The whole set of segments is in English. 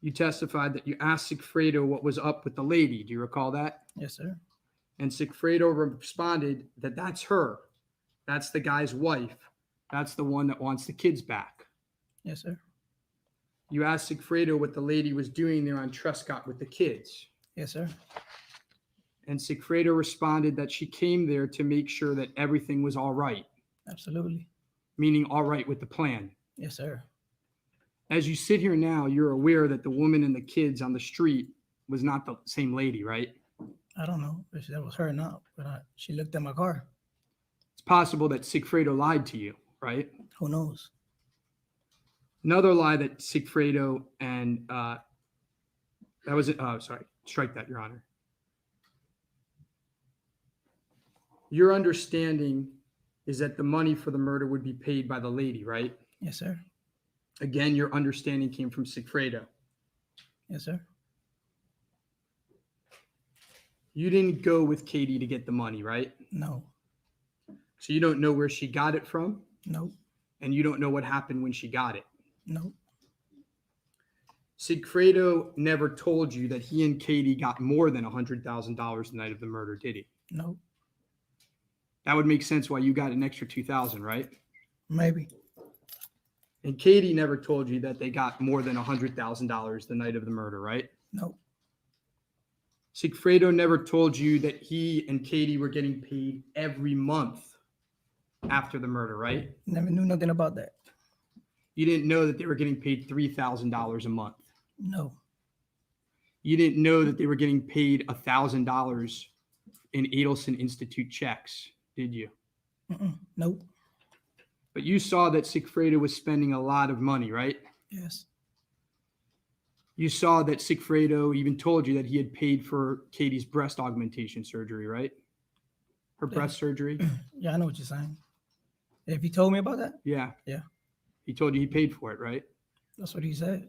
You testified that you asked Sigfredo what was up with the lady. Do you recall that? Yes, sir. And Sigfredo responded that that's her. That's the guy's wife. That's the one that wants the kids back. Yes, sir. You asked Sigfredo what the lady was doing there on Trescott with the kids. Yes, sir. And Sigfredo responded that she came there to make sure that everything was all right, Absolutely. meaning all right with the plan. Yes, sir. As you sit here now, you're aware that the woman and the kids on the street was not the same lady, right? I don't know if that was her or not, but she looked at my car. It's possible that Sigfredo lied to you, right? Who knows? Another lie that Sigfredo and that was it. Oh, sorry. Strike that, Your Honor. Your understanding is that the money for the murder would be paid by the lady, right? Yes, sir. Again, your understanding came from Sigfredo. Yes, sir. You didn't go with Katie to get the money, right? No. So you don't know where she got it from, Nope. and you don't know what happened when she got it. Nope. Sigfredo never told you that he and Katie got more than $100,000 the night of the murder, did he? Nope. That would make sense why you got an extra $2,000, right? Maybe. And Katie never told you that they got more than $100,000 the night of the murder, right? Nope. Sigfredo never told you that he and Katie were getting paid every month after the murder, right? Never knew nothing about that. You didn't know that they were getting paid $3,000 a month. No. You didn't know that they were getting paid $1,000 in Adelson Institute checks, did you? Nope. But you saw that Sigfredo was spending a lot of money, right? Yes. You saw that Sigfredo even told you that he had paid for Katie's breast augmentation surgery, right? Her breast surgery? Yeah, I know what you're saying. If he told me about that? Yeah. Yeah. He told you he paid for it, right? That's what he said.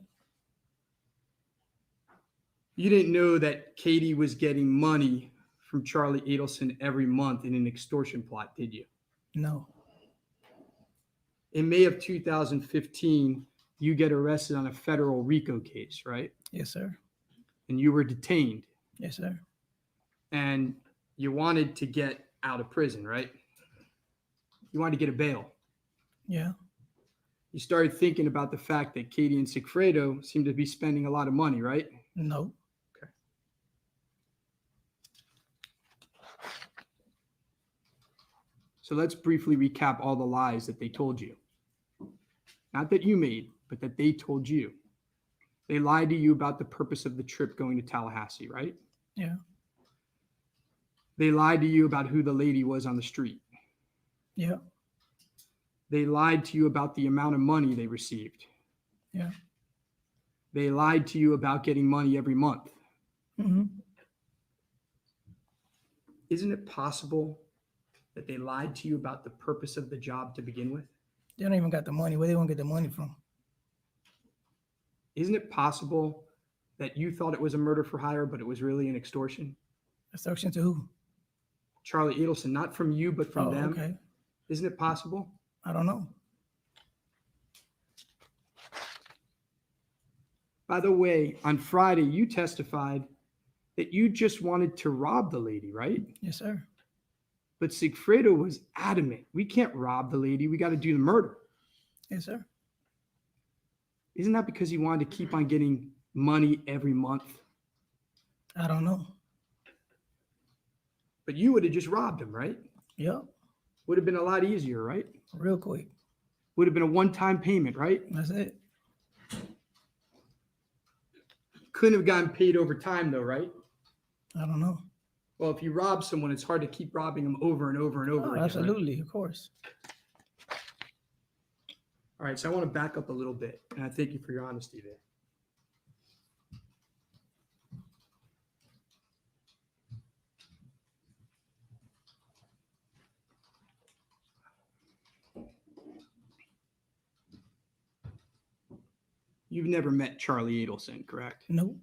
You didn't know that Katie was getting money from Charlie Adelson every month in an extortion plot, did you? No. In May of 2015, you get arrested on a federal RICO case, right? Yes, sir. And you were detained. Yes, sir. And you wanted to get out of prison, right? You wanted to get a bail. Yeah. You started thinking about the fact that Katie and Sigfredo seemed to be spending a lot of money, right? No. Okay. So let's briefly recap all the lies that they told you. Not that you made, but that they told you. They lied to you about the purpose of the trip going to Tallahassee, right? Yeah. They lied to you about who the lady was on the street. Yeah. They lied to you about the amount of money they received. Yeah. They lied to you about getting money every month. Mm-hmm. Isn't it possible that they lied to you about the purpose of the job to begin with? They don't even got the money. Where they want to get the money from? Isn't it possible that you thought it was a murder for hire, but it was really an extortion? Extortion to who? Charlie Adelson, not from you, but from them. Okay. Isn't it possible? I don't know. By the way, on Friday, you testified that you just wanted to rob the lady, right? Yes, sir. But Sigfredo was adamant. We can't rob the lady. We got to do the murder. Yes, sir. Isn't that because he wanted to keep on getting money every month? I don't know. But you would have just robbed him, right? Yep. Would have been a lot easier, right? Real quick. Would have been a one-time payment, right? That's it. Couldn't have gotten paid over time, though, right? I don't know. Well, if you rob someone, it's hard to keep robbing them over and over and over again. Absolutely, Right? of course. All right, so I want to back up a little bit, and I thank you for your honesty there. You've never met Charlie Adelson, correct? Nope.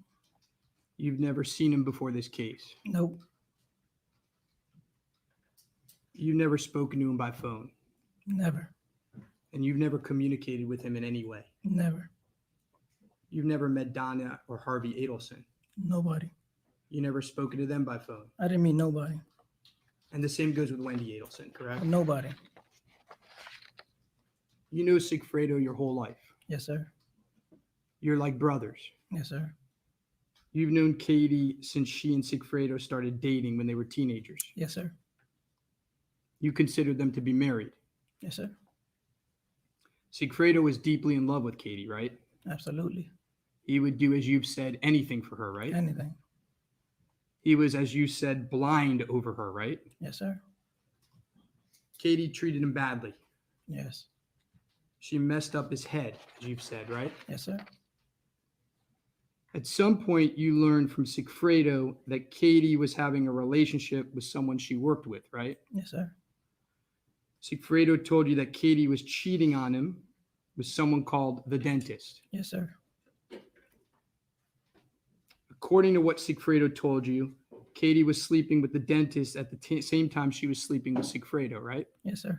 You've never seen him before this case. Nope. You've never spoken to him by phone. Never. And you've never communicated with him in any way. Never. You've never met Donna or Harvey Adelson. Nobody. You never spoken to them by phone. I didn't meet nobody. And the same goes with Wendy Adelson, correct? Nobody. You know Sigfredo your whole life. Yes, sir. You're like brothers. Yes, sir. You've known Katie since she and Sigfredo started dating when they were teenagers. Yes, sir. You considered them to be married. Yes, sir. Sigfredo was deeply in love with Katie, right? Absolutely. He would do, as you've said, anything for her, right? Anything. He was, as you said, blind over her, right? Yes, sir. Katie treated him badly. Yes. She messed up his head, as you've said, right? Yes, sir. At some point, you learned from Sigfredo that Katie was having a relationship with someone she worked with, right? Yes, sir. Sigfredo told you that Katie was cheating on him with someone called the dentist. Yes, sir. According to what Sigfredo told you, Katie was sleeping with the dentist at the same time she was sleeping with Sigfredo, right? Yes, sir.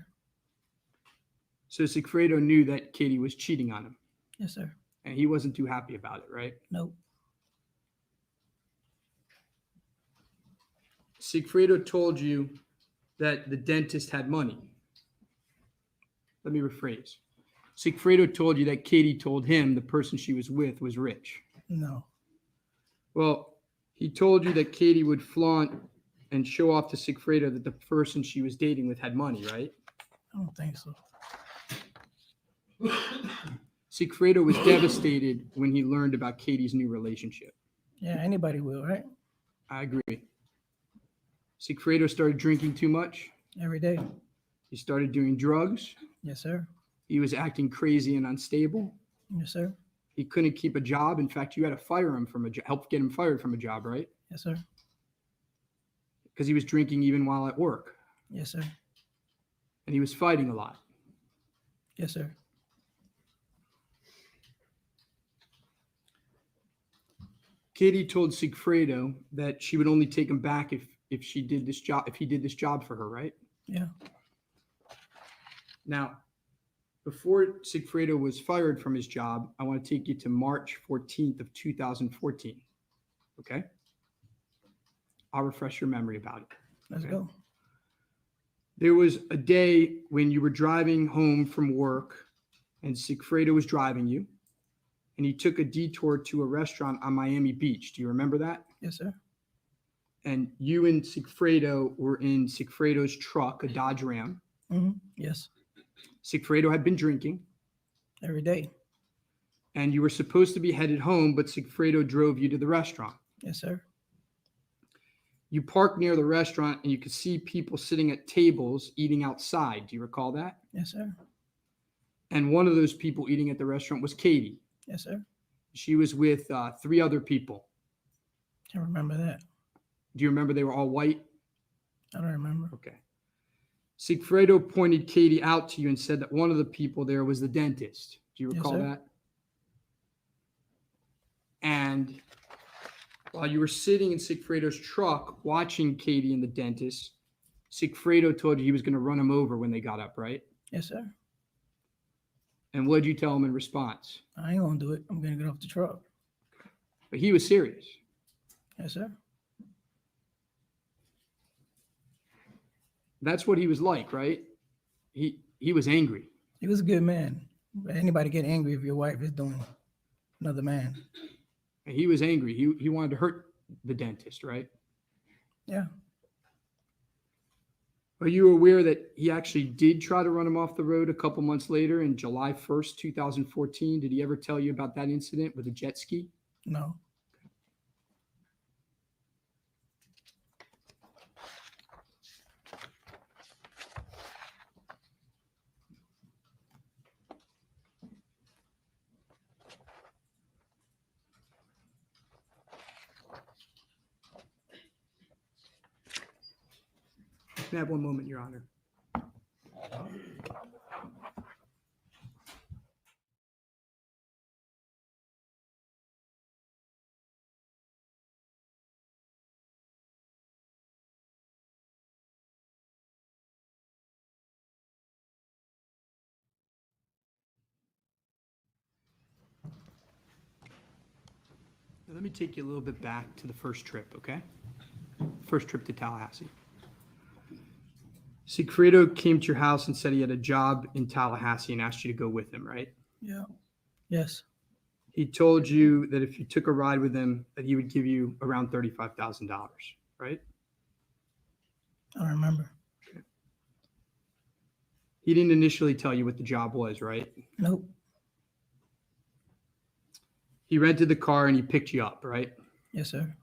So Sigfredo knew that Katie was cheating on him, Yes, sir. and he wasn't too happy about it, right? Nope. Sigfredo told you that the dentist had money. Let me rephrase. Sigfredo told you that Katie told him the person she was with was rich. No. Well, he told you that Katie would flaunt and show off to Sigfredo that the person she was dating with had money, right? I don't think so. Sigfredo was devastated when he learned about Katie's new relationship. Yeah, anybody will, right? I agree. Sigfredo started drinking too much. Every day. He started doing drugs. Yes, sir. He was acting crazy and unstable. Yes, sir. He couldn't keep a job. In fact, you had to fire him from a job, help get him fired from a job, right? Yes, sir. Because he was drinking even while at work. Yes, sir. And he was fighting a lot. Yes, sir. Katie told Sigfredo that she would only take him back if he did this job for her, right? Yeah. Now, before Sigfredo was fired from his job, I want to take you to March 14th of 2014. Okay? I'll refresh your memory about it. Let's Okay. go. There was a day when you were driving home from work and Sigfredo was driving you, and he took a detour to a restaurant on Miami Beach. Do you remember that? Yes, sir. And you and Sigfredo were in Sigfredo's truck, a Dodge Ram. Mm-hmm. Yes. Sigfredo had been drinking, Every day. and you were supposed to be headed home, but Sigfredo drove you to the restaurant. Yes, sir. You parked near the restaurant, and you could see people sitting at tables eating outside. Do you recall that? Yes, sir. And one of those people eating at the restaurant was Katie. Yes, sir. She was with 3 other people. Can't remember that. Do you remember they were all white? I don't remember. Okay. Sigfredo pointed Katie out to you and said that one of the people there was the dentist. Do you Yes, recall sir. that? And while you were sitting in Sigfredo's truck watching Katie and the dentist, Sigfredo told you he was going to run him over when they got up, right? Yes, sir. And what did you tell him in response? I ain't gonna do it. I'm gonna get off the truck. But he was serious. Yes, sir. That's what he was like, right? He was angry. He was a good man. But anybody get angry if your wife is doing another man? He was angry. He wanted to hurt the dentist, right? Yeah. Are you aware that he actually did try to run him off the road a couple months later in July 1st, 2014? Did he ever tell you about that incident with a jet ski? No. Can I have one moment, Your Honor? Now, let me take you a little bit back to the first trip, okay? First trip to Tallahassee. Sigfredo came to your house and said he had a job in Tallahassee and asked you to go with him, right? Yeah. Yes. He told you that if you took a ride with him, that he would give you around $35,000, right? I don't remember. He didn't initially tell you what the job was, right? Nope. He rented the car and he picked you up, right? Yes, sir.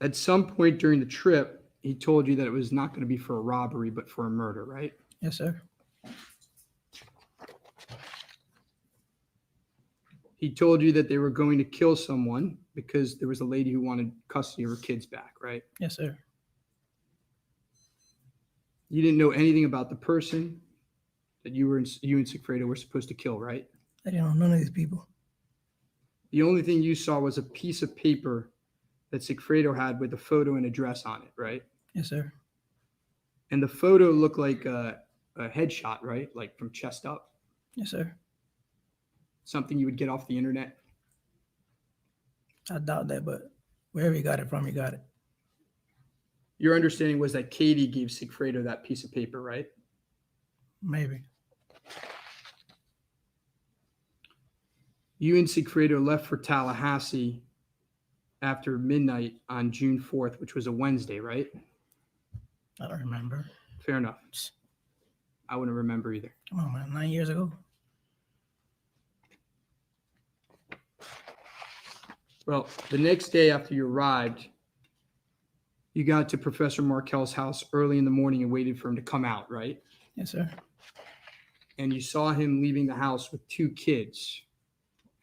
At some point during the trip, he told you that it was not going to be for a robbery, but for a murder, right? Yes, sir. He told you that they were going to kill someone because there was a lady who wanted custody of her kids back, right? Yes, sir. You didn't know anything about the person that you and Sigfredo were supposed to kill, right? I didn't know none of these people. The only thing you saw was a piece of paper that Sigfredo had with a photo and address on it, right? Yes, sir. And the photo looked like a headshot, right? Like from chest up. Yes, sir. Something you would get off the internet. I doubt that, but wherever he got it from, he got it. Your understanding was that Katie gave Sigfredo that piece of paper, right? Maybe. You and Sigfredo left for Tallahassee after midnight on June 4th, which was a Wednesday, right? I don't remember. Fair enough. I wouldn't remember either. Come on, man. 9 years ago. Well, the next day after you arrived, you got to Professor Markel's house early in the morning and waited for him to come out, right? Yes, sir. And you saw him leaving the house with 2 kids,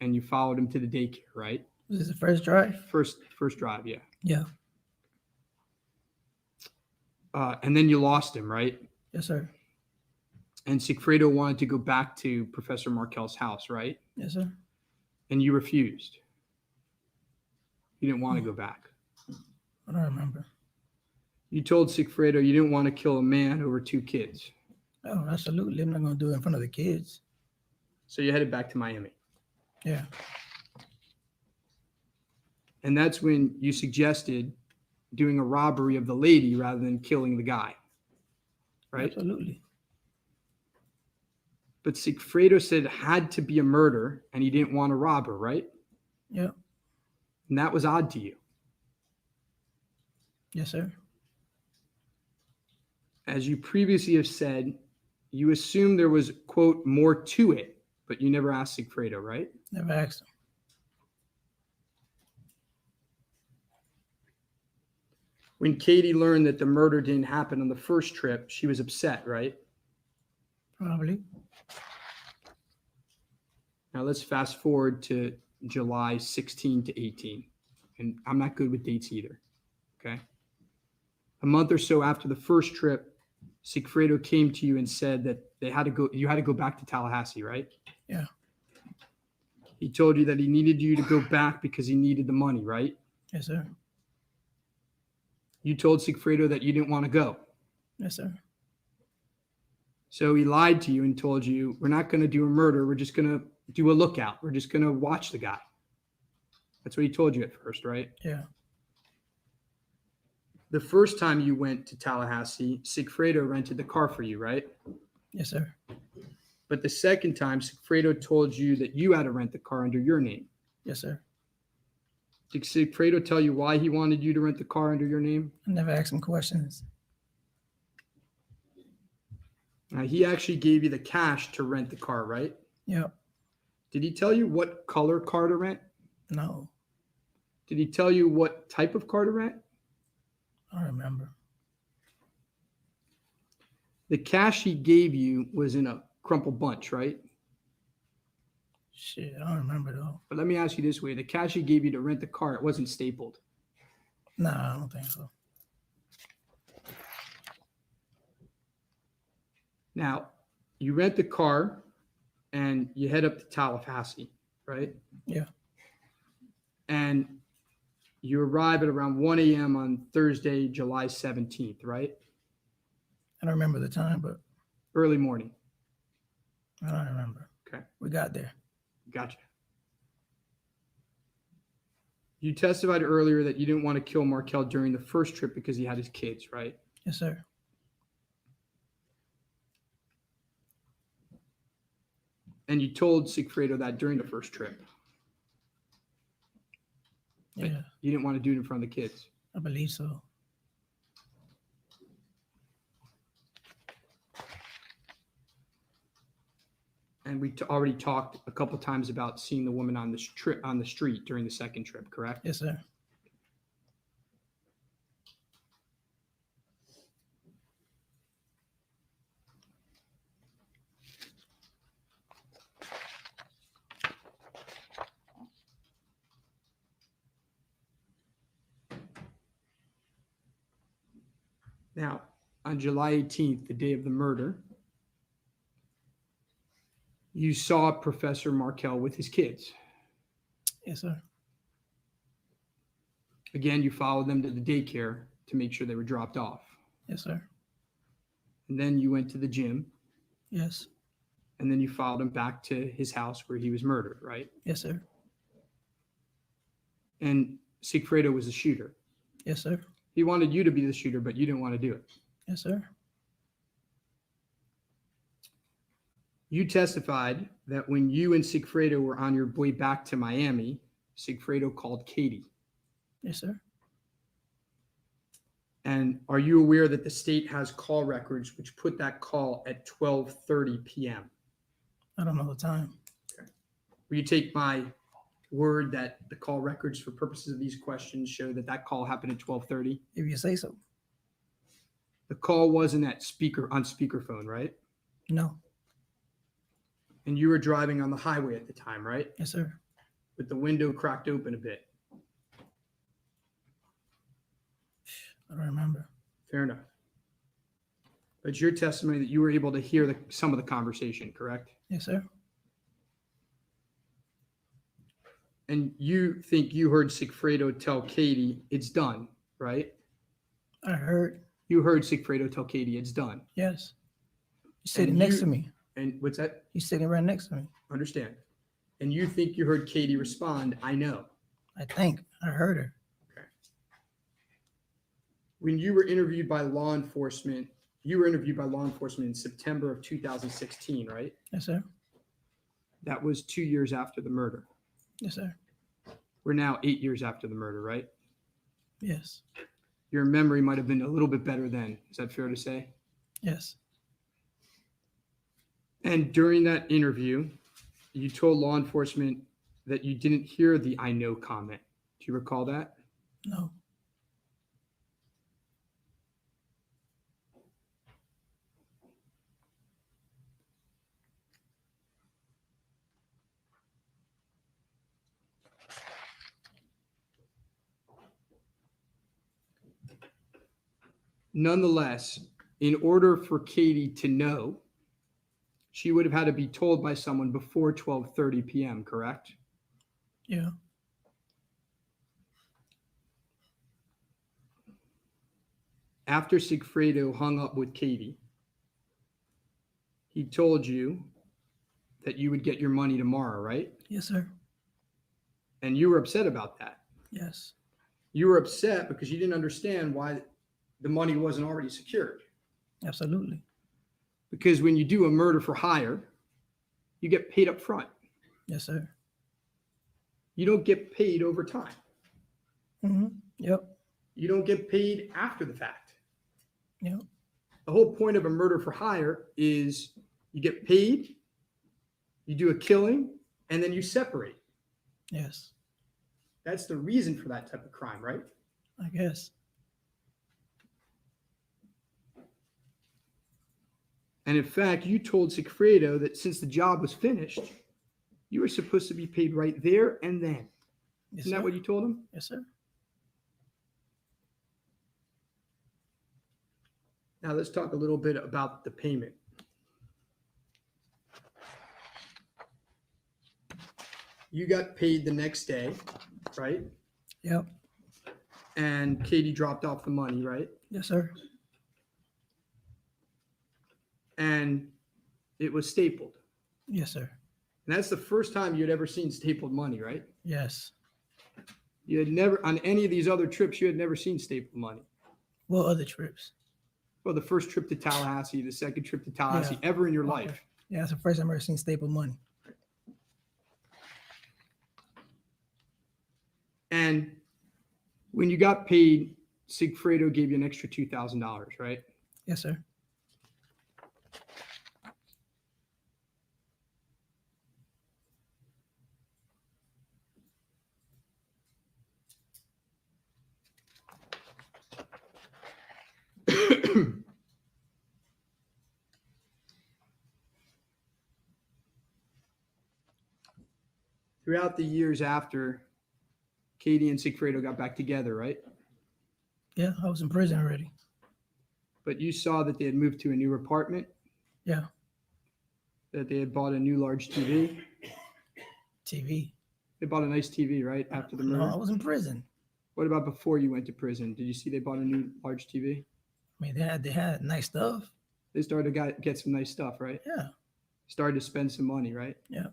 and you followed him to the daycare, right? Was this the first drive? First drive, yeah. Yeah. And then you lost him, right? Yes, sir. And Sigfredo wanted to go back to Professor Markel's house, right? Yes, sir. And you refused. You didn't want to go back. I don't remember. You told Sigfredo you didn't want to kill a man over 2 kids. Oh, absolutely. I'm not going to do it in front of the kids. So you headed back to Miami. Yeah. And that's when you suggested doing a robbery of the lady rather than killing the guy, right? Absolutely. But Sigfredo said it had to be a murder and he didn't want to rob her, right? Yeah. And that was odd to you. Yes, sir. As you previously have said, you assumed there was, quote, more to it, but you never asked Sigfredo, right? Never asked him. When Katie learned that the murder didn't happen on the first trip, she was upset, right? Probably. Now let's fast forward to July 16 to 18. And I'm not good with dates either, okay? A month or so after the first trip, Sigfredo came to you and said that you had to go back to Tallahassee, right? Yeah. He told you that he needed you to go back because he needed the money, right? Yes, sir. You told Sigfredo that you didn't want to go. Yes, sir. So he lied to you and told you, we're not going to do a murder. We're just going to do a lookout. We're just going to watch the guy. That's what he told you at first, right? Yeah. The first time you went to Tallahassee, Sigfredo rented the car for you, right? Yes, sir. But the second time, Sigfredo told you that you had to rent the car under your name. Yes, sir. Did Sigfredo tell you why he wanted you to rent the car under your name? I never asked him questions. Now, he actually gave you the cash to rent the car, right? Yep. Did he tell you what color car to rent? No. Did he tell you what type of car to rent? I don't remember. The cash he gave you was in a crumpled bunch, right? Shit, I don't remember though. But let me ask you this way. The cash he gave you to rent the car, it wasn't stapled. Nah, I don't think so. Now, you rent the car and you head up to Tallahassee, right? Yeah. And you arrive at around 1 a.m. on Thursday, July 17th, right? I don't remember the time, but Early morning. I don't remember. Okay. We got there. Gotcha. You testified earlier that you didn't want to kill Markel during the first trip because he had his kids, right? Yes, sir. And you told Sigfredo that during the first trip. But Yeah, you didn't want to do it in front of the kids. I believe so. And we already talked a couple times about seeing the woman on the street during the second trip, correct? Yes, sir. Now, on July 18th, the day of the murder, you saw Professor Markel with his kids. Yes, sir. Again, you followed them to the daycare to make sure they were dropped off. Yes, sir. And then you went to the gym, Yes. and then you followed him back to his house where he was murdered, right? Yes, sir. And Sigfredo was the shooter. Yes, sir. He wanted you to be the shooter, but you didn't want to do it. Yes, sir. You testified that when you and Sigfredo were on your way back to Miami, Sigfredo called Katie. Yes, sir. And are you aware that the state has call records which put that call at 12:30 p.m.? I don't know the time. Will you take my word that the call records for purposes of these questions show that that call happened at 12:30? If you say so. The call wasn't on speakerphone, right? No. And you were driving on the highway at the time, right? Yes, sir. With the window cracked open a bit. I don't remember. Fair enough. But it's your testimony that you were able to hear some of the conversation, correct? Yes, sir. And you think you heard Sigfredo tell Katie, it's done, right? I heard. You heard Sigfredo tell Katie, it's done. Yes. He's sitting And next you- to me. And what's that? He's sitting right next to me. Understand. And you think you heard Katie respond, I know. I think I heard her. When you were interviewed by law enforcement, in September of 2016, right? Yes, sir. That was 2 years after the murder. Yes, sir. We're now 8 years after the murder, right? Yes. Your memory might have been a little bit better then. Is that fair to say? Yes. And during that interview, you told law enforcement that you didn't hear the I know comment. Do you recall that? No. Nonetheless, in order for Katie to know, she would have had to be told by someone before 12:30 p.m., correct? Yeah. After Sigfredo hung up with Katie, he told you that you would get your money tomorrow, right? Yes, sir. And you were upset about that. Yes. You were upset because you didn't understand why the money wasn't already secured. Absolutely. Because when you do a murder for hire, you get paid up front. Yes, sir. You don't get paid over time. Mm-hmm. Yep. You don't get paid after the fact. Yep. The whole point of a murder for hire is you get paid, you do a killing, and then you separate. Yes. That's the reason for that type of crime, right? I guess. And in fact, you told Sigfredo that since the job was finished, you were supposed to be paid right there and then. Yes, Isn't that sir. what you told him? Yes, sir. Now let's talk a little bit about the payment. You got paid the next day, right? Yep. And Katie dropped off the money, right? Yes, sir. And it was stapled. Yes, sir. And that's the first time you had ever seen stapled money, right? Yes. You had never, on any of these other trips, you had never seen stapled money. What other trips? Well, the first trip to Tallahassee, the second trip to Tallahassee, ever in your life. Yeah, that's the first time I've ever seen stapled money. And when you got paid, Sigfredo gave you an extra $2,000, right? Yes, sir. Throughout the years after, Katie and Sigfredo got back together, right? Yeah, I was in prison already. But you saw that they had moved to a new apartment, Yeah, that they had bought a new large TV. TV. They bought a nice TV, right, after the murder? No, I was in prison. What about before you went to prison? Did you see they bought a new large TV? I mean, they had nice stuff. They started to get some nice stuff, right? Yeah, Started to spend some money, right? yeah.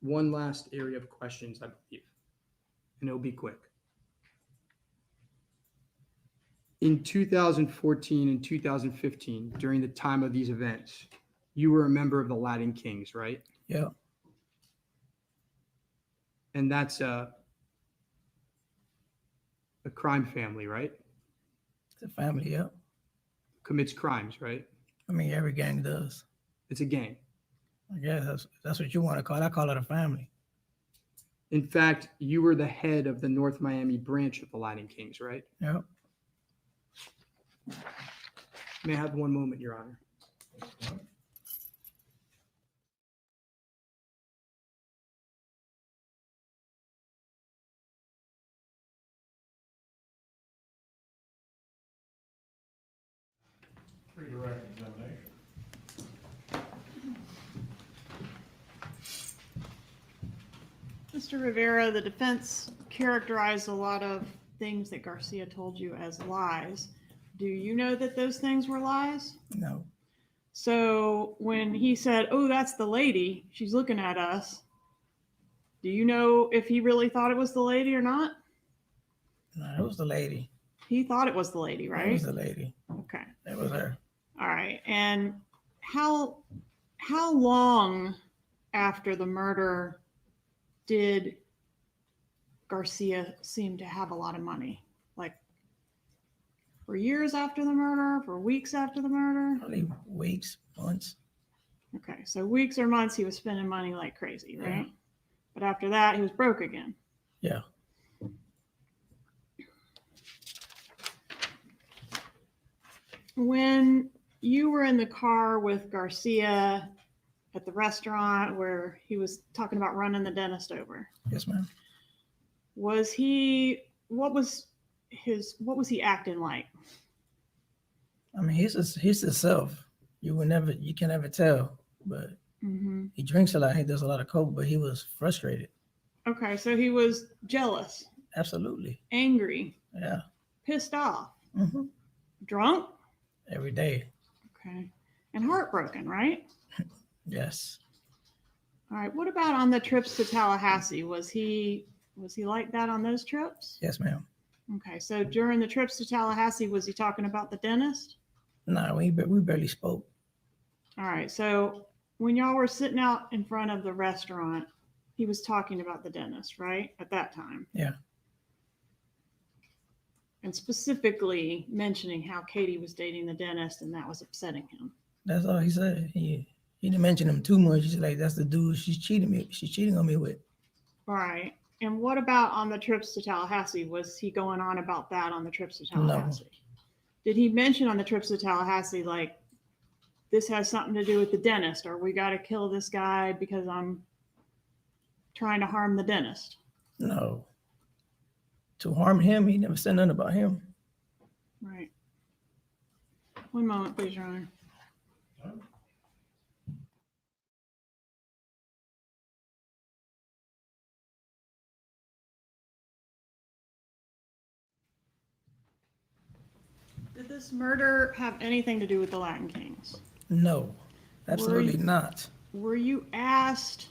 One last area of questions, I believe, and it'll be quick. In 2014 and 2015, during the time of these events, you were a member of the Latin Kings, right? Yeah. And that's a crime family, right? It's a family, yeah. Commits crimes, right? I mean, every gang does. It's a gang. I guess that's what you want to call it. I call it a family. In fact, you were the head of the North Miami branch of the Latin Kings, right? Yeah. May I have one moment, Your Honor? Redirect examination. Mr. Rivera, the defense characterized a lot of things that Garcia told you as lies. Do you know that those things were lies? No. So when he said, "Oh, that's the lady, she's looking at us," do you know if he really thought it was the lady or not? No, it was the lady. He thought it was the lady, It right? was the lady. Okay. It was her. All right. And how long after the murder did Garcia seem to have a lot of money? Like for years after the murder, for weeks after the murder? Probably weeks, months. Okay, so weeks or months he was spending money like crazy, right? Yeah. But after that he was broke again. Yeah. When you were in the car with Garcia at the restaurant where he was talking about running the dentist over, Yes, ma'am. what was he acting like? I mean, he's himself. You can never tell. But Mm-hmm. he drinks a lot. He does a lot of coke. But he was frustrated. Okay, so he was jealous, Absolutely. angry, Yeah. pissed off, Hmm. drunk, Every day. okay, and heartbroken, right? Yes. All right. What about on the trips to Tallahassee? Was he like that on those trips? Yes, ma'am. Okay. So during the trips to Tallahassee, was he talking about the dentist? No, we barely spoke. All right. So when y'all were sitting out in front of the restaurant, he was talking about the dentist, right? At that time. Yeah. And specifically mentioning how Katie was dating the dentist and that was upsetting him. That's all he said. He didn't mention him too much. He's like, that's the dude she's cheating on me with. All right. And what about on the trips to Tallahassee? Was he going on about that on the trips to Tallahassee? No. Did he mention on the trips to Tallahassee, like, this has something to do with the dentist, or we got to kill this guy because I'm trying to harm the dentist? No. To harm him, he never said nothing about him. Right. One moment, please, Your Honor. Did this murder have anything to do with the Latin Kings? No, absolutely not. Were you asked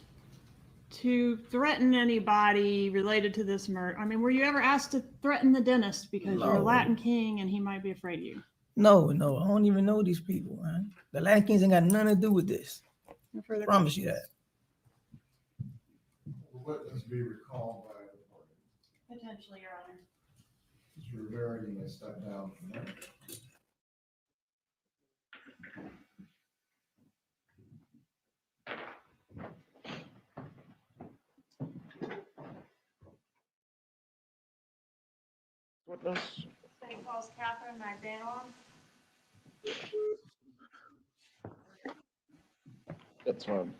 to threaten anybody related to this murder? I mean, were you ever asked to threaten the dentist because you're a No. Latin King and he might be afraid of you? No, I don't even know these people, man. The Latin Kings ain't got nothing to do with this. No further Promise you that. Witness be recalled by the party. Potentially, Your Honor. Mr. Rivera, you may step down from there. Witness. St. Paul's Catherine Magbanua. That's fine.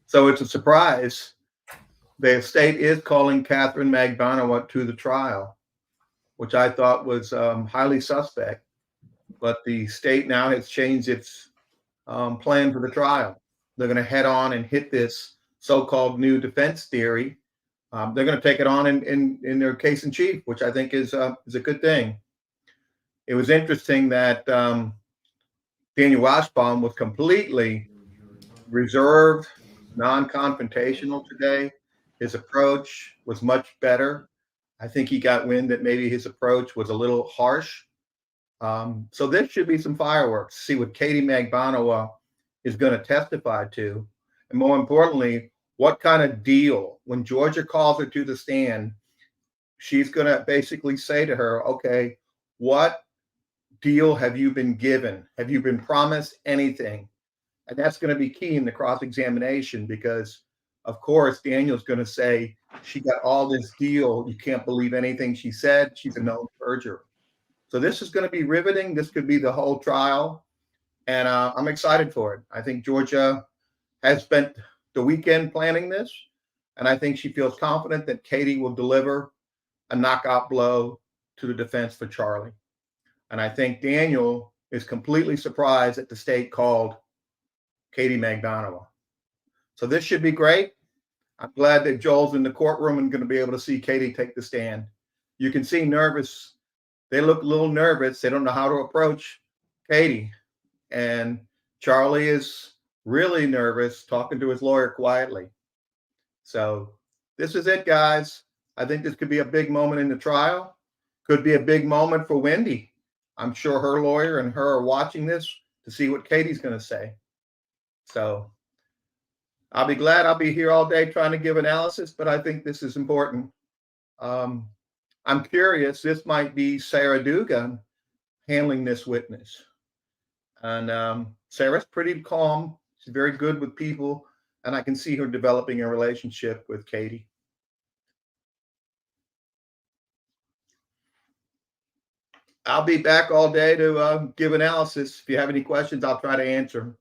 So it's a surprise. The state is calling Catherine Magbanua to the trial, which I thought was highly suspect. But the state now has changed its plan for the trial. They're going to head on and hit this so-called new defense theory. They're going to take it on in their case in chief, which I think is a good thing. It was interesting that Daniel Washbaum was completely reserved, non-confrontational today. His approach was much better. I think he got wind that maybe his approach was a little harsh. So this should be some fireworks. See what Katie Magbanua is going to testify to. And more importantly, what kind of deal, when Georgia calls her to the stand, she's going to basically say to her, okay, what deal have you been given? Have you been promised anything? And that's going to be key in the cross-examination because, of course, Daniel's going to say she got all this deal. You can't believe anything she said. She's a known perjurer. So this is going to be riveting. This could be the whole trial. And I'm excited for it. I think Georgia has spent the weekend planning this. And I think she feels confident that Katie will deliver a knockout blow to the defense for Charlie. And I think Daniel is completely surprised that the state called Katie Magbanua. So this should be great. I'm glad that Joel's in the courtroom and going to be able to see Katie take the stand. You can see nervous. They look a little nervous. They don't know how to approach Katie. And Charlie is really nervous, talking to his lawyer quietly. So this is it, guys. I think this could be a big moment in the trial. Could be a big moment for Wendy. I'm sure her lawyer and her are watching this to see what Katie's going to say. So I'll be glad. I'll be here all day trying to give analysis, but I think this is important. I'm curious. This might be Sarah Dugan handling this witness. And Sarah's pretty calm. She's very good with people. And I can see her developing a relationship with Katie. I'll be back all day to give analysis. If you have any questions, I'll try to answer them.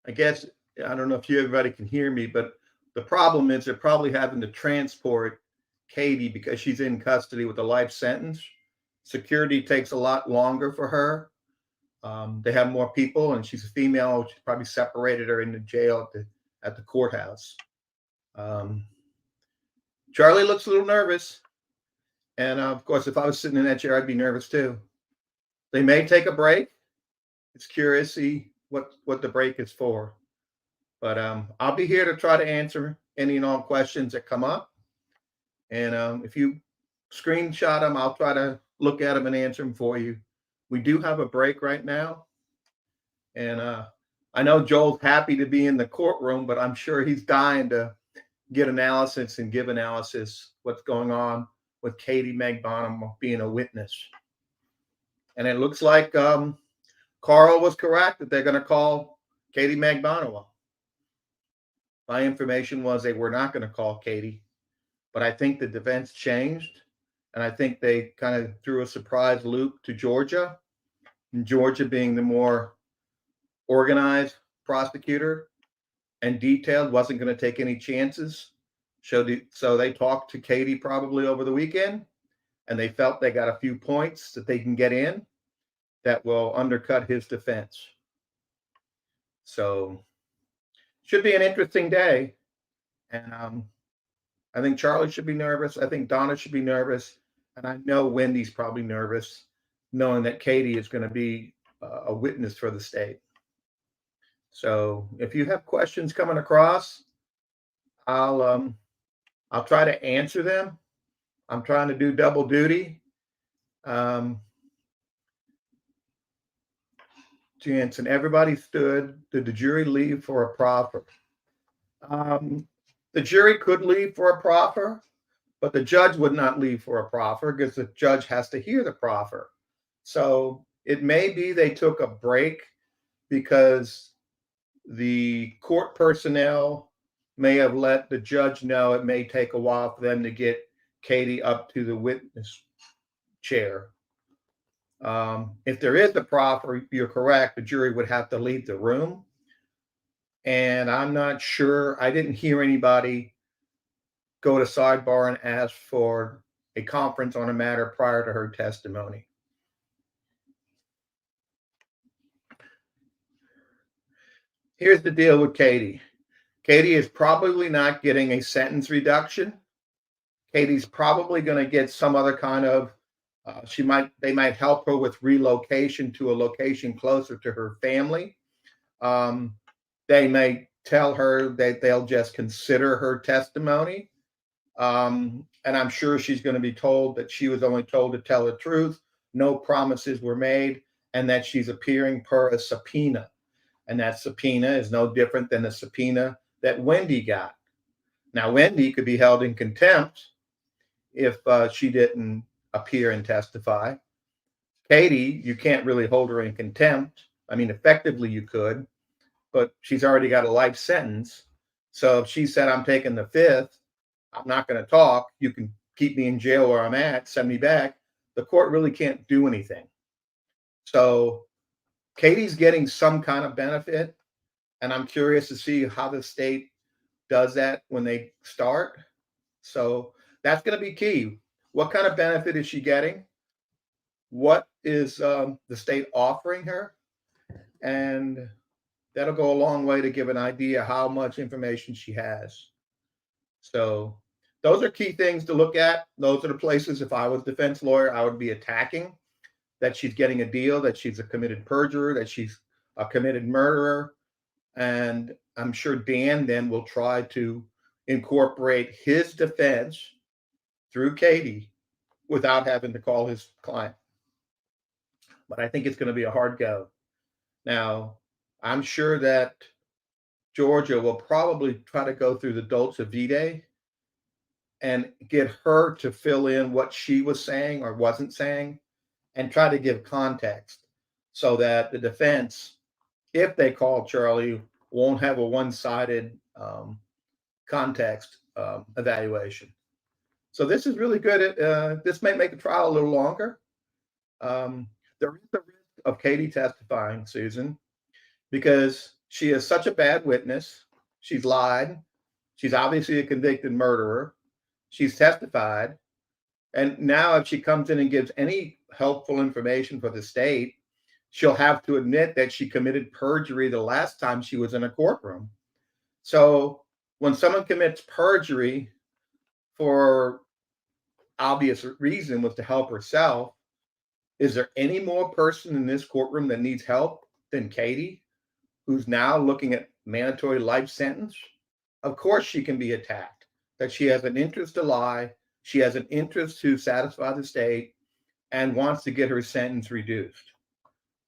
I guess, I don't know if everybody can hear me, but the problem is they're probably having to transport Katie because she's in custody with a life sentence. Security takes a lot longer for her. They have more people, and she's a female. She probably separated her in the jail at the courthouse. Charlie looks a little nervous. And of course, if I was sitting in that chair, I'd be nervous too. They may take a break. It's curious to see what the break is for. But I'll be here to try to answer any and all questions that come up. And if you screenshot them, I'll try to look at them and answer them for you. We do have a break right now. And I know Joel's happy to be in the courtroom, but I'm sure he's dying to get analysis and give analysis what's going on with Katie Magbanua being a witness. And it looks like Carl was correct that they're going to call Katie Magbanua. My information was they were not going to call Katie, but I think the defense changed, and I think they kind of threw a surprise loop to Georgia, and Georgia being the more organized prosecutor and detailed wasn't going to take any chances. So they talked to Katie probably over the weekend, and they felt they got a few points that they can get in that will undercut his defense. So should be an interesting day. And I think Charlie should be nervous. I think Donna should be nervous. And I know Wendy's probably nervous, knowing that Katie is going to be a witness for the state. So if you have questions coming across, I'll try to answer them. I'm trying to do double duty. Jansen, everybody stood. Did the jury leave for a proffer? The jury could leave for a proffer, but the judge would not leave for a proffer because the judge has to hear the proffer. So it may be they took a break because the court personnel may have let the judge know it may take a while for them to get Katie up to the witness chair. If there is a proffer, you're correct, the jury would have to leave the room. And I'm not sure, I didn't hear anybody go to sidebar and ask for a conference on a matter prior to her testimony. Here's the deal with Katie. Katie is probably not getting a sentence reduction. Katie's probably going to get some other kind of, they might help her with relocation to a location closer to her family. They may tell her that they'll just consider her testimony. And I'm sure she's going to be told that she was only told to tell the truth, no promises were made, and that she's appearing per a subpoena. And that subpoena is no different than the subpoena that Wendy got. Now, Wendy could be held in contempt if she didn't appear and testify. Katie, you can't really hold her in contempt. I mean, effectively you could, but she's already got a life sentence. So if she said, I'm taking the fifth, I'm not going to talk, you can keep me in jail where I'm at, send me back, the court really can't do anything. So Katie's getting some kind of benefit, and I'm curious to see how the state does that when they start. So that's going to be key. What kind of benefit is she getting? What is the state offering her? And that'll go a long way to give an idea how much information she has. So those are key things to look at. Those are the places, if I was a defense lawyer, I would be attacking. That she's getting a deal, that she's a committed perjurer, that she's a committed murderer. And I'm sure Dan then will try to incorporate his defense through Katie without having to call his client. But I think it's going to be a hard go. Now, I'm sure that Georgia will probably try to go through the Dolce Vitae and get her to fill in what she was saying or wasn't saying and try to give context so that the defense, if they call Charlie, won't have a one-sided context evaluation. So this is really good. This may make the trial a little longer. There is the risk of Katie testifying, Susan, because she is such a bad witness. She's lied. She's obviously a convicted murderer. She's testified. And now if she comes in and gives any helpful information for the state, she'll have to admit that she committed perjury the last time she was in a courtroom. So when someone commits perjury for obvious reason was to help herself, is there any more person in this courtroom that needs help than Katie, who's now looking at mandatory life sentence? Of course she can be attacked, that she has an interest to lie, she has an interest to satisfy the state, and wants to get her sentence reduced.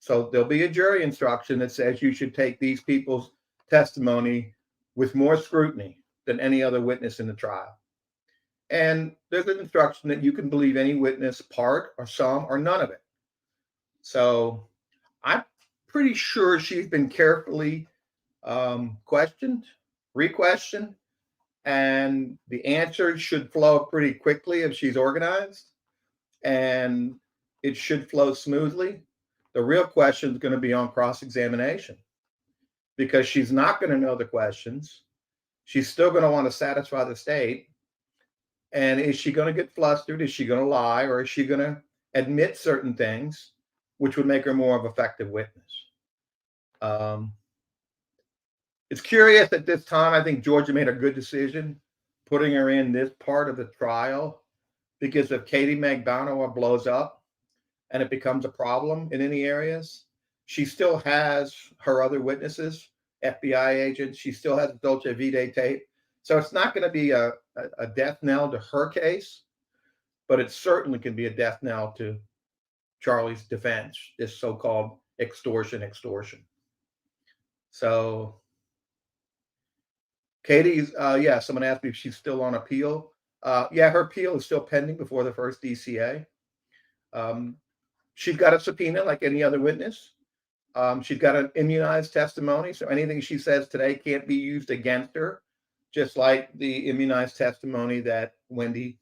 So there'll be a jury instruction that says you should take these people's testimony with more scrutiny than any other witness in the trial. And there's an instruction that you can believe any witness, part or some or none of it. So I'm pretty sure she's been carefully questioned, re-questioned, and the answers should flow pretty quickly if she's organized, and it should flow smoothly. The real question is going to be on cross-examination, because she's not going to know the questions. She's still going to want to satisfy the state. And is she going to get flustered? Is she going to lie? Or is she going to admit certain things, which would make her more of an effective witness? It's curious at this time. I think Georgia made a good decision putting her in this part of the trial, because if Katie Magbanua blows up and it becomes a problem in any areas, she still has her other witnesses, FBI agents. She still has the Dolce Vita tape. So it's not going to be a death knell to her case, but it certainly can be a death knell to Charlie's defense, this so-called extortion. So Katie's, someone asked me if she's still on appeal. Her appeal is still pending before the first DCA. She's got a subpoena like any other witness. She's got an immunized testimony, so anything she says today can't be used against her, just like the immunized testimony that Wendy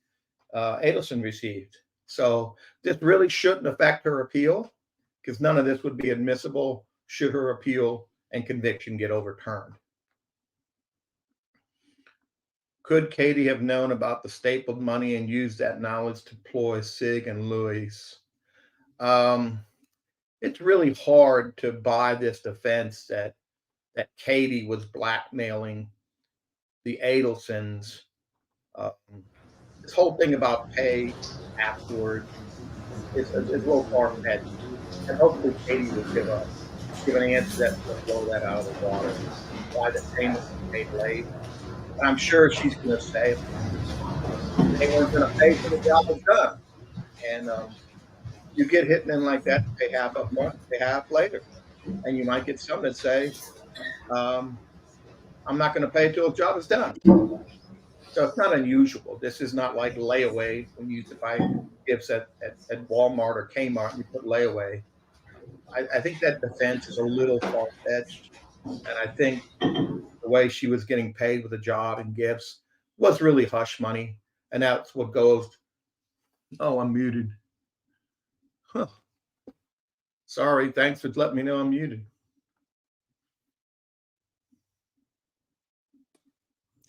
Adelson received. So this really shouldn't affect her appeal, because none of this would be admissible should her appeal and conviction get overturned. Could Katie have known about the stapled money and used that knowledge to ploy Sig and Louis? It's really hard to buy this defense that Katie was blackmailing the Adelsons. This whole thing about pay afterward is a little far-fetched. And hopefully Katie will give an answer that will blow that out of the water. Why the payment was made late. And I'm sure she's going to say they weren't going to pay for the job was done. And you get hitmen like that, pay half up front, pay half later. And you might get some that say, I'm not going to pay till the job is done. So it's not unusual. This is not like layaway when you used to buy gifts at Walmart or Kmart and you put layaway. I think that defense is a little far-fetched. And I think the way she was getting paid with a job and gifts was really hush money. And that's what goes, oh, I'm muted. Huh. Sorry, thanks for letting me know I'm muted.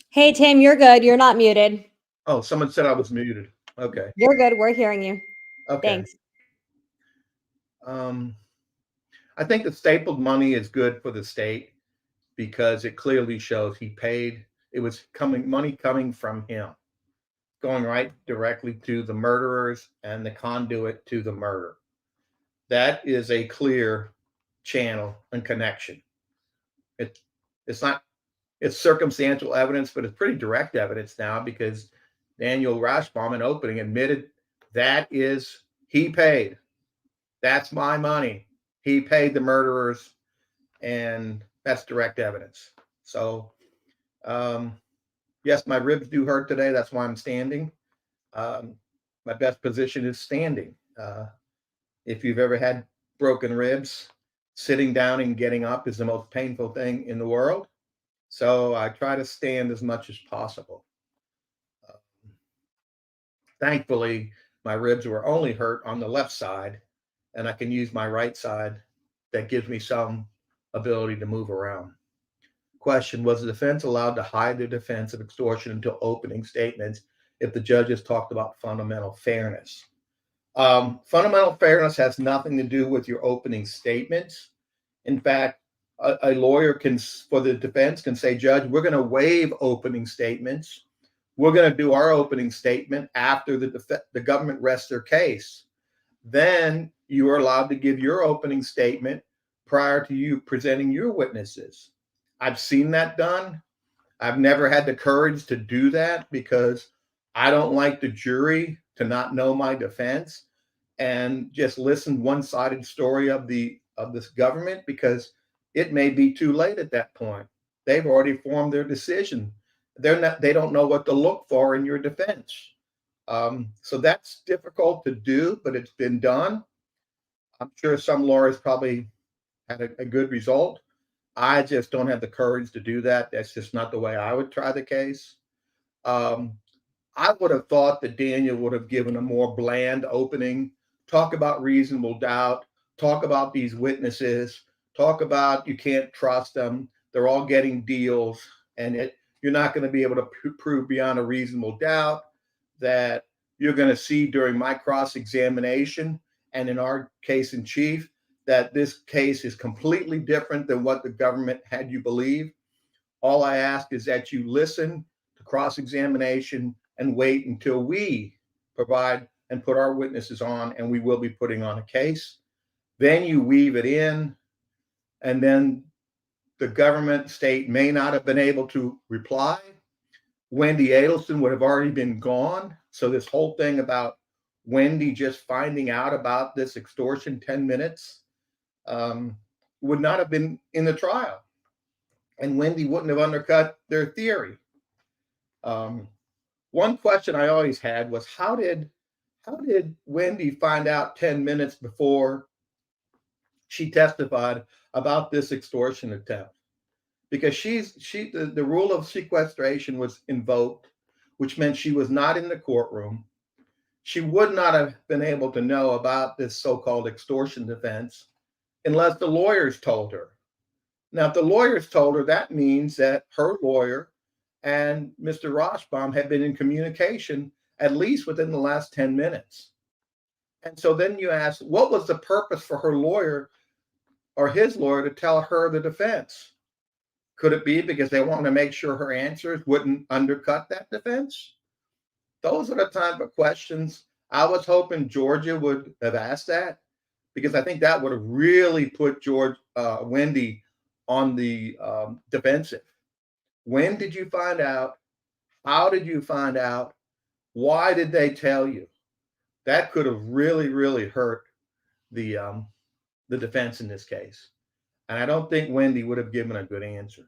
Hey, Tim, you're good. You're not muted. Oh, someone said I was muted. Okay. You're good. We're hearing you. Okay. Thanks. I think the stapled money is good for the state because it clearly shows he paid. It was money coming from him, going right directly to the murderers and the conduit to the murder. That is a clear channel and connection. It's circumstantial evidence, but it's pretty direct evidence now because Daniel Rashbaum in opening admitted he paid. That's my money. He paid the murderers, and that's direct evidence. So, yes, my ribs do hurt today. That's why I'm standing. My best position is standing. If you've ever had broken ribs, sitting down and getting up is the most painful thing in the world. So I try to stand as much as possible. Thankfully, my ribs were only hurt on the left side, and I can use my right side. That gives me some ability to move around. Question, was the defense allowed to hide their defense of extortion until opening statements if the judges talked about fundamental fairness? Fundamental fairness has nothing to do with your opening statements. In fact, a lawyer for the defense can say, Judge, we're going to waive opening statements. We're going to do our opening statement after the government rests their case. Then you are allowed to give your opening statement prior to you presenting your witnesses. I've seen that done. I've never had the courage to do that because I don't like the jury to not know my defense and just listen one-sided story of this government, because it may be too late at that point. They've already formed their decision. they don't know what to look for in your defense. So that's difficult to do, but it's been done. I'm sure some lawyers probably had a good result. I just don't have the courage to do that. That's just not the way I would try the case. I would have thought that Daniel would have given a more bland opening, talk about reasonable doubt, talk about these witnesses, talk about you can't trust them. They're all getting deals, and you're not going to be able to prove beyond a reasonable doubt that you're going to see during my cross-examination and in our case in chief that this case is completely different than what the government had you believe. All I ask is that you listen to cross-examination and wait until we provide and put our witnesses on, and we will be putting on a case. Then you weave it in, and then the government state may not have been able to reply. Wendy Adelson would have already been gone. So this whole thing about Wendy just finding out about this extortion 10 minutes would not have been in the trial. And Wendy wouldn't have undercut their theory. One question I always had was how did Wendy find out 10 minutes before she testified about this extortion attempt? Because the rule of sequestration was invoked, which meant she was not in the courtroom. She would not have been able to know about this so-called extortion defense unless the lawyers told her. Now, if the lawyers told her, that means that her lawyer and Mr. Roshbaum had been in communication at least within the last 10 minutes. And so then you ask, what was the purpose for her lawyer or his lawyer to tell her the defense? Could it be because they wanted to make sure her answers wouldn't undercut that defense? Those are the type of questions I was hoping Georgia would have asked that, because I think that would have really put Wendy on the defensive. When did you find out? How did you find out? Why did they tell you? That could have really, really hurt the defense in this case. And I don't think Wendy would have given a good answer.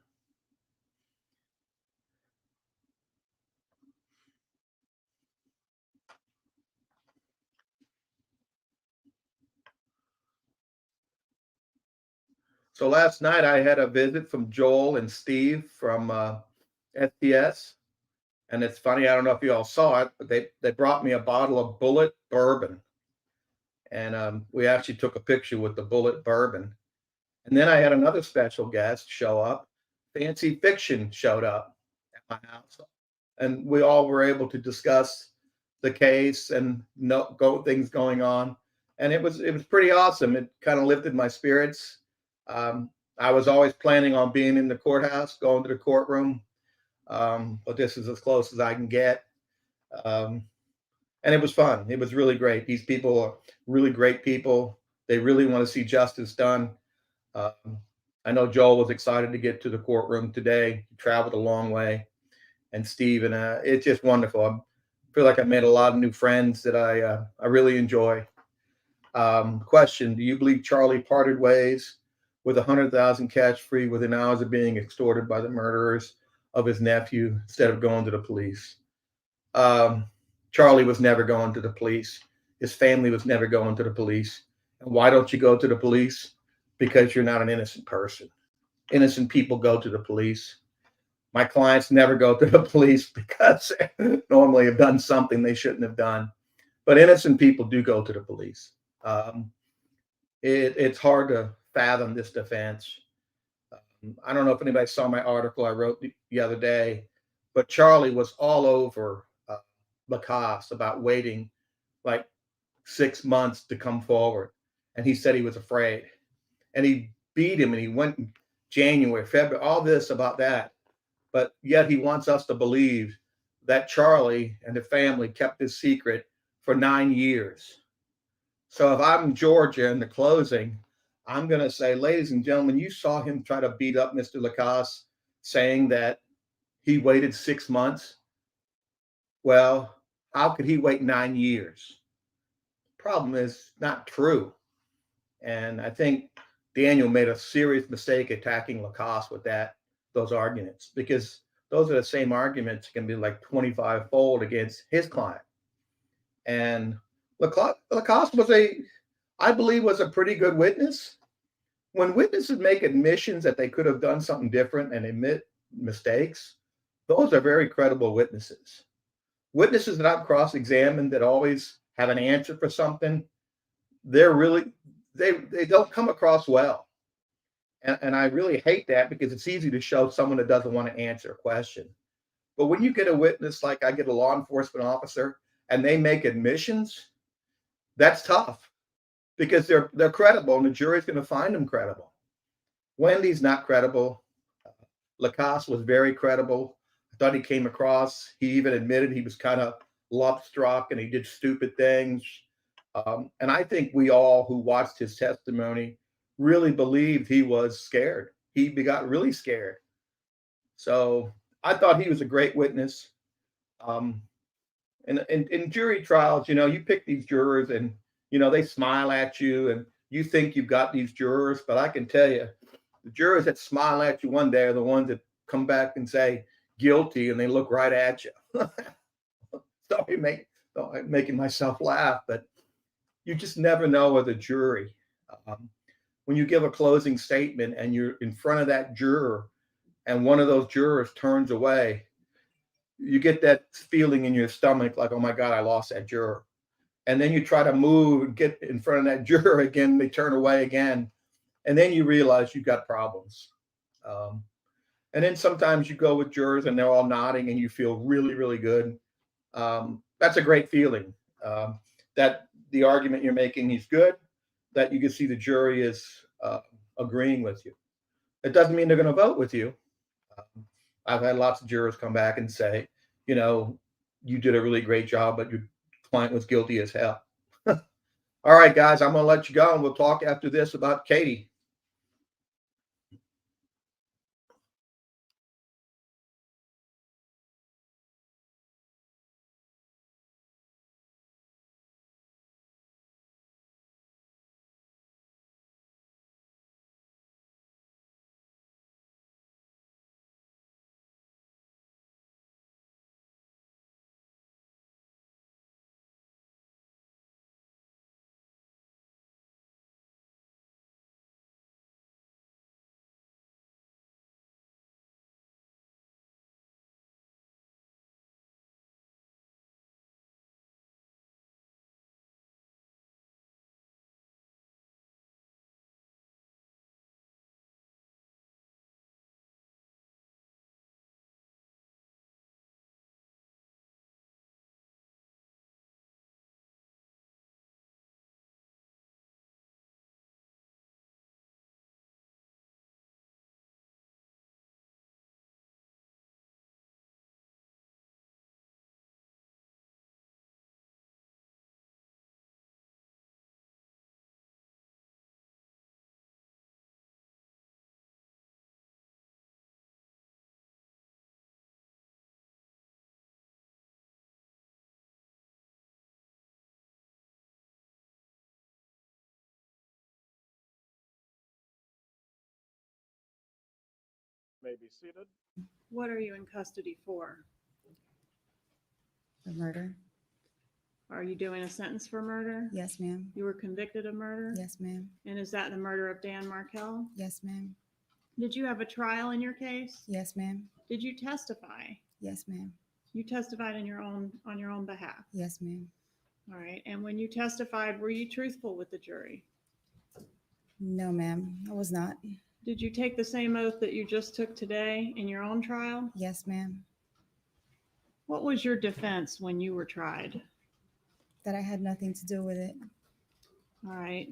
So last night I had a visit from Joel and Steve from SPS. And it's funny, I don't know if you all saw it, but they brought me a bottle of Bullet bourbon. And we actually took a picture with the Bullet bourbon. And then I had another special guest show up. Fancy Fiction showed up at my house. And we all were able to discuss the case and things going on. And it was pretty awesome. It kind of lifted my spirits. I was always planning on being in the courthouse, going to the courtroom. But this is as close as I can get. And it was fun. It was really great. These people are really great people. They really want to see justice done. I know Joel was excited to get to the courtroom today. He traveled a long way. And Steve, and it's just wonderful. I feel like I made a lot of new friends that I really enjoy. Question, do you believe Charlie parted ways with $100,000 cash free within hours of being extorted by the murderers of his nephew instead of going to the police? Charlie was never going to the police. His family was never going to the police. And why don't you go to the police? Because you're not an innocent person. Innocent people go to the police. My clients never go to the police because they normally have done something they shouldn't have done. But innocent people do go to the police. It's hard to fathom this defense. I don't know if anybody saw my article I wrote the other day, but Charlie was all over Lacoste about waiting like 6 months to come forward. And he said he was afraid. And he beat him, and he went in January, February, all this about that. But yet he wants us to believe that Charlie and the family kept this secret for 9 years. So if I'm Georgia in the closing, I'm going to say, ladies and gentlemen, you saw him try to beat up Mr. Lacoste, saying that he waited 6 months. Well, how could he wait 9 years? Problem is not true. And I think Daniel made a serious mistake attacking Lacoste with those arguments, because those are the same arguments can be like 25-fold against his client. And Lacoste I believe, was a pretty good witness. When witnesses make admissions that they could have done something different and admit mistakes, those are very credible witnesses. Witnesses that I've cross-examined that always have an answer for something, they don't come across well. And I really hate that because it's easy to show someone that doesn't want to answer a question. But when you get a witness, like I get a law enforcement officer, and they make admissions, that's tough because they're credible and the jury's going to find them credible. Wendy's not credible. Lacoste was very credible. I thought he came across, he even admitted he was kind of love-struck and he did stupid things. And I think we all who watched his testimony really believed he was scared. He got really scared. So I thought he was a great witness. And in jury trials, you pick these jurors and, they smile at you and you think you've got these jurors, but I can tell you, the jurors that smile at you one day are the ones that come back and say guilty and they look right at you. Sorry, making myself laugh, but you just never know with a jury. When you give a closing statement and you're in front of that juror and one of those jurors turns away, you get that feeling in your stomach like, oh my God, I lost that juror. And then you try to move and get in front of that juror again, they turn away again. And then you realize you've got problems. And then sometimes you go with jurors and they're all nodding and you feel really, really good. That's a great feeling, that the argument you're making is good, that you can see the jury is agreeing with you. It doesn't mean they're going to vote with you. I've had lots of jurors come back and say, you did a really great job, but your client was guilty as hell. All right, guys, I'm going to let you go and we'll talk after this about Katie. May be seated. What are you in custody for? For murder? Are you doing a sentence for murder? Yes, ma'am. You were convicted of murder? Yes, ma'am. And is that the murder of Dan Markell? Yes, ma'am. Did you have a trial in your case? Yes, ma'am. Did you testify? Yes, ma'am. You testified on your own behalf. Yes, ma'am. All right. And when you testified, were you truthful with the jury? No, ma'am. I was not. Did you take the same oath that you just took today in your own trial? Yes, ma'am. What was your defense when you were tried? That I had nothing to do with it. All right.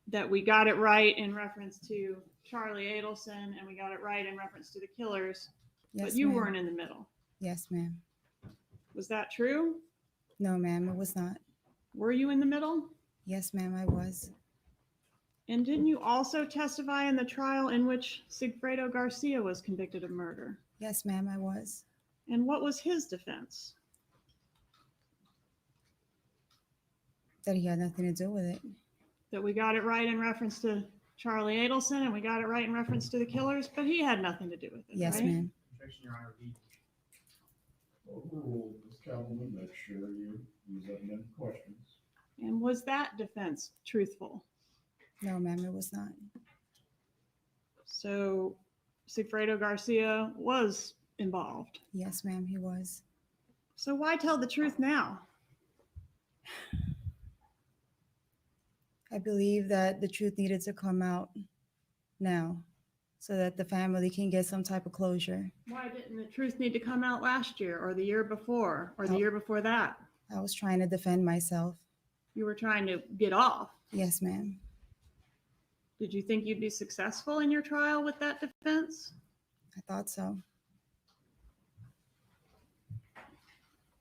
That we got it right in reference to Charlie Adelson and we got it right in reference to the killers, Yes, but you ma'am. weren't in the middle. Yes, ma'am. Was that true? No, ma'am. It was not. Were you in the middle? Yes, ma'am. I was. And didn't you also testify in the trial in which Sigfredo Garcia was convicted of murder? Yes, ma'am. I was. And what was his defense? That he had nothing to do with it. That we got it right in reference to Charlie Adelson and we got it right in reference to the killers, but he had nothing to do with it. Yes, right? ma'am. Objection, Your Honor. The Overruled, Ms. Kellerman, make sure you use up any questions. And was that defense truthful? No, ma'am, it was not. So Sigfredo Garcia was involved. Yes, ma'am, he was. So why tell the truth now? I believe that the truth needed to come out now so that the family can get some type of closure. Why didn't the truth need to come out last year or the year before or the Oh. year before that? I was trying to defend myself. You were trying to get off. Yes, ma'am. Did you think you'd be successful in your trial with that defense? I thought so.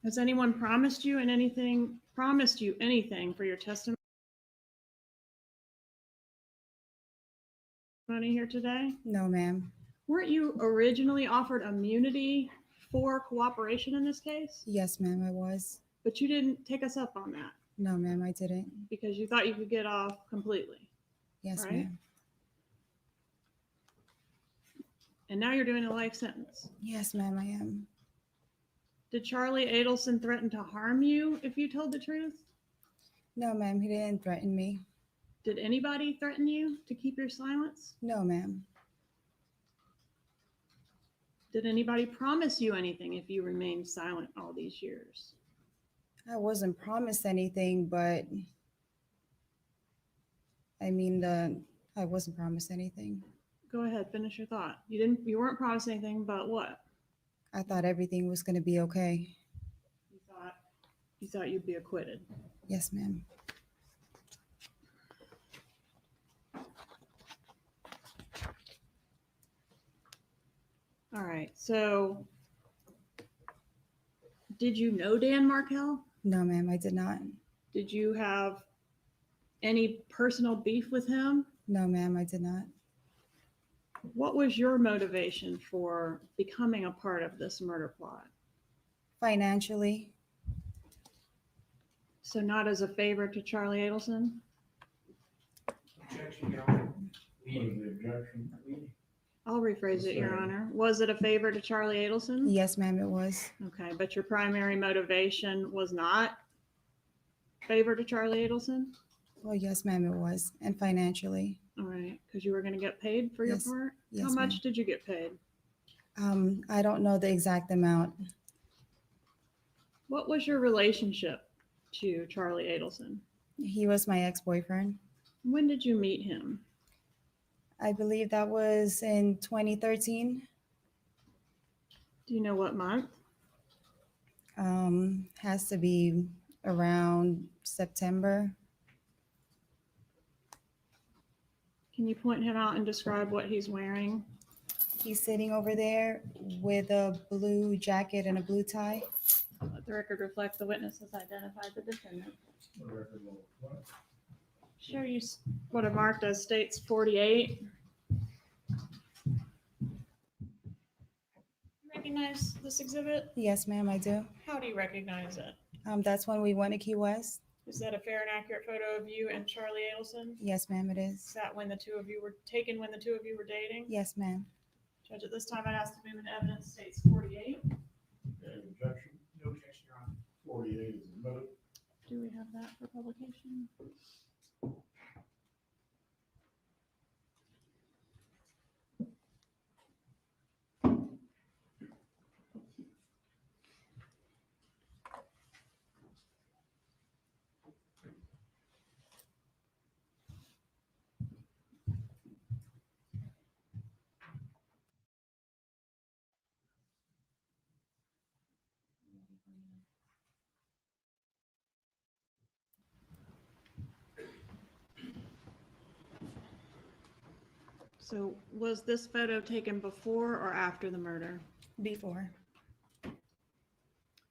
Has anyone promised you anything for your testimony here today? No, ma'am. Weren't you originally offered immunity for cooperation in this case? Yes, ma'am, I was. But you didn't take us up on that No, ma'am, I didn't. because you thought you could get off completely. Yes, Right. ma'am. And now you're doing a life sentence. Yes, ma'am, I am. Did Charlie Adelson threaten to harm you if you told the truth? No, ma'am, he didn't threaten me. Did anybody threaten you to keep your silence? No, ma'am. Did anybody promise you anything if you remained silent all these years? I wasn't promised anything, but I wasn't promised anything. Go ahead, finish your thought. You weren't promised anything, but what? I thought everything was going to be okay. You thought you'd be acquitted. Yes, ma'am. All right. So did you know Dan Markell? No, ma'am, I did not. Did you have any personal beef with him? No, ma'am, I did not. What was your motivation for becoming a part of this murder plot? Financially, So not as a favor to Charlie Adelson? Objection, Your Honor. What is the objection? I'll rephrase it, Your Sorry. Honor. Was it a favor to Charlie Adelson? yes, ma'am, it was. Okay, but your primary motivation was not favor to Charlie Adelson? Well, yes, ma'am, it was. And financially, All right, because you were going to get paid for your Yes. part? Yes, How much ma'am. did you get paid? I don't know the exact amount. What was your relationship to Charlie Adelson? He was my ex-boyfriend. When did you meet him? I believe that was in 2013. Do you know what month? Has to be around September. Can you point him out and describe what he's wearing? He's sitting over there with a blue jacket and a blue tie. Let the record reflect the witness has identified the defendant. The record will reflect. Show you what are marked as states 48. Recognize this exhibit? Yes, ma'am, I do. How do you recognize it? That's when we went to Key West. Is that a fair and accurate photo of you and Charlie Adelson? Yes, ma'am, it Is is. that when the two of you were taken, when the two of you were dating? Yes, ma'am. Judge, at this time, I'd ask to move into evidence states 48. Okay, objection. No objection, Your Honor. 48 is admitted. Do we have that for publication? So was this photo taken before or after the murder? Before.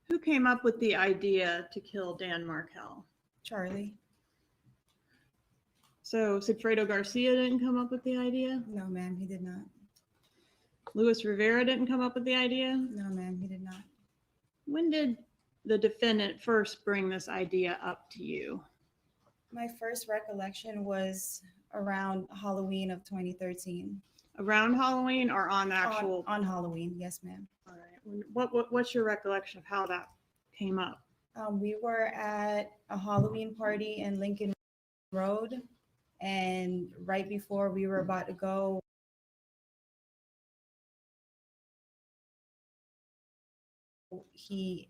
Who came up with the idea to kill Dan Markell? Charlie. So Sigfredo Garcia didn't come up with the idea? No, ma'am, he did not. Luis Rivera didn't come up with the idea? No, ma'am, he did not. When did the defendant first bring this idea up to you? My first recollection was around Halloween of 2013. Around Halloween or on the actual? On Halloween, yes, ma'am. All right. What's your recollection of how that came up? We were at a Halloween party in Lincoln Road, and right before we were about to go, he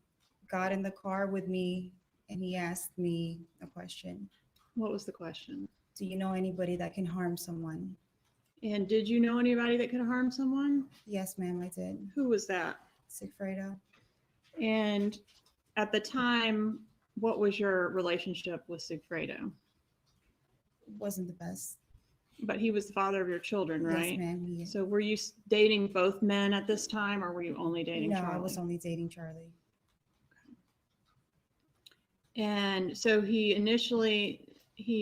got in the car with me and he asked me a question. What was the question? Do you know anybody that can harm someone? And did you know anybody that could harm someone? Yes, ma'am, I did. Who was that? Sigfredo. And at the time, what was your relationship with Sigfredo? Wasn't the best. But he was the father of your children, right? Yes, ma'am. He, So were you dating both men at this time, or were you only dating no, Charlie? I was only dating Charlie. And so he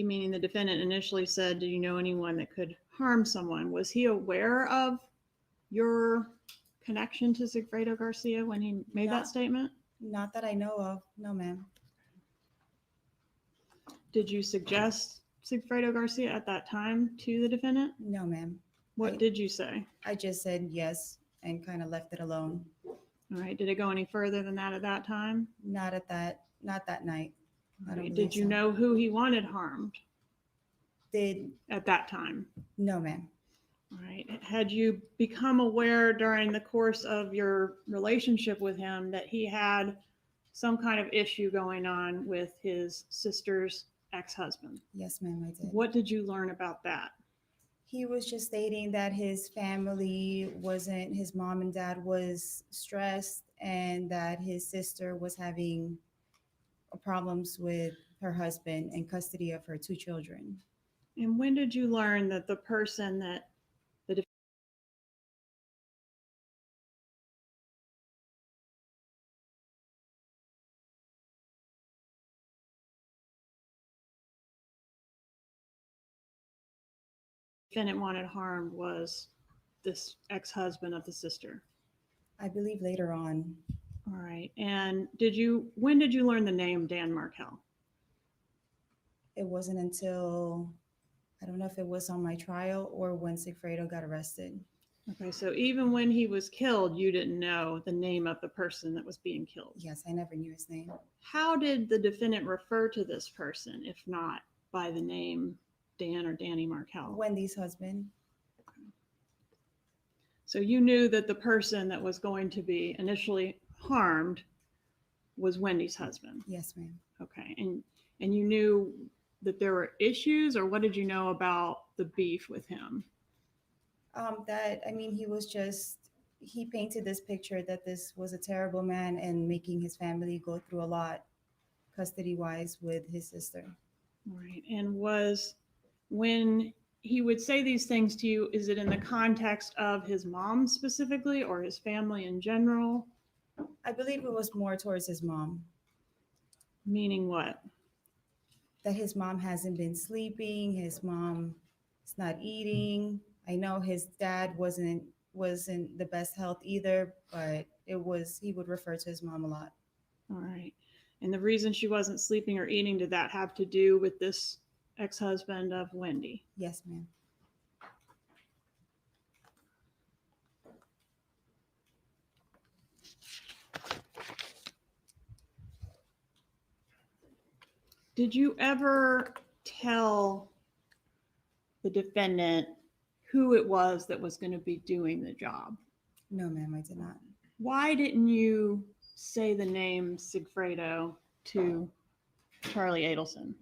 meaning the defendant, initially said, do you know anyone that could harm someone? Was he aware of your connection to Sigfredo Garcia when he made No. that statement? Not that I know of. No, ma'am. Did you suggest Sigfredo Garcia at that time to the defendant? No, ma'am. What I- did you say? I just said yes and kind of left it alone. All right. Did it go any further than that at that time? Not that night. I All don't right. believe Did you so. know who he wanted harmed at that time? No, ma'am. All right. Had you become aware during the course of your relationship with him that he had some kind of issue going on with his sister's ex-husband? Yes, ma'am, I did. What did you learn about that? He was just stating that his mom and dad was stressed and that his sister was having problems with her husband and custody of her 2 children. And when did you learn that the person that the defendant wanted harmed was this ex-husband of the sister? I believe later on. All right. And when did you learn the name Dan Markel? It wasn't until, I don't know if it was on my trial or when Sigfredo got arrested. Okay, so even when he was killed, you didn't know the name of the person that was being killed. Yes, I never knew his name. How did the defendant refer to this person, if not by the name Dan or Danny Markel? Wendy's husband. So you knew that the person that was going to be initially harmed was Wendy's husband. Yes, ma'am. Okay, and you knew that there were issues, or what did you know about the beef with him? He painted this picture that this was a terrible man and making his family go through a lot custody-wise with his sister. All right, and when he would say these things to you, is it in the context of his mom specifically or his family in general? I believe it was more towards his mom, Meaning what? that his mom hasn't been sleeping, his mom is not eating. I know his dad wasn't the best health either, but he would refer to his mom a lot. All right. And the reason she wasn't sleeping or eating, did that have to do with this ex-husband of Wendy? Yes, ma'am. Did you ever tell the defendant who it was that was going to be doing the job? No, ma'am, I did not. Why didn't you say the name Sigfredo to Charlie Adelson?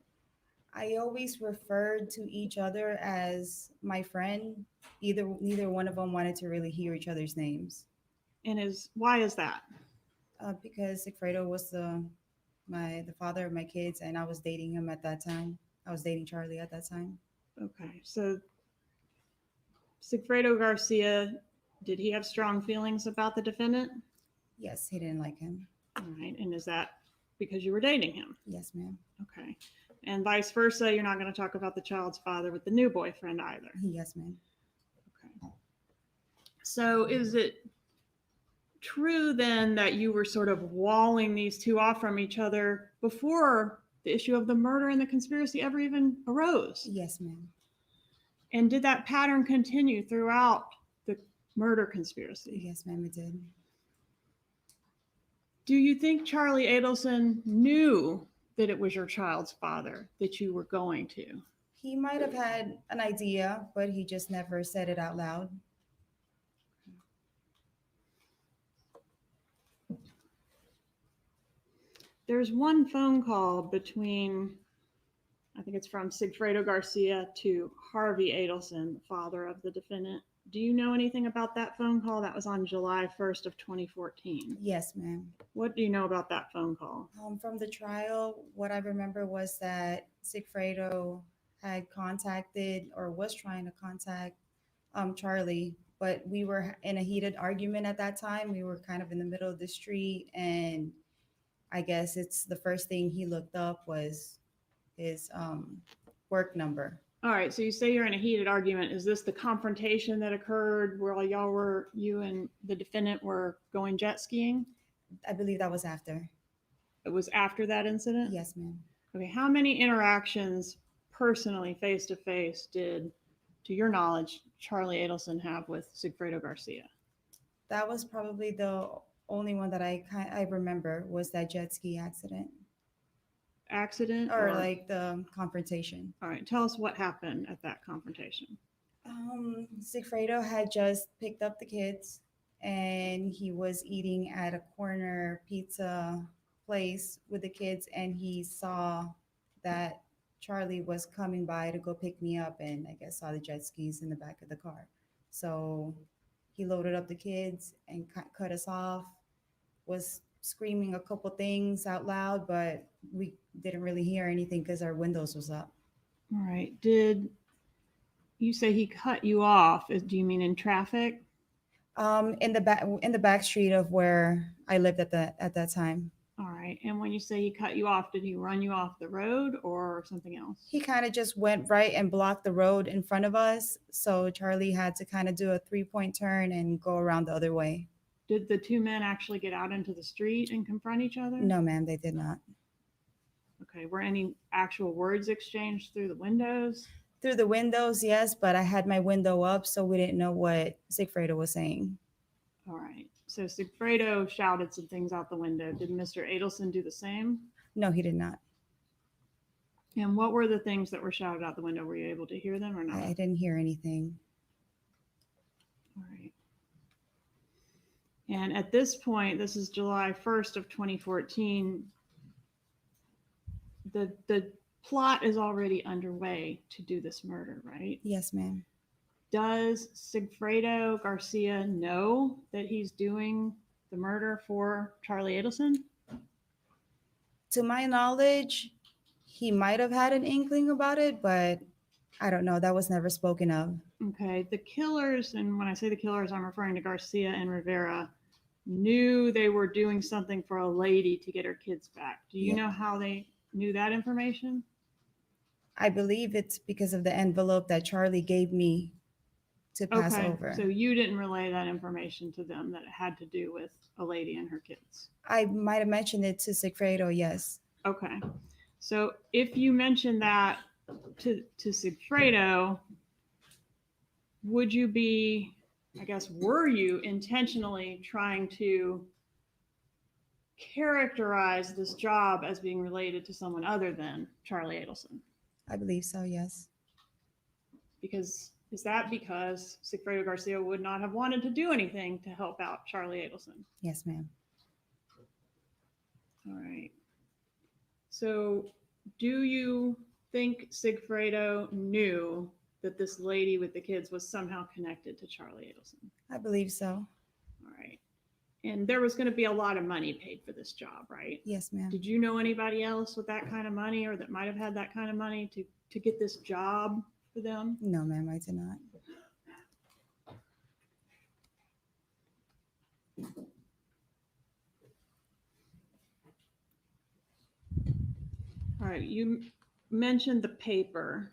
I always referred to each other as my friend. Neither one of them wanted to really hear each other's names. And why is that? Because Sigfredo was the father of my kids, and I was dating him at that time. I was dating Charlie at that time. Okay, so Sigfredo Garcia, did he have strong feelings about the defendant? Yes, he didn't like him. All right, and is that because you were dating him? Yes, ma'am. Okay, and vice versa, you're not going to talk about the child's father with the new boyfriend either? Yes, ma'am. Okay. So is it true then that you were sort of walling these two off from each other before the issue of the murder and the conspiracy ever even arose? Yes, ma'am. And did that pattern continue throughout the murder conspiracy? Yes, ma'am, it did. Do you think Charlie Adelson knew that it was your child's father that you were going to? He might have had an idea, but he just never said it out loud. There's one phone call between, I think it's from Sigfredo Garcia to Harvey Adelson, the father of the defendant. Do you know anything about that phone call? That was on July 1st of 2014. Yes, ma'am. What do you know about that phone call? From the trial, what I remember was that Sigfredo had contacted or was trying to contact Charlie, but we were in a heated argument at that time. We were kind of in the middle of the street, and I guess it's the first thing he looked up was his work number. All right, so you say you're in a heated argument. Is this the confrontation that occurred where you and the defendant were going jet skiing? I believe that was after. It was after that incident? Yes, ma'am. Okay, how many interactions personally, face to face, did, to your knowledge, Charlie Adelson have with Sigfredo Garcia? That was probably the only one that I remember was that jet ski accident Accident? or like the confrontation. All right, tell us what happened at that confrontation. Sigfredo had just picked up the kids and he was eating at a corner pizza place with the kids, and he saw that Charlie was coming by to go pick me up, and I guess saw the jet skis in the back of the car. So he loaded up the kids and cut us off, was screaming a couple things out loud, but we didn't really hear anything because our windows was up. All right, did you say he cut you off? Do you mean in traffic? In the back street of where I lived at that time. All right, and when you say he cut you off, did he run you off the road or something else? He kind of just went right and blocked the road in front of us. So Charlie had to kind of do a 3-point turn and go around the other way. Did the two men actually get out into the street and confront each other? No, ma'am, they did not. Okay, were any actual words exchanged through the windows? Through the windows, yes, but I had my window up, so we didn't know what Sigfredo was saying. All right, so Sigfredo shouted some things out the window. Did Mr. Adelson do the same? No, he did not. And what were the things that were shouted out the window? Were you able to hear them or not? I didn't hear anything. All right. And at this point, this is July 1st of 2014, the plot is already underway to do this murder, right? Yes, ma'am. Does Sigfredo Garcia know that he's doing the murder for Charlie Adelson? To my knowledge, he might have had an inkling about it, but I don't know. That was never spoken of. Okay, the killers, and when I say the killers, I'm referring to Garcia and Rivera, knew they were doing something for a lady to get her kids back. Do you Yeah. know how they knew that information? I believe it's because of the envelope that Charlie gave me to pass over. So you didn't relay that information to them that it had to do with a lady and her kids. I might have mentioned it to Sigfredo, yes. Okay. So if you mentioned that to Sigfredo, would you be, I guess, were you intentionally trying to characterize this job as being related to someone other than Charlie Adelson? I believe so, yes. Because is that because Sigfredo Garcia would not have wanted to do anything to help out Charlie Adelson? Yes, ma'am. All right. So do you think Sigfredo knew that this lady with the kids was somehow connected to Charlie Adelson? I believe so. All right. And there was going to be a lot of money paid for this job, right? Yes, ma'am. Did you know anybody else with that kind of money or that might have had that kind of money to get this job for them? No, ma'am, I did not. All right. You mentioned the paper.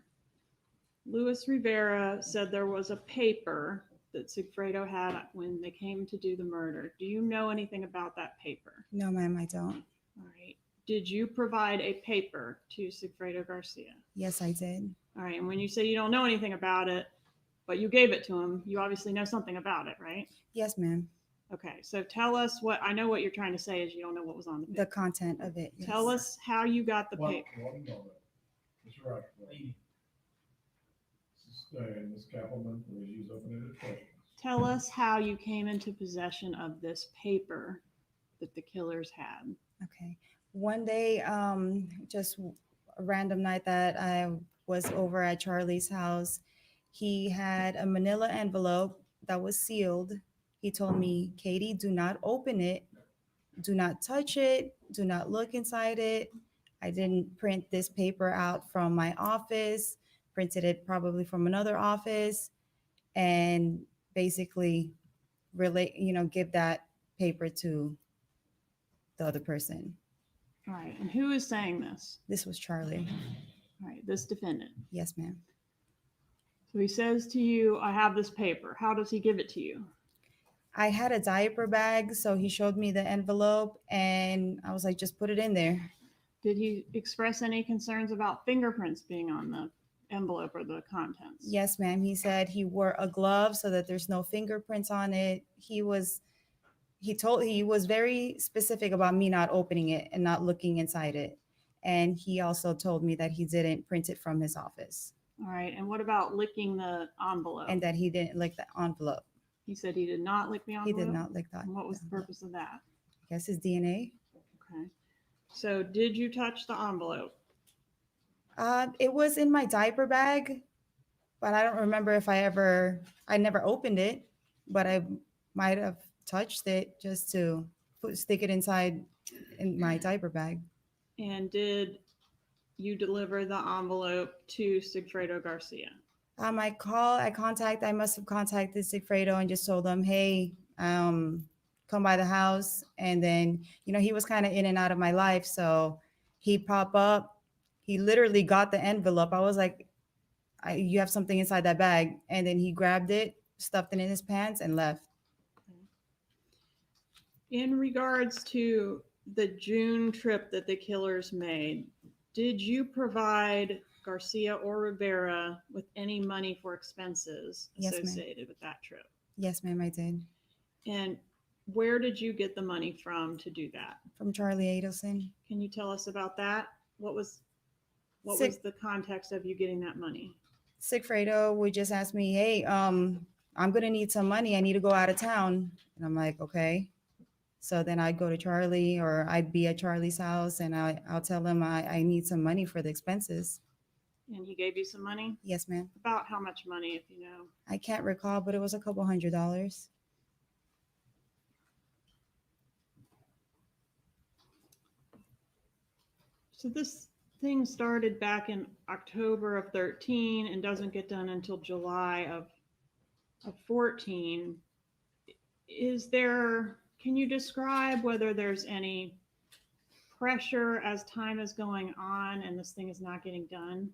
Luis Rivera said there was a paper that Sigfredo had when they came to do the murder. Do you know anything about that paper? No, ma'am, I don't. All right. Did you provide a paper to Sigfredo Garcia? Yes, I did. All right. And when you say you don't know anything about it, but you gave it to him, you obviously know something about it, right? Yes, ma'am. Okay, so tell us what, I know what you're trying to say is you don't know what was on the The paper. content of it. Yes. Tell us how you got the One paper. moment. Mr. Rockefeller. Ms. Kappelman, please use open-ended questions. Tell us how you came into possession of this paper that the killers had. Okay. One day, just a random night that I was over at Charlie's house, he had a manila envelope that was sealed. He told me, Katie, do not open it. Do not touch it. Do not look inside it. I didn't print this paper out from my office, printed it probably from another office, and basically give that paper to the other person. All right, and who is saying this? This was Charlie. All right, this defendant. Yes, ma'am. So he says to you, I have this paper. How does he give it to you? I had a diaper bag, so he showed me the envelope, and I was like, just put it in there. Did he express any concerns about fingerprints being on the envelope or the contents? Yes, ma'am. He said he wore a glove so that there's no fingerprints on it. He was very specific about me not opening it and not looking inside it. And he also told me that he didn't print it from his office. All right, and what about licking the envelope? And that he didn't lick the envelope. He said he did not lick the He envelope? did not lick that. And what was the purpose of that? I guess his DNA. Okay. So did you touch the envelope? It was in my diaper bag, but I don't remember if I never opened it, but I might have touched it just to stick it inside in my diaper bag. And did you deliver the envelope to Sigfredo Garcia? I must have contacted Sigfredo and just told them, hey, come by the house. And then, he was kind of in and out of my life. So he popped up, he literally got the envelope. I was like, you have something inside that bag. And then he grabbed it, stuffed it in his pants and left. In regards to the June trip that the killers made, did you provide Garcia or Rivera with any money for expenses Yes, ma'am. associated with that trip? Yes, ma'am, I did. And where did you get the money from to do that? From Charlie Adelson. Can you tell us about that? What was the context of you getting that money? Sigfredo would just ask me, hey, I'm going to need some money. I need to go out of town. And I'm like, okay. So then I'd go to Charlie, or I'd be at Charlie's house, and I'll tell him I need some money for the expenses. And he gave you some money? Yes, ma'am. About how much money, if you know? I can't recall, but it was a couple $100s. So this thing started back in October of 13 and doesn't get done until July of 14. Can you describe whether there's any pressure as time is going on and this thing is not getting done?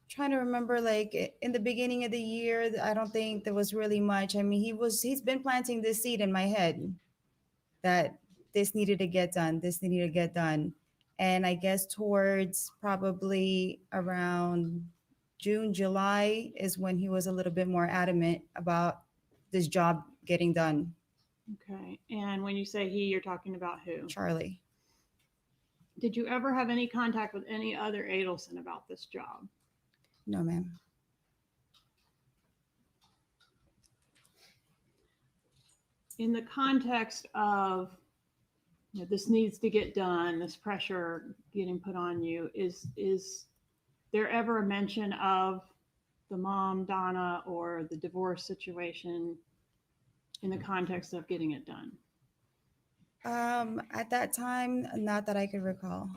Trying to remember, like in the beginning of the year, I don't think there was really much. I mean, he's been planting this seed in my head that this needed to get done. This needed to get done. And I guess towards probably around June, July is when he was a little bit more adamant about this job getting done. Okay. And when you say he, you're talking about who? Charlie. Did you ever have any contact with any other Adelson about this job? No, ma'am. In the context of, this needs to get done, this pressure getting put on you, is there ever a mention of the mom, Donna, or the divorce situation in the context of getting it done? At that time, not that I could recall.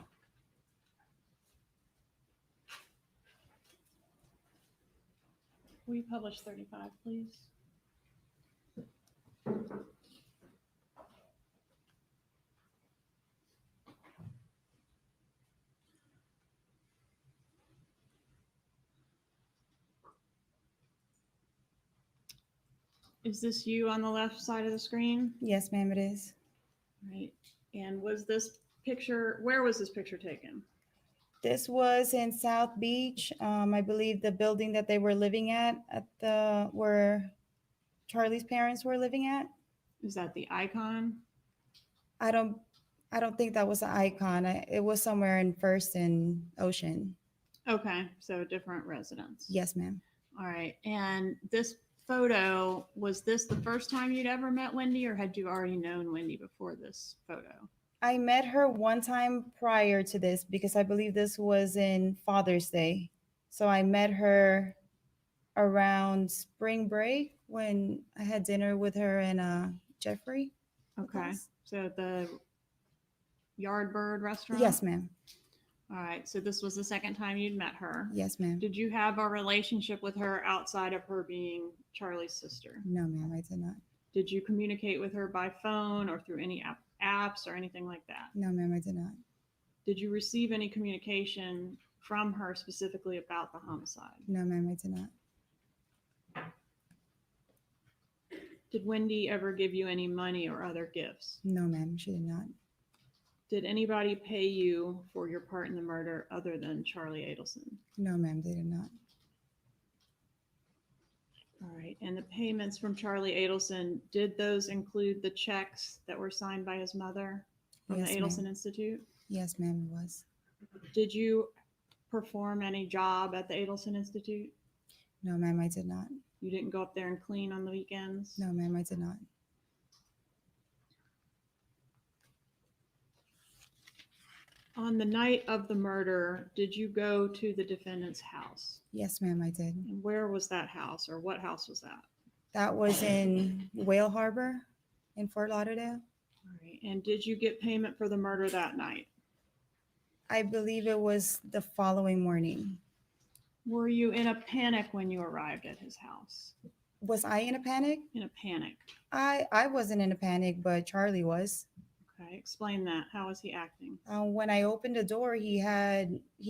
Will you publish 35, please? Is this you on the left side of the screen? Yes, ma'am, it is. Right. And was this picture, where was this picture taken? This was in South Beach. I believe the building that they were living at where Charlie's parents were living at. Is that the Icon? I don't think that was an Icon. It was somewhere in First and Ocean. Okay, so a different residence. Yes, ma'am. All right. And this photo, was this the first time you'd ever met Wendy, or had you already known Wendy before this photo? I met her one time prior to this because I believe this was in Father's Day. So I met her around spring break when I had dinner with her and Jeffrey. Okay. Yes. So the Yardbird restaurant? Yes, ma'am. All right. So this was the second time you'd met her. Yes, ma'am. Did you have a relationship with her outside of her being Charlie's sister? No, ma'am, I did not. Did you communicate with her by phone or through any apps or anything like that? No, ma'am, I did not. Did you receive any communication from her specifically about the homicide? No, ma'am, I did not. Did Wendy ever give you any money or other gifts? No, ma'am, she did not. Did anybody pay you for your part in the murder other than Charlie Adelson? No, ma'am, they did not. All right. And the payments from Charlie Adelson, did those include the checks that were signed by his mother from Yes, the ma'am. Adelson Institute? Yes, ma'am, it was. Did you perform any job at the Adelson Institute? No, ma'am, I did not. You didn't go up there and clean on the weekends? No, ma'am, I did not. On the night of the murder, did you go to the defendant's house? Yes, ma'am, I did. And where was that house, or what house was that? That was in Whale Harbor in Fort Lauderdale. All right. And did you get payment for the murder that night? I believe it was the following morning. Were you in a panic when you arrived at his house? Was I in a panic? In a panic. I wasn't in a panic, but Charlie was. Okay. Explain that. How was he acting? When I opened the door, he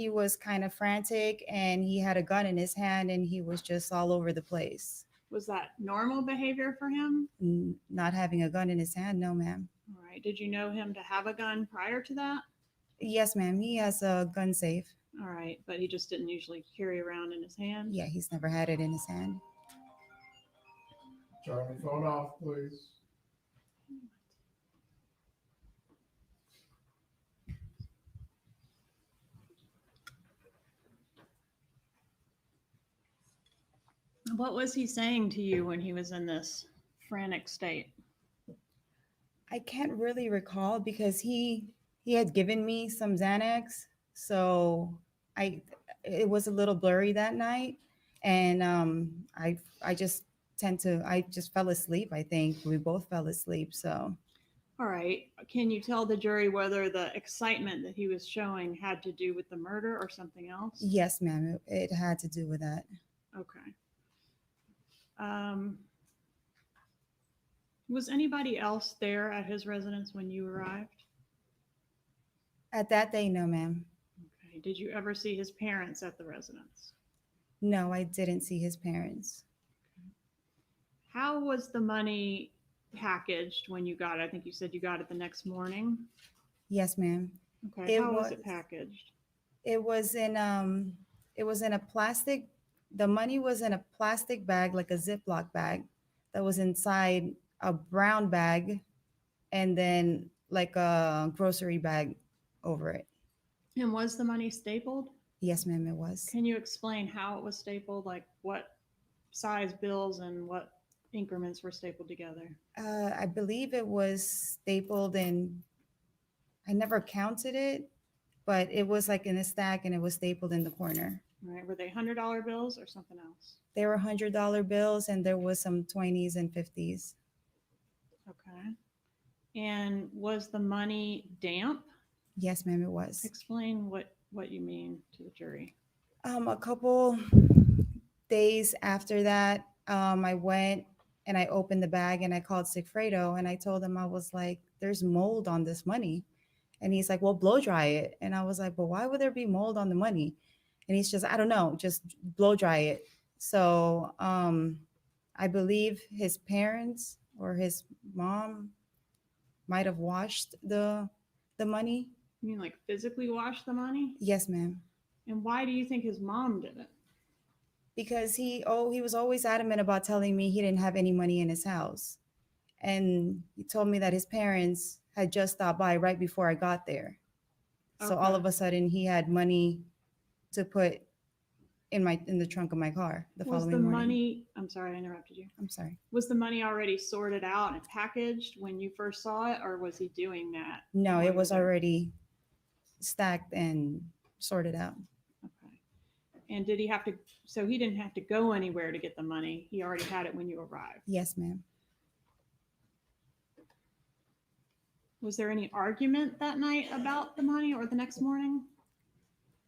was kind of frantic and he had a gun in his hand and he was just all over the place. Was that normal behavior for him? Not having a gun in his hand, no, ma'am. All right. Did you know him to have a gun prior to that? Yes, ma'am. He has a gun safe. All right. But he just didn't usually carry around in his hand? Yeah, he's never had it in his hand. Charlie, phone off, please. What was he saying to you when he was in this frantic state? I can't really recall because he had given me some Xanax, so it was a little blurry that night, and I just fell asleep. I think we both fell asleep. So All right. Can you tell the jury whether the excitement that he was showing had to do with the murder or something else? yes, ma'am, it had to do with that. Okay. Was anybody else there at his residence when you arrived? At that day, no, ma'am. Okay. Did you ever see his parents at the residence? No, I didn't see his parents. How was the money packaged when you got it? I think you said you got it the next morning. Yes, ma'am. Okay. It How was it was. packaged? It was in a plastic. The money was in a plastic bag, like a Ziploc bag, that was inside a brown bag, and then like a grocery bag over it. And was the money stapled? Yes, ma'am, it was. Can you explain how it was stapled? Like what size bills and what increments were stapled together? I believe it was stapled in. I never counted it, but it was like in a stack, and it was stapled in the corner. All right. Were they $100 bills or something else? They were $100 bills, and there was some 20s and 50s. Okay. And was the money damp? Yes, ma'am, it was. Explain what you mean to the jury. A couple days after that, I went and I opened the bag and I called Sigfredo and I told him, I was like, there's mold on this money. And he's like, well, blow dry it. And I was like, but why would there be mold on the money? And he's just, I don't know, just blow dry it. So I believe his parents or his mom might have washed the money. You mean like physically wash the money? Yes, ma'am. And why do you think his mom did it? Because he was always adamant about telling me he didn't have any money in his house. And he told me that his parents had just stopped by right before I got there. So all Okay. of a sudden he had money to put in the trunk of my car the Was following the morning. money, I'm sorry, I interrupted you. I'm sorry. Was the money already sorted out and packaged when you first saw it, or was he doing that? No, while you it were was there? already stacked and sorted out. Okay. And did he have to, so he didn't have to go anywhere to get the money. He already had it when you arrived. Yes, ma'am. Was there any argument that night about the money or the next morning?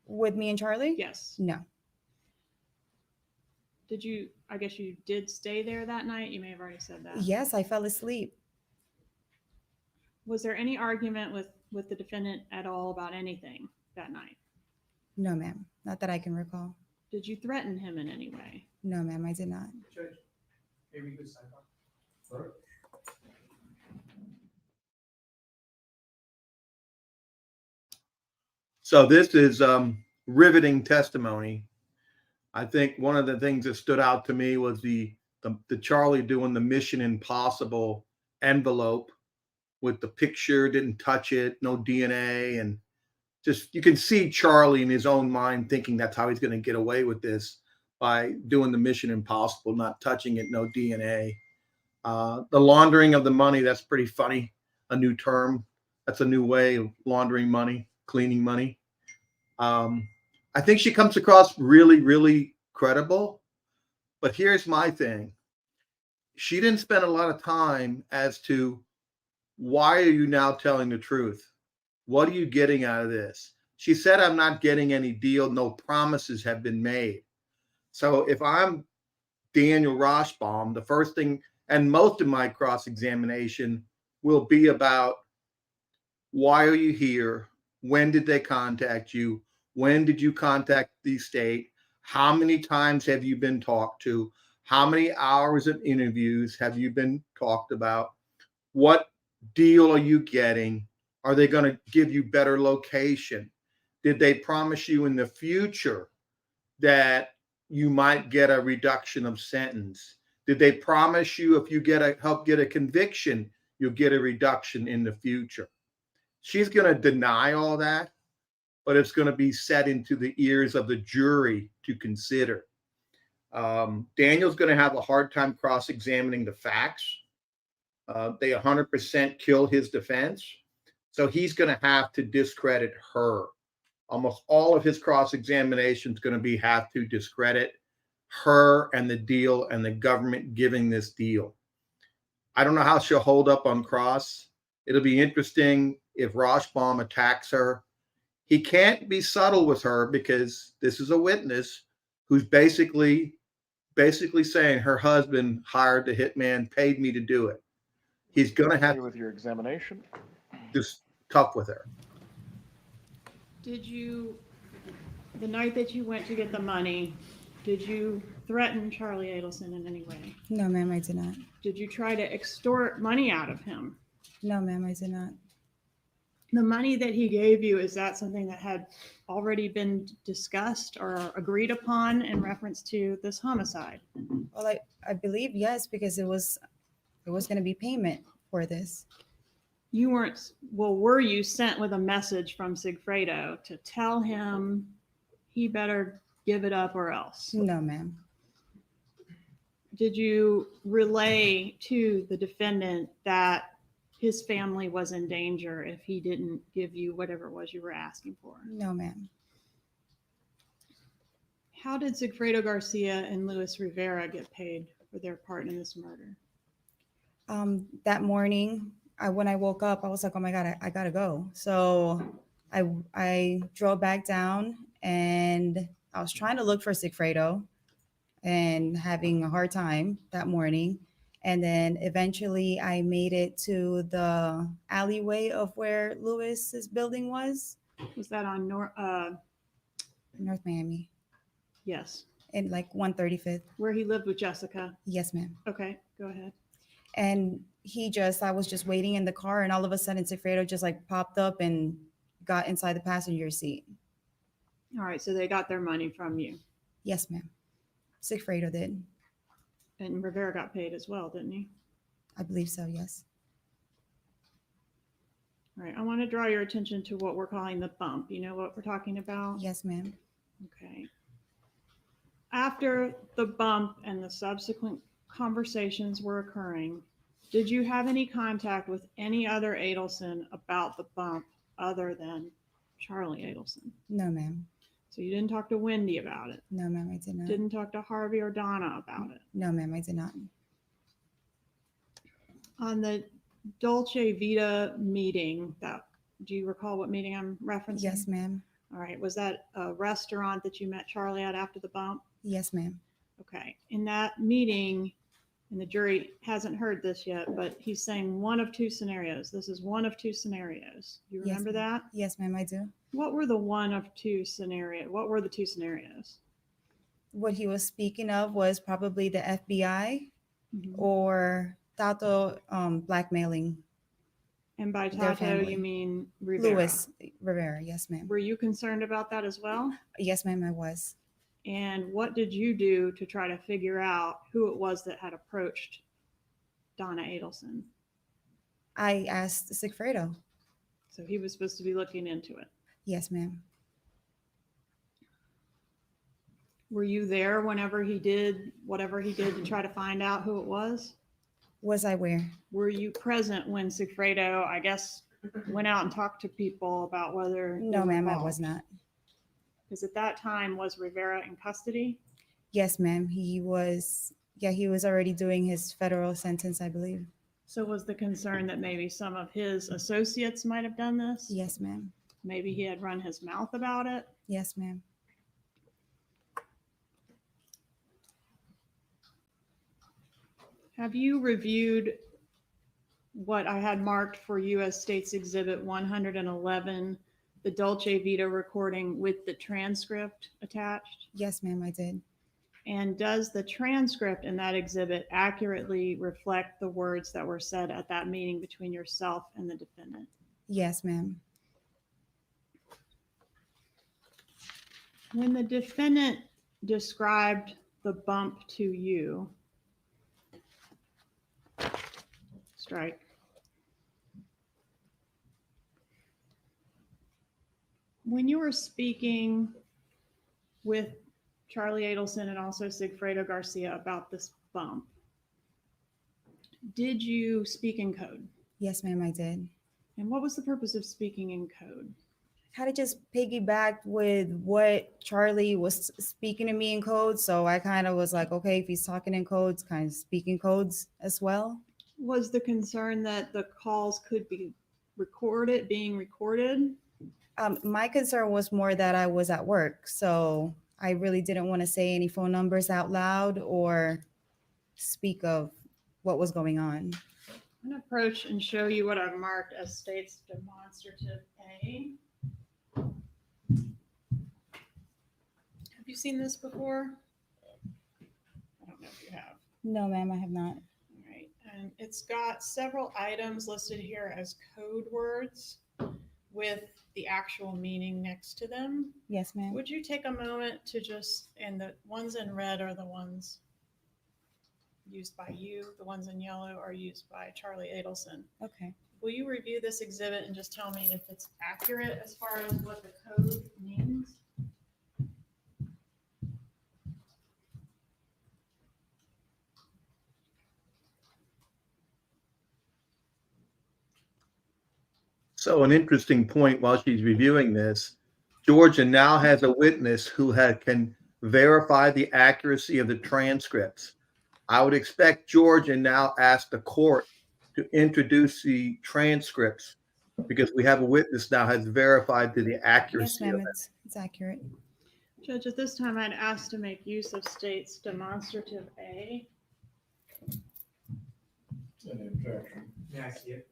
With me and Charlie? Yes. No. Did you, I guess you did stay there that night? You may have already said that. Yes, I fell asleep. Was there any argument with the defendant at all about anything that night? No, ma'am. Not that I can recall. Did you threaten him in any way? No, ma'am, I did not. Judge, maybe good sidebar. So this is riveting testimony. I think one of the things that stood out to me was the Charlie doing the Mission Impossible envelope with the picture, didn't touch it, no DNA, and just you can see Charlie in his own mind thinking that's how he's going to get away with this by doing the Mission Impossible, not touching it, no DNA. The laundering of the money, that's pretty funny. A new term. That's a new way of laundering money, cleaning money. I think she comes across really, really credible. But here's my thing. She didn't spend a lot of time as to why are you now telling the truth? What are you getting out of this? She said, I'm not getting any deal. No promises have been made. So if I'm Daniel Roshbaum, the first thing, and most of my cross-examination will be about why are you here? When did they contact you? When did you contact the state? How many times have you been talked to? How many hours of interviews have you been talked about? What deal are you getting? Are they going to give you better location? Did they promise you in the future that you might get a reduction of sentence? Did they promise you if you help get a conviction, you'll get a reduction in the future? She's going to deny all that, but it's going to be set into the ears of the jury to consider. Daniel's going to have a hard time cross-examining the facts. They 100% kill his defense. So he's going to have to discredit her. Almost all of his cross-examination is going to have to discredit her and the deal and the government giving this deal. I don't know how she'll hold up on cross. It'll be interesting if Roshbaum attacks her. He can't be subtle with her because this is a witness who's basically saying her husband hired the hitman, paid me to do it. He's going to have with your examination. just tough with her. Did you, the night that you went to get the money, did you threaten Charlie Adelson in any way? No, ma'am, I did not. Did you try to extort money out of him? No, ma'am, I did not. The money that he gave you, is that something that had already been discussed or agreed upon in reference to this homicide? Well, I believe yes, because it was going to be payment for this. You weren't, well, were you sent with a message from Sigfredo to tell him he better give it up or else? No, ma'am. Did you relay to the defendant that his family was in danger if he didn't give you whatever it was you were asking for? No, ma'am. How did Sigfredo Garcia and Luis Rivera get paid for their part in this murder? That morning, when I woke up, I was like, oh my God, I gotta go. So I drove back down and I was trying to look for Sigfredo and having a hard time that morning. And then eventually I made it to the alleyway of where Luis's building was. Was that on North Miami, yes, in like 135th. where he lived with Jessica? Yes, ma'am. Okay, go ahead. And I was just waiting in the car, and all of a sudden Sigfredo just like popped up and got inside the passenger seat. All right, so they got their money from you. Yes, ma'am. Sigfredo did. And Rivera got paid as well, didn't he? I believe so, yes. All right, I want to draw your attention to what we're calling the bump. You know what we're talking about? Yes, ma'am. Okay. After the bump and the subsequent conversations were occurring, did you have any contact with any other Adelson about the bump other than Charlie Adelson? No, ma'am. So you didn't talk to Wendy about it? No, ma'am, I did not. Didn't talk to Harvey or Donna about it? No, ma'am, I did not. On the Dolce Vita meeting, do you recall what meeting I'm referencing? Yes, ma'am. All right. Was that a restaurant that you met Charlie at after the bump? Yes, ma'am. Okay. In that meeting, and the jury hasn't heard this yet, but he's saying one of two scenarios. This is one of two scenarios. You Yes, remember ma'am. that? Yes, ma'am, I do. What were the one of two scenarios? What were the two scenarios? What he was speaking of was probably the FBI Mhm. or Tato blackmailing And by their Tato, family. you mean Rivera. Louis Rivera. Yes, ma'am. Were you concerned about that as well? Yes, ma'am, I was. And what did you do to try to figure out who it was that had approached Donna Adelson? I asked Sigfredo. So he was supposed to be looking into it. Yes, ma'am. Were you there whenever he did whatever he did to try to find out who it was? Was I where? Were you present when Sigfredo, I guess, went out and talked to people about whether? No, ma'am, I was not. Because at that time, was Rivera in custody? Yes, ma'am. He was already doing his federal sentence, I believe. So was the concern that maybe some of his associates might have done this? Yes, ma'am. Maybe he had run his mouth about it? Yes, ma'am. Have you reviewed what I had marked for U.S. States Exhibit 111, the Dolce Vita recording with the transcript attached? Yes, ma'am, I did. And does the transcript in that exhibit accurately reflect the words that were said at that meeting between yourself and the defendant? Yes, ma'am. When the defendant described the bump to you, strike. When you were speaking with Charlie Adelson and also Sigfredo Garcia about this bump, did you speak in code? Yes, ma'am, I did. And what was the purpose of speaking in code? Kind of just piggybacked with what Charlie was speaking to me in code. So I kind of was like, okay, if he's talking in codes, kind of speaking codes as well. Was the concern that the calls could be being recorded? My concern was more that I was at work. So I really didn't want to say any phone numbers out loud or speak of what was going on. I'm going to approach and show you what I've marked as states demonstrative A. Have you seen this before? I don't know if you have. No, ma'am, I have not. All right. And it's got several items listed here as code words with the actual meaning next to them. Yes, ma'am. Would you take a moment to and the ones in red are the ones used by you, the ones in yellow are used by Charlie Adelson. Okay. Will you review this exhibit and just tell me if it's accurate as far as what the code means? So an interesting point while she's reviewing this, Georgia now has a witness who can verify the accuracy of the transcripts. I would expect Georgia now ask the court to introduce the transcripts because we have a witness now has verified to the Yes, accuracy ma'am, of it. it's accurate. Judge, at this time, I'd ask to make use of states demonstrative A. Any objection? Yeah, I see it.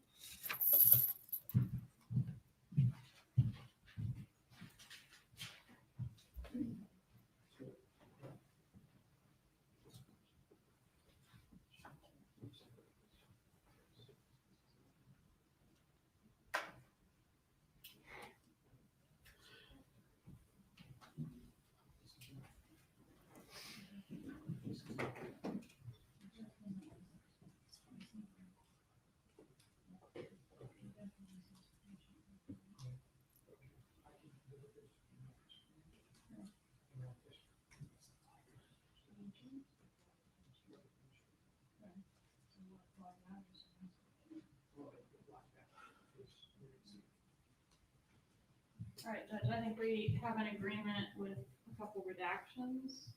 All right, Judge, I think we have an agreement with a couple redactions.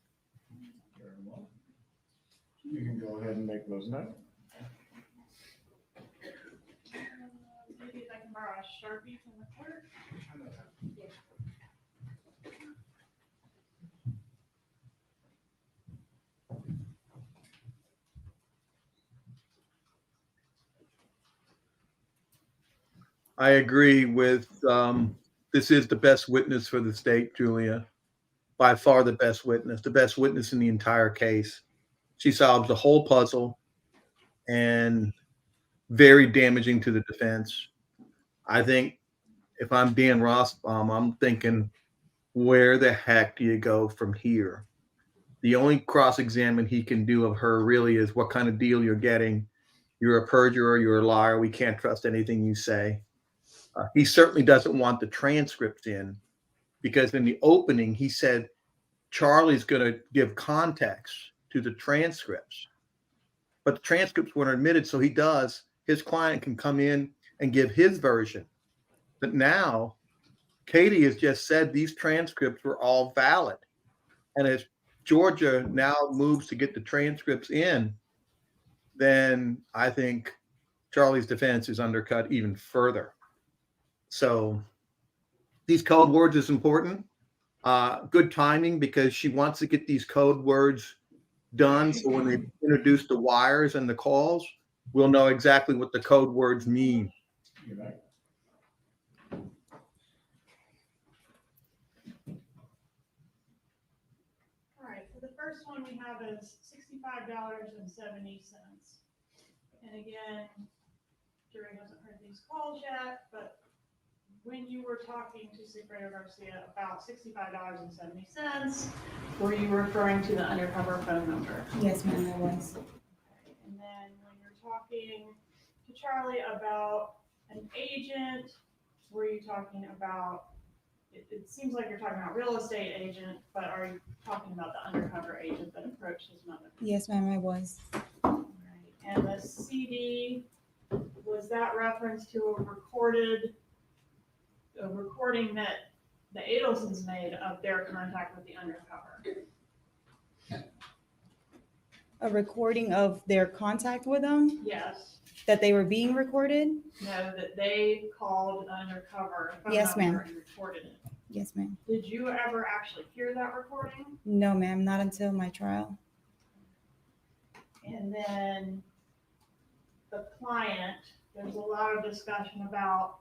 Very well. You can go ahead and make those now. Maybe if I can borrow a Sharpie from the clerk. I agree with, this is the best witness for the state, Julia. By far the best witness in the entire case. She solves the whole puzzle and very damaging to the defense. I think if I'm Dan Rossbaum, I'm thinking, where the heck do you go from here? The only cross-examine he can do of her really is what kind of deal you're getting. You're a perjurer, you're a liar, we can't trust anything you say. He certainly doesn't want the transcripts in, because in the opening, he said Charlie's going to give context to the transcripts. But the transcripts weren't admitted, so his client can come in and give his version. But now, Katie has just said these transcripts were all valid. And as Georgia now moves to get the transcripts in, then I think Charlie's defense is undercut even further. So these code words is important. Good timing, because she wants to get these code words done. So when they introduce the wires and the calls, we'll know exactly what the code words mean. You know, All right, so the first one we have is $65.70. And again, jury hasn't heard these calls yet, but when you were talking to Secretary Garcia about $65.70, were you referring to the undercover phone number? Yes, ma'am, I was. And then when you're talking to Charlie about an agent, were you talking about, it seems like you're talking about real estate agent, but are you talking about the undercover agent that approached his mother? Yes, ma'am, I was. All right. And the CD, was that reference to a recording that the Adelsons made of their contact with the undercover? A recording of their contact with them, Yes. that they were being recorded? No, that they called undercover phone Yes, number ma'am. and recorded it. Yes, ma'am. Did you ever actually hear that recording? No, ma'am, not until my trial. And then the client, there's a lot of discussion about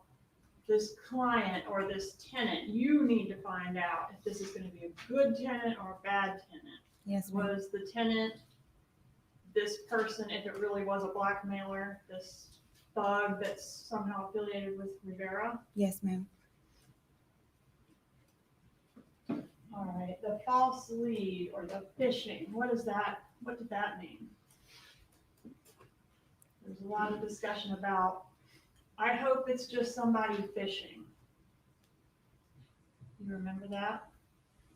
this client or this tenant. You need to find out if this is going to be a good tenant or a bad tenant. Yes, ma'am. Was the tenant this person, if it really was a blackmailer, this thug that's somehow affiliated with Rivera? Yes, ma'am. All right, the false lead or the phishing, what did that mean? There's a lot of discussion about, I hope it's just somebody phishing. You remember that?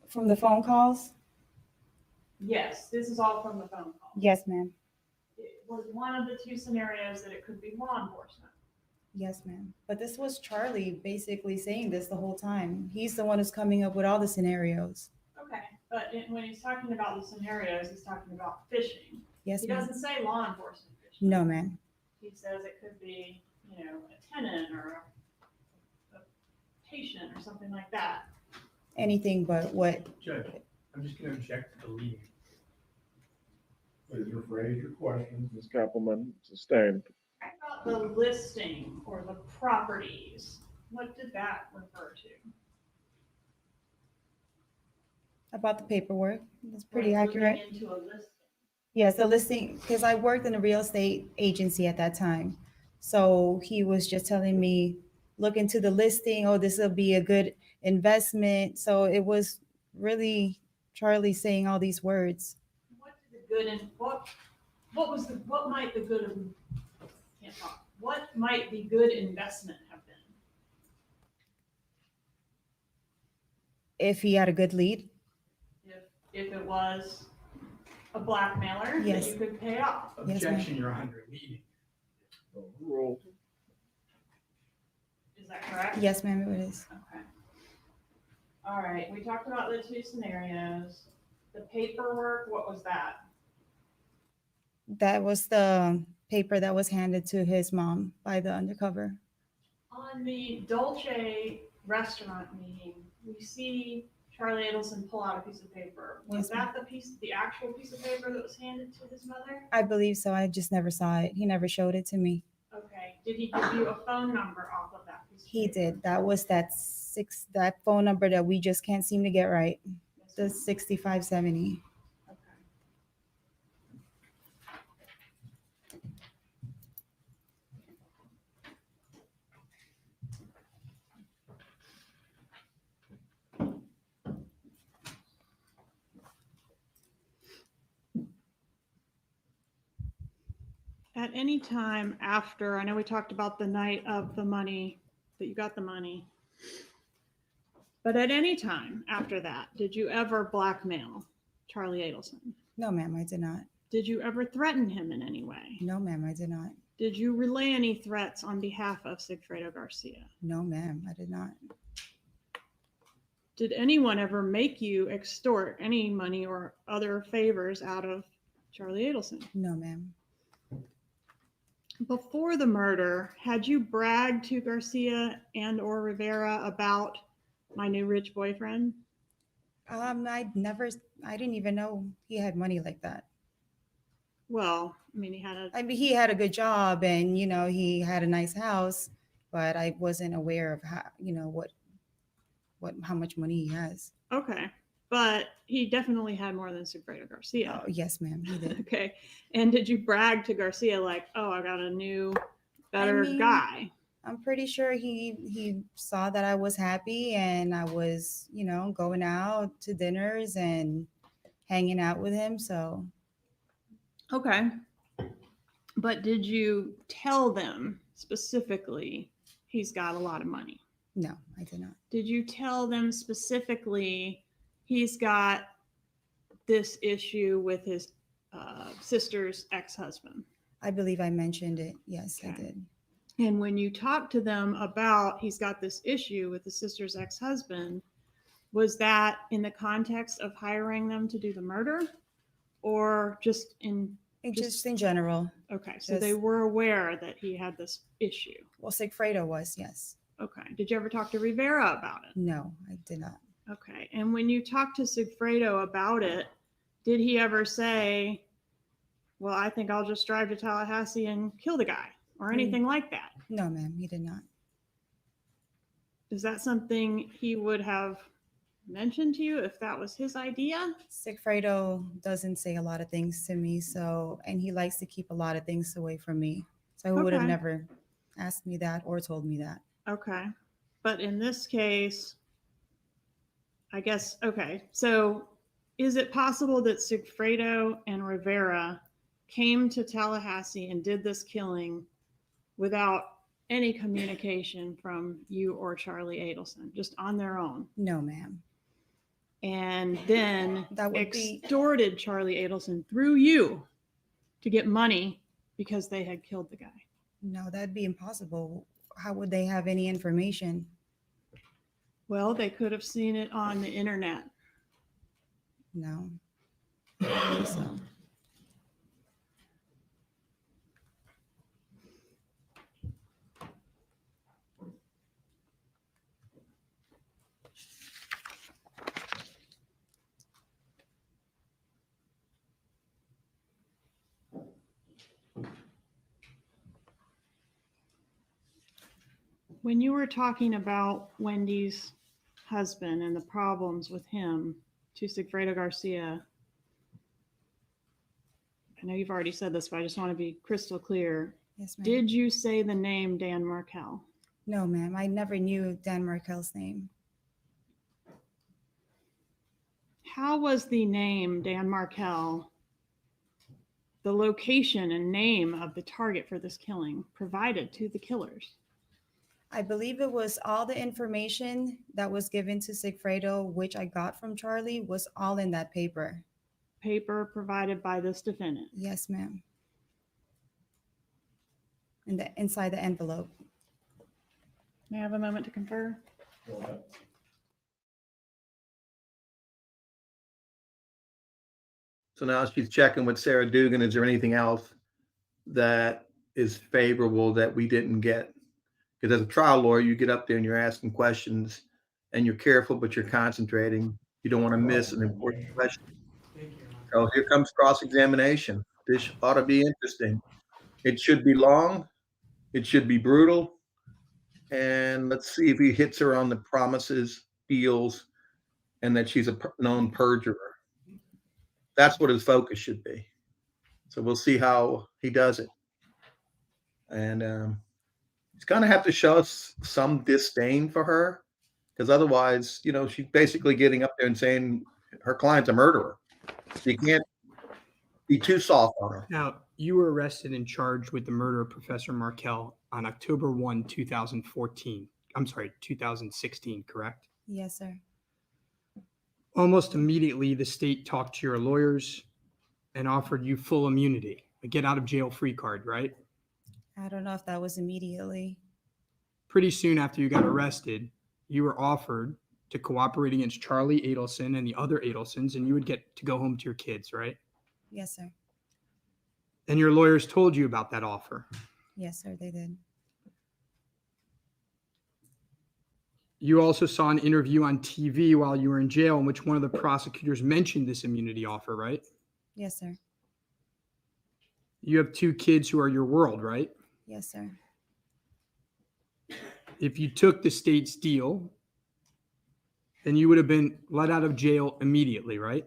From the phone calls? Yes, this is all from the phone call. Yes, ma'am. It was one of the two scenarios that it could be law enforcement. Yes, ma'am. But this was Charlie basically saying this the whole time. He's the one who's coming up with all the scenarios. Okay, but when he's talking about the scenarios, he's talking about phishing. Yes, He ma'am. doesn't say law enforcement phishing. No, ma'am. He says it could be, a tenant or a patient or something like that. Anything but what? Judge, I'm just going to object to the leading. please rephrase your questions. Ms. Kappelman, sustained. How about the listing or the properties? What did that refer to? About the paperwork. That's pretty Like accurate. looking into a listing. Yes, the listing, because I worked in a real estate agency at that time. So he was just telling me, look into the listing. Oh, this will be a good investment. So it was really Charlie saying all these words. What did the good and what might the good of, can't talk. What might the good investment have been? If he had a good lead. If it was a blackmailer that Yes. you could pay off. Yes, ma'am. Objection, Your Honor, leading. Ruled. Is that correct? Yes, ma'am, it is. Okay. All right, we talked about the two scenarios. The paperwork, what was that? That was the paper that was handed to his mom by the undercover. On the Dolce restaurant meeting, we see Charlie Adelson pull out a piece of paper. Was Yes, ma'am. that the actual piece of paper that was handed to his mother? I believe so. I just never saw it. He never showed it to me. Okay, did he give you a phone number off of that piece of He paper? did. That was that phone number that we just can't seem to get right. Yes, The ma'am. 6570. Okay. At any time after, I know we talked about the night of the money, that you got the money. But at any time after that, did you ever blackmail Charlie Adelson? No, ma'am, I did not. Did you ever threaten him in any way? No, ma'am, I did not. Did you relay any threats on behalf of Sigfredo Garcia? No, ma'am, I did not. Did anyone ever make you extort any money or other favors out of Charlie Adelson? No, ma'am. Before the murder, had you bragged to Garcia and or Rivera about my new rich boyfriend? I didn't even know he had money like that. Well, I mean, he had a, I mean, he had a good job and, he had a nice house, but I wasn't aware of how, how much money he has. okay, but he definitely had more than Sigfredo Garcia. Oh, yes, ma'am, he did. Okay, and did you brag to Garcia like, oh, I got a new, better guy? I'm pretty sure he saw that I was happy and I was, going out to dinners and hanging out with him. So Okay. But did you tell them specifically he's got a lot of money? no, I did not. Did you tell them specifically he's got this issue with his sister's ex-husband? I believe I mentioned it. Yes, I Okay. did. And when you talked to them about he's got this issue with the sister's ex-husband, was that in the context of hiring them to do the murder or just in, Just in general. okay, so they Just- were aware that he had this issue. Well, Sigfredo was, yes. Okay. Did you ever talk to Rivera about it? No, I did not. Okay. And when you talked to Sigfredo about it, did he ever say, well, I think I'll just drive to Tallahassee and kill the guy or anything like that? No, ma'am, he did not. Is that something he would have mentioned to you if that was his idea? Sigfredo doesn't say a lot of things to me, and he likes to keep a lot of things away from me. So he would have Okay. never asked me that or told me that. Okay. But in this case, I guess, okay. So is it possible that Sigfredo and Rivera came to Tallahassee and did this killing without any communication from you or Charlie Adelson, just on their own? No, ma'am. And then That would be- extorted Charlie Adelson through you to get money because they had killed the guy? No, that'd be impossible. How would they have any information? Well, they could have seen it on the internet. No. I don't think so. When you were talking about Wendy's husband and the problems with him to Sigfredo Garcia, I know you've already said this, but I just want to be crystal clear. Yes, ma'am. Did you say the name Dan Markel? No, ma'am. I never knew Dan Markel's name. How was the name Dan Markel, the location and name of the target for this killing, provided to the killers? I believe it was all the information that was given to Sigfredo, which I got from Charlie, was all in that paper. Paper provided by this defendant. Yes, ma'am. inside the envelope. May I have a moment to confer? Go ahead. So now she's checking with Sarah Dugan. Is there anything else that is favorable that we didn't get? Because as a trial lawyer, you get up there and you're asking questions and you're careful, but you're concentrating. You don't want to miss an important question. Oh, here comes cross-examination. This ought to be interesting. It should be long. It should be brutal. And let's see if he hits her on the promises, deals, and that she's a known perjurer. That's what his focus should be. So we'll see how he does it. And he's going to have to show us some disdain for her, because otherwise, you know, she's basically getting up there and saying her client's a murderer. You can't be too soft on her. Now, you were arrested and charged with the murder of Professor Markel on October 1, 2014. I'm sorry, 2016, correct? Yes, sir. Almost immediately, the state talked to your lawyers and offered you full immunity, a get out of jail free card, right? I don't know if that was immediately. Pretty soon after you got arrested, you were offered to cooperate against Charlie Adelson and the other Adelsons, and you would get to go home to your kids, right? Yes, sir. And your lawyers told you about that offer. Yes, sir, they did. You also saw an interview on TV while you were in jail in which one of the prosecutors mentioned this immunity offer, right? Yes, sir. You have 2 kids who are your world, right? Yes, sir. If you took the state's deal, then you would have been let out of jail immediately, right?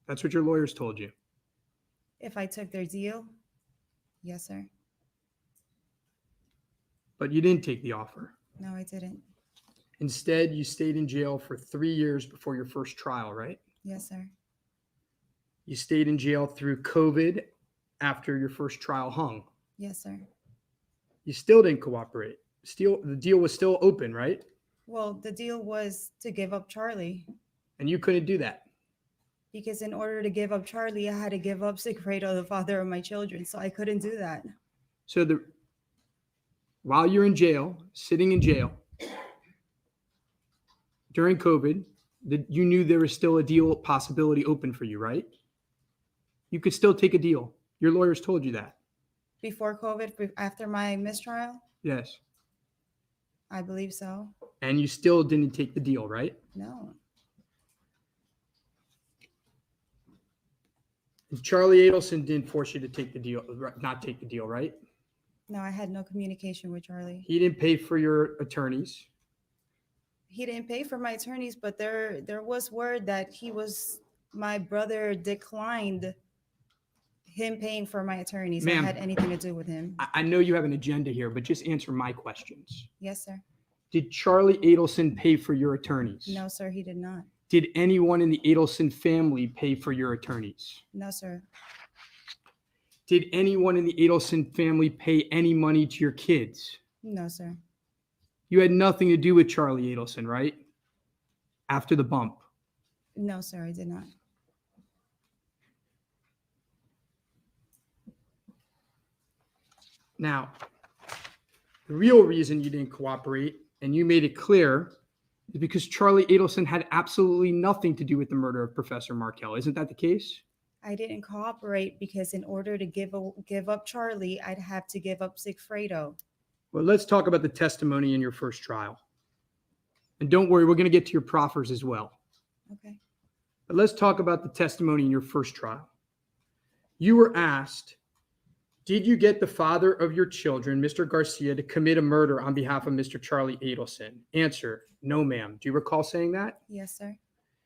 That's what your lawyers told you. If I took their deal? Yes, sir. But you didn't take the offer. No, I didn't. Instead, you stayed in jail for 3 years before your first trial, right? Yes, sir. You stayed in jail through COVID after your first trial hung. Yes, sir. You still didn't cooperate. Still, the deal was still open, right? Well, the deal was to give up Charlie, And you couldn't do that. because in order to give up Charlie, I had to give up Sigfredo, the father of my children. So I couldn't do that. So while you're in jail, sitting in jail, during COVID, you knew there was still a deal possibility open for you, right? You could still take a deal. Your lawyers told you that. Before COVID, after my mistrial, Yes. I believe so. And you still didn't take the deal, right? No. Charlie Adelson didn't force you to take the deal, not take the deal, right? No, I had no communication with Charlie. He didn't pay for your attorneys. He didn't pay for my attorneys, but there was word that my brother declined him paying for my attorneys. Ma'am. I had anything to do with him. I know you have an agenda here, but just answer my questions. Yes, sir. Did Charlie Adelson pay for your attorneys? No, sir, he did not. Did anyone in the Adelson family pay for your attorneys? No, sir. Did anyone in the Adelson family pay any money to your kids? No, sir. You had nothing to do with Charlie Adelson, right? After the bump. No, sir, I did not. Now, the real reason you didn't cooperate, and you made it clear, is because Charlie Adelson had absolutely nothing to do with the murder of Professor Markel. Isn't that the case? I didn't cooperate because in order to give up Charlie, I'd have to give up Sigfredo. Well, let's talk about the testimony in your first trial. And don't worry, we're going to get to your proffers as well. Okay. But let's talk about the testimony in your first trial. You were asked, did you get the father of your children, Mr. Garcia, to commit a murder on behalf of Mr. Charlie Adelson? Answer, no, ma'am. Do you recall saying that? Yes, sir.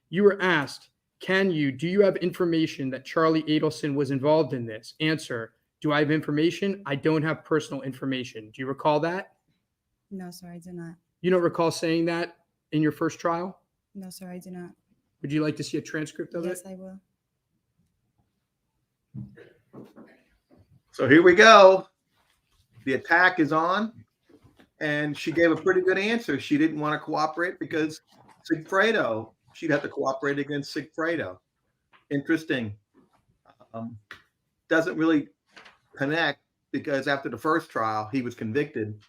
You were asked, do you have information that Charlie Adelson was involved in this? Answer, do I have information? I don't have personal information. Do you recall that? No, sir, I do not. You don't recall saying that in your first trial? No, sir, I do not. Would you like to see a transcript of Yes, it? I will. So here we go. The attack is on. And she gave a pretty good answer. She didn't want to cooperate because Sigfredo, she'd have to cooperate against Sigfredo. Interesting. Doesn't really connect because after the first trial, he was convicted.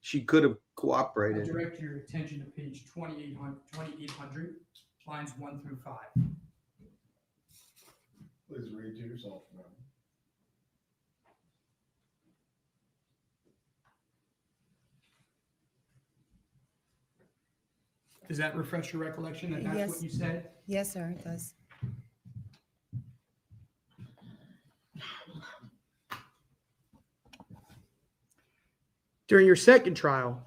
She could have I cooperated. direct your attention to page 2800, lines 1 through 5. Please read to yourself now. Does that refresh your recollection that that's what Yes. you said? Yes, sir, it does. During your second trial,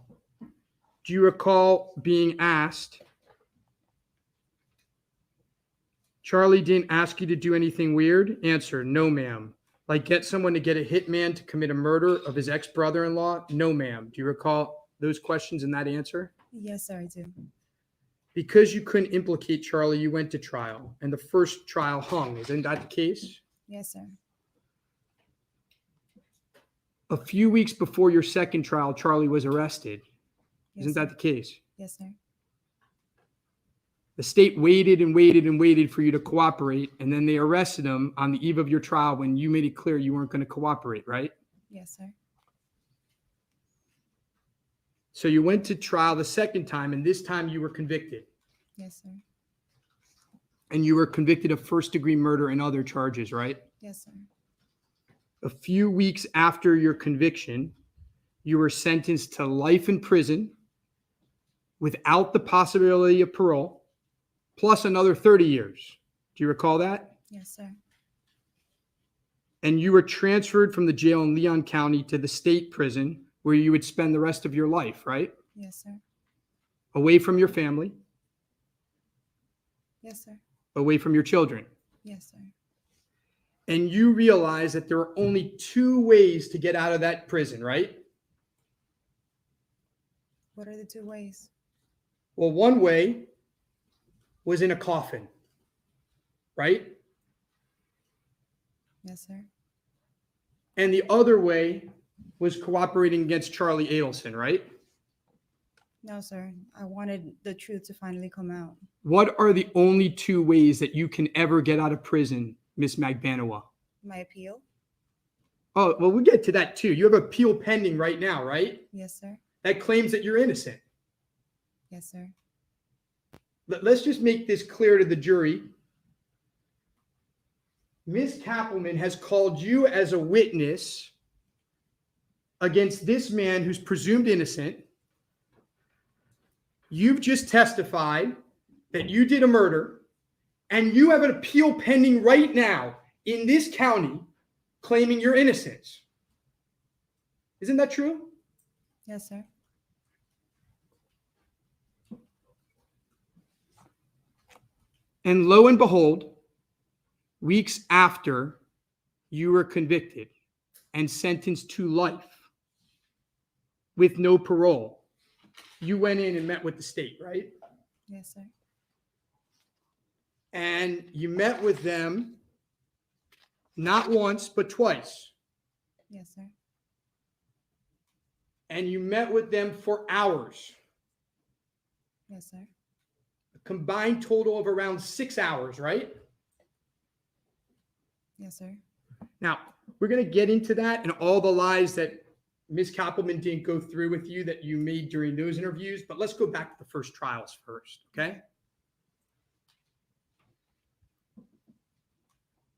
do you recall being asked, Charlie didn't ask you to do anything weird? Answer, no, ma'am. Like get someone to get a hitman to commit a murder of his ex-brother-in-law? No, ma'am. Do you recall those questions and that answer? Yes, sir, I do. Because you couldn't implicate Charlie, you went to trial, and the first trial hung. Isn't that the case? Yes, sir. A few weeks before your second trial, Charlie was arrested. Yes, Isn't that the case? Yes, sir. The state waited and waited and waited for you to cooperate, and then they arrested him on the eve of your trial when you made it clear you weren't going to cooperate, right? Yes, sir. So you went to trial the second time, and this time you were convicted. Yes, sir. And you were convicted of first-degree murder and other charges, right? Yes, sir. A few weeks after your conviction, you were sentenced to life in prison without the possibility of parole, plus another 30 years. Do you recall that? Yes, sir. And you were transferred from the jail in Leon County to the state prison where you would spend the rest of your life, right? Yes, sir. Away from your family, Yes, sir. away from your children. Yes, sir. And you realize that there are only two ways to get out of that prison, right? What are the two ways? Well, one way was in a coffin, right? Yes, sir. And the other way was cooperating against Charlie Adelson, right? No, sir. I wanted the truth to finally come out. What are the only two ways that you can ever get out of prison, Miss Magbanua? My appeal? Oh, well, we'll get to that too. You have an appeal pending right now, right? Yes, sir. That claims that you're innocent. Yes, sir. Let's just make this clear to the jury. Ms. Kappelman has called you as a witness against this man who's presumed innocent. You've just testified that you did a murder, and you have an appeal pending right now in this county claiming your innocence. Isn't that true? Yes, sir. And lo and behold, weeks after you were convicted and sentenced to life with no parole, you went in and met with the state, right? Yes, sir. And you met with them not once, but twice. Yes, sir. And you met with them for hours, Yes, sir. a combined total of around 6 hours, right? Yes, sir. Now, we're going to get into that and all the lies that Ms. Kappelman didn't go through with you that you made during those interviews, but let's go back to the first trials first, okay?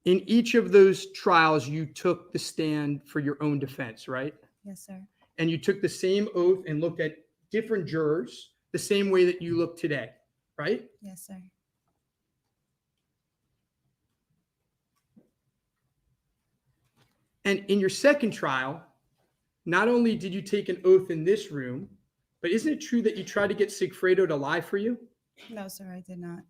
In each of those trials, you took the stand for your own defense, right? Yes, sir. And you took the same oath and looked at different jurors the same way that you look today, right? Yes, sir. And in your second trial, not only did you take an oath in this room, but isn't it true that you tried to get Sigfredo to lie for you? No, sir, I did not.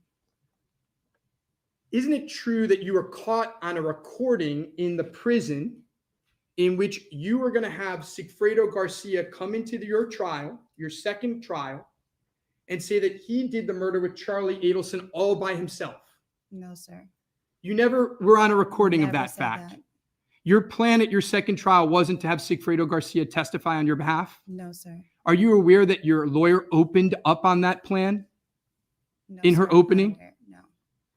Isn't it true that you were caught on a recording in the prison in which you were going to have Sigfredo Garcia come into your trial, your second trial, and say that he did the murder with Charlie Adelson all by himself? No, sir. You never were on a recording of Never that said fact. that. Your plan at your second trial wasn't to have Sigfredo Garcia testify on your behalf? No, sir. Are you aware that your lawyer opened up on that plan? No, In her sir, I'm not opening? aware. No.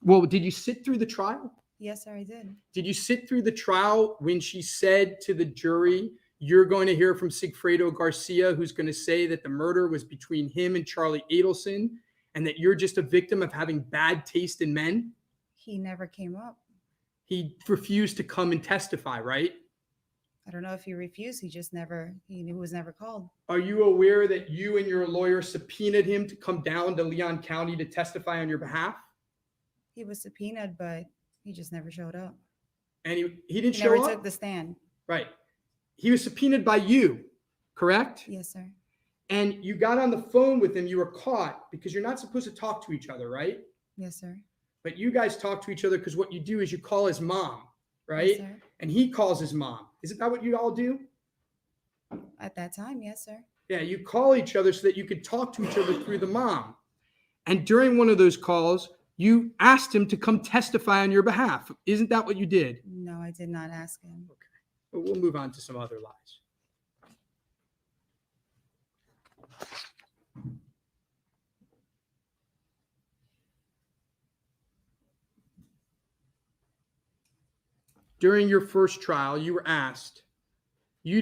Well, did you sit through the trial? Yes, sir, I did. Did you sit through the trial when she said to the jury, you're going to hear from Sigfredo Garcia, who's going to say that the murder was between him and Charlie Adelson, and that you're just a victim of having bad taste in men? He never came up. He refused to come and testify, right? I don't know if he refused. He just never, he was never called. Are you aware that you and your lawyer subpoenaed him to come down to Leon County to testify on your behalf? He was subpoenaed, but he just never showed up. And he didn't He show never up? took the stand. Right. He was subpoenaed by you, correct? Yes, sir. And you got on the phone with him. You were caught because you're not supposed to talk to each other, right? Yes, sir. But you guys talk to each other because what you do is you call his mom, right? Yes, sir. And he calls his mom. Isn't that what you all do? At that time, yes, sir. Yeah, you call each other so that you could talk to each other through the mom. And during one of those calls, you asked him to come testify on your behalf. Isn't that what you did? No, I did not ask him. But we'll move on to some other lies. During your first trial, you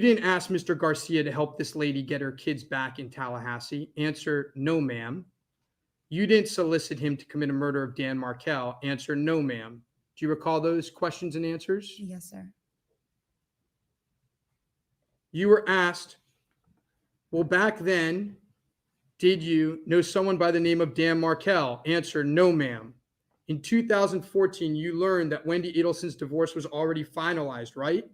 didn't ask Mr. Garcia to help this lady get her kids back in Tallahassee. Answer, no, ma'am. You didn't solicit him to commit a murder of Dan Markel. Answer, no, ma'am. Do you recall those questions and answers? Yes, sir. You were asked, well, back then, did you know someone by the name of Dan Markel? Answer, no, ma'am. In 2014, you learned that Wendy Adelson's divorce was already finalized, right?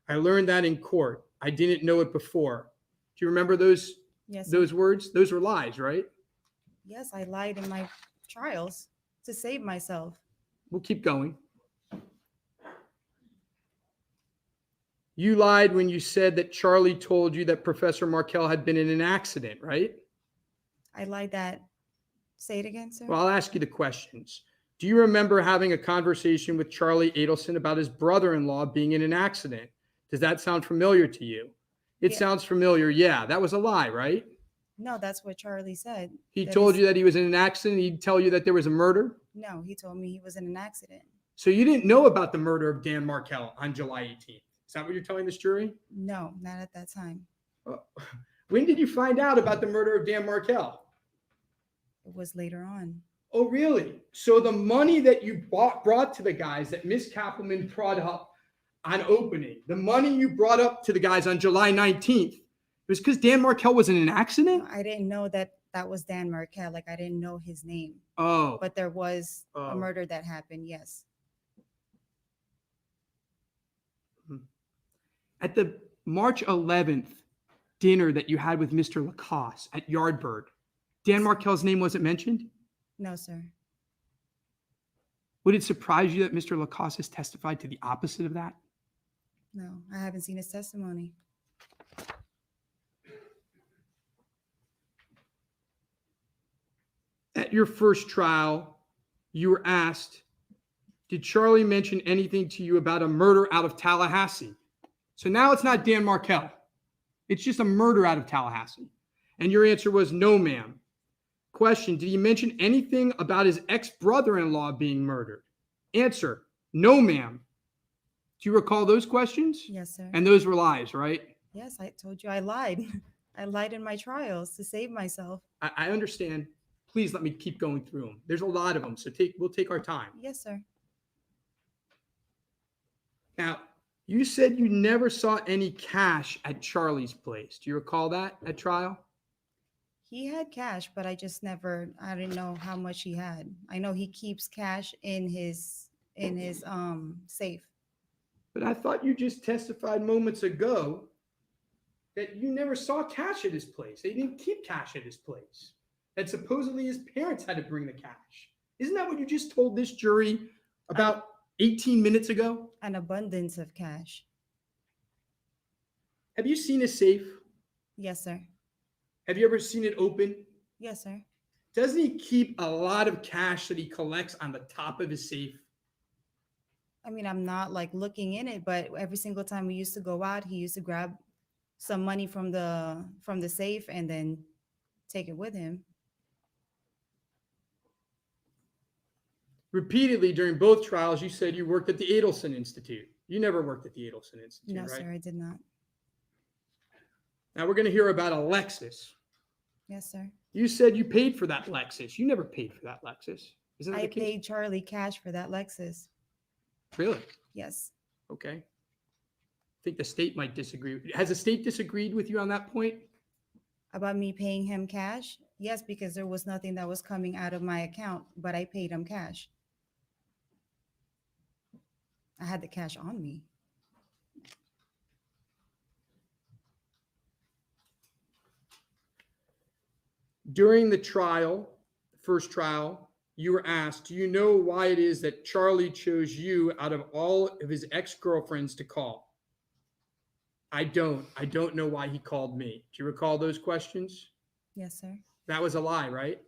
I learned that in court. I didn't know it before. Do you remember those Yes, sir. those words? Those were lies, right? Yes, I lied in my trials to save myself. We'll keep going. You lied when you said that Charlie told you that Professor Markel had been in an accident, right? I lied that. Say it again, sir. Well, I'll ask you the questions. Do you remember having a conversation with Charlie Adelson about his brother-in-law being in an accident? Does that sound familiar to you? It Yeah. sounds familiar. Yeah, that was a lie, right? No, that's what Charlie said. He That told is- you that he was in an accident. He'd tell you that there was a murder. No, he told me he was in an accident. So you didn't know about the murder of Dan Markel on July 18th. Is that what you're telling this jury? No, not at that time. When did you find out about the murder of Dan Markel? It was later on. Oh, really? So the money that you brought to the guys that Miss Kappelman brought up on opening, the money you brought up to the guys on July 19th, it was because Dan Markel was in an accident? I didn't know that that was Dan Markel. Like, I didn't know his name. Oh, But there was Oh. a murder that happened, yes. at the March 11th dinner that you had with Mr. Lacoste at Yardbird, Dan Markel's name wasn't mentioned? No, sir. Would it surprise you that Mr. Lacoste has testified to the opposite of that? No, I haven't seen his testimony. At your first trial, you were asked, did Charlie mention anything to you about a murder out of Tallahassee? So now it's not Dan Markel. It's just a murder out of Tallahassee. And your answer was no, ma'am. Question, did he mention anything about his ex-brother-in-law being murdered? Answer, no, ma'am. Do you recall those questions? Yes, sir. And those were lies, right? Yes, I told you I lied. I lied in my trials to save myself. I understand. Please let me keep going through them. There's a lot of them, so we'll take our time. Yes, sir. Now, you said you never saw any cash at Charlie's place. Do you recall that at trial? He had cash, but I didn't know how much he had. I know he keeps cash in his safe. But I thought you just testified moments ago that you never saw cash at his place. They didn't keep cash at his place. That supposedly his parents had to bring the cash. Isn't that what you just told this jury about 18 minutes ago? An abundance of cash. Have you seen his safe? Yes, sir. Have you ever seen it open? Yes, sir. Doesn't he keep a lot of cash that he collects on the top of his safe? I mean, I'm not like looking in it, but every single time we used to go out, he used to grab some money from the safe and then take it with him. Repeatedly during both trials, you said you worked at the Adelson Institute. You never worked at the Adelson Institute, No, right? sir, I did not. Now we're going to hear about a Lexus. Yes, sir. You said you paid for that Lexus. You never paid for that Lexus. Isn't that I the case? paid Charlie cash for that Lexus. Really? Yes. Okay. I think the state might disagree. Has the state disagreed with you on that point? About me paying him cash? Yes, because there was nothing that was coming out of my account, but I paid him cash. I had the cash on me. During the trial, first trial, you were asked, do you know why it is that Charlie chose you out of all of his ex-girlfriends to call? I don't know why he called me. Do you recall those questions? Yes, sir. That was a lie, right?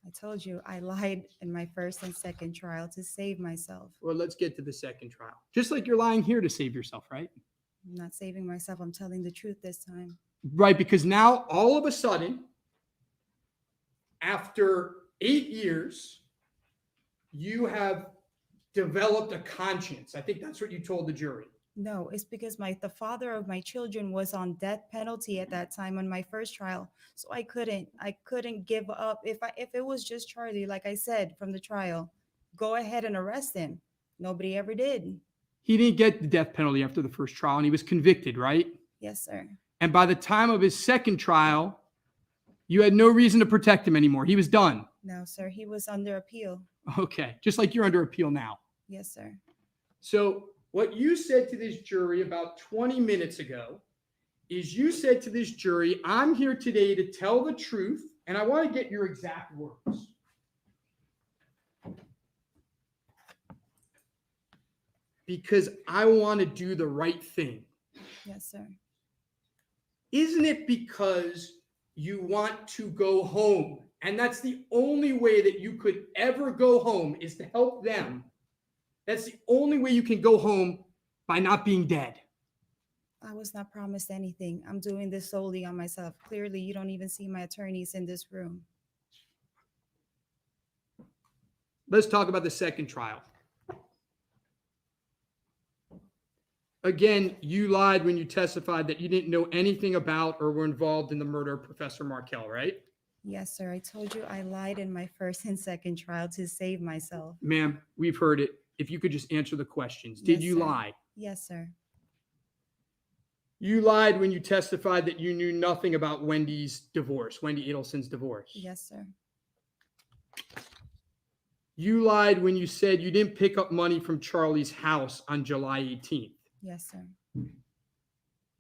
I told you I lied in my first and second trial to save myself. Well, let's get to the second trial. Just like you're lying here to save yourself, right? I'm not saving myself. I'm telling the truth this time. Right, because now all of a sudden, after 8 years, you have developed a conscience. I think that's what you told the jury. No, it's because the father of my children was on death penalty at that time on my first trial. So I couldn't give up. If it was just Charlie, like I said from the trial, go ahead and arrest him. Nobody ever did. He didn't get the death penalty after the first trial, and he was convicted, right? Yes, sir. And by the time of his second trial, you had no reason to protect him anymore. He was done. No, sir. He was under appeal. Okay, just like you're under appeal now. Yes, sir. So what you said to this jury about 20 minutes ago is you said to this jury, I'm here today to tell the truth, and I want to get your exact words. Because I want to do the right thing. Yes, sir. Isn't it because you want to go home? And that's the only way that you could ever go home is to help them. That's the only way you can go home, by not being dead. I was not promised anything. I'm doing this solely on myself. Clearly, you don't even see my attorneys in this room. Let's talk about the second trial. Again, you lied when you testified that you didn't know anything about or were involved in the murder of Professor Markell, right? Yes, sir. I told you I lied in my first and second trial to save myself. Ma'am, we've heard it. If you could just answer the questions. Did Yes, you sir. lie? Yes, sir. You lied when you testified that you knew nothing about Wendy Adelson's divorce. Yes, sir. You lied when you said you didn't pick up money from Charlie's house on July 18th. Yes, sir.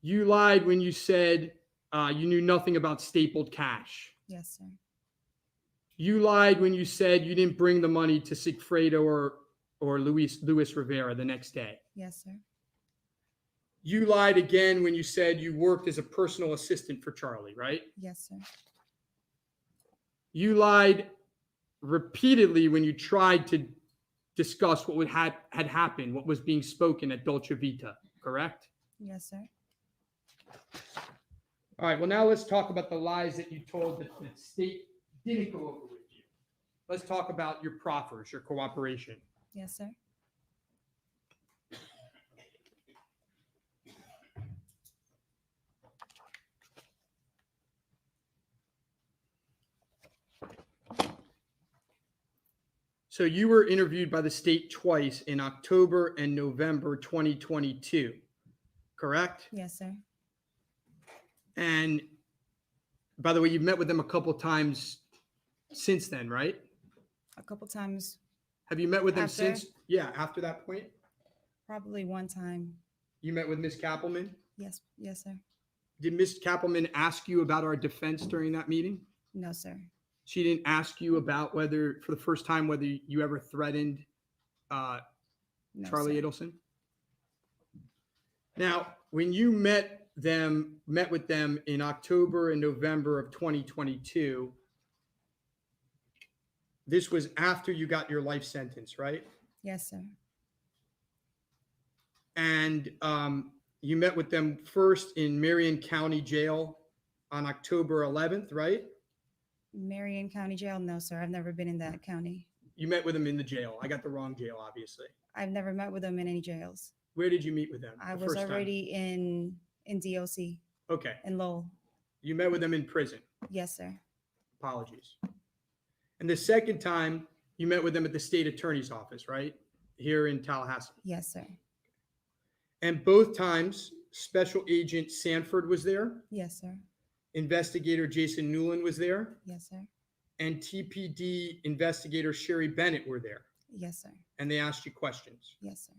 You lied when you said you knew nothing about stapled cash. Yes, sir. You lied when you said you didn't bring the money to Sigfredo or Luis Rivera the next day. Yes, sir. You lied again when you said you worked as a personal assistant for Charlie, right? Yes, sir. You lied repeatedly when you tried to discuss what had happened, what was being spoken at Dolce Vita, correct? Yes, sir. All right, well, now let's talk about the lies that you told that the state didn't go over with you. Let's talk about your proffers, your cooperation. Yes, sir. So you were interviewed by the state twice in October and November 2022, correct? Yes, sir. And by the way, you've met with them a couple times since then, right? A couple times, Have you met with them After? since? Yeah, after that point? probably one time. You met with Ms. Kappelman? Yes, yes, sir. Did Ms. Kappelman ask you about our defense during that meeting? No, sir. She didn't ask you about whether, for the first time, whether you ever threatened No, Charlie sir. Adelson? Now, when you met with them in October and November of 2022, this was after you got your life sentence, right? Yes, sir. And you met with them first in Marion County Jail on October 11th, right? Marion County Jail? No, sir. I've never been in that county. You met with them in the jail. I got the wrong jail, obviously. I've never met with them in any jails. Where did you meet with them? I the was first time? already in DOC Okay. in Lowell. You met with them in prison. Yes, sir. Apologies. And the second time you met with them at the state attorney's office, right? Here in Tallahassee. Yes, sir. And both times, Special Agent Sanford was there, Yes, sir. Investigator Jason Newland was there, Yes, sir. and TPD Investigator Sherry Bennett were there. Yes, sir. And they asked you questions. Yes, sir.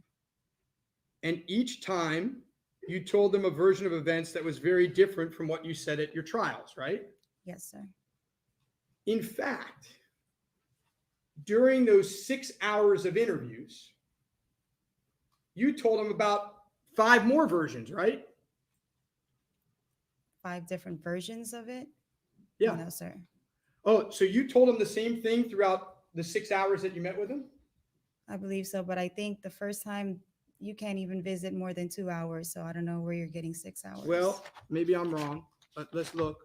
And each time you told them a version of events that was very different from what you said at your trials, right? Yes, sir. In fact, during those 6 hours of interviews, you told them about 5 more versions, right? 5 different versions of it? Yeah. No, sir. Oh, so you told them the same thing throughout the 6 hours that you met with them? I believe so, but I think the first time you can't even visit more than 2 hours, so I don't know where you're getting 6 hours. Well, maybe I'm wrong, but let's look.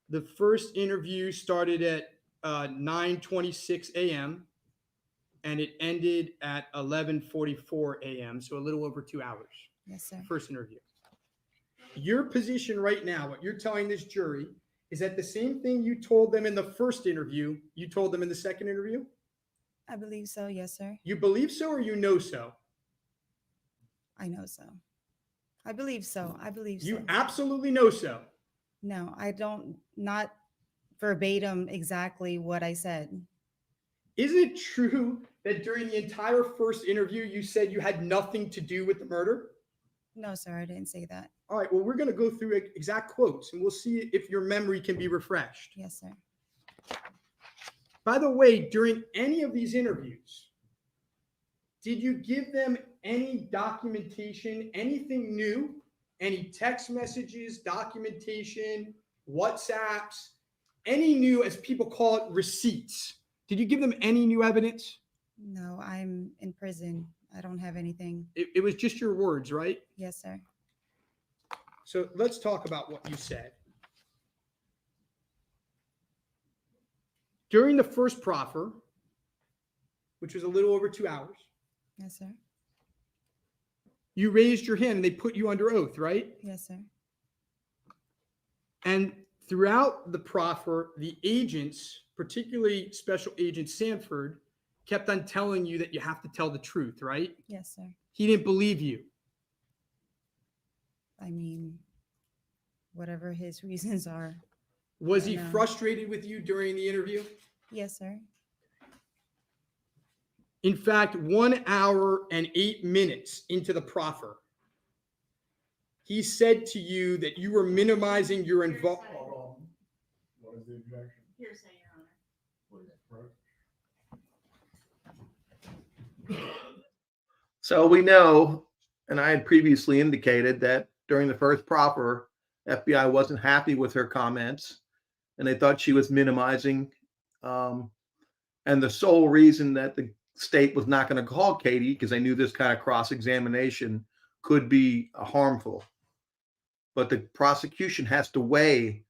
The first interview started at 9:26 a.m. and it ended at 11:44 a.m., so a little over 2 hours. Yes, sir. First interview. Your position right now, what you're telling this jury, is that the same thing you told them in the first interview, you told them in the second interview? I believe so. Yes, sir. You believe so or you know so? I know so. I believe so. I believe You so. absolutely know so. No, I don't, not verbatim exactly what I said. Isn't it true that during the entire first interview, you said you had nothing to do with the murder? No, sir, I didn't say that. All right, well, we're going to go through exact quotes and we'll see if your memory can be refreshed. Yes, sir. By the way, during any of these interviews, did you give them any documentation, anything new, any text messages, documentation, WhatsApps, any new, as people call it, receipts? Did you give them any new evidence? No, I'm in prison. I don't have anything. It was just your words, right? Yes, sir. So let's talk about what you said. During the first proffer, which was a little over 2 hours, Yes, sir. you raised your hand and they put you under oath, right? Yes, sir. And throughout the proffer, the agents, particularly Special Agent Sanford, kept on telling you that you have to tell the truth, right? Yes, sir. He didn't believe you. I mean, whatever his reasons are. Was I he know. frustrated with you during the interview? Yes, sir. In fact, 1 hour and 8 minutes into the proffer, he said to you that you were minimizing your involvement. Hold on. What is the objection? Hearsay, Your Honor. Please, approach. So we know, and I had previously indicated that during the first proffer, FBI wasn't happy with her comments and they thought she was minimizing. And the sole reason that the state was not going to call Katie, because they knew this kind of cross-examination could be harmful. But the prosecution has to weigh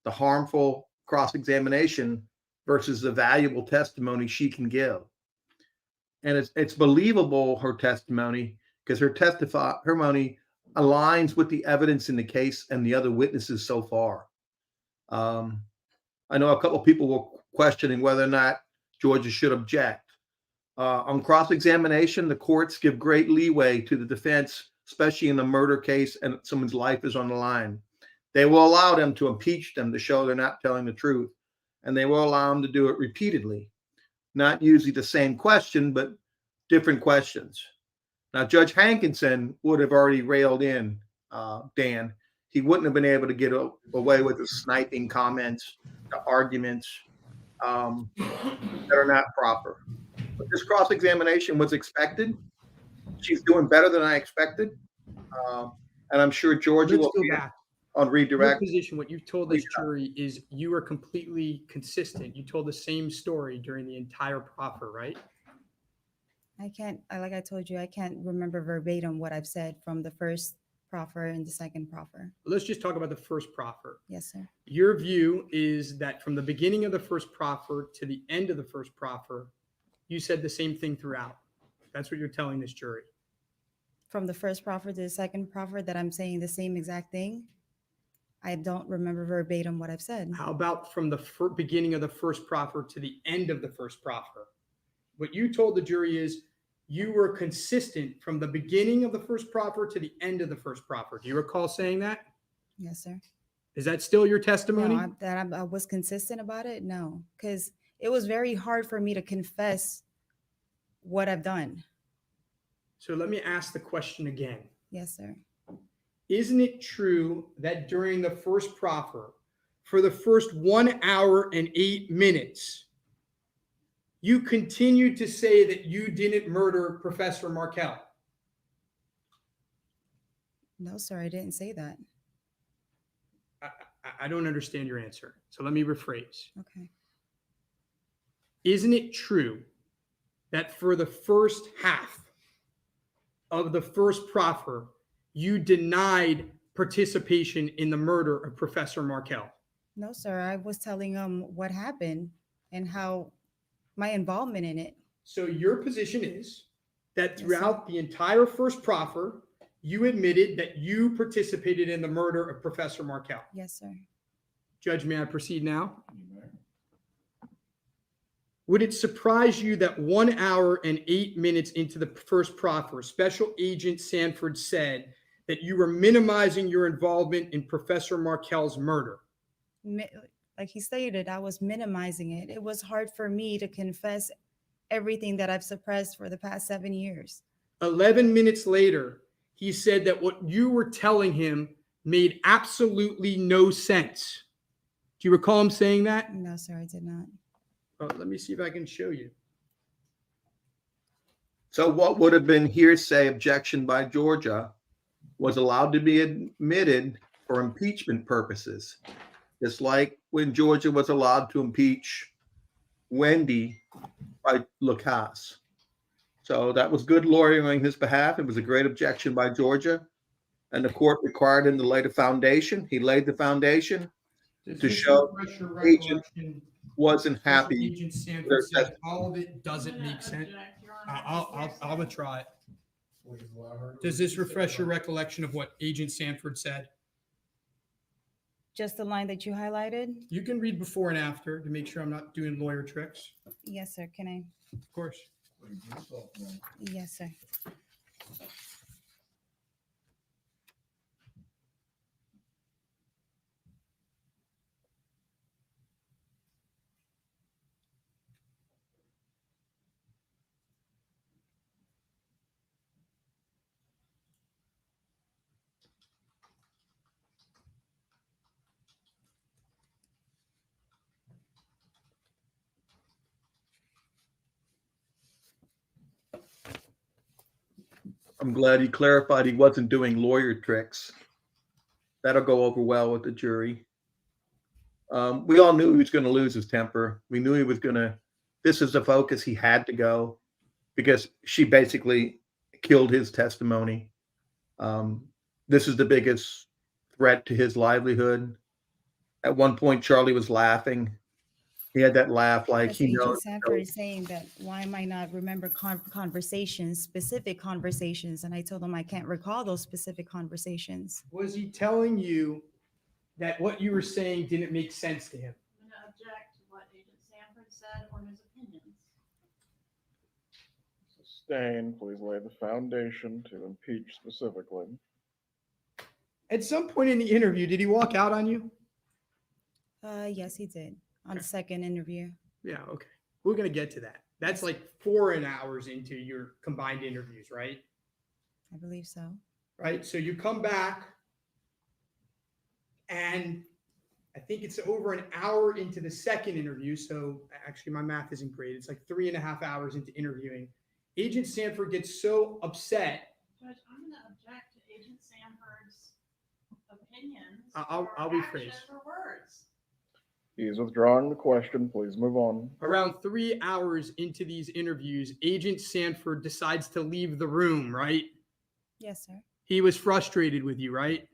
the harmful cross-examination versus the valuable testimony she can give. And it's believable, her testimony, because her testimony aligns with the evidence in the case and the other witnesses so far. I know a couple of people were questioning whether or not Georgia should object. On cross-examination, the courts give great leeway to the defense, especially in a murder case and someone's life is on the line. They will allow them to impeach them to show they're not telling the truth, and they will allow them to do it repeatedly. Not usually the same question, but different questions. Now, Judge Hankinson would have already railed in Dan. He wouldn't have been able to get away with the sniping comments, the arguments that are not proper. But this cross-examination was expected. She's doing better than I expected. And I'm sure Georgia Let's will go be back. on Your redirect. position, what you've told this jury is you are completely consistent. You told the same story during the entire proffer, right? I can't, like I told you, I can't remember verbatim what I've said from the first proffer and the second proffer. Let's just talk about the first proffer. Yes, sir. Your view is that from the beginning of the first proffer to the end of the first proffer, you said the same thing throughout. That's what you're telling this jury. From the first proffer to the second proffer, that I'm saying the same exact thing. I don't remember verbatim what I've said. How about from the beginning of the first proffer to the end of the first proffer? What you told the jury is you were consistent from the beginning of the first proffer to the end of the first proffer. Do you recall saying that? Yes, sir. Is that still your testimony? No, I was consistent about it. No, because it was very hard for me to confess what I've done. So let me ask the question again. Yes, sir. Isn't it true that during the first proffer, for the first 1 hour and 8 minutes, you continued to say that you didn't murder Professor Markell? No, sir, I didn't say that. I don't understand your answer. So let me rephrase. Okay. Isn't it true that for the first half of the first proffer, you denied participation in the murder of Professor Markell? No, sir, I was telling what happened and how my involvement in it. So your position is that Yes, sir. throughout the entire first proffer, you admitted that you participated in the murder of Professor Markell. Yes, sir. Judge, may I proceed now? You may. Would it surprise you that 1 hour and 8 minutes into the first proffer, Special Agent Sanford said that you were minimizing your involvement in Professor Markell's murder? Like he stated, I was minimizing it. It was hard for me to confess everything that I've suppressed for the past 7 years. 11 minutes later, he said that what you were telling him made absolutely no sense. Do you recall him saying that? No, sir, I did not. Well, let me see if I can show you. So what would have been hearsay objection by Georgia was allowed to be admitted for impeachment purposes. Just like when Georgia was allowed to impeach Wendy by Lucas. So that was good lawyering on his behalf. It was a great objection by Georgia. And the court required him to lay the foundation. He laid the foundation to show agent wasn't happy. Agent Sanford Their said all of it doesn't make sense. I'll withdraw it. Please allow her to Does this refresh your recollection of what Agent Sanford said? Just the line that you highlighted? You can read before and after to make sure I'm not doing lawyer tricks. Yes, sir. Can I? Of course. Please yourself, ma'am. Yes, sir. I'm glad he clarified he wasn't doing lawyer tricks. That'll go over well with the jury. We all knew he was going to lose his temper. We knew he was going to, this is the focus. He had to go because she basically killed his testimony. This is the biggest threat to his livelihood. At one point, Charlie was laughing. He had that laugh like he knows. Agent Sanford is saying that why am I not remember conversations, specific conversations? And I told him I can't recall those specific conversations. Was he telling you that what you were saying didn't make sense to him? I'm going to object to what Agent Sanford said or his opinions. Sustain, please lay the foundation to impeach specifically. At some point in the interview, did he walk out on you? Yes, he did on the second interview. Yeah, okay. We're going to get to that. That's like 4 hours into your combined interviews, right? I believe so. Right. So you come back and I think it's over an hour into the second interview. So actually my math isn't great. It's like 3.5 hours into interviewing. Agent Sanford gets so upset. Judge, I'm going to object to Agent Sanford's opinions. I'll or rephrase. actions or words. He is withdrawing the question. Please move on. Around 3 hours into these interviews, Agent Sanford decides to leave the room, right? Yes, sir. He was frustrated with you, right?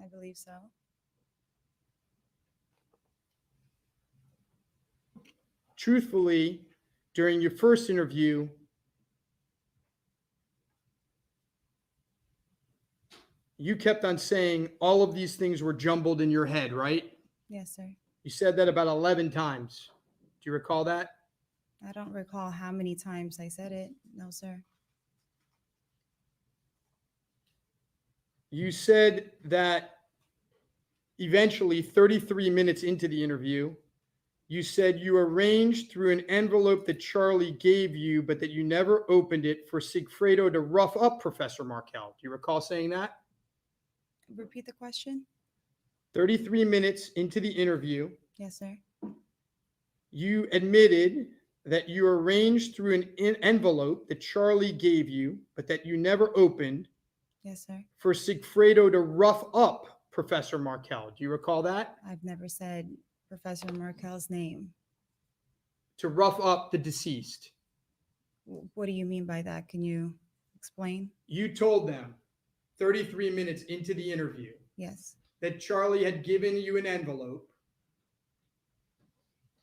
I believe so. Truthfully, during your first interview, you kept on saying all of these things were jumbled in your head, right? Yes, sir. You said that about 11 times. Do you recall that? I don't recall how many times I said it. No, sir. You said that eventually, 33 minutes into the interview, you said you arranged through an envelope that Charlie gave you, but that you never opened it for Sigfredo to rough up Professor Markel. Do you recall saying that? Repeat the question. 33 minutes into the interview, Yes, sir. you admitted that you arranged through an envelope that Charlie gave you, but that you never opened Yes, sir. for Sigfredo to rough up Professor Markel. Do you recall that? I've never said Professor Markel's name. To rough up the deceased. What do you mean by that? Can you explain? You told them 33 minutes into the interview Yes. that Charlie had given you an envelope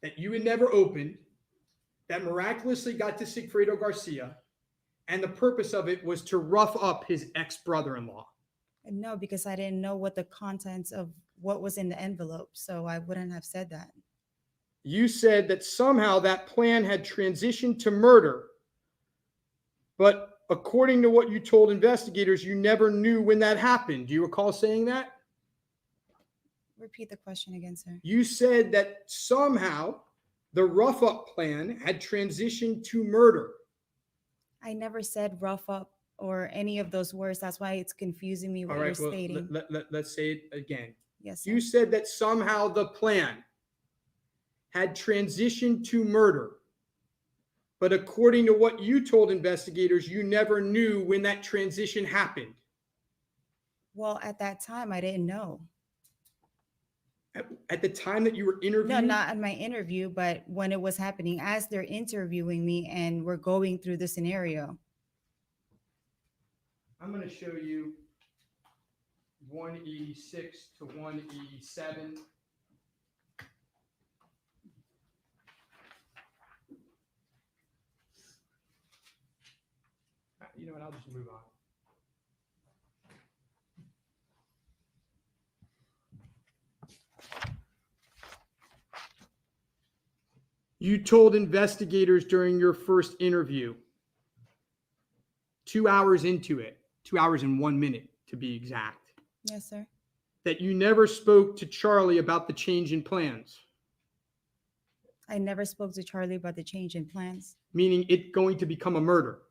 that you had never opened, that miraculously got to Sigfredo Garcia, and the purpose of it was to rough up his ex-brother-in-law. No, because I didn't know what the contents of what was in the envelope, so I wouldn't have said that. You said that somehow that plan had transitioned to murder, but according to what you told investigators, you never knew when that happened. Do you recall saying that? Repeat the question again, sir. You said that somehow the rough up plan had transitioned to murder. I never said rough up or any of those words. That's why it's confusing me what All right, you're well, stating. let's say it again. Yes, sir. You said that somehow the plan had transitioned to murder. But according to what you told investigators, you never knew when that transition happened. Well, at that time, I didn't know. At the time that you were interviewing? No, not at my interview, but when it was happening, as they're interviewing me and we're going through the scenario. I'm going to show you 186 to 187. You know what? I'll just move on. You told investigators during your first interview, 2 hours into it, 2 hours and 1 minute to be exact, Yes, sir. that you never spoke to Charlie about the change in plans, I never spoke to Charlie about the change in plans. meaning it going to become a murder.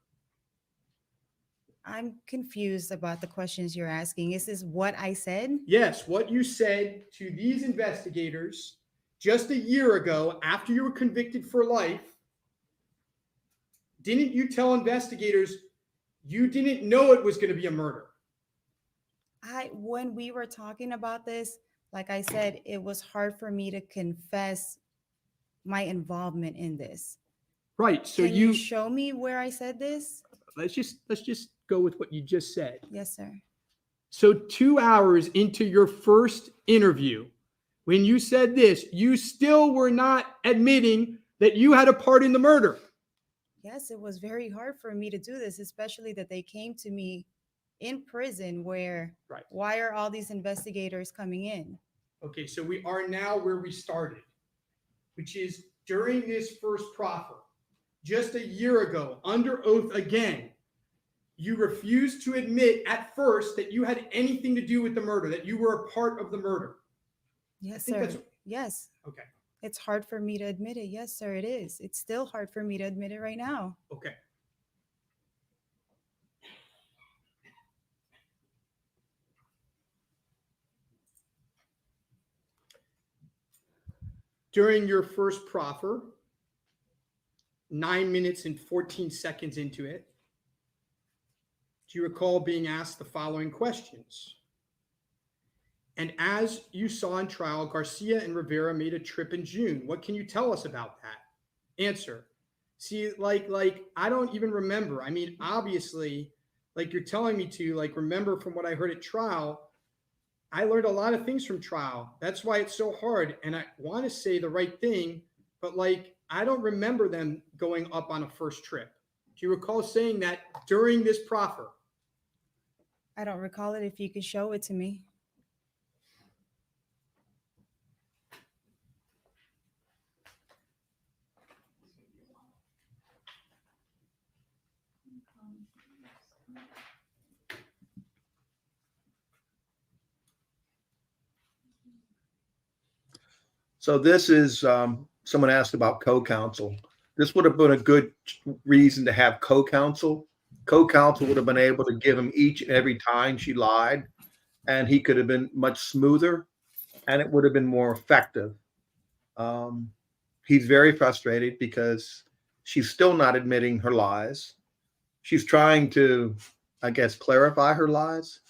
I'm confused about the questions you're asking. Is this what I said? Yes, what you said to these investigators just a year ago after you were convicted for life, didn't you tell investigators you didn't know it was going to be a murder? When we were talking about this, like I said, it was hard for me to confess my involvement in this. Right. So Can you show me where I said this? let's just go with what you just said. Yes, sir. So 2 hours into your first interview, when you said this, you still were not admitting that you had a part in the murder. Yes, it was very hard for me to do this, especially that they came to me in prison where, Right. Why are all these investigators coming in? Okay, so we are now where we started, which is during this first proffer, just a year ago, under oath again, you refused to admit at first that you had anything to do with the murder, that you were a part of the murder. Yes, think sir. that's- Yes. Okay, It's hard for me to admit it. Yes, sir, it is. It's still hard for me to admit it right now. okay. During your first proffer, 9 minutes and 14 seconds into it, do you recall being asked the following questions? And as you saw in trial, Garcia and Rivera made a trip in June. What can you tell us about that? Answer. See, like I don't even remember. I mean, obviously, like you're telling me to, like, remember from what I heard at trial. I learned a lot of things from trial. That's why it's so hard. And I want to say the right thing, but like, I don't remember them going up on a first trip. Do you recall saying that during this proffer? I don't recall it. If you could show it to me. So this is, someone asked about co-counsel. This would have been a good reason to have co-counsel. Co-counsel would have been able to give him each and every time she lied, and he could have been much smoother, and it would have been more effective. He's very frustrated because she's still not admitting her lies. She's trying to, I guess, clarify her lies.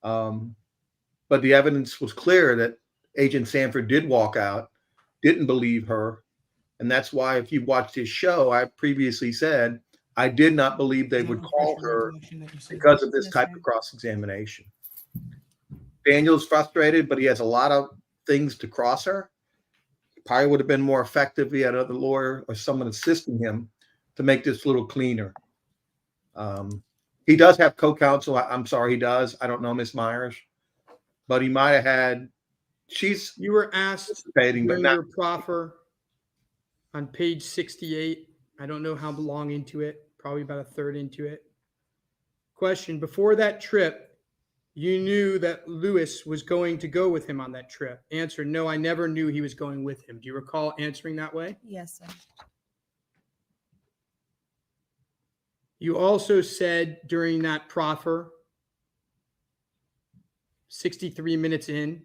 But the evidence was clear that Agent Sanford did walk out, didn't believe her. And that's why, if you watched his show, I previously said, I did not believe they would call her because of this type of cross-examination. Daniel's frustrated, but he has a lot of things to cross her. Probably would have been more effective if he had another lawyer or someone assisting him to make this a little cleaner. He does have co-counsel. I'm sorry, he does. I don't know Miss Myers, but he might have had. You were asked Participating, but during not. your proffer on page 68. I don't know how long into it, probably about a third into it. Question: before that trip, you knew that Lewis was going to go with him on that trip? Answer: no, I never knew he was going with him. Do you recall answering that way? Yes, sir. You also said during that proffer, 63 minutes in,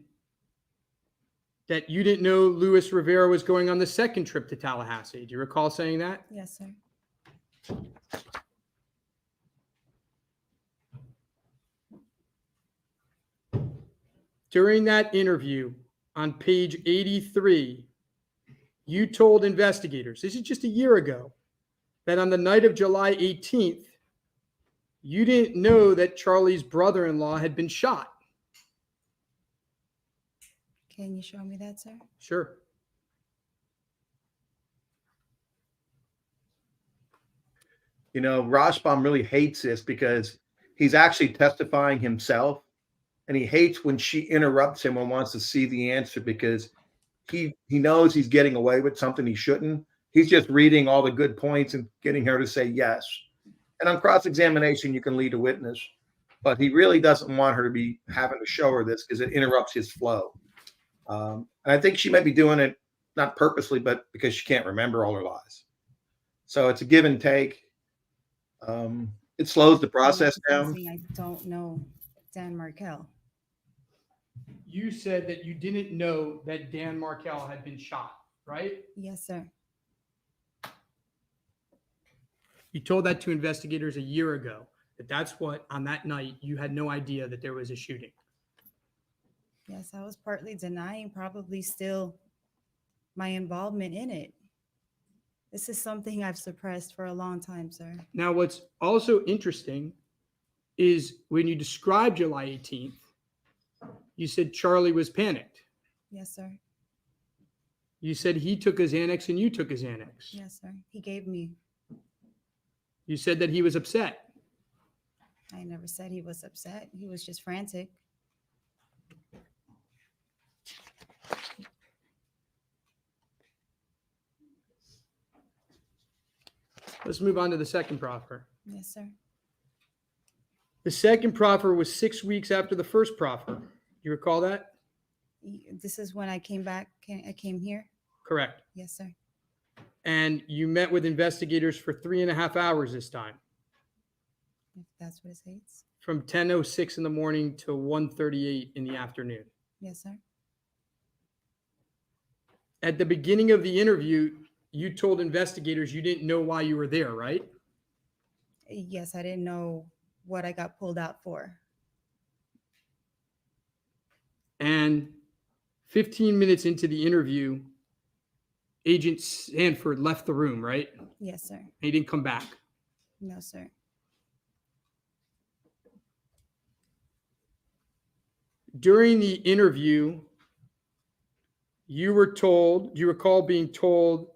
that you didn't know Luis Rivera was going on the second trip to Tallahassee. Do you recall saying that? Yes, sir. During that interview on page 83, you told investigators, this is just a year ago, that on the night of July 18th, you didn't know that Charlie's brother-in-law had been shot. Can you show me that, sir? Sure. You know, Rashbaum really hates this because he's actually testifying himself, and he hates when she interrupts him and wants to see the answer because he knows he's getting away with something he shouldn't. He's just reading all the good points and getting her to say yes. And on cross-examination, you can lead a witness, but he really doesn't want her to be having to show her this because it interrupts his flow. And I think she might be doing it not purposely, but because she can't remember all her lies. So it's a give and take. It slows the process down. I don't know Dan Markel. You said that you didn't know that Dan Markel had been shot, right? Yes, sir. You told that to investigators a year ago, that's what, on that night, you had no idea that there was a shooting. Yes, I was partly denying probably still my involvement in it. This is something I've suppressed for a long time, sir. Now, what's also interesting is when you described July 18th, you said Charlie was panicked. Yes, sir. You said he took his Xanax and you took his Xanax. Yes, sir. He gave me. You said that he was upset. I never said he was upset. He was just frantic. Let's move on to the second proffer. Yes, sir. The second proffer was 6 weeks after the first proffer. You recall that? This is when I came back. I came here. Correct. Yes, sir. And you met with investigators for 3.5 hours this time, If that's what it says. from 10:06 in the morning to 1:38 in the afternoon. Yes, sir. At the beginning of the interview, you told investigators you didn't know why you were there, right? Yes, I didn't know what I got pulled out for. And 15 minutes into the interview, Agent Sanford left the room, right? Yes, sir. He didn't come back. No, sir. during the interview, you recall being told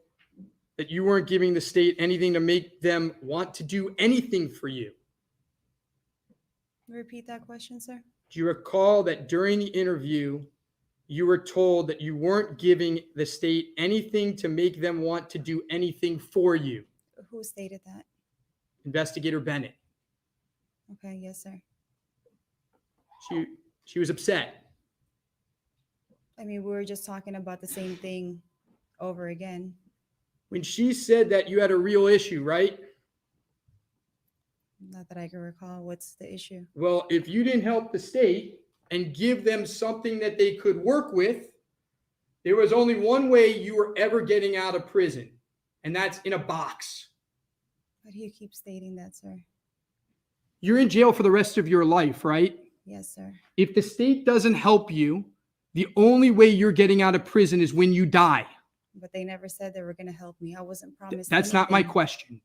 that you weren't giving the state anything to make them want to do anything for you. Repeat that question, sir. Do you recall that during the interview, you were told that you weren't giving the state anything to make them want to do anything for you? Who stated that? Investigator Bennett. Okay, yes, sir. She was upset. I mean, we were just talking about the same thing over again. When she said that you had a real issue, right? Not that I can recall. What's the issue? Well, if you didn't help the state and give them something that they could work with, there was only one way you were ever getting out of prison, and that's in a box. Why do you keep stating that, sir? You're in jail for the rest of your life, right? Yes, sir. If the state doesn't help you, the only way you're getting out of prison is when you die. But they never said they were going to help me. I wasn't promised. That's not my anything. question.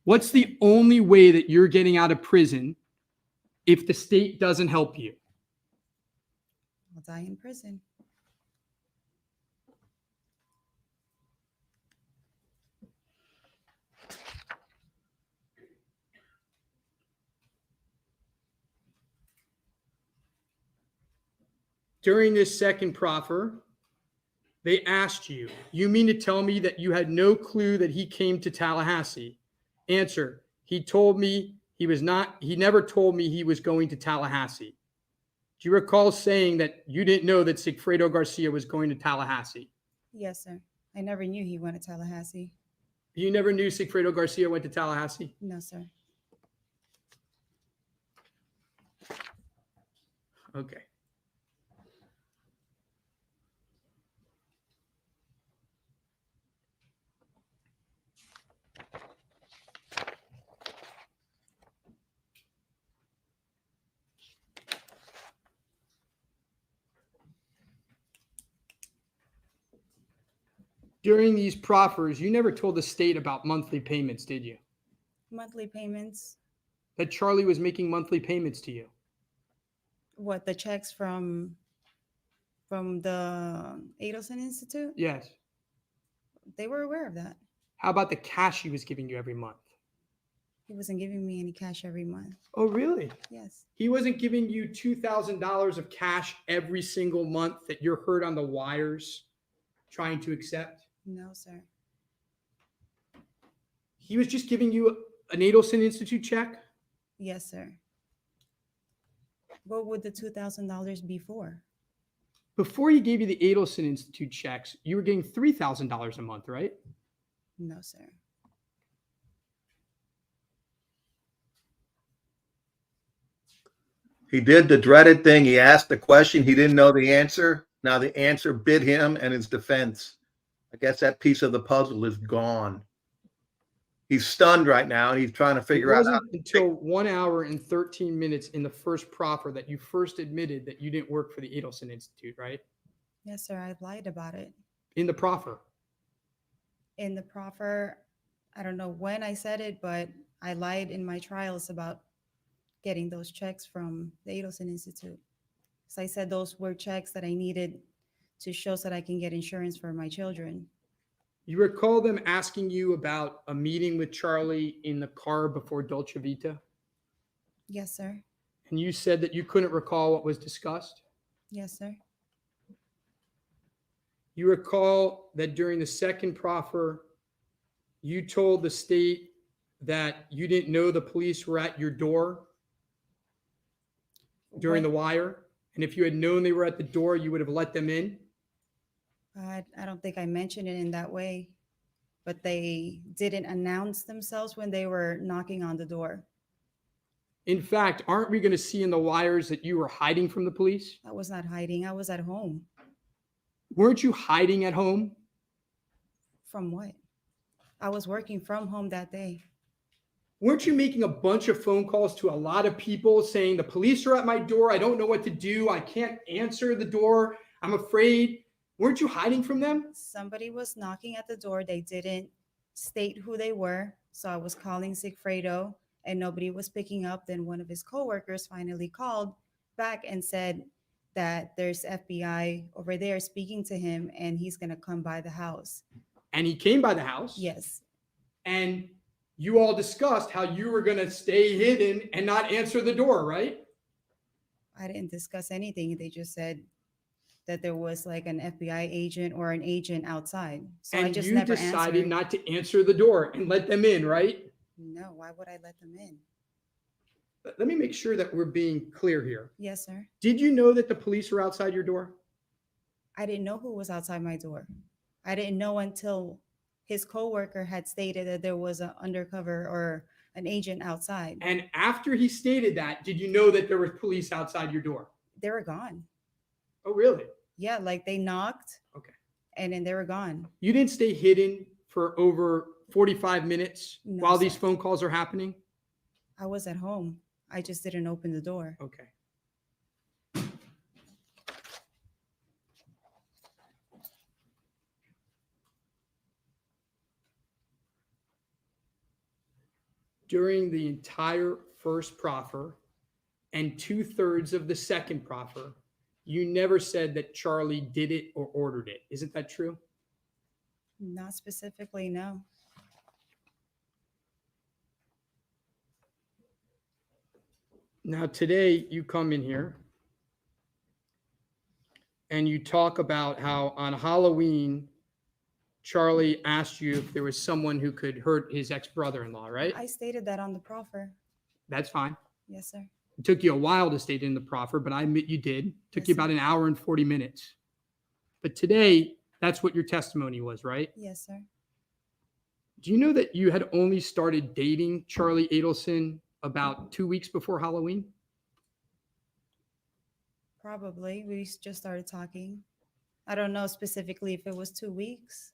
What's the only way that you're getting out of prison if the state doesn't help you? I'll die in prison. During this second proffer, they asked you, you mean to tell me that you had no clue that he came to Tallahassee? Answer, he never told me he was going to Tallahassee. Do you recall saying that you didn't know that Sigfredo Garcia was going to Tallahassee? Yes, sir. I never knew he went to Tallahassee. You never knew Sigfredo Garcia went to Tallahassee? No, sir. Okay. During these proffers, you never told the state about monthly payments, did you? Monthly payments. That Charlie was making monthly payments to you? What, the checks from the Adelson Institute? Yes. They were aware of that. How about the cash he was giving you every month? He wasn't giving me any cash every month. Oh, really? Yes. He wasn't giving you $2,000 of cash every single month that you're heard on the wires trying to accept? No, sir. He was just giving you an Adelson Institute check? Yes, sir. What would the $2,000 be for? Before he gave you the Adelson Institute checks, you were getting $3,000 a month, right? No, sir. He did the dreaded thing. He asked the question. He didn't know the answer. Now the answer bit him and his defense. I guess that piece of the puzzle is gone. He's stunned right now, and he's trying to figure It out how. wasn't until 1 hour and 13 minutes in the first proffer that you first admitted that you didn't work for the Adelson Institute, right? Yes, sir. I lied about it. In the proffer. In the proffer, I don't know when I said it, but I lied in my trials about getting those checks from the Adelson Institute. So I said those were checks that I needed to show so that I can get insurance for my children. You recall them asking you about a meeting with Charlie in the car before Dolce Vita? Yes, sir. And you said that you couldn't recall what was discussed? Yes, sir. You recall that during the second proffer, you told the state that you didn't know the police were at your door during the wire? And if you had known they were at the door, you would have let them in? I don't think I mentioned it in that way, but they didn't announce themselves when they were knocking on the door. In fact, aren't we going to see in the wires that you were hiding from the police? I was not hiding. I was at home. Weren't you hiding at home? From what? I was working from home that day. Weren't you making a bunch of phone calls to a lot of people saying, the police are at my door. I don't know what to do. I can't answer the door. I'm afraid. Weren't you hiding from them? Somebody was knocking at the door. They didn't state who they were. So I was calling Sigfredo and nobody was picking up. Then one of his coworkers finally called back and said, that there's FBI over there speaking to him and he's going to come by the house. And he came by the house. Yes. And you all discussed how you were going to stay hidden and not answer the door, right? I didn't discuss anything. They just said that there was like an FBI agent or an agent outside. So I And just you never decided answered. not to answer the door and let them in, right? No, why would I let them in? Let me make sure that we're being clear here. Yes, sir. Did you know that the police were outside your door? I didn't know who was outside my door. I didn't know until his coworker had stated that there was an undercover or an agent outside. And after he stated that, did you know that there was police outside your door? They were gone. Oh, really? Yeah, like they knocked. Okay. And then they were gone. You didn't stay hidden for over 45 minutes No, while these sir. phone calls are happening? I was at home. I just didn't open the door. Okay. During the entire first proffer and 2/3 of the second proffer, you never said that Charlie did it or ordered it. Isn't that true? Not specifically, no. Now, today you come in here and you talk about how on Halloween, Charlie asked you if there was someone who could hurt his ex-brother-in-law, right? I stated that on the proffer. That's fine. Yes, sir. It took you a while to state it in the proffer, but I admit you did. It took Yes, you sir. about an hour and 40 minutes. But today, that's what your testimony was, right? Yes, sir. Do you know that you had only started dating Charlie Adelson about 2 weeks before Halloween? Probably. We just started talking. I don't know specifically if it was 2 weeks.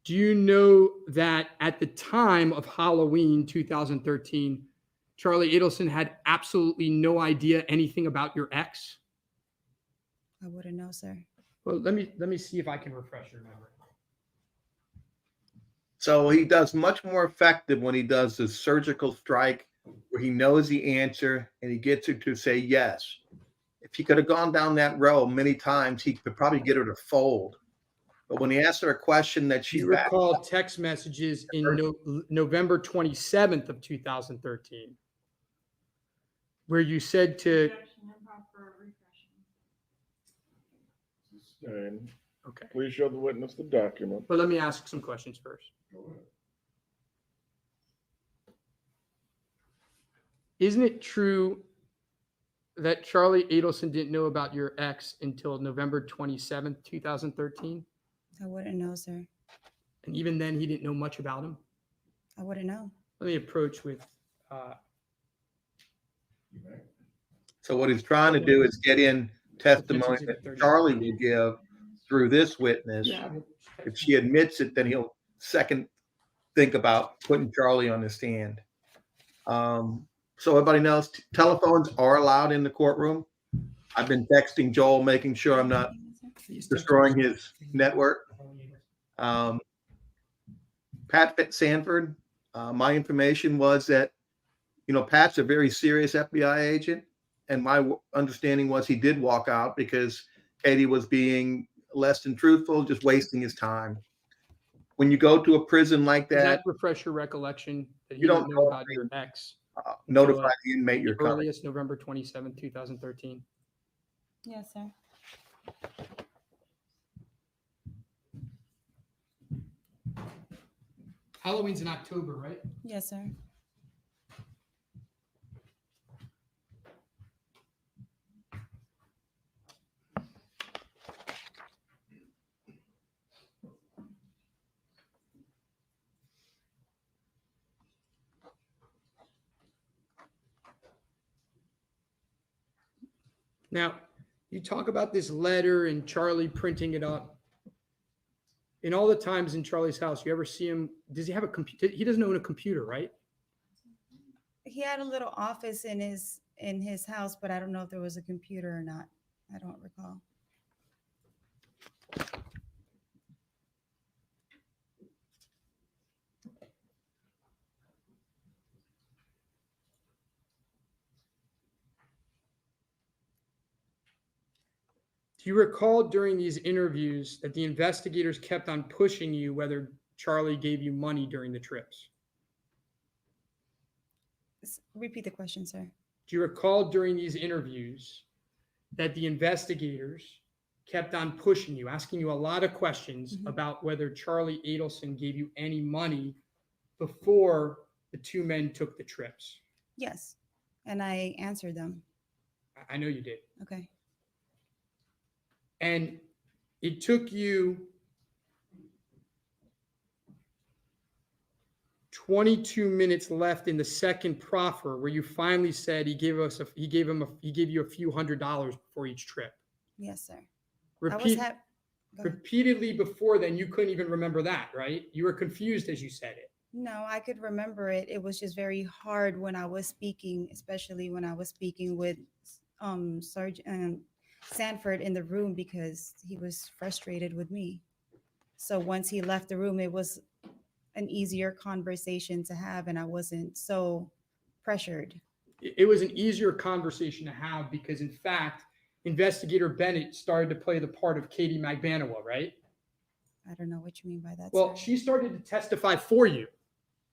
Do you know that at the time of Halloween 2013, Charlie Adelson had absolutely no idea anything about your ex? I wouldn't know, sir. Well, let me see if I can refresh your memory. So he does much more effective when he does the surgical strike where he knows the answer and he gets her to say yes. If he could have gone down that road many times, he could probably get her to fold. But when he asked her a question that Do she's you recall text messages in November 27th of 2013, where you said to, Sustained. okay, Please show the witness the document. but let me ask some questions first. Isn't it true that Charlie Adelson didn't know about your ex until November 27th, 2013? I wouldn't know, sir. And even then, he didn't know much about him? I wouldn't know. Let me approach with, So what he's trying to do is get in testimony that Charlie will give through this witness. If she admits it, then he'll second think about putting Charlie on the stand. So everybody knows telephones are allowed in the courtroom. I've been texting Joel, making sure I'm not destroying his network. Pat Sanford, my information was that, Pat's a very serious FBI agent. And my understanding was he did walk out because Katie was being less than truthful, just wasting his time. When you go to a prison like does that, that refresh your recollection that he You don't didn't know know about your ex? notify the inmate you're The coming. earliest, November 27th, 2013. Yes, sir. Halloween's in October, right? Yes, sir. Now, you talk about this letter and Charlie printing it up. In all the times in Charlie's house, you ever see him? Does he have a computer? He doesn't own a computer, right? He had a little office in his house, but I don't know if there was a computer or not. I don't recall. Do you recall during these interviews that the investigators kept on pushing you whether Charlie gave you money during the trips? Repeat the question, sir. Do you recall during these interviews that the investigators kept on pushing you, asking you a lot of questions about whether Charlie Adelson gave you any money before the two men took the trips? Yes. And I answered them. I know you did. Okay. And it took you 22 minutes left in the second proffer where you finally said he gave you a few $100s before each trip. Yes, sir. Repeatedly before then, you couldn't even remember that, right? You were confused as you said it. No, I could remember it. It was just very hard when I was speaking, especially when I was speaking with Sergeant Sanford in the room because he was frustrated with me. So once he left the room, it was an easier conversation to have, and I wasn't so pressured. It was an easier conversation to have because, in fact, Investigator Bennett started to play the part of Katie Magbanua, right? I don't know what you mean by that, Well, sir. she started to testify for you.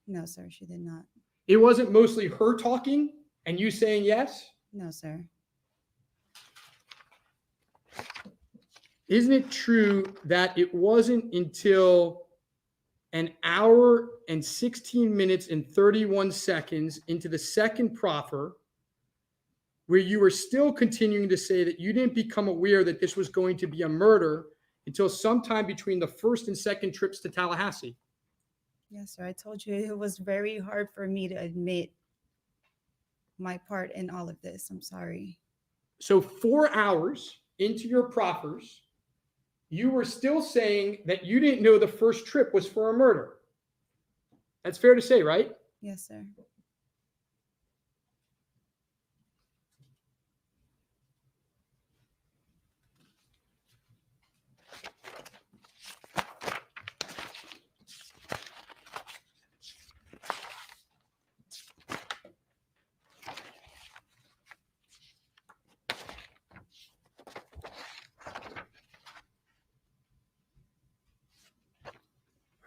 No, sir, she did not. It wasn't mostly her talking and you saying yes? No, sir. Isn't it true that it wasn't until an hour and 16 minutes and 31 seconds into the second proffer where you were still continuing to say that you didn't become aware that this was going to be a murder until sometime between the first and second trips to Tallahassee? Yes, sir. I told you it was very hard for me to admit my part in all of this. I'm sorry. So 4 hours into your proffers, you were still saying that you didn't know the first trip was for a murder. That's fair to say, right? Yes, sir.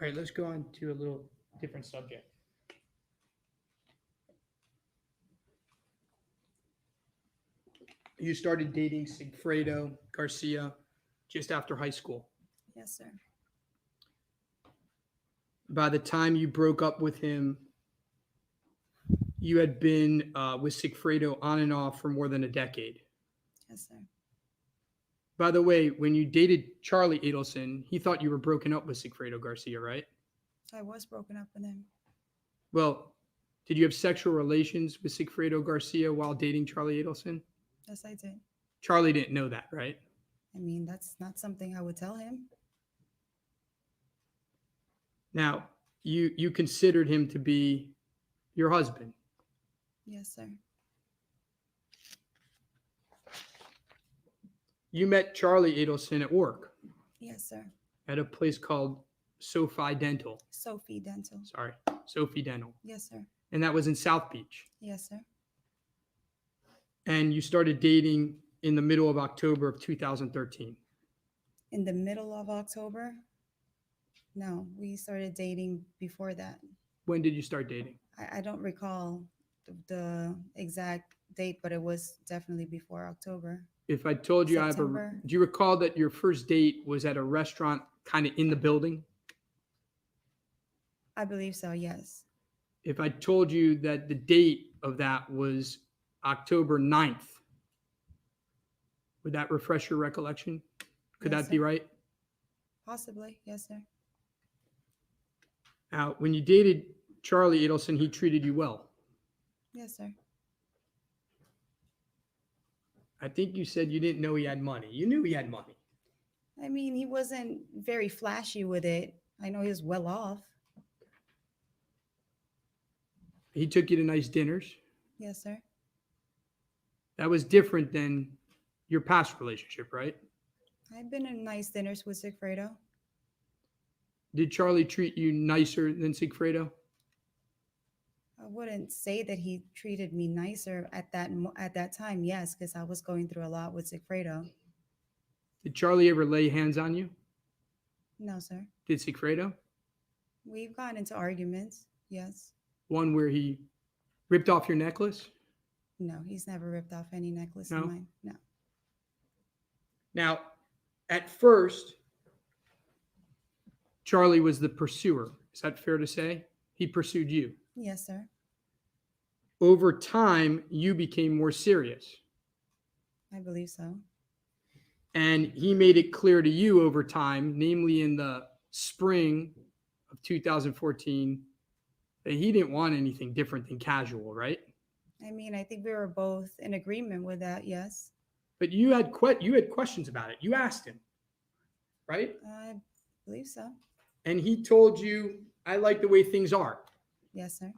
All right, let's go on to a little different subject. You started dating Sigfredo Garcia just after high school. Yes, sir. By the time you broke up with him, you had been with Sigfredo on and off for more than a decade. Yes, sir. By the way, when you dated Charlie Adelson, he thought you were broken up with Sigfredo Garcia, right? I was broken up with him. Well, did you have sexual relations with Sigfredo Garcia while dating Charlie Adelson? Yes, I did. Charlie didn't know that, right? I mean, that's not something I would tell him. Now, you considered him to be your husband. Yes, sir. You met Charlie Adelson at work Yes, sir. at a place called Sophie Dental. Sophie Dental. Sorry, Sophie Dental. Yes, sir. And that was in South Beach. Yes, sir. And you started dating in the middle of October of 2013. In the middle of October? No, we started dating before that. When did you start dating? I don't recall the exact date, but it was definitely before October. If I told you September. do you recall that your first date was at a restaurant kind of in the building? I believe so, yes. If I told you that the date of that was October 9th, would that refresh your recollection? Could Yes, that be sir. right? Possibly, yes, sir. Now, when you dated Charlie Adelson, he treated you well. Yes, sir. I think you said you didn't know he had money. You knew he had money. I mean, he wasn't very flashy with it. I know he was well off. He took you to nice dinners. Yes, sir. That was different than your past relationship, right? I've been in nice dinners with Sigfredo. Did Charlie treat you nicer than Sigfredo? I wouldn't say that he treated me nicer at that time, yes, because I was going through a lot with Sigfredo. Did Charlie ever lay hands on you? No, sir. Did Sigfredo? We've gotten into arguments. Yes. One where he ripped off your necklace? No, he's never ripped off any necklace No? of mine. No. Now, at first, Charlie was the pursuer. Is that fair to say? He pursued you. Yes, sir. Over time, you became more serious. I believe so. And he made it clear to you over time, namely in the spring of 2014, that he didn't want anything different than casual, right? I mean, I think we were both in agreement with that. Yes. But you had questions about it. You asked him, right? I believe so. And he told you, I like the way things are. Yes, sir.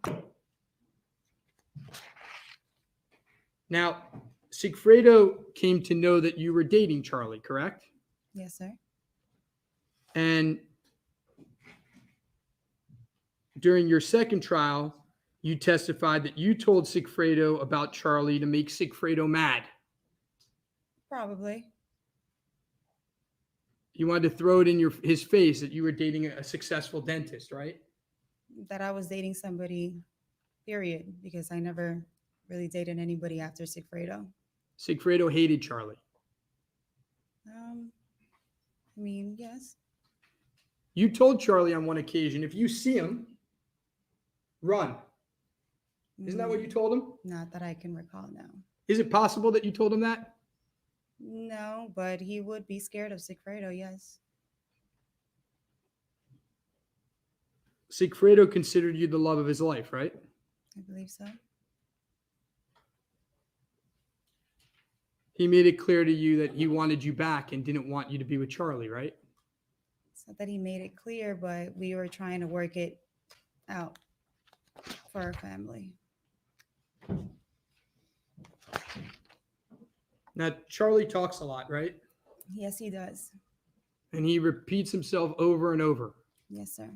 Now, Sigfredo came to know that you were dating Charlie, correct? Yes, sir. And during your second trial, you testified that you told Sigfredo about Charlie to make Sigfredo mad. Probably. You wanted to throw it in his face that you were dating a successful dentist, right? That I was dating somebody, period, because I never really dated anybody after Sigfredo. Sigfredo hated Charlie. I mean, yes. You told Charlie on one occasion, if you see him, run. Isn't that what you told him? Not that I can recall now. Is it possible that you told him that? No, but he would be scared of Sigfredo, yes. Sigfredo considered you the love of his life, right? I believe so. He made it clear to you that he wanted you back and didn't want you to be with Charlie, right? It's not that he made it clear, but we were trying to work it out for our family. Now, Charlie talks a lot, right? Yes, he does. And he repeats himself over and over. Yes, sir.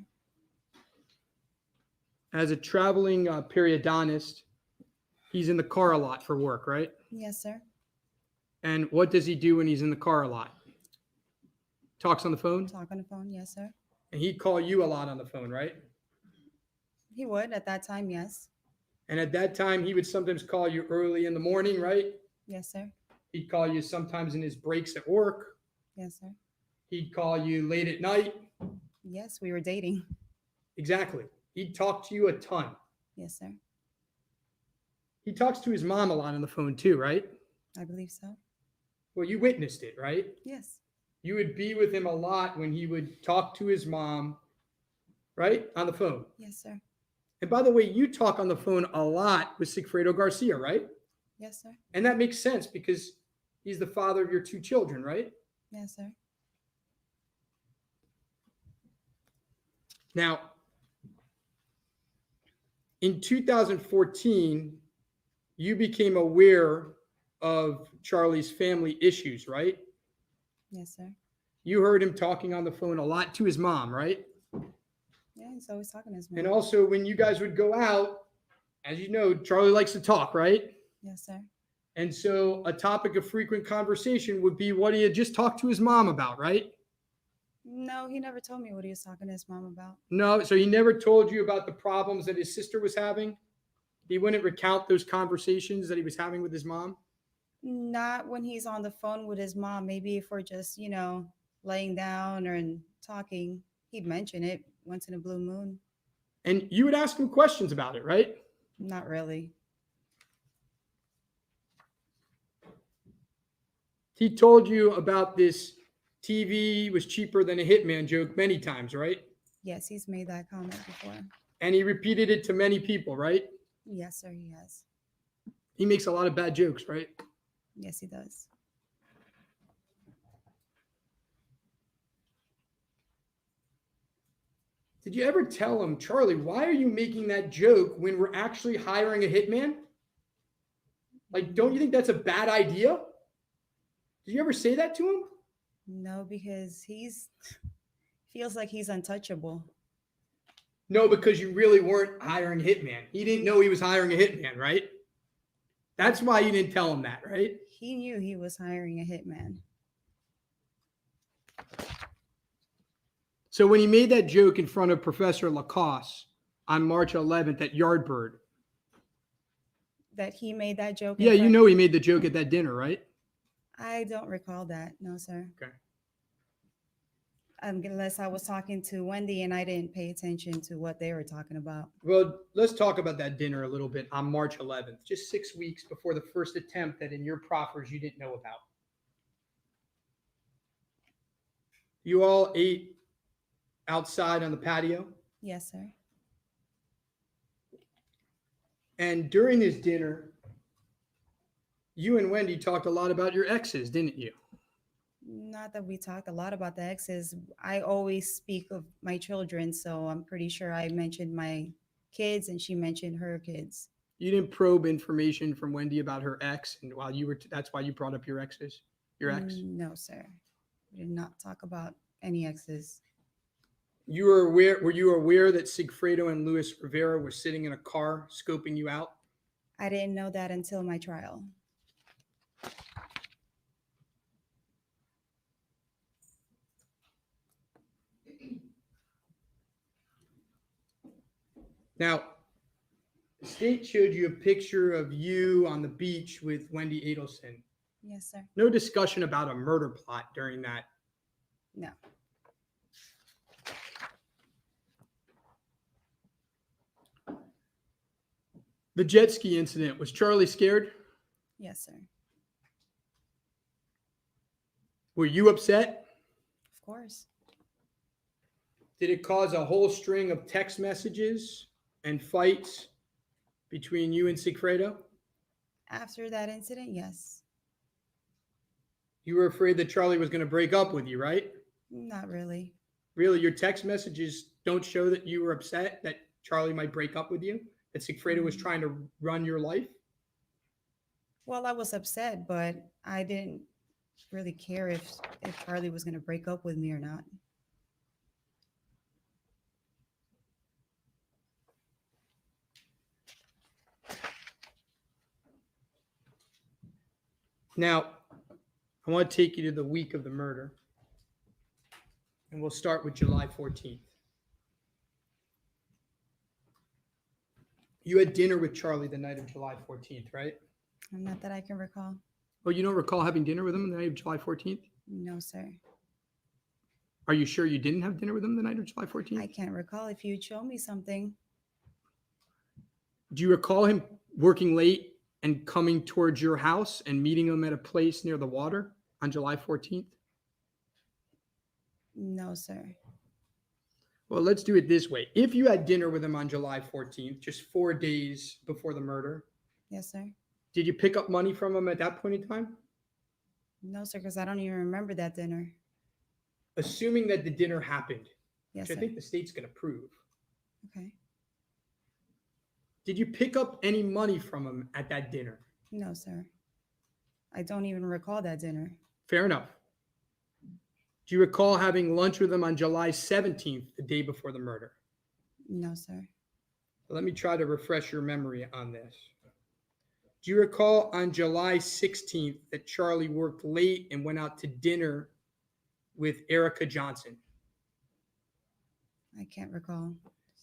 As a traveling periodontist, he's in the car a lot for work, right? Yes, sir. And what does he do when he's in the car a lot? Talks on the phone? Talk on the phone, yes, sir. And he'd call you a lot on the phone, right? He would at that time, yes. And at that time, he would sometimes call you early in the morning, right? Yes, sir. He'd call you sometimes in his breaks at work. Yes, sir. He'd call you late at night. Yes, we were dating. Exactly. He'd talk to you a ton. Yes, sir. He talks to his mom a lot on the phone too, right? I believe so. Well, you witnessed it, right? Yes. You would be with him a lot when he would talk to his mom, right? On the phone. Yes, sir. And by the way, you talk on the phone a lot with Sigfredo Garcia, right? Yes, sir. And that makes sense because he's the father of your two children, right? Yes, sir. Now, in 2014, you became aware of Charlie's family issues, right? Yes, sir. You heard him talking on the phone a lot to his mom, right? Yeah, he's always talking to his mom. And also, when you guys would go out, as you know, Charlie likes to talk, right? Yes, sir. And so a topic of frequent conversation would be what he had just talked to his mom about, right? No, he never told me what he was talking to his mom about. No, so he never told you about the problems that his sister was having? He wouldn't recount those conversations that he was having with his mom? Not when he's on the phone with his mom. Maybe if we're just, laying down or talking, he'd mention it once in a blue moon. And you would ask him questions about it, right? Not really. He told you about this TV was cheaper than a hitman joke many times, right? Yes, he's made that comment before. And he repeated it to many people, right? Yes, sir, he has. He makes a lot of bad jokes, right? Yes, he does. Did you ever tell him, Charlie, why are you making that joke when we're actually hiring a hitman? Like, don't you think that's a bad idea? Did you ever say that to him? No, because feels like he's untouchable. No, because you really weren't hiring a hitman. He didn't know he was hiring a hitman, right? That's why you didn't tell him that, right? He knew he was hiring a hitman. So when he made that joke in front of Professor Lacoste on March 11th at Yardbird, That he made that joke. yeah, you know he made the joke at that dinner, right? I don't recall that. No, sir. Okay. Unless I was talking to Wendy and I didn't pay attention to what they were talking about. Well, let's talk about that dinner a little bit on March 11th, just 6 weeks before the first attempt that in your proffers you didn't know about. You all ate outside on the patio, Yes, sir. and during this dinner, you and Wendy talked a lot about your exes, didn't you? Not that we talked a lot about the exes. I always speak of my children, so I'm pretty sure I mentioned my kids and she mentioned her kids. You didn't probe information from Wendy about her ex, and while you were, that's why you brought up your exes, your ex. No, sir. We did not talk about any exes. You were aware? Were you aware that Sigfredo and Luis Rivera were sitting in a car scoping you out? I didn't know that until my trial. Now, the state showed you a picture of you on the beach with Wendy Adelson. Yes, sir. No discussion about a murder plot during that. No. The jet ski incident, was Charlie scared? Yes, sir. Were you upset? Of course. Did it cause a whole string of text messages and fights between you and Sigfredo? After that incident, yes. You were afraid that Charlie was going to break up with you, right? Not really. Really, your text messages don't show that you were upset that Charlie might break up with you, that Sigfredo was trying to run your life? Well, I was upset, but I didn't really care if Charlie was going to break up with me or not. Now, I want to take you to the week of the murder, and we'll start with July 14th. You had dinner with Charlie the night of July 14th, right? Not that I can recall. Oh, you don't recall having dinner with him the night of July 14th? No, sir. Are you sure you didn't have dinner with him the night of July 14th? I can't recall. If you'd show me something. Do you recall him working late and coming towards your house and meeting him at a place near the water on July 14th? No, sir. Well, let's do it this way. If you had dinner with him on July 14th, just 4 days before the murder, Yes, sir. did you pick up money from him at that point in time? No, sir, because I don't even remember that dinner. Assuming that the dinner happened, Yes, which I sir. think the state's going to prove, Okay. did you pick up any money from him at that dinner? No, sir. I don't even recall that dinner. Fair enough. Do you recall having lunch with him on July 17th, the day before the murder? No, sir. Let me try to refresh your memory on this. Do you recall on July 16th that Charlie worked late and went out to dinner with Erika Johnson? I can't recall.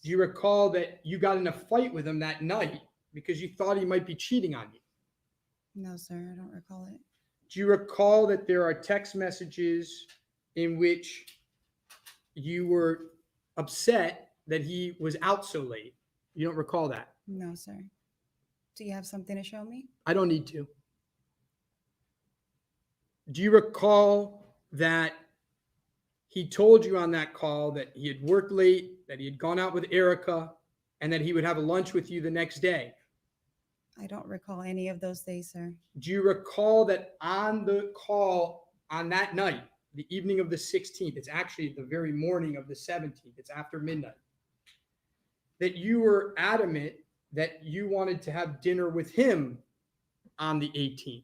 Do you recall that you got in a fight with him that night because you thought he might be cheating on you? No, sir. I don't recall it. Do you recall that there are text messages in which you were upset that he was out so late? You don't recall that? No, sir. Do you have something to show me? I don't need to. Do you recall that he told you on that call that he had worked late, that he had gone out with Erika, and that he would have a lunch with you the next day? I don't recall any of those days, sir. Do you recall that on the call on that night, the evening of the 16th, it's actually the very morning of the 17th, it's after midnight, that you were adamant that you wanted to have dinner with him on the 18th?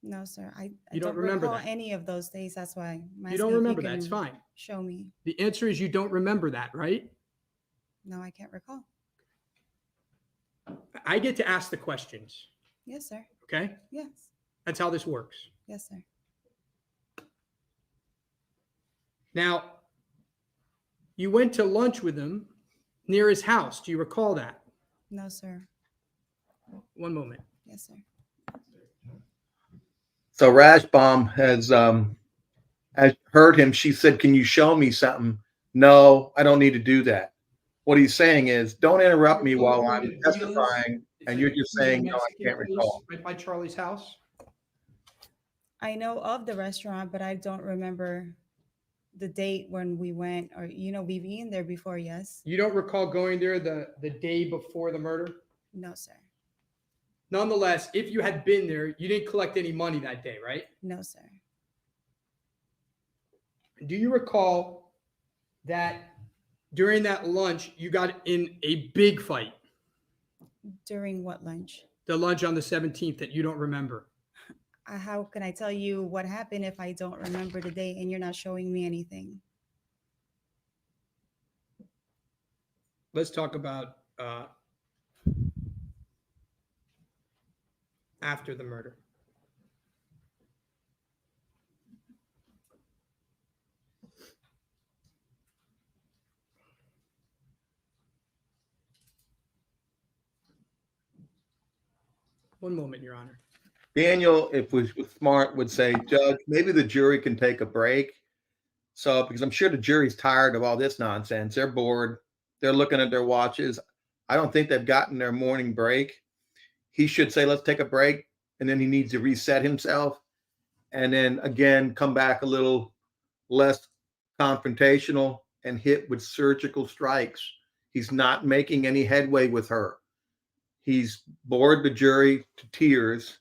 No, sir. I You don't remember recall that? any of those days. That's why I'm You don't asking if remember that. can It's fine. Show me. The answer is you don't remember that, right? No, I can't recall. I get to ask the questions, Yes, sir. okay? Yes. That's how this works. Yes, sir. Now, you went to lunch with him near his house. Do you recall that? No, sir. One moment. Yes, sir. So Rashbaum has heard him. She said, "Can you show me something?" No, I don't need to do that. What he's saying is, don't interrupt me while I'm testifying, and you're just saying, no, I can't recall. Right by Charlie's house. I know of the restaurant, but I don't remember the date when we went, or we've eaten there before. Yes. You don't recall going there the day before the murder? No, sir. Nonetheless, if you had been there, you didn't collect any money that day, right? No, sir. Do you recall that during that lunch, you got in a big fight? During what lunch? The lunch on the 17th that you don't remember. How can I tell you what happened if I don't remember the day and you're not showing me anything? Let's talk about after the murder. One moment, Your Honor. Daniel, if we was smart, would say, Judge, maybe the jury can take a break. So, because I'm sure the jury's tired of all this nonsense. They're bored. They're looking at their watches. I don't think they've gotten their morning break. He should say, let's take a break. And then he needs to reset himself. And then again, come back a little less confrontational and hit with surgical strikes. He's not making any headway with her. He's bored the jury to tears.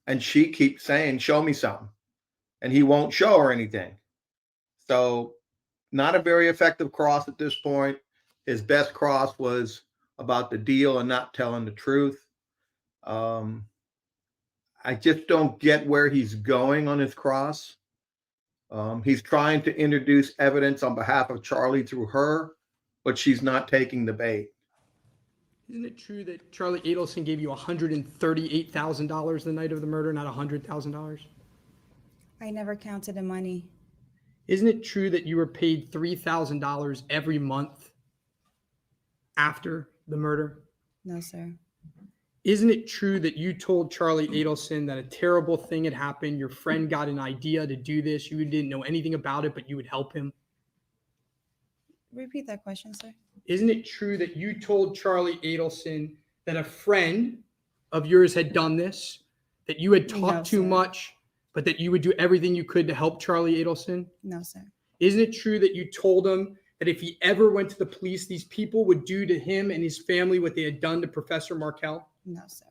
And she keeps saying, show me something. And he won't show her anything. So not a very effective cross at this point. His best cross was about the deal and not telling the truth. I just don't get where he's going on his cross. He's trying to introduce evidence on behalf of Charlie through her, but she's not taking the bait. Isn't it true that Charlie Adelson gave you $138,000 the night of the murder, not $100,000? I never counted the money. Isn't it true that you were paid $3,000 every month after the murder? No, sir. Isn't it true that you told Charlie Adelson that a terrible thing had happened? Your friend got an idea to do this. You didn't know anything about it, but you would help him. Repeat that question, sir. Isn't it true that you told Charlie Adelson that a friend of yours had done this, that you had No, talked too sir. much, but that you would do everything you could to help Charlie Adelson? No, sir. Isn't it true that you told him that if he ever went to the police, these people would do to him and his family what they had done to Professor Markell? No, sir.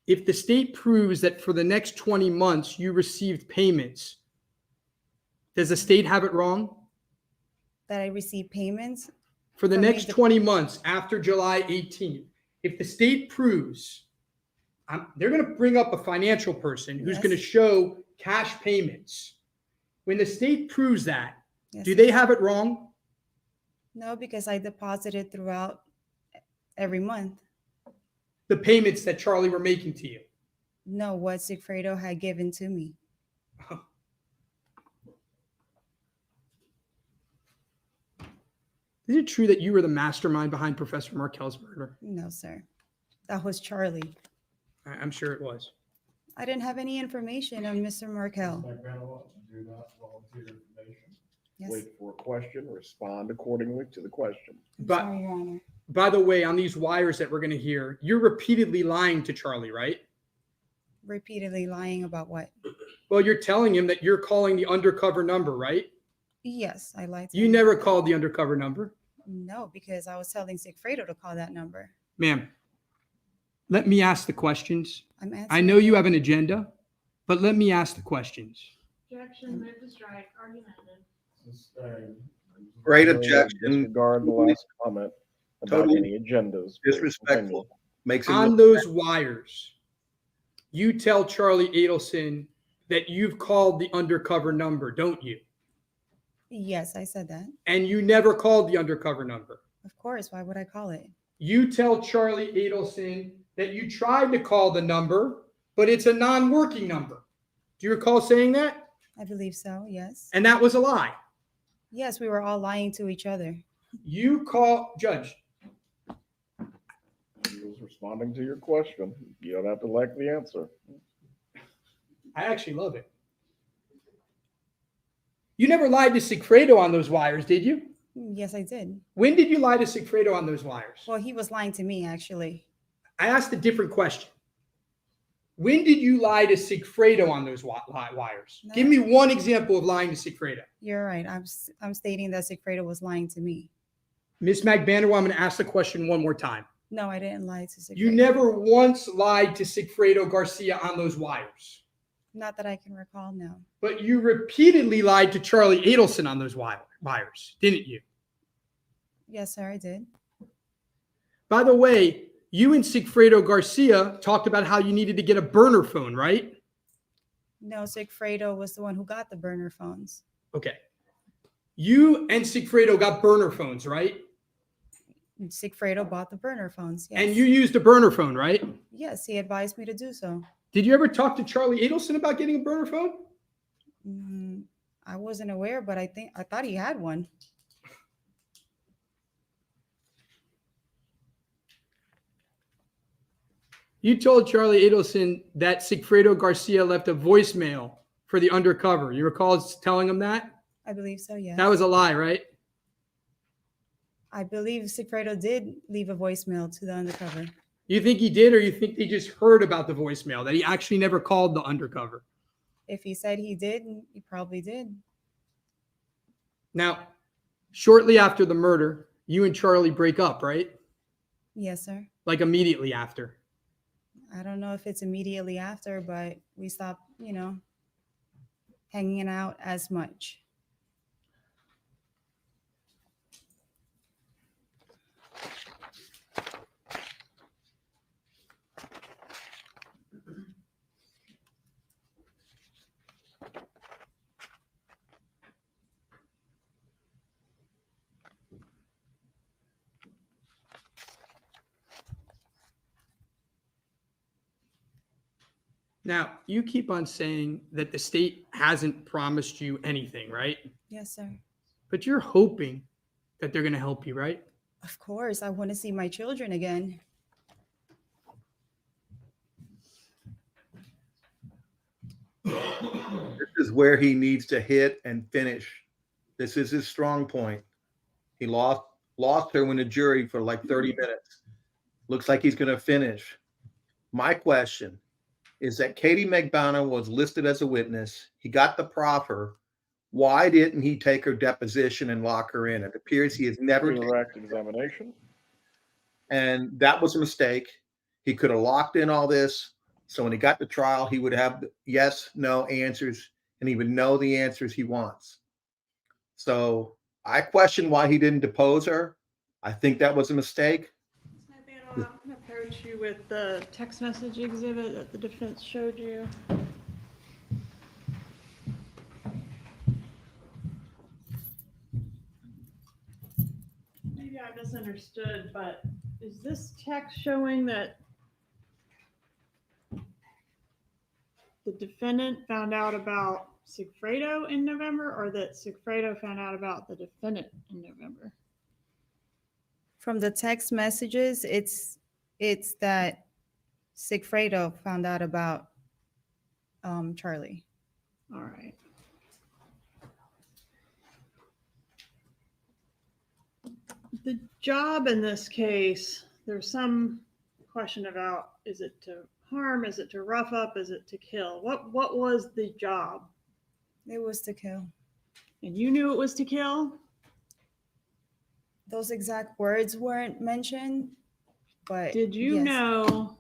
If the state proves that for the next 20 months you received payments, does the state have it wrong? That I received payments? For the For me next to- 20 months after July 18th, if the state proves, they're going to bring up a financial person who's Yes. going to show cash payments. When the state proves that, Yes, do sir. they have it wrong? No, because I deposited throughout every month. The payments that Charlie were making to you? No, what Sigfredo had given to me. Is it true that you were the mastermind behind Professor Markell's murder? No, sir. That was Charlie. I'm sure it was. I didn't have any information on Mr. Markell. Magbanua, do not volunteer information. Yes. Wait for a question, respond accordingly to the question. I'm But- sorry, Your Honor. By the way, on these wires that we're going to hear, you're repeatedly lying to Charlie, right? Repeatedly lying about what? Well, you're telling him that you're calling the undercover number, right? Yes, I lied to You him. never called the undercover number. No, because I was telling Sigfredo to call that number. Ma'am, let me ask the questions. I'm answering. I know you have an agenda, but let me ask the questions. Objection, move to strike, argument ended. Sustained. Great Really objection. Disregard the last comment about Totally any agendas. Please Disrespectful. Makes it On look those wires, you tell Charlie Adelson that you've called the undercover number, don't you? Yes, I said that. And you never called the undercover number. Of course. Why would I call it? You tell Charlie Adelson that you tried to call the number, but it's a non-working number. Do you recall saying that? I believe so. Yes. And that was a lie. Yes, we were all lying to each other. You call Judge. He was responding to your question. You don't have to like the answer. I actually love it. You never lied to Sigfredo on those wires, did you? Yes, I did. When did you lie to Sigfredo on those wires? Well, he was lying to me, actually. I asked a different question. When did you lie to Sigfredo on those wires? No. Give me one example of lying to Sigfredo. You're right. I'm stating that Sigfredo was lying to me. Miss Magbanua, I'm going to ask the question one more time. No, I didn't lie to Sigfredo. You never once lied to Sigfredo Garcia on those wires. Not that I can recall, no. But you repeatedly lied to Charlie Adelson on those wires, didn't you? Yes, sir, I did. By the way, you and Sigfredo Garcia talked about how you needed to get a burner phone, right? No, Sigfredo was the one who got the burner phones. Okay. You and Sigfredo got burner phones, right? Sigfredo bought the burner phones. Yes. And you used a burner phone, right? Yes, he advised me to do so. Did you ever talk to Charlie Adelson about getting a burner phone? I wasn't aware, but I thought he had one. You told Charlie Adelson that Sigfredo Garcia left a voicemail for the undercover. You recall telling him that? I believe so, yes. That was a lie, right? I believe Sigfredo did leave a voicemail to the undercover. You think he did, or you think they just heard about the voicemail, that he actually never called the undercover? If he said he did, he probably did. Now, shortly after the murder, you and Charlie break up, right? Yes, sir. Like immediately after. I don't know if it's immediately after, but we stopped, hanging out as much. Now, you keep on saying that the state hasn't promised you anything, right? Yes, sir. But you're hoping that they're going to help you, right? Of course, I want to see my children again. This is where he needs to hit and finish. This is his strong point. He lost her in the jury for like 30 minutes. Looks like he's going to finish. My question is that Katie Magbanua was listed as a witness. He got the proffer. Why didn't he take her deposition and lock her in? It appears he has never taken Direct examination. and that was a mistake. He could have locked in all this. So when he got to trial, he would have yes, no answers, and he would know the answers he wants. So I question why he didn't depose her. I think that was a mistake. I'm going to approach you with the text message exhibit that the defense showed you. Maybe I misunderstood, but is this text showing that the defendant found out about Sigfredo in November, or that Sigfredo found out about the defendant in November? From the text messages, it's that Sigfredo found out about Charlie. All right. The job in this case, there's some question about, is it to harm? Is it to rough up? Is it to kill? What was the job? It was to kill. And you knew it was to kill? Those exact words weren't mentioned, but Did you yes. know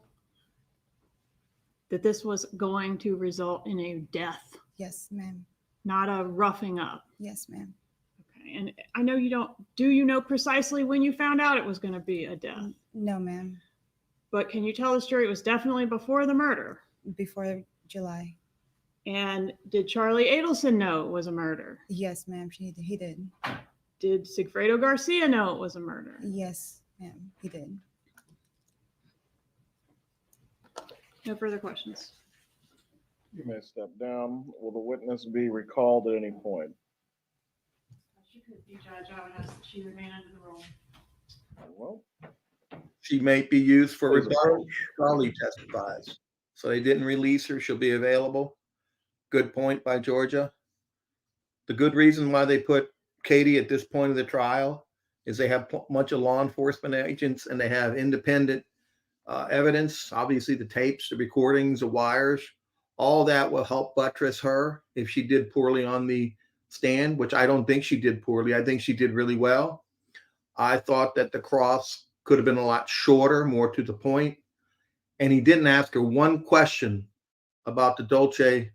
that this was going to result in a death, Yes, ma'am. not a roughing up? Yes, ma'am. Okay. And I know do you know precisely when you found out it was going to be a death? No, ma'am. But can you tell this jury it was definitely before the murder? Before July. And did Charlie Adelson know it was a murder? Yes, ma'am. He did. Did Sigfredo Garcia know it was a murder? Yes, ma'am. He did. No further questions. You may step down. Will the witness be recalled at any point? She could be, Judge. I would ask that she remain under the rule. Well, She may be used for please rebuttal. approach. Charlie testifies. So they didn't release her. She'll be available. Good point by Georgia. The good reason why they put Katie at this point of the trial is they have a bunch of law enforcement agents and they have independent evidence. Obviously, the tapes, the recordings, the wires, all that will help buttress her if she did poorly on the stand, which I don't think she did poorly. I think she did really well. I thought that the cross could have been a lot shorter, more to the point. And he didn't ask her one question about the Dolce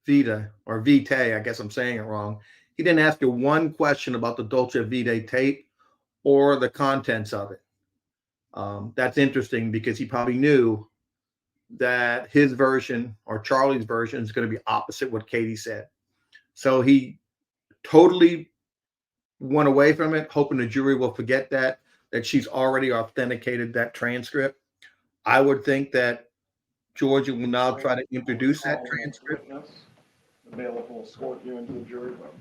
Vita or Vitae. I guess I'm saying it wrong. He didn't ask her one question about the Dolce Vitae tape or the contents of it. That's interesting because he probably knew that his version or Charlie's version is going to be opposite what Katie said. So he totally went away from it, hoping the jury will forget that she's already authenticated that transcript. I would think that Georgia will now try to introduce that transcript. Witness available to escort you into the jury room.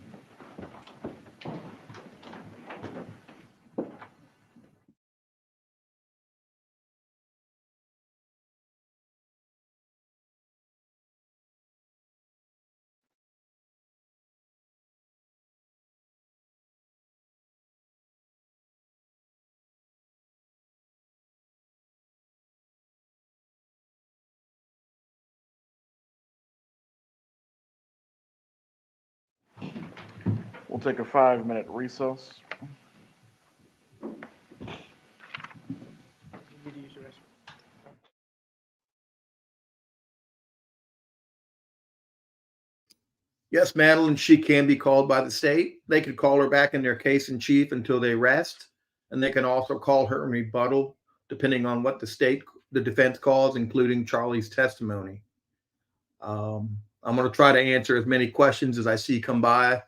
We'll take a 5-minute recess. Yes, Madeline, she can be called by the state. They could call her back in their case in chief until they rest. And they can also call her in rebuttal, depending on what the defense calls, including Charlie's testimony. I'm going to try to answer as many questions as I see come by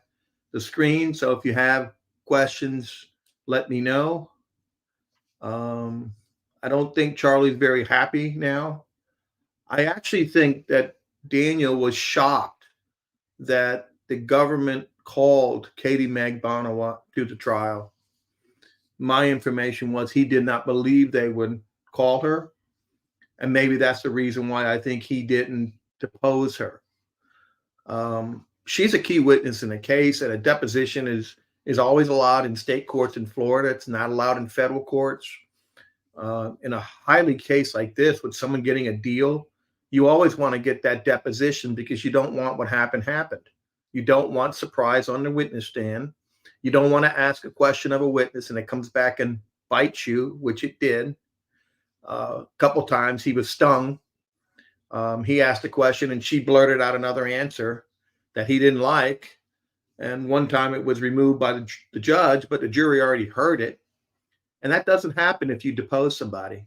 the screen. So if you have questions, let me know. I don't think Charlie's very happy now. I actually think that Daniel was shocked that the government called Katie Magbanua to the trial. My information was he did not believe they would call her. And maybe that's the reason why I think he didn't depose her. She's a key witness in the case, and a deposition is always allowed in state courts in Florida. It's not allowed in federal courts. In a highly case like this, with someone getting a deal, you always want to get that deposition because you don't want what happened. You don't want surprise on the witness stand. You don't want to ask a question of a witness and it comes back and bites you, which it did. A couple times he was stung. He asked a question and she blurted out another answer that he didn't like. And one time it was removed by the judge, but the jury already heard it. And that doesn't happen if you depose somebody.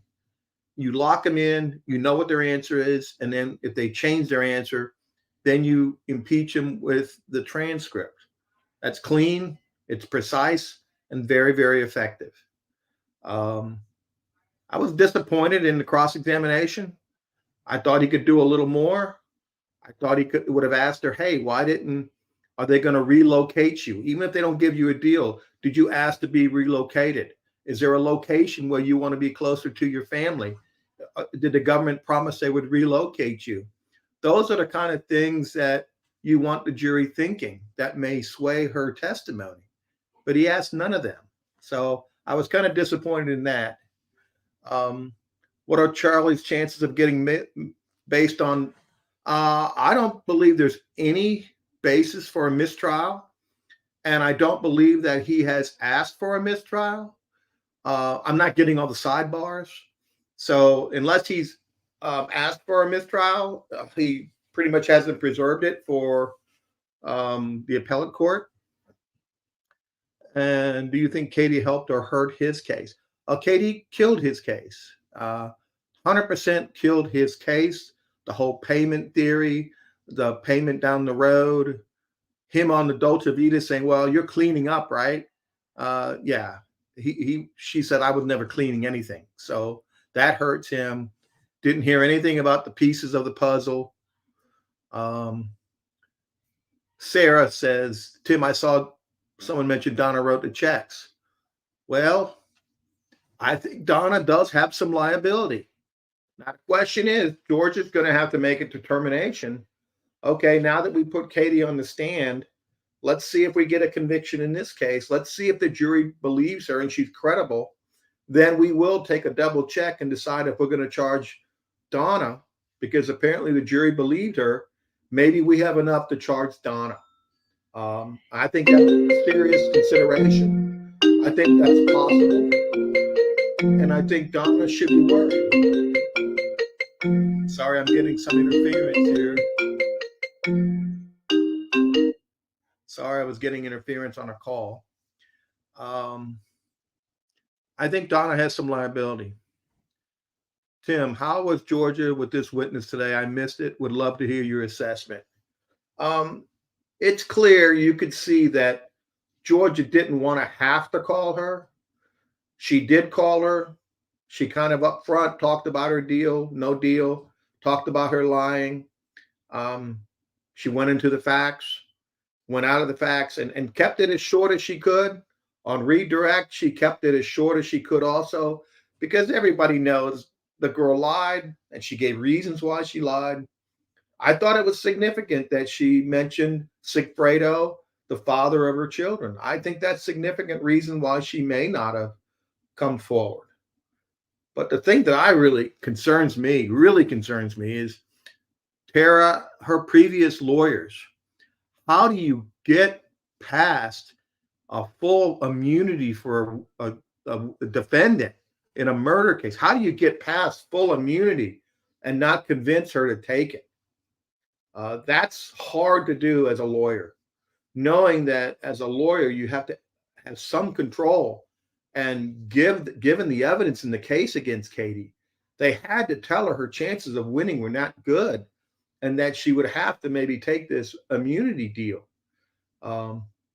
You lock them in, you know what their answer is, and then if they change their answer, then you impeach them with the transcript. That's clean, it's precise, and very, very effective. I was disappointed in the cross-examination. I thought he could do a little more. I thought he would have asked her, hey, are they going to relocate you? Even if they don't give you a deal, did you ask to be relocated? Is there a location where you want to be closer to your family? Did the government promise they would relocate you? Those are the kind of things that you want the jury thinking that may sway her testimony. But he asked none of them. So I was kind of disappointed in that. What are Charlie's chances of getting based on? I don't believe there's any basis for a mistrial. And I don't believe that he has asked for a mistrial. I'm not getting all the sidebars. So unless he's asked for a mistrial, he pretty much hasn't preserved it for the appellate court. And do you think Katie helped or hurt his case? Katie killed his case. 100% killed his case. The whole payment theory, the payment down the road, him on the Dolce Vita saying, well, you're cleaning up, right? Yeah. She said, I was never cleaning anything. So that hurts him. Didn't hear anything about the pieces of the puzzle. Sarah says, Tim, I saw someone mention Donna wrote the checks. Well, I think Donna does have some liability. Now, the question is, George is going to have to make a determination. Okay, now that we put Katie on the stand, let's see if we get a conviction in this case. Let's see if the jury believes her and she's credible. Then we will take a double check and decide if we're going to charge Donna, because apparently the jury believed her. Maybe we have enough to charge Donna. I think that's a serious consideration. I think that's possible. And I think Donna should be worried. Sorry, I'm getting some interference here. Sorry, I was getting interference on a call. I think Donna has some liability. Tim, how was Georgia with this witness today? I missed it. Would love to hear your assessment. It's clear you could see that Georgia didn't want to have to call her. She did call her. She kind of up front talked about her deal, no deal, talked about her lying. She went into the facts, went out of the facts, and kept it as short as she could. On redirect, she kept it as short as she could also, because everybody knows the girl lied and she gave reasons why she lied. I thought it was significant that she mentioned Sigfredo, the father of her children. I think that's significant reason why she may not have come forward. But the thing that really concerns me is Tara, her previous lawyers. How do you get past a full immunity for a defendant in a murder case? How do you get past full immunity and not convince her to take it? That's hard to do as a lawyer, knowing that as a lawyer, you have to have some control. And given the evidence in the case against Katie, they had to tell her chances of winning were not good and that she would have to maybe take this immunity deal.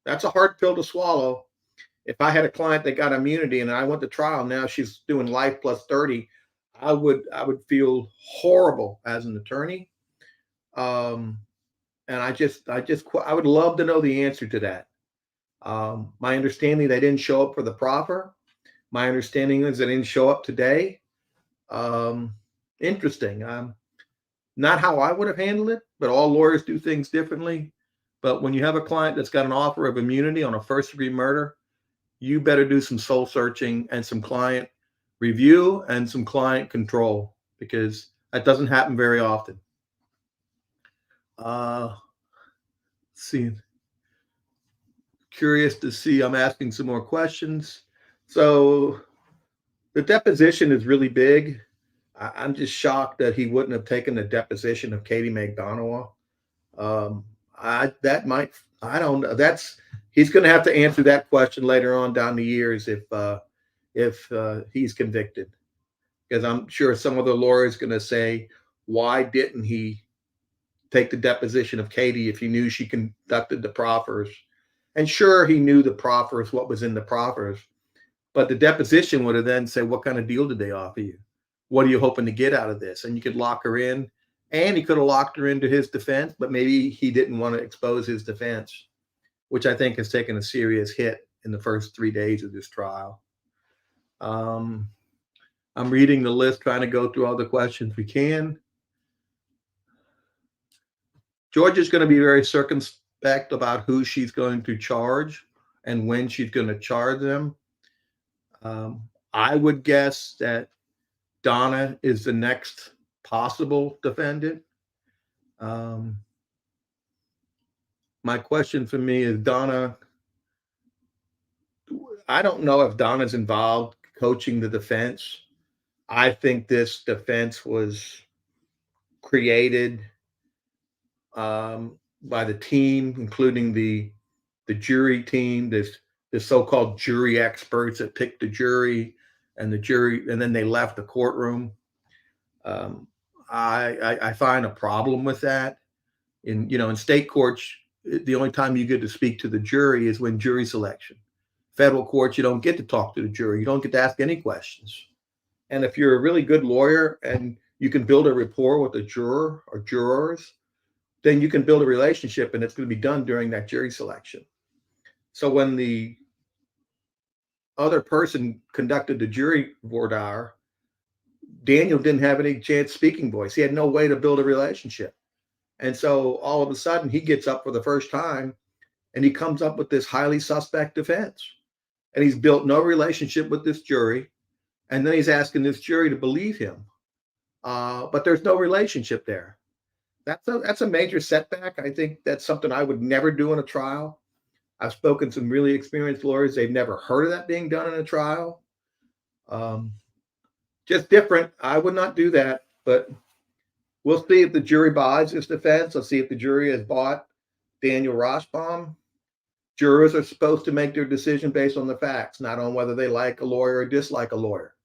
That's a hard pill to swallow. If I had a client that got immunity and I went to trial, now she's doing life plus 30, I would feel horrible as an attorney. And I would love to know the answer to that. My understanding, they didn't show up for the proffer. My understanding is they didn't show up today. Interesting. Not how I would have handled it, but all lawyers do things differently. But when you have a client that's got an offer of immunity on a first-degree murder, you better do some soul searching and some client review and some client control, because that doesn't happen very often. Let's see. Curious to see, I'm asking some more questions. So the deposition is really big. I'm just shocked that he wouldn't have taken the deposition of Katie Magbanua. He's going to have to answer that question later on down the years if he's convicted, because I'm sure some of the lawyers going to say, why didn't he take the deposition of Katie if he knew she conducted the proffers? And sure, he knew the proffers, what was in the proffers, but the deposition would have then said, what kind of deal did they offer you? What are you hoping to get out of this? And you could lock her in, and he could have locked her into his defense, but maybe he didn't want to expose his defense, which I think has taken a serious hit in the first 3 days of this trial. I'm reading the list, trying to go through all the questions we can. Georgia's going to be very circumspect about who she's going to charge and when she's going to charge them. I would guess that Donna is the next possible defendant. My question for me is, Donna, I don't know if Donna's involved coaching the defense. I think this defense was created by the team, including the jury team, the so-called jury experts that picked the jury, and then they left the courtroom. I find a problem with that. In state courts, the only time you get to speak to the jury is when jury selection. Federal courts, you don't get to talk to the jury. You don't get to ask any questions. And if you're a really good lawyer and you can build a rapport with a juror or jurors, then you can build a relationship, and it's going to be done during that jury selection. So when the other person conducted the jury voir dire, Daniel didn't have any chance speaking voice. He had no way to build a relationship. And so all of a sudden he gets up for the first time and he comes up with this highly suspect defense. And he's built no relationship with this jury. And then he's asking this jury to believe him. But there's no relationship there. That's a major setback. I think that's something I would never do in a trial. I've spoken to some really experienced lawyers. They've never heard of that being done in a trial. Just different. I would not do that, but we'll see if the jury buys this defense. Let's see if the jury has bought Daniel Rashbaum. Jurors are supposed to make their decision based on the facts, not on whether they like a lawyer or dislike a lawyer.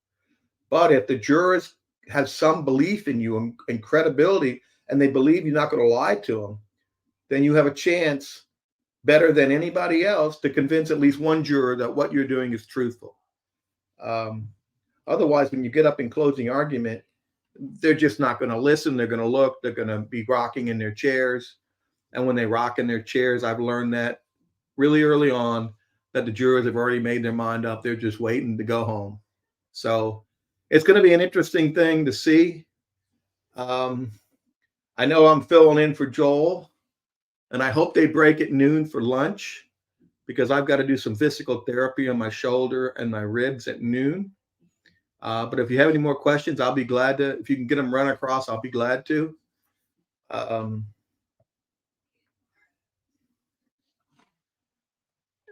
But if the jurors have some belief in you and credibility, and they believe you're not going to lie to them, then you have a chance better than anybody else to convince at least one juror that what you're doing is truthful. Otherwise, when you get up in closing argument, they're just not going to listen. They're going to look. They're going to be rocking in their chairs. And when they rock in their chairs, I've learned that really early on that the jurors have already made their mind up. They're just waiting to go home. So it's going to be an interesting thing to see. I know I'm filling in for Joel, and I hope they break at noon for lunch because I've got to do some physical therapy on my shoulder and my ribs at noon. But if you have any more questions, I'll be glad to. If you can get them run across, I'll be glad to.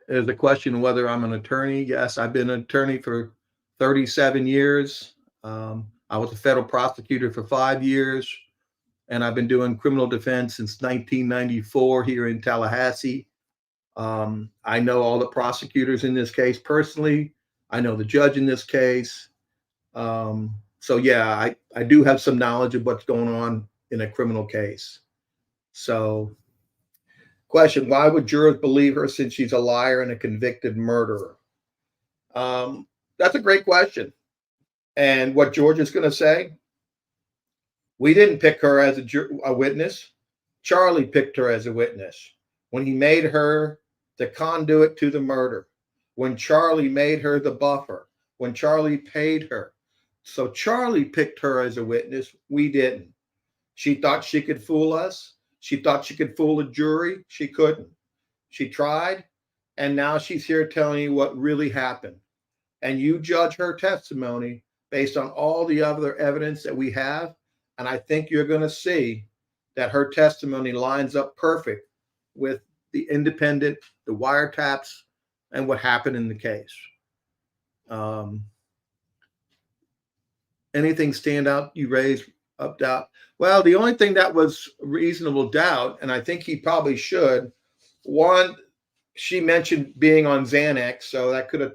There's a question whether I'm an attorney. Yes, I've been an attorney for 37 years. I was a federal prosecutor for 5 years, and I've been doing criminal defense since 1994 here in Tallahassee. I know all the prosecutors in this case personally. I know the judge in this case. So yeah, I do have some knowledge of what's going on in a criminal case. So question, why would jurors believe her since she's a liar and a convicted murderer? That's a great question. And what George is going to say, we didn't pick her as a witness. Charlie picked her as a witness when he made her the conduit to the murder, when Charlie made her the buffer, when Charlie paid her. So Charlie picked her as a witness. We didn't. She thought she could fool us. She thought she could fool a jury. She couldn't. She tried, and now she's here telling you what really happened. And you judge her testimony based on all the other evidence that we have. And I think you're going to see that her testimony lines up perfect with the independent, the wiretaps, and what happened in the case. Anything stand out you raised up doubt? Well, the only thing that was reasonable doubt, and I think he probably should, one, she mentioned being on Xanax, so that could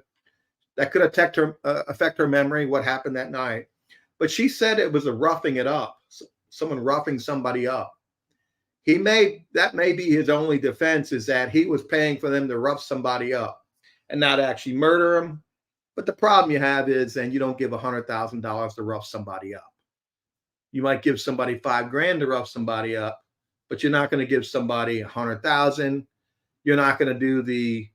affect her memory, what happened that night. But she said it was a roughing it up, someone roughing somebody up. That may be his only defense, is that he was paying for them to rough somebody up and not actually murder him. But the problem you have is then you don't give $100,000 to rough somebody up. You might give somebody $5,000 to rough somebody up, but you're not going to give somebody $100,000. You're not going to do the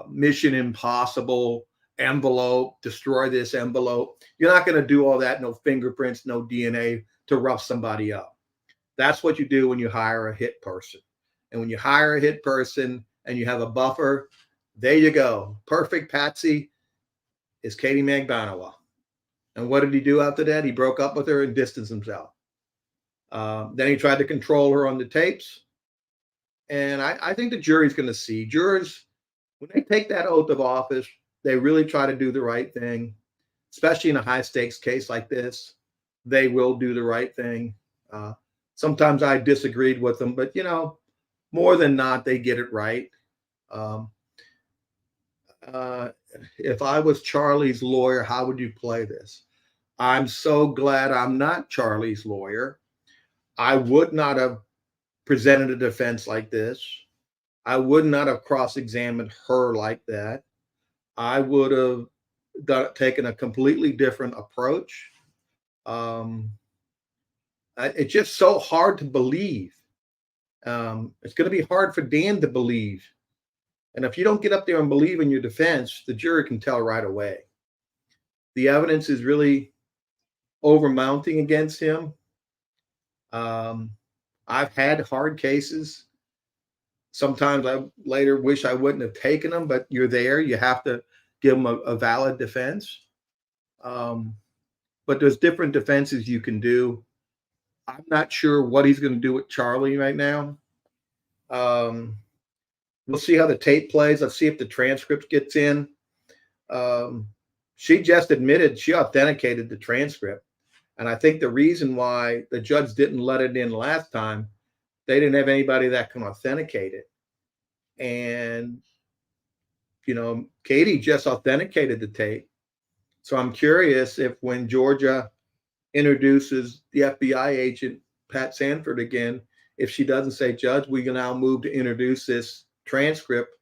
Mission Impossible envelope, destroy this envelope. You're not going to do all that, no fingerprints, no DNA to rough somebody up. That's what you do when you hire a hit person. And when you hire a hit person and you have a buffer, there you go. Perfect Patsy is Katie Magbanua. And what did he do after that? He broke up with her and distanced himself. Then he tried to control her on the tapes. And I think the jury's going to see. Jurors, when they take that oath of office, they really try to do the right thing, especially in a high stakes case like this. They will do the right thing. Sometimes I disagreed with them, but more than not, they get it right. If I was Charlie's lawyer, how would you play this? I'm so glad I'm not Charlie's lawyer. I would not have presented a defense like this. I would not have cross-examined her like that. I would have taken a completely different approach. It's just so hard to believe It's going to be hard for Dan to believe. And if you don't get up there and believe in your defense, the jury can tell right away. The evidence is really overmounting against him. I've had hard cases. Sometimes I later wish I wouldn't have taken them, but you're there. You have to give them a valid defense. But there's different defenses you can do. I'm not sure what he's going to do with Charlie right now. We'll see how the tape plays. Let's see if the transcript gets in. She just admitted she authenticated the transcript. And I think the reason why the judge didn't let it in last time, they didn't have anybody that can authenticate it. And, you know, Katie just authenticated the tape. So I'm curious if when Georgia introduces the FBI agent, Pat Sanford, again, if she doesn't say, Judge, we can now move to introduce this transcript,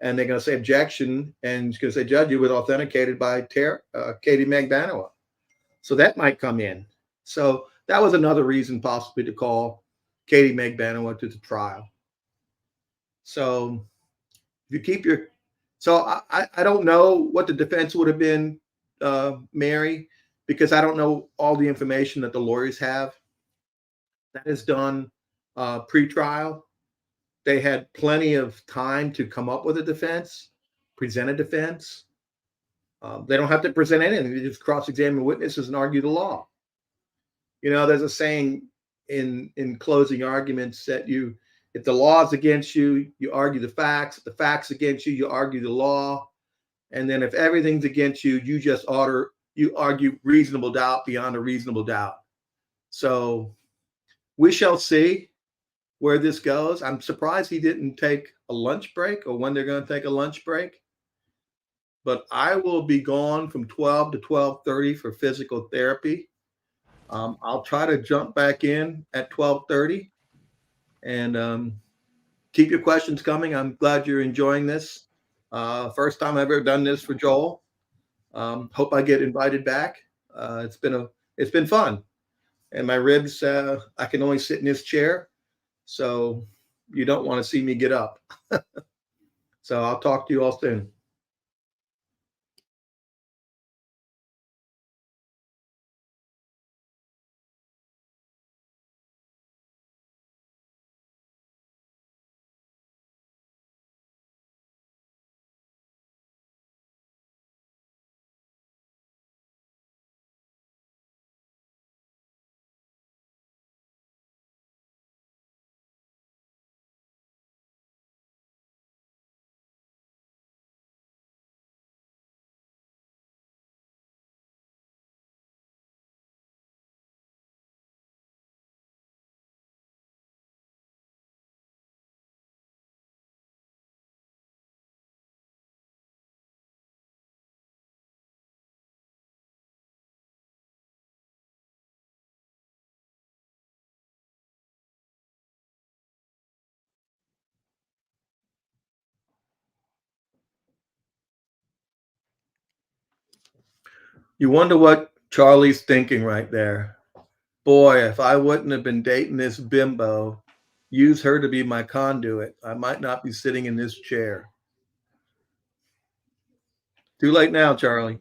and they're going to say objection, and she's going to say, Judge, it was authenticated by Katie Magbanua. So that might come in. So that was another reason possibly to call Katie Magbanua to the trial. So if you keep your, so I don't know what the defense would have been, Mary, because I don't know all the information that the lawyers have. That is done pre-trial. They had plenty of time to come up with a defense, present a defense. They don't have to present anything. They just cross-examine witnesses and argue the law. You know, there's a saying in closing arguments that if the law is against you, you argue the facts. If the facts against you, you argue the law. And then if everything's against you, you argue reasonable doubt beyond a reasonable doubt. So we shall see where this goes. I'm surprised he didn't take a lunch break or when they're going to take a lunch break. But I will be gone from 12 to 12:30 for physical therapy. I'll try to jump back in at 12:30 and keep your questions coming. I'm glad you're enjoying this. First time I've ever done this for Joel. Hope I get invited back. It's been fun. And my ribs, I can only sit in this chair. So you don't want to see me get up. So I'll talk to you all soon. You wonder what Charlie's thinking right there. Boy, if I wouldn't have been dating this bimbo, use her to be my conduit, I might not be sitting in this chair. Too late now, Charlie.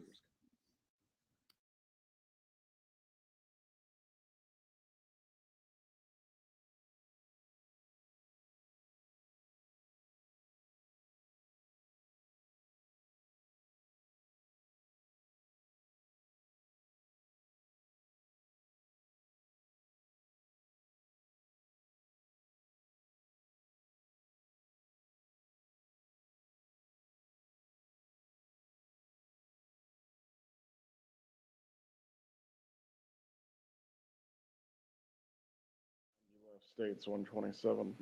States 127.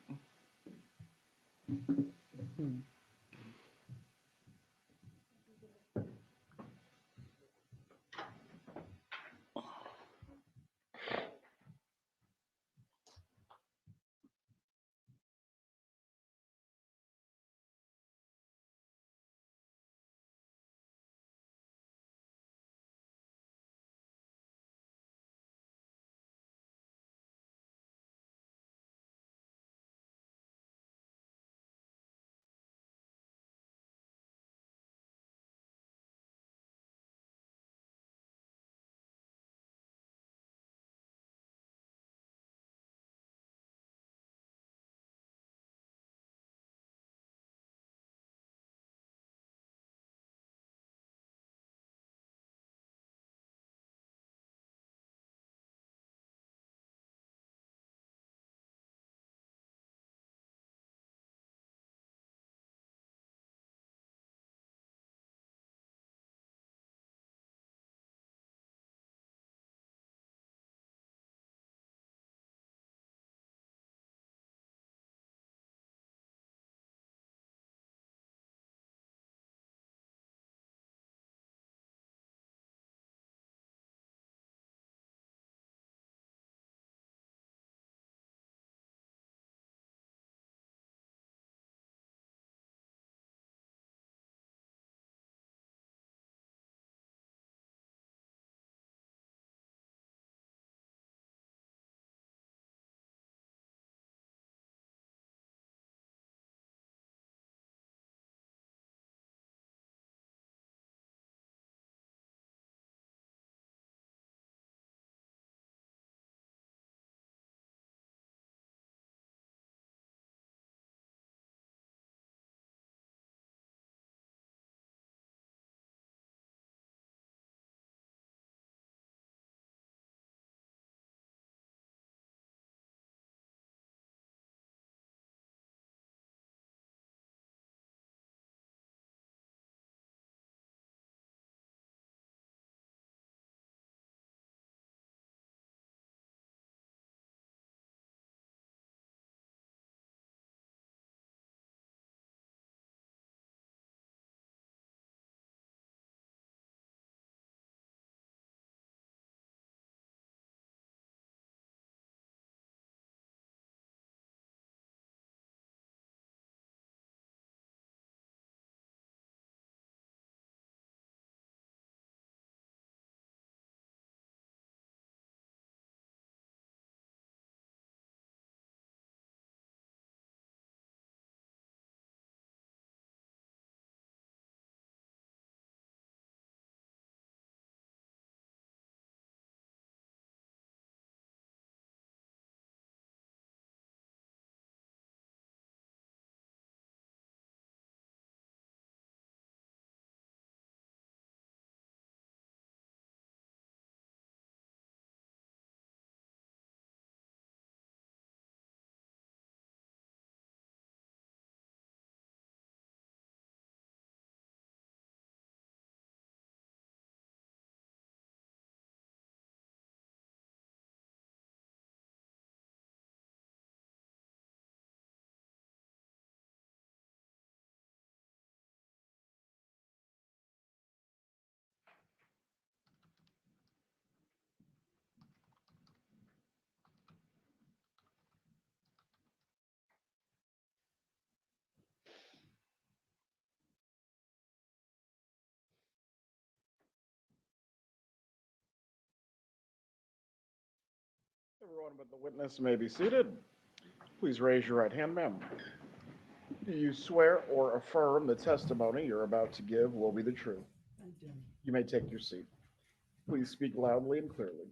Everyone but the witness may be seated. Please raise your right hand, ma'am. Do you swear or affirm the testimony you're about to give will be the truth? You may take your seat. Please speak loudly and clearly.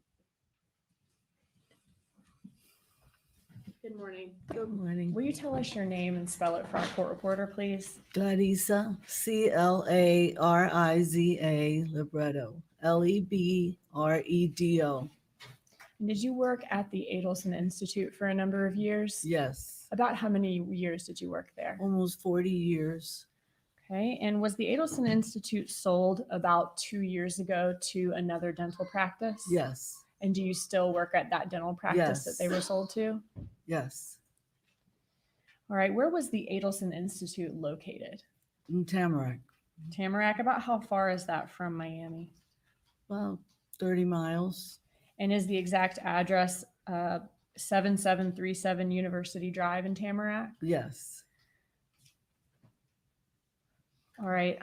Good morning. Good morning. Will you tell us your name and spell it for our court reporter, please? Clariza, Clariza, Lebredo, Lebredo. Did you work at the Adelson Institute for a number of years? Yes, About how many years did you work there? almost 40 years. Okay. And was the Adelson Institute sold about 2 years ago to another dental practice? Yes, And do you still work at that dental practice that Yes. they were sold to? yes. All right. Where was the Adelson Institute located? In Tamarack, Tamarack. About how far is that from Miami? about 30 miles. And is the exact address 7737 University Drive in Tamarack? Yes, All right.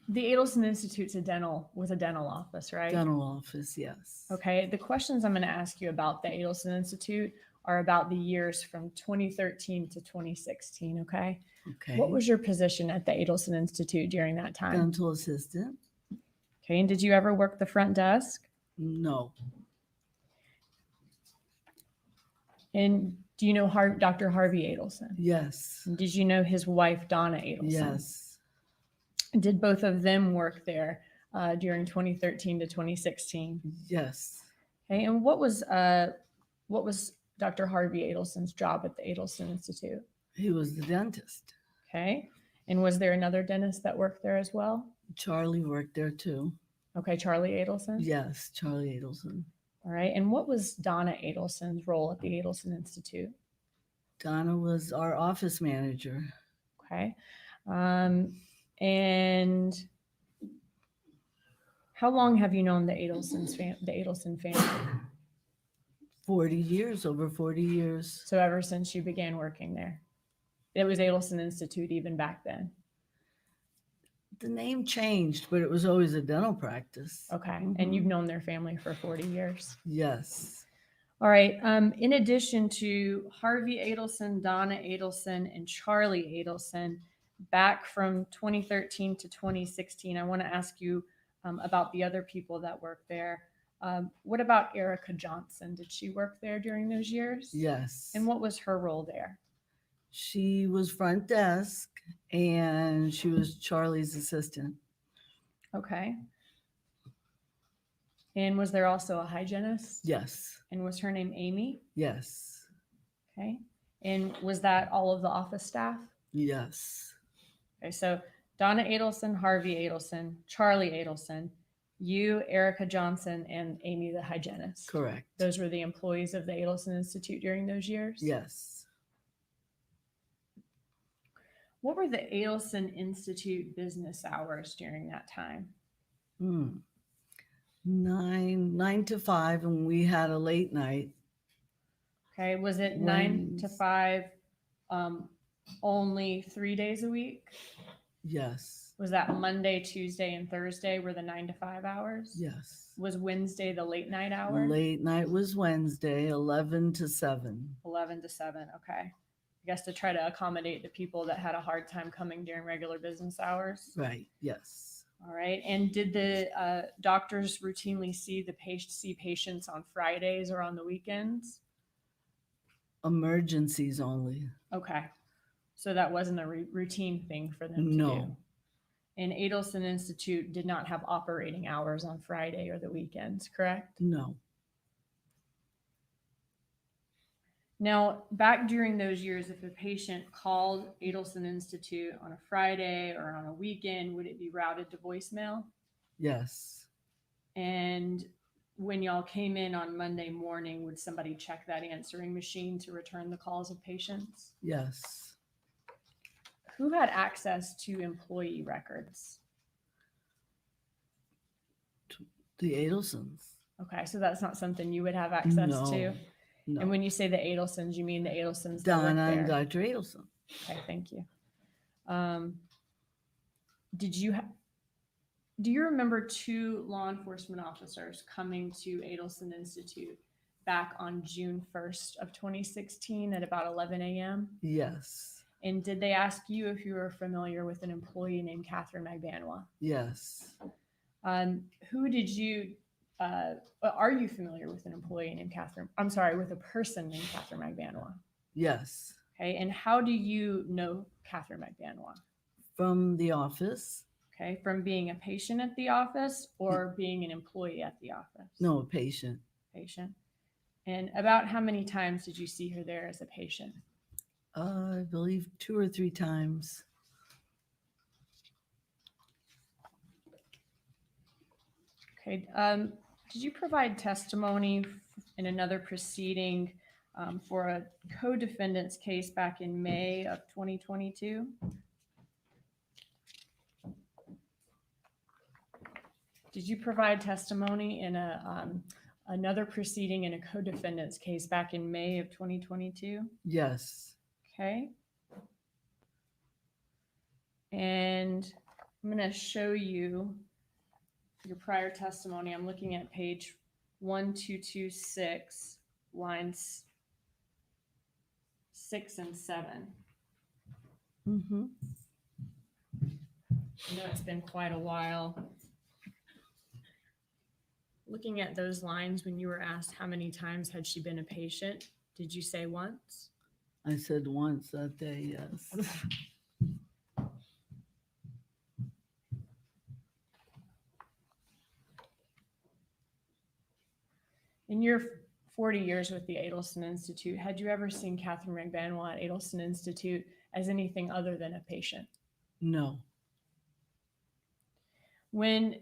The Adelson Institute's a dental office, right? dental office, yes. Okay. The questions I'm going to ask you about the Adelson Institute are about the years from 2013 to 2016. Okay. Okay. What was your position at the Adelson Institute during that time? Dental assistant? Okay. And did you ever work the front desk? No. And do you know Dr. Harvey Adelson? Yes, And did you know his wife, Donna Adelson? yes, Did both of them work there during 2013 to 2016? yes. Okay. And what was Dr. Harvey Adelson's job at the Adelson Institute? He was the dentist. Okay. And was there another dentist that worked there as well? Charlie worked there too. Okay. Charlie Adelson? Yes, Charlie Adelson. All right. And what was Donna Adelson's role at the Adelson Institute? Donna was our office manager. Okay. And how long have you known the Adelson family? 40 years, over 40 years. So ever since you began working there? It was Adelson Institute even back then. The name changed, but it was always a dental practice. Okay. And you've known their family for 40 years. Yes, All right. In addition to Harvey Adelson, Donna Adelson, and Charlie Adelson, back from 2013 to 2016, I want to ask you about the other people that worked there. What about Erika Johnson? Did she work there during those years? yes. And what was her role there? She was front desk and she was Charlie's assistant. Okay. And was there also a hygienist? Yes, And was her name Amy? yes, Okay. And was that all of the office staff? yes, Okay, so Donna Adelson, Harvey Adelson, Charlie Adelson, you, Erika Johnson, and Amy the hygienist. correct. Those were the employees of the Adelson Institute during those years? Yes. What were the Adelson Institute business hours during that time? 9 to 5, and we had a late night. Okay, was it 9 to 5 only 3 days a week? Yes, Was that Monday, Tuesday, and Thursday were the 9 to 5 hours? yes. Was Wednesday the late night hour? Late night was Wednesday, 11 to 7. 11 to 7. Okay. I guess to try to accommodate the people that had a hard time coming during regular business hours. Right, yes. All right. And did the doctors routinely see patients on Fridays or on the weekends? Emergencies only. Okay. So that wasn't a routine thing for them to do. No, And Adelson Institute did not have operating hours on Friday or the weekends, correct? no. Now, back during those years, if a patient called Adelson Institute on a Friday or on a weekend, would it be routed to voicemail? Yes, And when y'all came in on Monday morning, would somebody check that answering machine to return the calls of patients? yes. Who had access to employee records? The Adelsons. Okay, so that's not something you would have access No, to. no. And when you say the Adelsons, you mean the Adelsons that work Donna there? and Dr. Adelson. Okay, thank you. Do you remember 2 law enforcement officers coming to Adelson Institute back on June 1st of 2016 at about 11 a.m.? Yes. And did they ask you if you were familiar with an employee named Catherine Magbanua? Yes. Who did you, are you familiar with an employee named Catherine? I'm sorry, with a person named Catherine Magbanua? Yes. Okay, and how do you know Catherine Magbanua? From the office. Okay, from being a patient at the office or being an employee at the office? No, a patient. Patient. And about how many times did you see her there as a patient? I believe 2 or 3 times. Okay, did you provide testimony in another proceeding for a co-defendant's case back in May of 2022? Did you provide testimony in another proceeding in a co-defendant's case back in May of 2022? Yes. Okay. And I'm going to show you your prior testimony. I'm looking at page 1226, lines 6 and 7. Mm-hmm. I know it's been quite a while. Looking at those lines, when you were asked how many times had she been a patient, did you say once? I said once that day, yes. In your 40 years with the Adelson Institute, had you ever seen Catherine Magbanua at Adelson Institute as anything other than a patient? No. When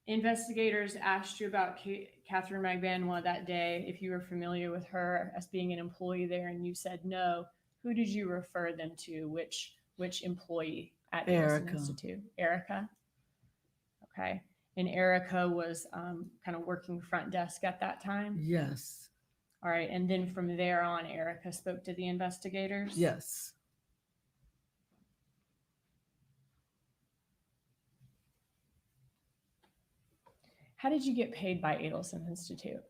investigators asked you about Catherine Magbanua that day, if you were familiar with her as being an employee there, and you said no, who did you refer them to? Which employee at Adelson Erika. Institute? Erika? Okay. And Erika was kind of working front desk at that time? Yes. All right. And then from there on, Erika spoke to the investigators? Yes. How did you get paid by Adelson Institute?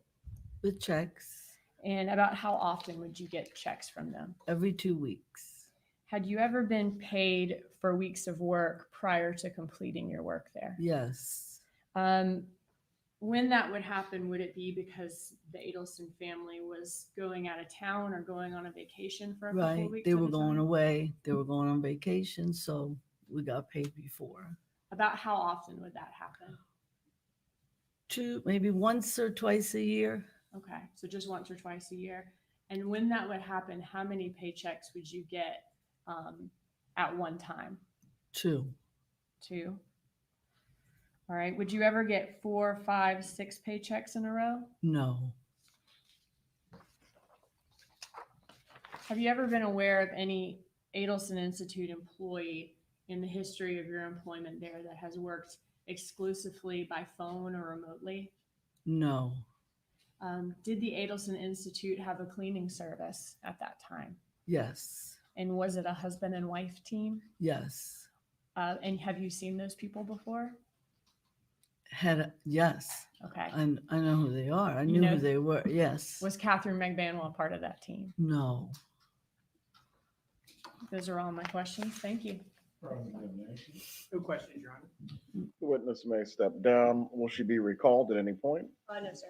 With checks. And about how often would you get checks from them? Every 2 weeks. Had you ever been paid for weeks of work prior to completing your work there? Yes. When that would happen, would it be because the Adelson family was going out of town or going on a vacation for a couple Right. of weeks? They at were a going time? away. They were going on vacation, so we got paid before. About how often would that happen? Maybe once or twice a year. Okay, so just once or twice a year. And when that would happen, how many paychecks would you get at one time? 2. 2. All right. Would you ever get 4, 5, 6 paychecks in a row? No. Have you ever been aware of any Adelson Institute employee in the history of your employment there that has worked exclusively by phone or remotely? No. Did the Adelson Institute have a cleaning service at that time? Yes. And was it a husband and wife team? Yes. And have you seen those people before? Yes. Okay. I know who they are. I You knew know- who they were. Yes. Was Catherine Magbanua part of that team? No. Those are all my questions. Thank you. No questions, Your Honor. The witness may step down. Will she be recalled at any point? No, sir.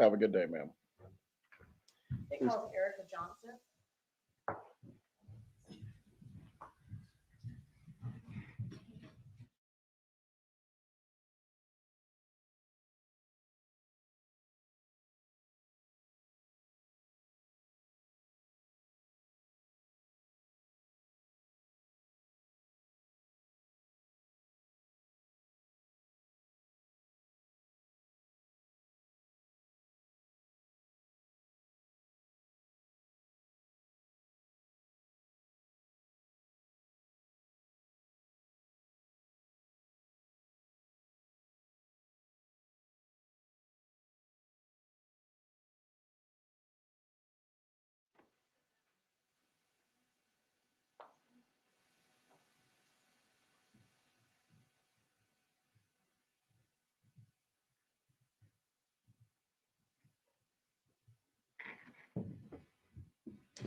Have a good day, ma'am. They called Erika Johnson.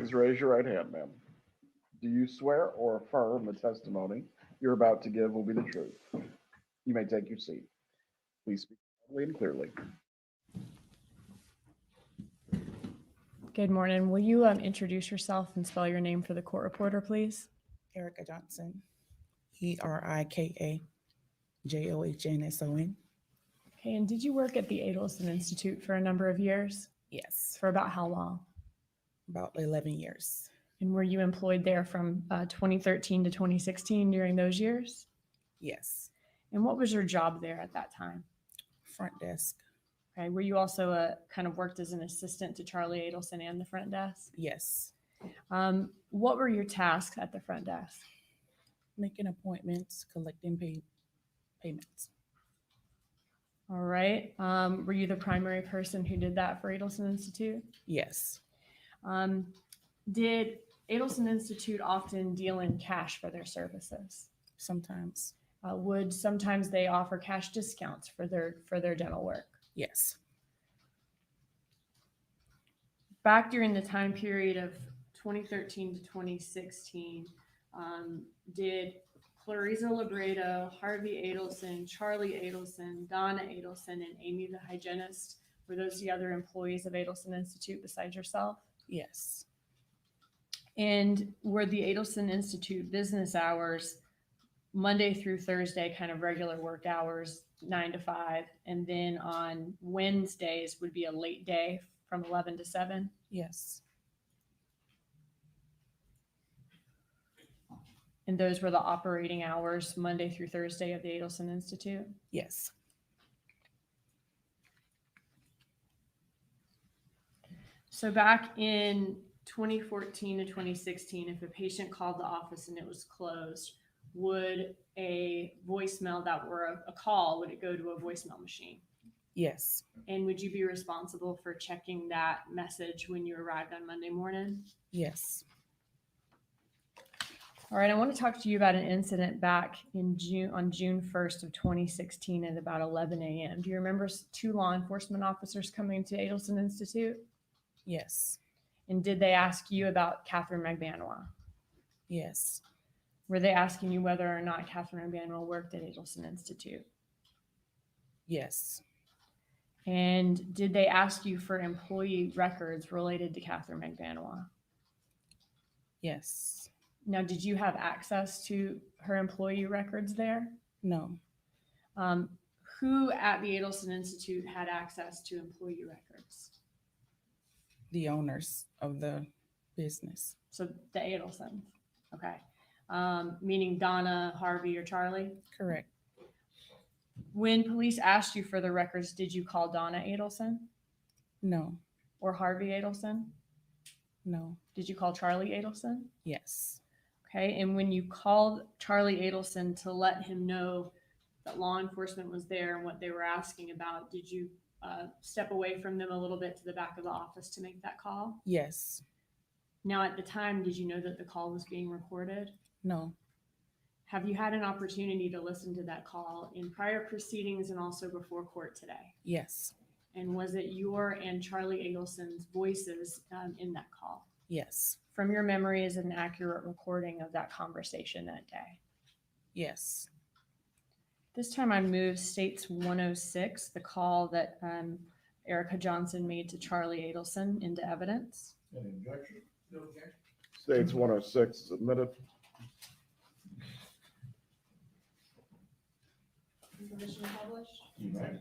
Please raise your right hand, ma'am. Do you swear or affirm the testimony you're about to give will be the truth? You may take your seat. Please speak loudly and clearly. Good morning. Will you introduce yourself and spell your name for the court reporter, please? Erika Johnson, ErikaJohnson. Okay, and did you work at the Adelson Institute for a number of years? Yes, For about how long? about 11 years. And were you employed there from 2013 to 2016 during those years? Yes, And what was your job there at that time? front desk. Okay, were you also kind of worked as an assistant to Charlie Adelson and the front desk? Yes, What were your tasks at the front desk? making appointments, collecting payments. All right. Were you the primary person who did that for Adelson Institute? Yes, Did Adelson Institute often deal in cash for their services? sometimes. Would sometimes they offer cash discounts for their dental work? Yes, Back during the time period of 2013 to 2016, did Clariza Lebredo, Harvey Adelson, Charlie Adelson, Donna Adelson, and Amy the hygienist, were those the other employees of Adelson Institute besides yourself? yes, And were the Adelson Institute business hours Monday through Thursday, kind of regular work hours, 9 to 5, and then on Wednesdays would be a late day from 11 to 7? yes, And those were the operating hours Monday through Thursday of the Adelson Institute? yes, So back in 2014 to 2016, if a patient called the office and it was closed, would a voicemail that were a call, would it go to a voicemail machine? yes, And would you be responsible for checking that message when you arrived on Monday morning? yes, All right, I want to talk to you about an incident back in on June 1st of 2016 at about 11 a.m. Do you remember 2 law enforcement officers coming to Adelson Institute? yes, And did they ask you about Catherine Magbanua? yes, Were they asking you whether or not Catherine Magbanua worked at Adelson Institute? yes, And did they ask you for employee records related to Catherine Magbanua? yes, Now, did you have access to her employee records there? no, Who at the Adelson Institute had access to employee records? the owners of the business. So the Adelsons, okay. Meaning Donna, Harvey, or Charlie? Correct. When police asked you for the records, did you call Donna Adelson No, or Harvey Adelson? no, Did you call Charlie Adelson? yes, Okay, and when you called Charlie Adelson to let him know that law enforcement was there and what they were asking about, did you step away from them a little bit to the back of the office to make that call? yes, Now, at the time, did you know that the call was being recorded? no, Have you had an opportunity to listen to that call in prior proceedings and also before court today? yes, And was it your and Charlie Adelson's voices in that call? yes, From your memory, is it an accurate recording of that conversation that day? yes, This time I moved States 106, the call that Erika Johnson made to Charlie Adelson, into evidence. Any objection? No objection. States 106 is admitted. Permission published? You may.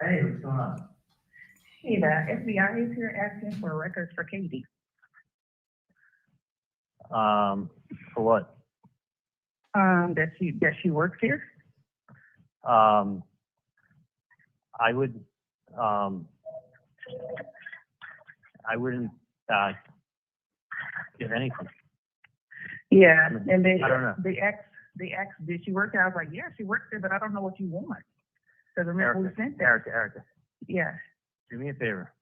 Hey, what's going on? Hey, the FBI is here asking for records for Katie. For what? That she works here. I wouldn't, give anything. Yeah, and they I don't know. they asked, did she work there? I was like, yeah, she works there, but I don't know what you want. Because remember we sent that. Erika, Yeah. do me a favor.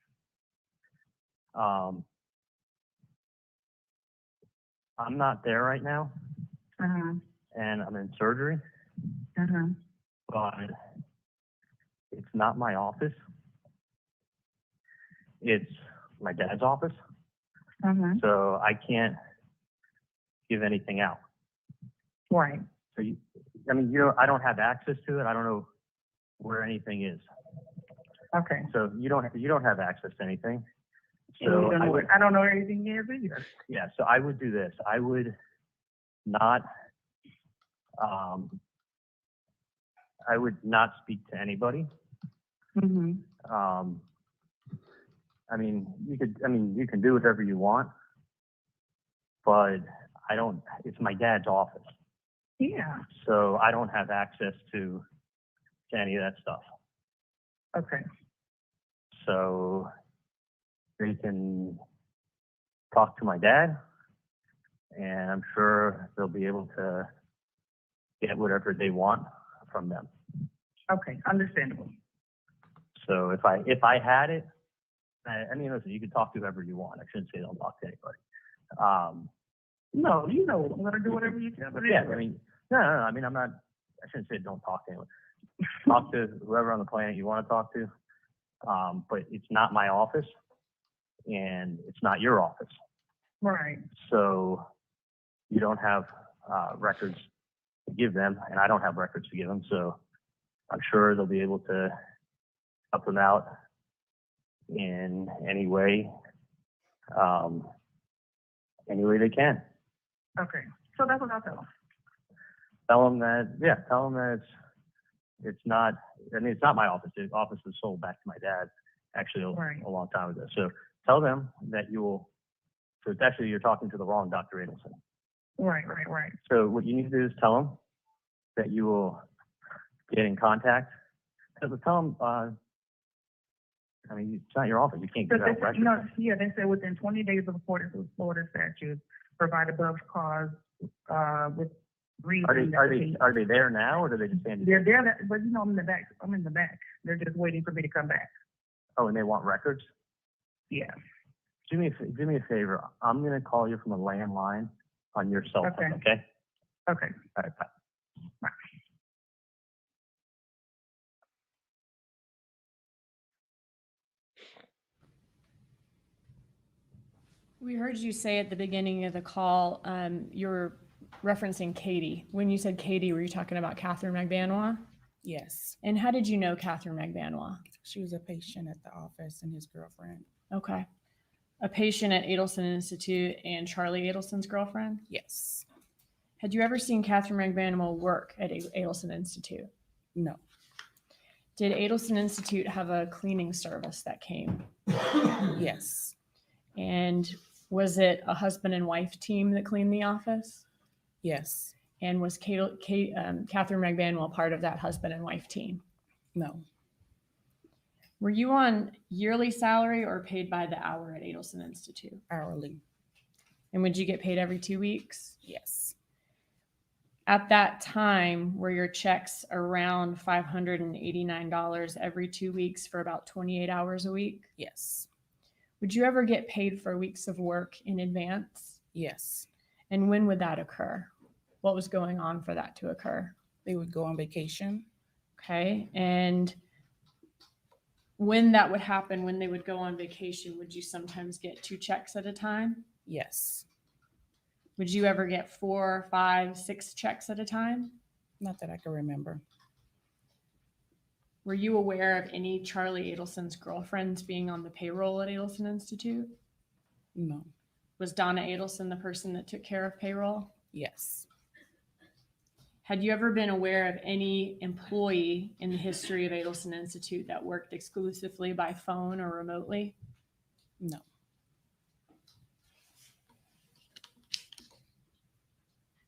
I'm not there right now, Uh-huh. and I'm in surgery, Uh-huh. but it's not my office. It's my dad's office, Uh-huh. so I can't give anything out. Right. So I don't have access to it. I don't know where anything is. Okay. So you don't have access to anything. And So I don't know where anything is either. yeah, so I would do this. I would not speak to anybody. Mm-hmm. You can do whatever you want, but it's my dad's office. Yeah. So I don't have access to any of that stuff. Okay. So they can talk to my dad, and I'm sure they'll be able to get whatever they want from them. Okay. Understandable. So if I had it, listen, you can talk to whoever you want. I shouldn't say don't talk to anybody. No, I'm gonna do whatever you tell me. Yeah, no. I shouldn't say don't talk to anyone. Talk to whoever on the planet you want to talk to. But it's not my office, and it's not your office. Right. So you don't have records to give them, and I don't have records to give them. So I'm sure they'll be able to help them out in any way they can. Okay. So that's what I'll tell them. Tell them that it's not. It's not my office. The office was sold back to my dad actually a long time ago. So tell them that you will. So it's actually you're talking to the wrong Dr. Adelson. Right. So what you need to do is tell them that you will get in contact. Tell them. It's not your office. You can't give out records. They said within 20 days of according to Florida statutes, provide above cause with reason. Are they there now, or do they just stand? They're there, but I'm in the back. I'm in the back. They're just waiting for me to come back. Oh, and they want records? Yeah. Do me a favor. I'm gonna call you from a landline on your cell phone. Okay. Okay. All right. Bye. Bye. We heard you say at the beginning of the call, you're referencing Katie. When you said Katie, were you talking about Catherine Magbanua? Yes. And how did you know Catherine Magbanua? She was a patient at the office and his girlfriend. Okay. A patient at Adelson Institute and Charlie Adelson's girlfriend? Yes. Had you ever seen Catherine Magbanua work at Adelson Institute? No. Did Adelson Institute have a cleaning service that came? Yes. And was it a husband and wife team that cleaned the office? Yes. And was Catherine Magbanua part of that husband and wife team? No. Were you on yearly salary or paid by the hour at Adelson Institute? Hourly. And would you get paid every 2 weeks? Yes. At that time, were your checks around $589 every 2 weeks for about 28 hours a week? Yes. Would you ever get paid for weeks of work in advance? Yes. And when would that occur? What was going on for that to occur? They would go on vacation. Okay. And when that would happen, when they would go on vacation, would you sometimes get 2 checks at a time? Yes. Would you ever get 4, 5, 6 checks at a time? Not that I can remember. Were you aware of any Charlie Adelson's girlfriends being on the payroll at Adelson Institute? No. Was Donna Adelson the person that took care of payroll? Yes. Had you ever been aware of any employee in the history of Adelson Institute that worked exclusively by phone or remotely? No.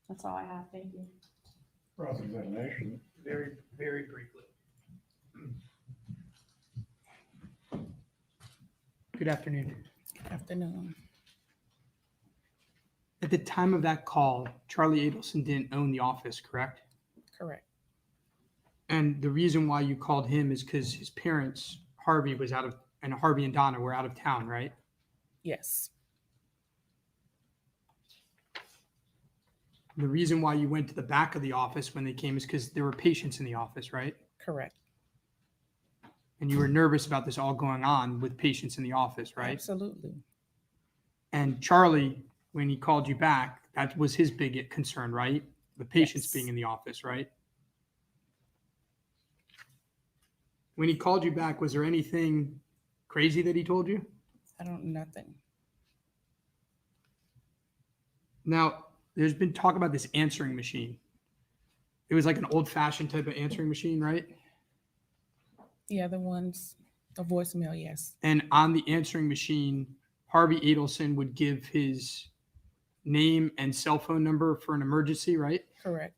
That's all I have. Thank you. Cross-examination. Very, very briefly. Good afternoon. Good afternoon. At the time of that call, Charlie Adelson didn't own the office, correct? Correct. And the reason why you called him is because his parents, Harvey and Donna were out of town, right? Yes. The reason why you went to the back of the office when they came is because there were patients in the office, right? Correct. And you were nervous about this all going on with patients in the office, right? Absolutely. And Charlie, when he called you back, that was his big concern, right? The patients Yes. being in the office, right? When he called you back, was there anything crazy that he told you? Nothing. Now, there's been talk about this answering machine. It was like an old-fashioned type of answering machine, right? The other ones, a voicemail, yes. And on the answering machine, Harvey Adelson would give his name and cell phone number for an emergency, right? Correct.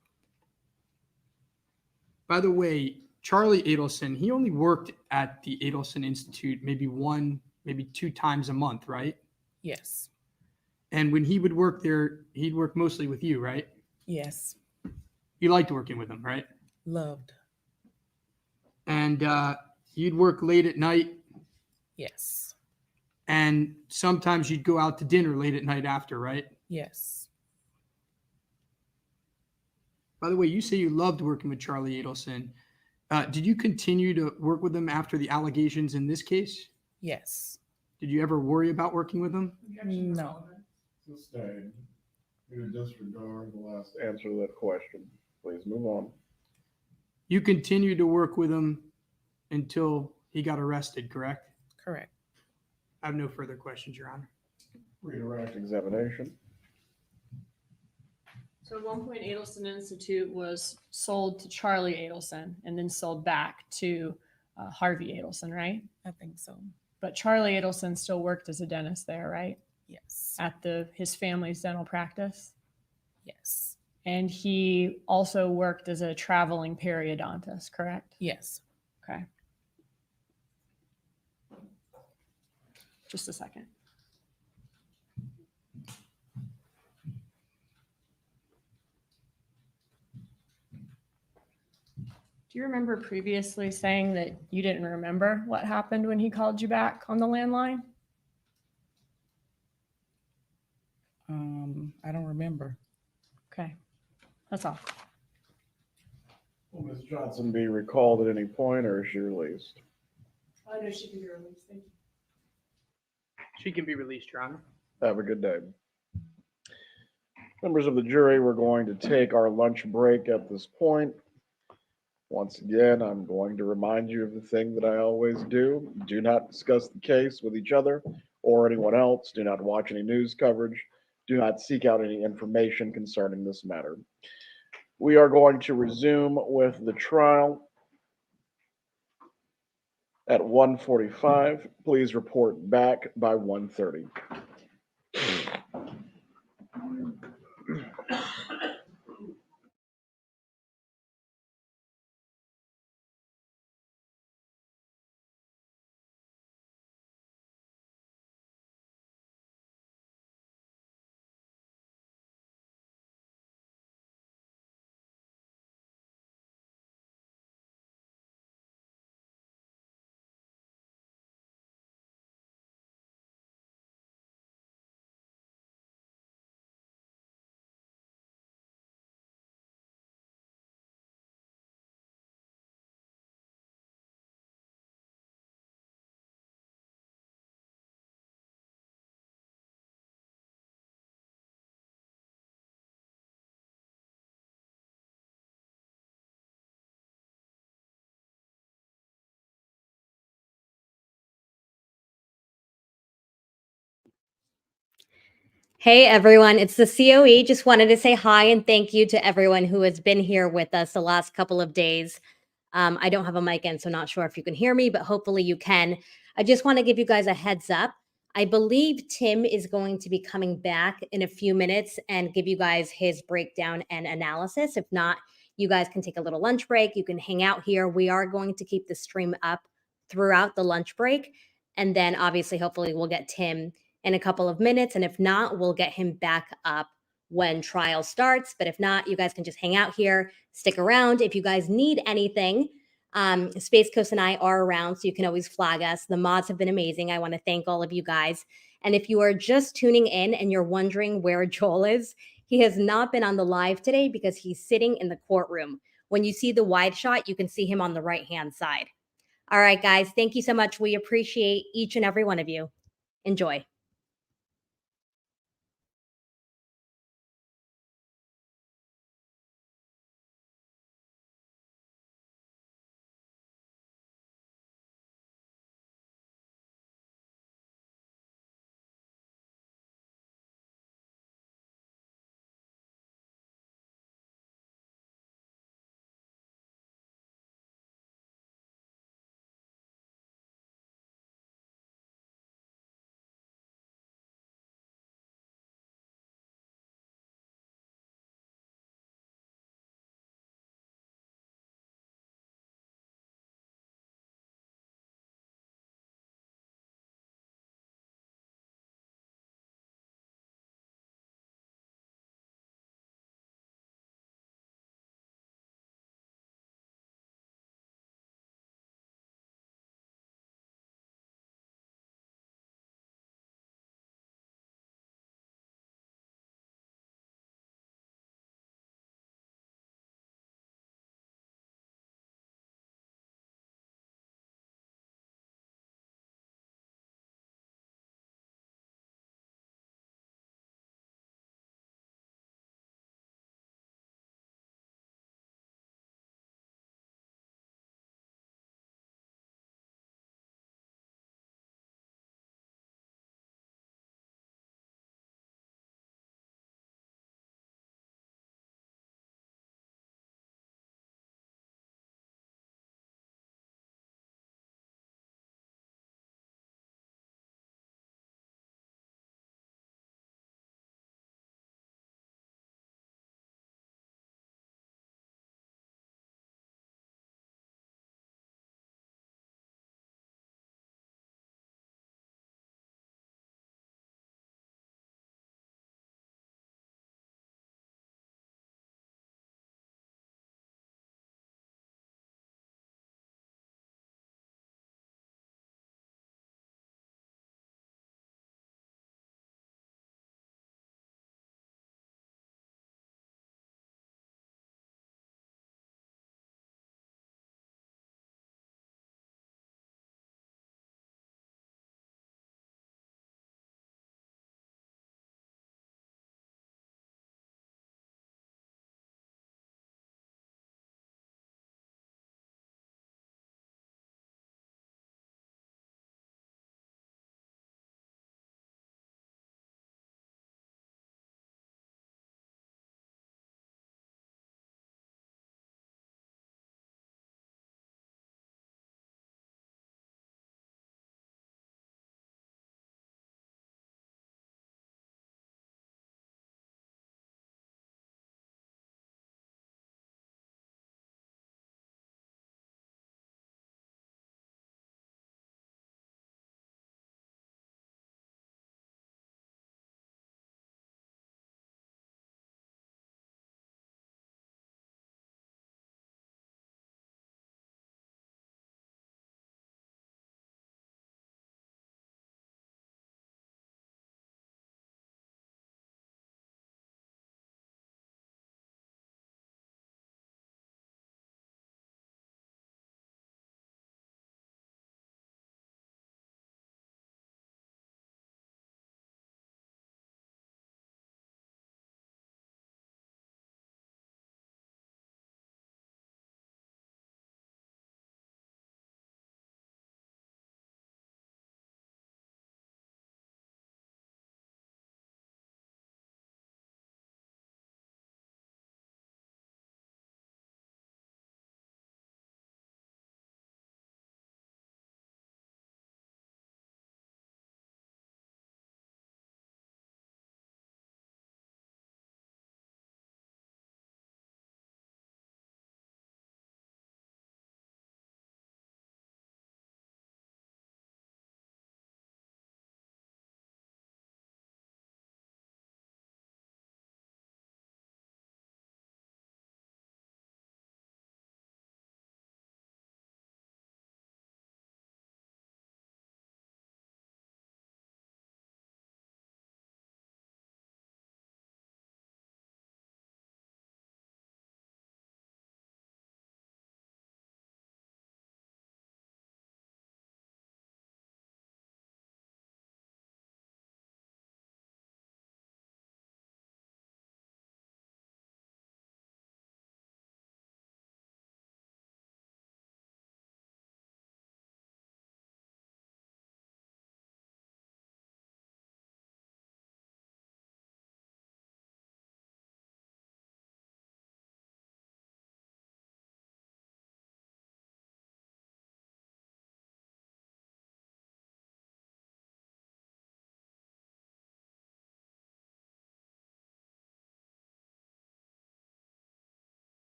By the way, Charlie Adelson, he only worked at the Adelson Institute maybe 2 times a month, right? Yes. And when he would work there, he'd work mostly with you, right? Yes. You liked working with him, right? Loved. And you'd work late at night, Yes. and sometimes you'd go out to dinner late at night after, right? Yes. By the way, you say you loved working with Charlie Adelson. Did you continue to work with him after the allegations in this case? Yes. Did you ever worry about working with him? No. Sustained. We would disregard the last Answer to that question. Please move on. You continued to work with him until he got arrested, correct? Correct. I have no further questions, Your Honor. Redirect examination. So at one point, Adelson Institute was sold to Charlie Adelson and then sold back to Harvey Adelson, right? I think so. But Charlie Adelson still worked as a dentist there, right? Yes. At his family's dental practice. Yes. And he also worked as a traveling periodontist, correct? Yes. Okay. Just a second. Do you remember previously saying that you didn't remember what happened when he called you back on the landline? I don't remember. Okay. That's all. Will Ms. Johnson be recalled at any point, or is she released? I know she can be released. Thank you. She can be released, Your Honor. Have a good day. Members of the jury, we're going to take our lunch break at this point. Once again, I'm going to remind you of the thing that I always do. Do not discuss the case with each other or anyone else. Do not watch any news coverage. Do not seek out any information concerning this matter. We are going to resume with the trial at 1:45. Please report back by 1:30. Hey everyone, it's the COE. Just wanted to say hi and thank you to everyone who has been here with us the last couple of days. I don't have a mic in, so not sure if you can hear me, but hopefully you can. I just want to give you guys a heads up. I believe Tim is going to be coming back in a few minutes and give you guys his breakdown and analysis. If not, you guys can take a little lunch break. You can hang out here. We are going to keep the stream up throughout the lunch break. And then obviously, hopefully we'll get Tim in a couple of minutes. And if not, we'll get him back up when trial starts. But if not, you guys can just hang out here, stick around. If you guys need anything, Space Coast and I are around, so you can always flag us. The mods have been amazing. I want to thank all of you guys. And if you are just tuning in and you're wondering where Joel is, he has not been on the live today because he's sitting in the courtroom. When you see the wide shot, you can see him on the right-hand side. All right, guys, thank you so much. We appreciate each and every one of you. Enjoy.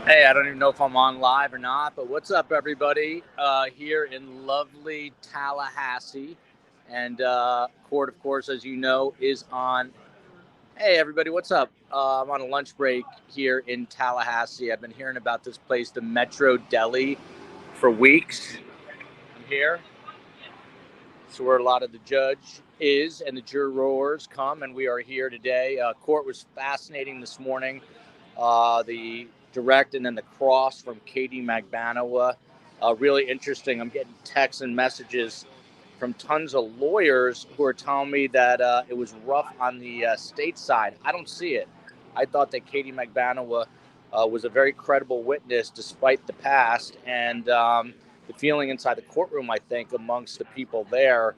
Hey, I don't even know if I'm on live or not, but what's up, everybody? Here in lovely Tallahassee. And court, of course, as you know, is on. Hey, everybody, what's up? I'm on a lunch break here in Tallahassee. I've been hearing about this place, the Metro Deli, for weeks. I'm here. It's where a lot of the judge is and the jurors come, and we are here today. Court was fascinating this morning. The direct and then the cross from Katie Magbanua. Really interesting. I'm getting texts and messages from tons of lawyers who are telling me that it was rough on the state side. I don't see it. I thought that Katie Magbanua was a very credible witness despite the past. And the feeling inside the courtroom, I think, amongst the people there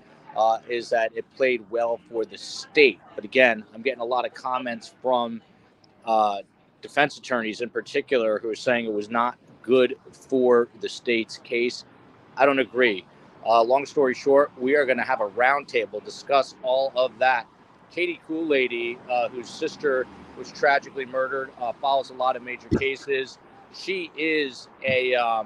is that it played well for the state. But again, I'm getting a lot of comments from defense attorneys in particular who are saying it was not good for the state's case. I don't agree. Long story short, we are going to have a roundtable discuss all of that. Katie Kool-Lady, whose sister was tragically murdered, follows a lot of major cases. She is a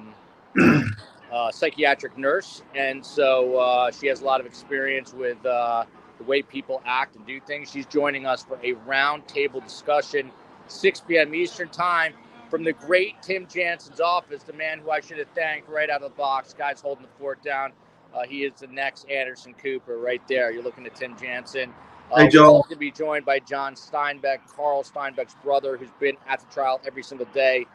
psychiatric nurse, and so she has a lot of experience with the way people act and do things. She's joining us for a roundtable discussion, 6 p.m. Eastern time, from the great Tim Jansen's office, the man who I should have thanked right out of the box. Guy's holding the fort down. He is the next Anderson Cooper right there. You're looking at Tim Jansen. Hey, Joel. We're all to be joined by John Steinbeck, Carl Steinbeck's brother, who's been at the trial every single day.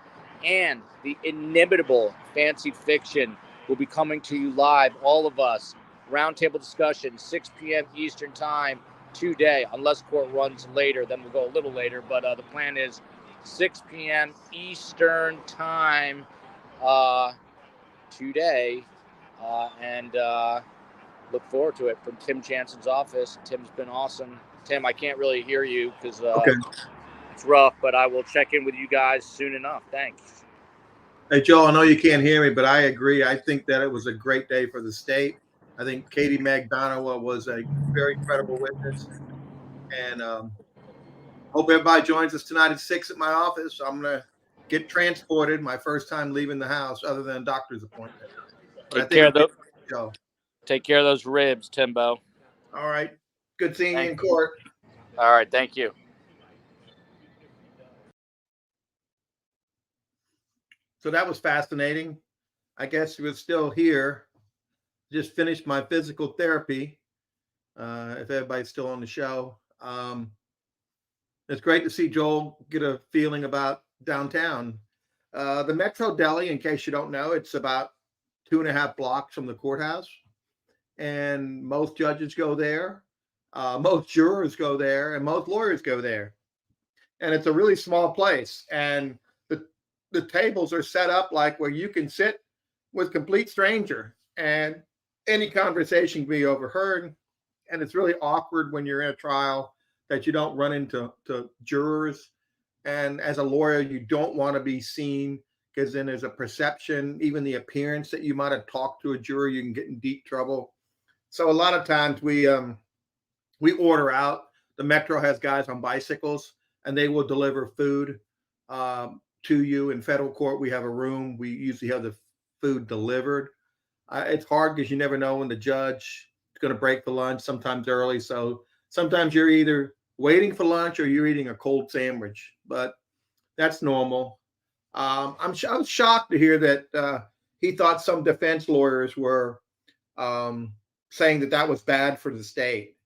And the inimitable Fancy Fiction will be coming to you live, all of us. Roundtable discussion, 6 p.m. Eastern time today, unless court runs later, then we'll go a little later. But the plan is 6 p.m. Eastern time today. And look forward to it from Tim Jansen's office. Tim's been awesome. Tim, I can't really hear you because it's rough, but I will check in with you guys soon enough. Thanks. Hey, Joe, I know you can't hear me, but I agree. I think that it was a great day for the state. I think Katie Magbanua was a very credible witness. And hope everybody joins us tonight at 6 at my office. I'm going to get transported, my first time leaving the house other than a doctor's appointment. Take care of those ribs, Timbo. All right. Good seeing you in court. All right. Thank you. So that was fascinating. I guess he was still here. Just finished my physical therapy. If everybody's still on the show. It's great to see Joel get a feeling about downtown. The Metro Deli, in case you don't know, it's about 2.5 blocks from the courthouse. And most judges go there. Most jurors go there. And most lawyers go there. And it's a really small place. And the tables are set up like where you can sit with complete stranger and any conversation can be overheard. And it's really awkward when you're in a trial that you don't run into jurors. And as a lawyer, you don't want to be seen because then there's a perception, even the appearance that you might have talked to a juror, you can get in deep trouble. So a lot of times we order out. The Metro has guys on bicycles and they will deliver food to you. In federal court, we have a room. We usually have the food delivered. It's hard because you never know when the judge is going to break for lunch, sometimes early. So sometimes you're either waiting for lunch or you're eating a cold sandwich, but that's normal. I was shocked to hear that he thought some defense lawyers were saying that was bad for the state.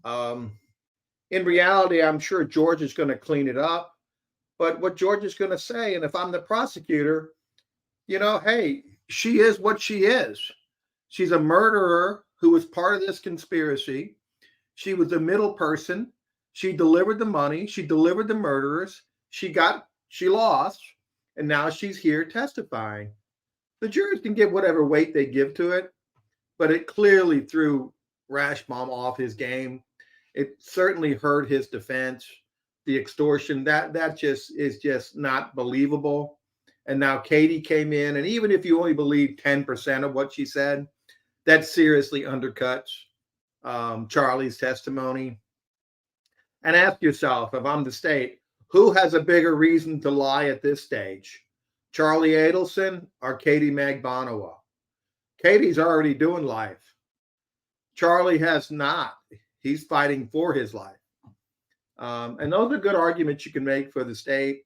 In reality, I'm sure George is going to clean it up. But what George is going to say, and if I'm the prosecutor, hey, she is what she is. She's a murderer who was part of this conspiracy. She was the middle person. She delivered the money. She delivered the murderers. She lost. And now she's here testifying. The jurors can give whatever weight they give to it, but it clearly threw Rashbaum off his game. It certainly hurt his defense. The extortion, that just is just not believable. And now Katie came in, and even if you only believe 10% of what she said, that seriously undercuts Charlie's testimony. And ask yourself, if I'm the state, who has a bigger reason to lie at this stage? Charlie Adelson or Katie Magbanua. Katie's already doing life. Charlie has not. He's fighting for his life. And those are good arguments you can make for the state.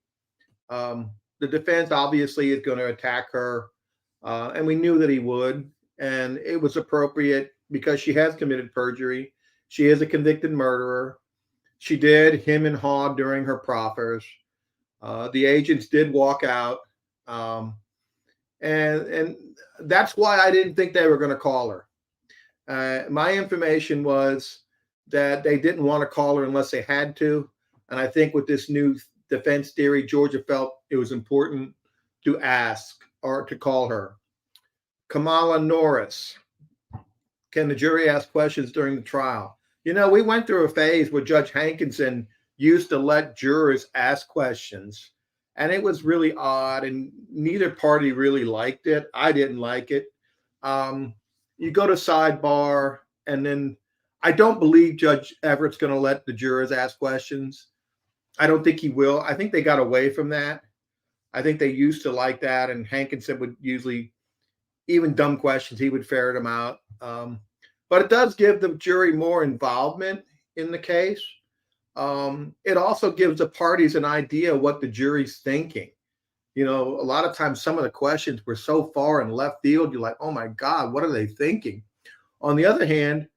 The defense obviously is going to attack her. And we knew that he would. And it was appropriate because she has committed perjury. She is a convicted murderer. She did him and haw during her proffers. The agents did walk out. And that's why I didn't think they were going to call her. My information was that they didn't want to call her unless they had to. And I think with this new defense theory, Georgia felt it was important to ask or to call her. Kamala Norris. Can the jury ask questions during the trial? You know, we went through a phase where Judge Hankinson used to let jurors ask questions. And it was really odd, and neither party really liked it. I didn't like it. You go to sidebar, and then I don't believe Judge Everett's going to let the jurors ask questions. I don't think he will. I think they got away from that. I think they used to like that, and Hankinson would usually, even dumb questions, he would ferret them out. But it does give the jury more involvement in the case. It also gives the parties an idea what the jury's thinking. You know, a lot of times some of the questions were so far in left field, you're like, oh my God, what are they thinking? On the other hand,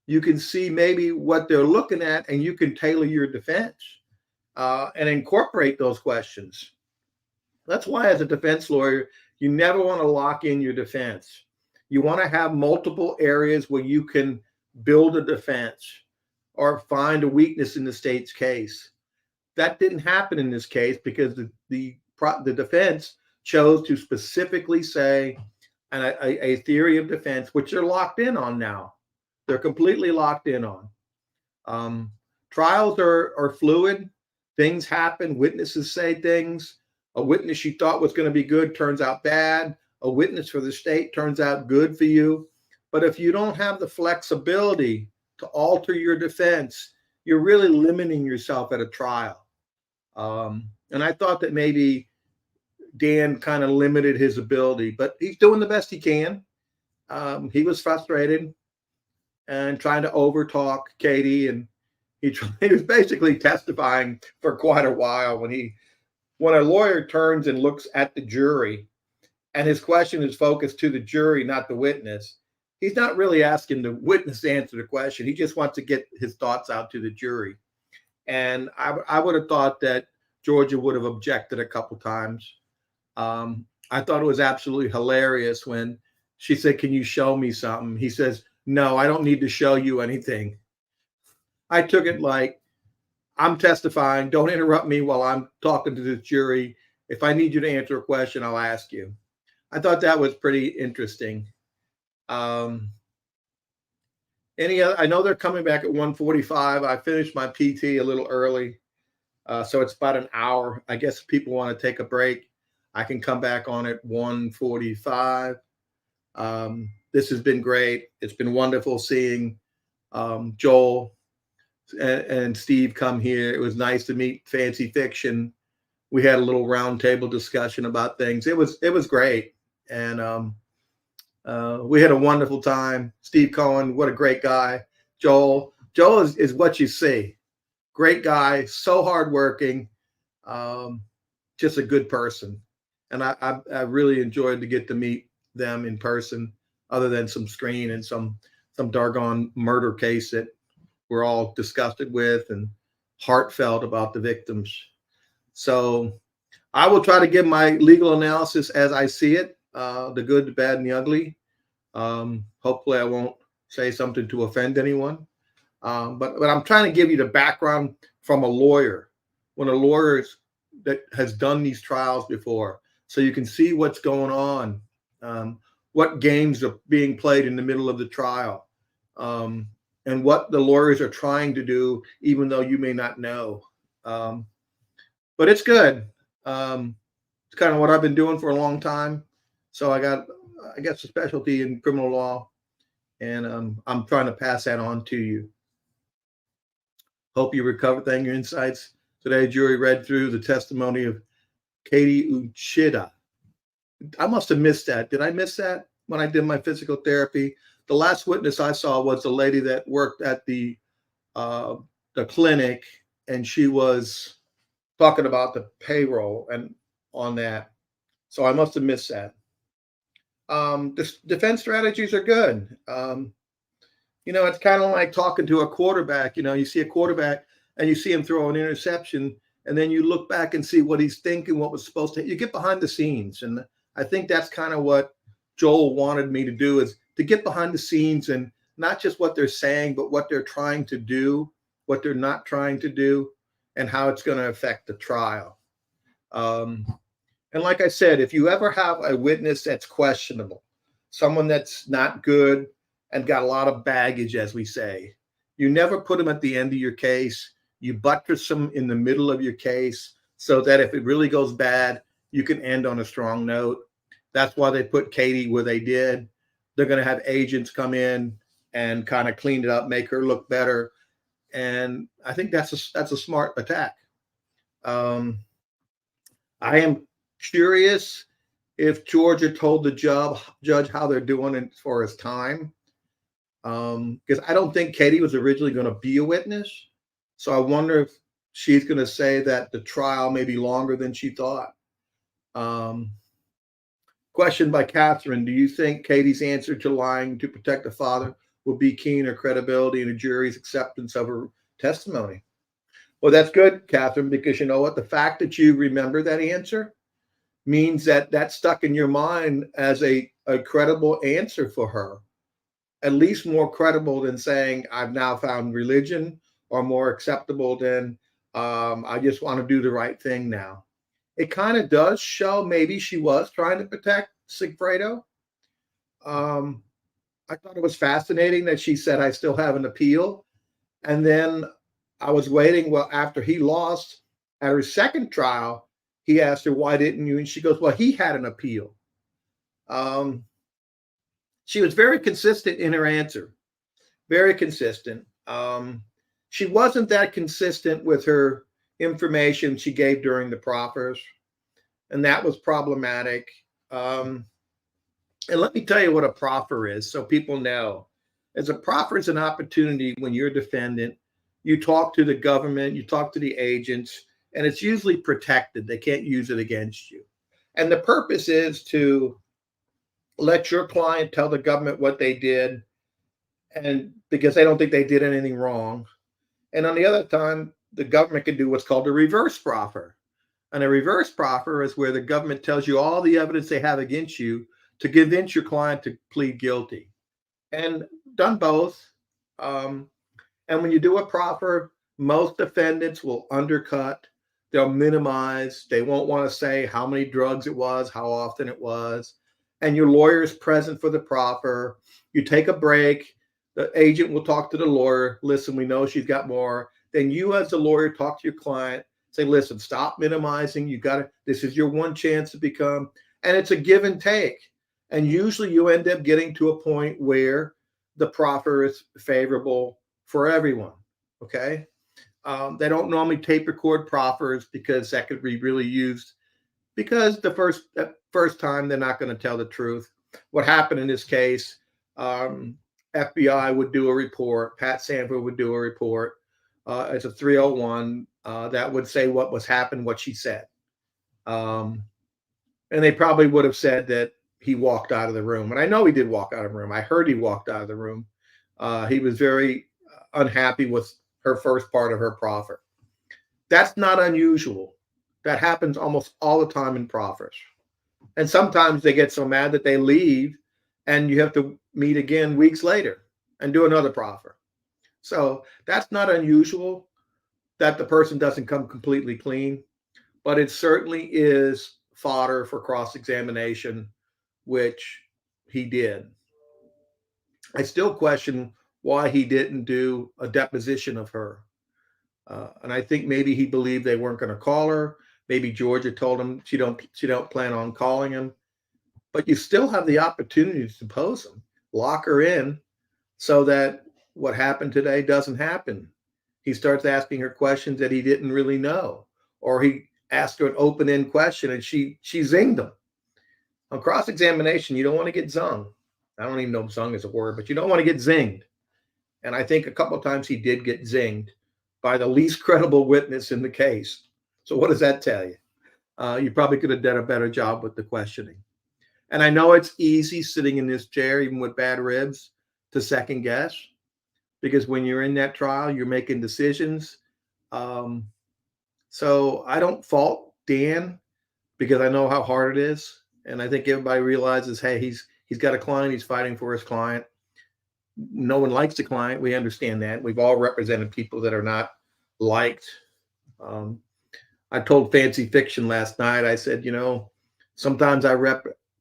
you can see maybe what they're looking at, and you can tailor your defense and incorporate those questions. That's why, as a defense lawyer, you never want to lock in your defense. You want to have multiple areas where you can build a defense or find a weakness in the state's case. That didn't happen in this case because the defense chose to specifically say a theory of defense, which they're locked in on now. They're completely locked in on. Trials are fluid. Things happen. Witnesses say things. A witness you thought was going to be good turns out bad. A witness for the state turns out good for you. But if you don't have the flexibility to alter your defense, you're really limiting yourself at a trial. And I thought that maybe Dan kind of limited his ability, but he's doing the best he can. He was frustrated and trying to overtalk Katie, and he was basically testifying for quite a while. When a lawyer turns and looks at the jury and his question is focused to the jury, not the witness, he's not really asking the witness to answer the question. He just wants to get his thoughts out to the jury. And I would have thought that Georgia would have objected a couple times. I thought it was absolutely hilarious when she said, "Can you show me something?" He says, "No, I don't need to show you anything." I took it like, I'm testifying. Don't interrupt me while I'm talking to the jury. If I need you to answer a question, I'll ask you. I thought that was pretty interesting. Any other? I know they're coming back at 1:45. I finished my PT a little early, so it's about an hour. I guess if people want to take a break, I can come back on at 1:45. This has been great. It's been wonderful seeing Joel and Steve come here. It was nice to meet Fancy Fiction. We had a little roundtable discussion about things. It was great, and we had a wonderful time. Steve Cohen, what a great guy. Joel is what you see. Great guy, so hardworking, just a good person. And I really enjoyed to get to meet them in person, other than some screen and some doggone murder case that we're all disgusted with and heartfelt about the victims. So I will try to give my legal analysis as I see it, the good, the bad, and the ugly. Hopefully I won't say something to offend anyone. But I'm trying to give you the background from a lawyer, when a lawyer that has done these trials before, so you can see what's going on, what games are being played in the middle of the trial, and what the lawyers are trying to do, even though you may not know. But it's good. It's kind of what I've been doing for a long time. So I guess a specialty in criminal law, and I'm trying to pass that on to you. Hope you recovered your insights. Today, jury read through the testimony of Katie Uchida. I must have missed that. Did I miss that when I did my physical therapy? The last witness I saw was the lady that worked at the clinic, and she was talking about the payroll and on that. So I must have missed that. Defense strategies are good. It's kind of like talking to a quarterback. You see a quarterback and you see him throw an interception, and then you look back and see what he's thinking, what was supposed to. You get behind the scenes, and I think that's kind of what Joel wanted me to do, is to get behind the scenes and not just what they're saying, but what they're trying to do, what they're not trying to do, and how it's going to affect the trial. And like I said, if you ever have a witness that's questionable, someone that's not good and got a lot of baggage, as we say, you never put them at the end of your case. You buttress them in the middle of your case so that if it really goes bad, you can end on a strong note. That's why they put Katie where they did. They're going to have agents come in and kind of clean it up, make her look better. And I think that's a smart attack. I am curious if Georgia told the judge how they're doing it for his time. Because I don't think Katie was originally going to be a witness. So I wonder if she's going to say that the trial may be longer than she thought. Question by Catherine: do you think Katie's answer to lying to protect the father will be keen or credibility in a jury's acceptance of her testimony? Well, that's good, Catherine, because you know what? The fact that you remember that answer means that that's stuck in your mind as a credible answer for her, at least more credible than saying, I've now found religion, or more acceptable than I just want to do the right thing now. It kind of does show maybe she was trying to protect Sigfredo. I thought it was fascinating that she said, I still have an appeal. And then I was waiting. Well, after he lost at her second trial, he asked her, why didn't you? And she goes, well, he had an appeal. She was very consistent in her answer. Very consistent. She wasn't that consistent with her information she gave during the proffers, and that was problematic. And let me tell you what a proffer is so people know. As a proffer is an opportunity when you're a defendant, you talk to the government, you talk to the agents, and it's usually protected. They can't use it against you. And the purpose is to let your client tell the government what they did, and because they don't think they did anything wrong. And on the other time, the government can do what's called a reverse proffer. And a reverse proffer is where the government tells you all the evidence they have against you to convince your client to plead guilty. And done both. And when you do a proffer, most defendants will undercut. They'll minimize. They won't want to say how many drugs it was, how often it was. And your lawyer is present for the proffer. You take a break. The agent will talk to the lawyer. Listen, we know she's got more. Then you as the lawyer talk to your client. Say, listen, stop minimizing. This is your one chance to become. And it's a give and take. And usually you end up getting to a point where the proffer is favorable for everyone. Okay. They don't normally tape record proffers because that could be really used, because the first time they're not going to tell the truth. What happened in this case, FBI would do a report. Pat Sanford would do a report. It's a 301 that would say what was happened, what she said. And they probably would have said that he walked out of the room. And I know he did walk out of the room. I heard he walked out of the room. He was very unhappy with her first part of her proffer. That's not unusual. That happens almost all the time in proffers. And sometimes they get so mad that they leave and you have to meet again weeks later and do another proffer. So that's not unusual that the person doesn't come completely clean, but it certainly is fodder for cross-examination, which he did. I still question why he didn't do a deposition of her. And I think maybe he believed they weren't going to call her. Maybe Georgia told him she don't plan on calling him. But you still have the opportunity to depose him, lock her in, so that what happened today doesn't happen. He starts asking her questions that he didn't really know, or he asked her an open-end question and she zinged him. On cross-examination, you don't want to get zung. I don't even know if zung is a word, but you don't want to get zinged. And I think a couple of times he did get zinged by the least credible witness in the case. So what does that tell you? You probably could have done a better job with the questioning. And I know it's easy sitting in this chair, even with bad ribs, to second guess, because when you're in that trial, you're making decisions. So I don't fault Dan because I know how hard it is. And I think everybody realizes, hey, he's got a client, he's fighting for his client. No one likes the client. We understand that. We've all represented people that are not liked. I told Fancy Fiction last night, I said, sometimes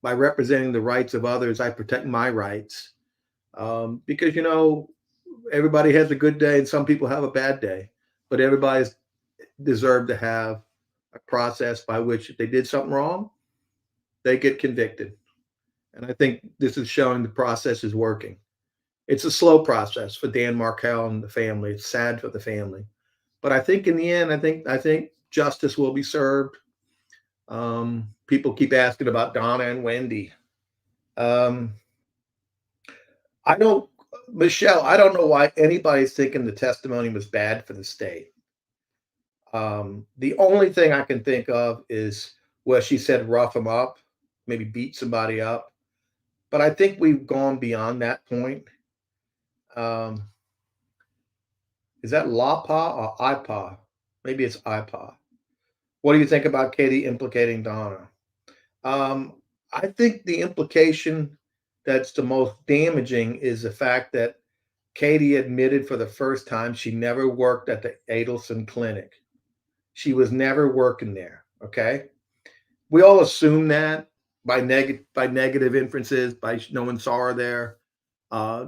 by representing the rights of others, I protect my rights. Because, everybody has a good day and some people have a bad day, but everybody's deserved to have a process by which if they did something wrong, they get convicted. And I think this is showing the process is working. It's a slow process for Dan Markel and the family. It's sad for the family, but I think in the end, I think justice will be served. People keep asking about Donna and Wendy. Michelle, I don't know why anybody's thinking the testimony was bad for the state. The only thing I can think of is where she said rough him up, maybe beat somebody up. But I think we've gone beyond that point. Is that LAPA or IPA? Maybe it's IPA. What do you think about Katie implicating Donna? I think the implication that's the most damaging is the fact that Katie admitted for the first time she never worked at the Adelson clinic. She was never working there. Okay. We all assume that by negative inferences, by no one saw her there.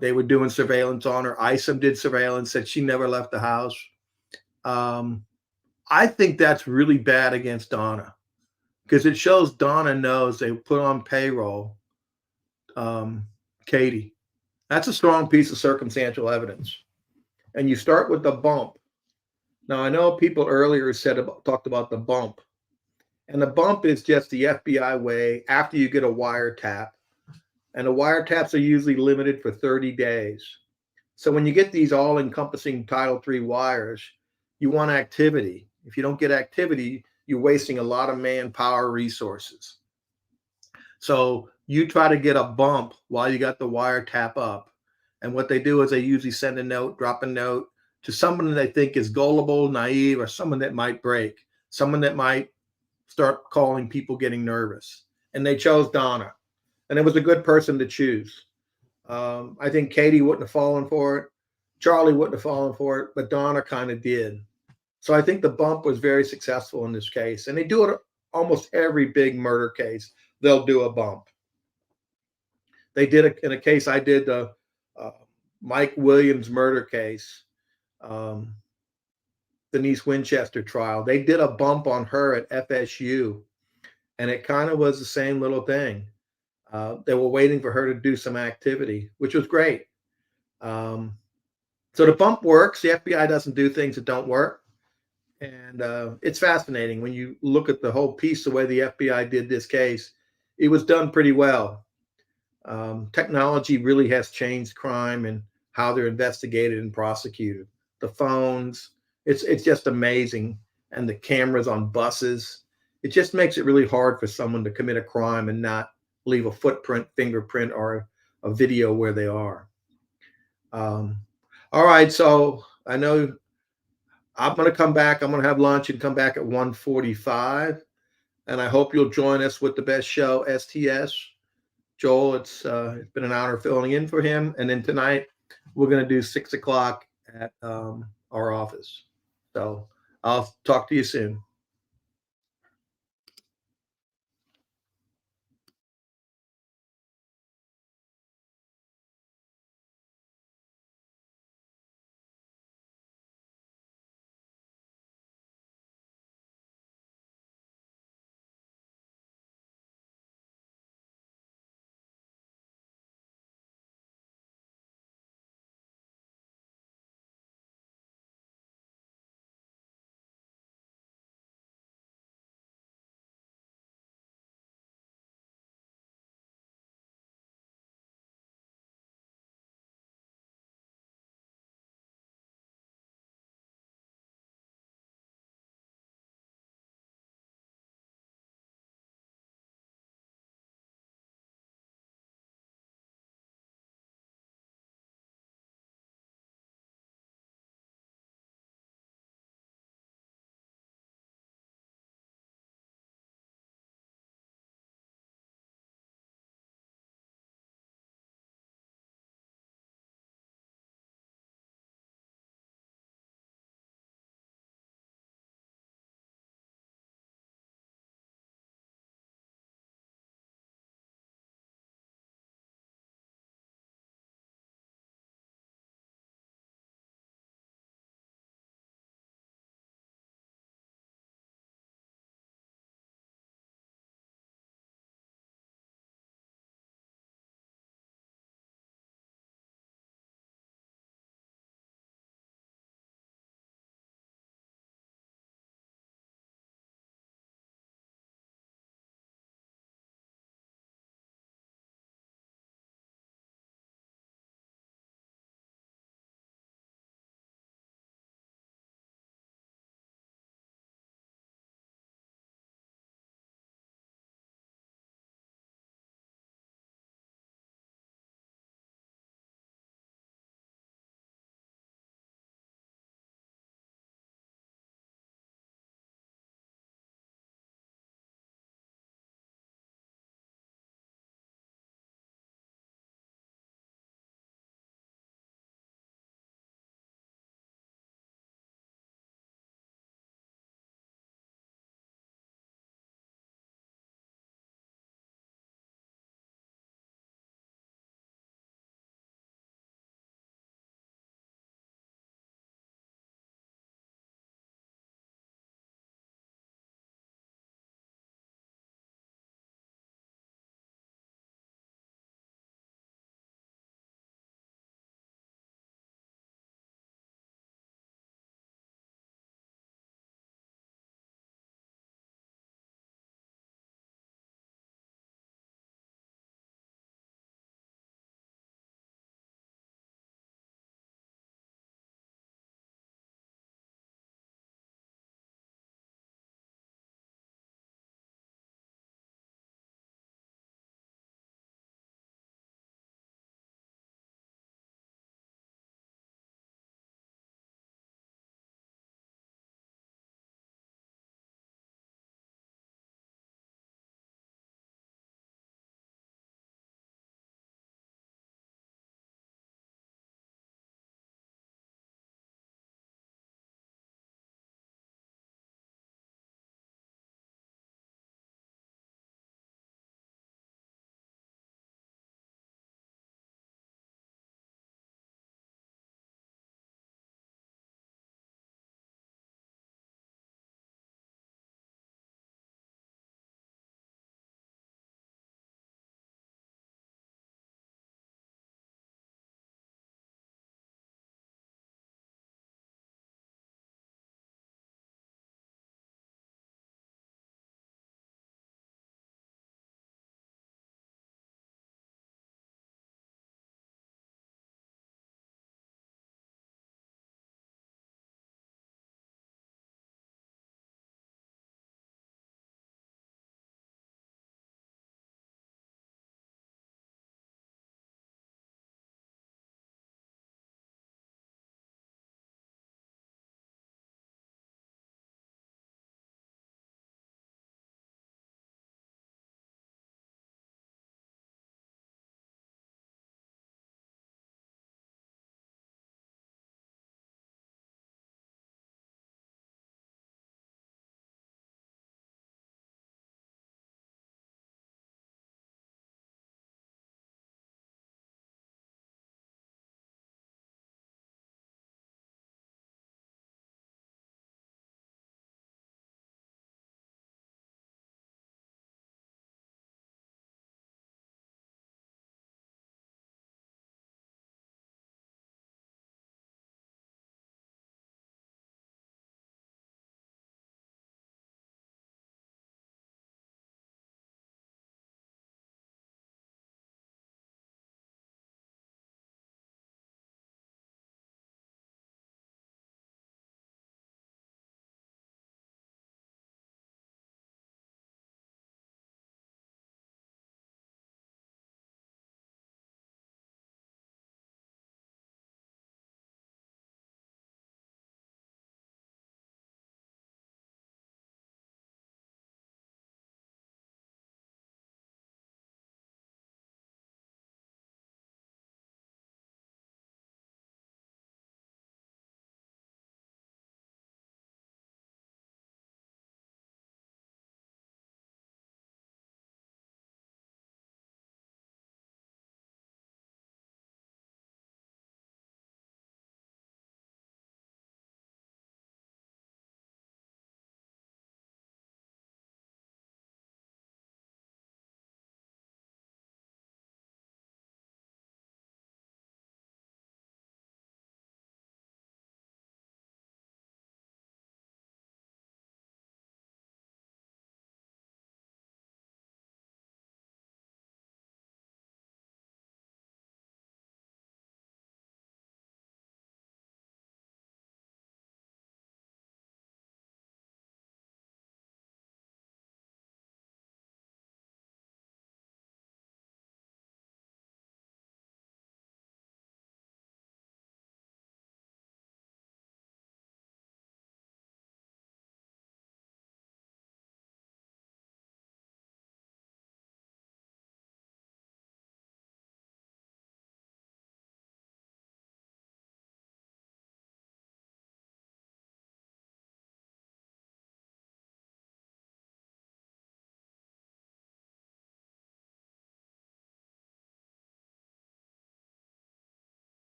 They were doing surveillance on her. ISOM did surveillance, said she never left the house. I think that's really bad against Donna because it shows Donna knows they put on payroll Katie. That's a strong piece of circumstantial evidence. And you start with the bump. Now, I know people earlier talked about the bump. And the bump is just the FBI way after you get a wiretap. And the wiretaps are usually limited for 30 days. So when you get these all-encompassing Title III wires, you want activity. If you don't get activity, you're wasting a lot of manpower resources. So you try to get a bump while you got the wiretap up. And what they do is they usually send a note, drop a note to someone that they think is gullible, naive, or someone that might break, someone that might start calling people getting nervous. And they chose Donna. And it was a good person to choose. I think Katie wouldn't have fallen for it. Charlie wouldn't have fallen for it, but Donna kind of did. So I think the bump was very successful in this case. And they do it almost every big murder case. They'll do a bump. They did it in a case I did, the Mike Williams murder case, Denise Winchester trial. They did a bump on her at FSU. And it kind of was the same little thing. They were waiting for her to do some activity, which was great. So the bump works. The FBI doesn't do things that don't work. And it's fascinating when you look at the whole piece, the way the FBI did this case. It was done pretty well. Technology really has changed crime and how they're investigated and prosecuted. The phones, it's just amazing. And the cameras on buses. It just makes it really hard for someone to commit a crime and not leave a footprint, fingerprint, or a video where they are. All right, so I know I'm going to come back. I'm going to have lunch and come back at 1:45. And I hope you'll join us with the best show, STS. Joel, it's been an honor filling in for him. And then tonight, we're going to do 6 o'clock at our office. So I'll talk to you soon.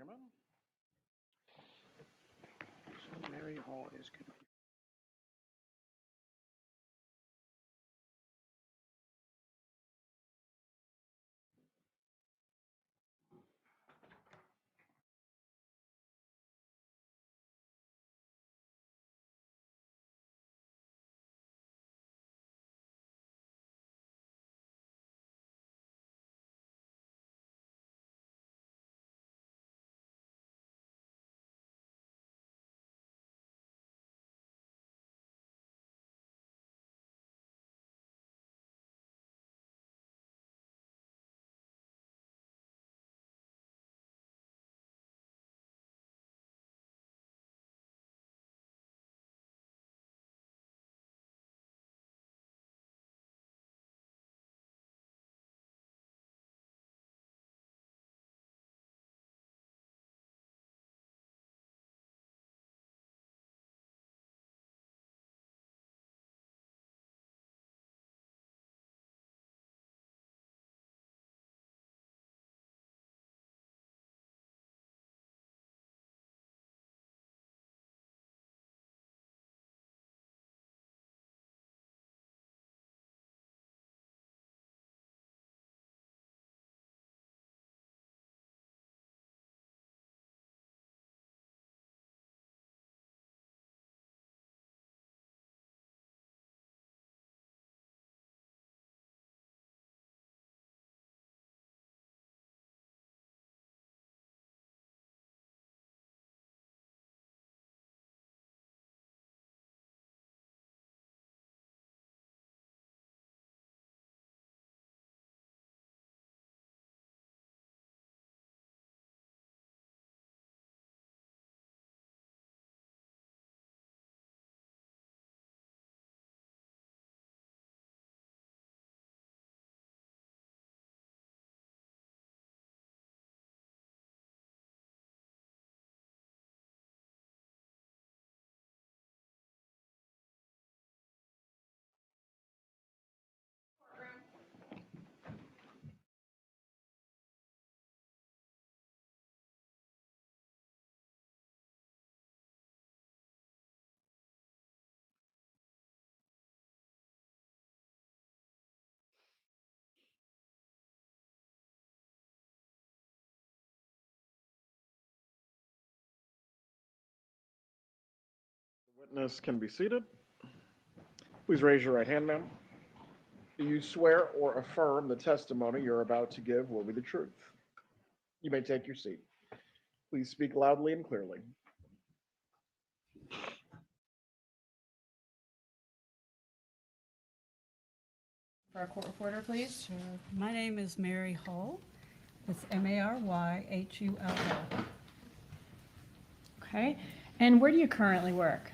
him in. So Mary Hall is confused. The witness can be seated. Please raise your right hand, ma'am. Do you swear or affirm the testimony you're about to give will be the truth? You may take your seat. Please speak loudly and clearly. For our court reporter, please. Sure. My name is Mary Hull. It's Maryhull. Okay. And where do you currently work?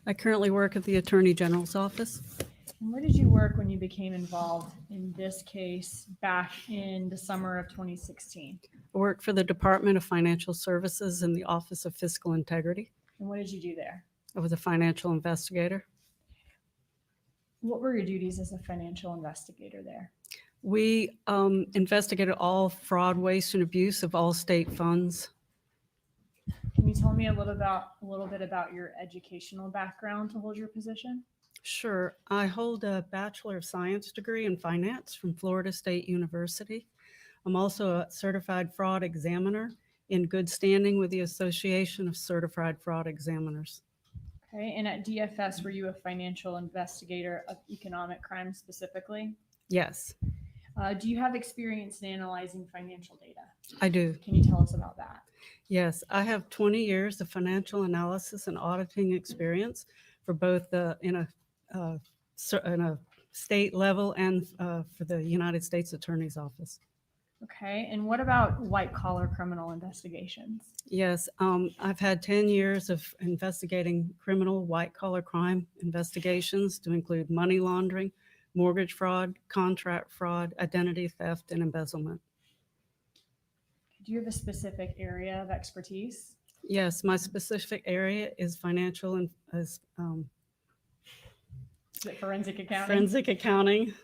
I currently work at the Attorney General's office. And where did you work when you became involved in this case back in the summer of 2016? I work for the Department of Financial Services in the Office of Fiscal Integrity. And what did you do there? I was a financial investigator. What were your duties as a financial investigator there? We investigated all fraud, waste, and abuse of all state funds. Can you tell me a little bit about your educational background to hold your position? Sure. I hold a Bachelor of Science degree in finance from Florida State University. I'm also a certified fraud examiner in good standing with the Association of Certified Fraud Examiners. Okay, and at DFS, were you a financial investigator of economic crime specifically? Yes, Do you have experience in analyzing financial data? I do. Can you tell us about that? Yes, I have 20 years of financial analysis and auditing experience for both in a state level and for the United States Attorney's Office. Okay, and what about white collar criminal investigations? Yes, I've had 10 years of investigating criminal white collar crime investigations to include money laundering, mortgage fraud, contract fraud, identity theft, and embezzlement. Do you have a specific area of expertise? Yes, my specific area is financial and Is it forensic accounting? forensic accounting.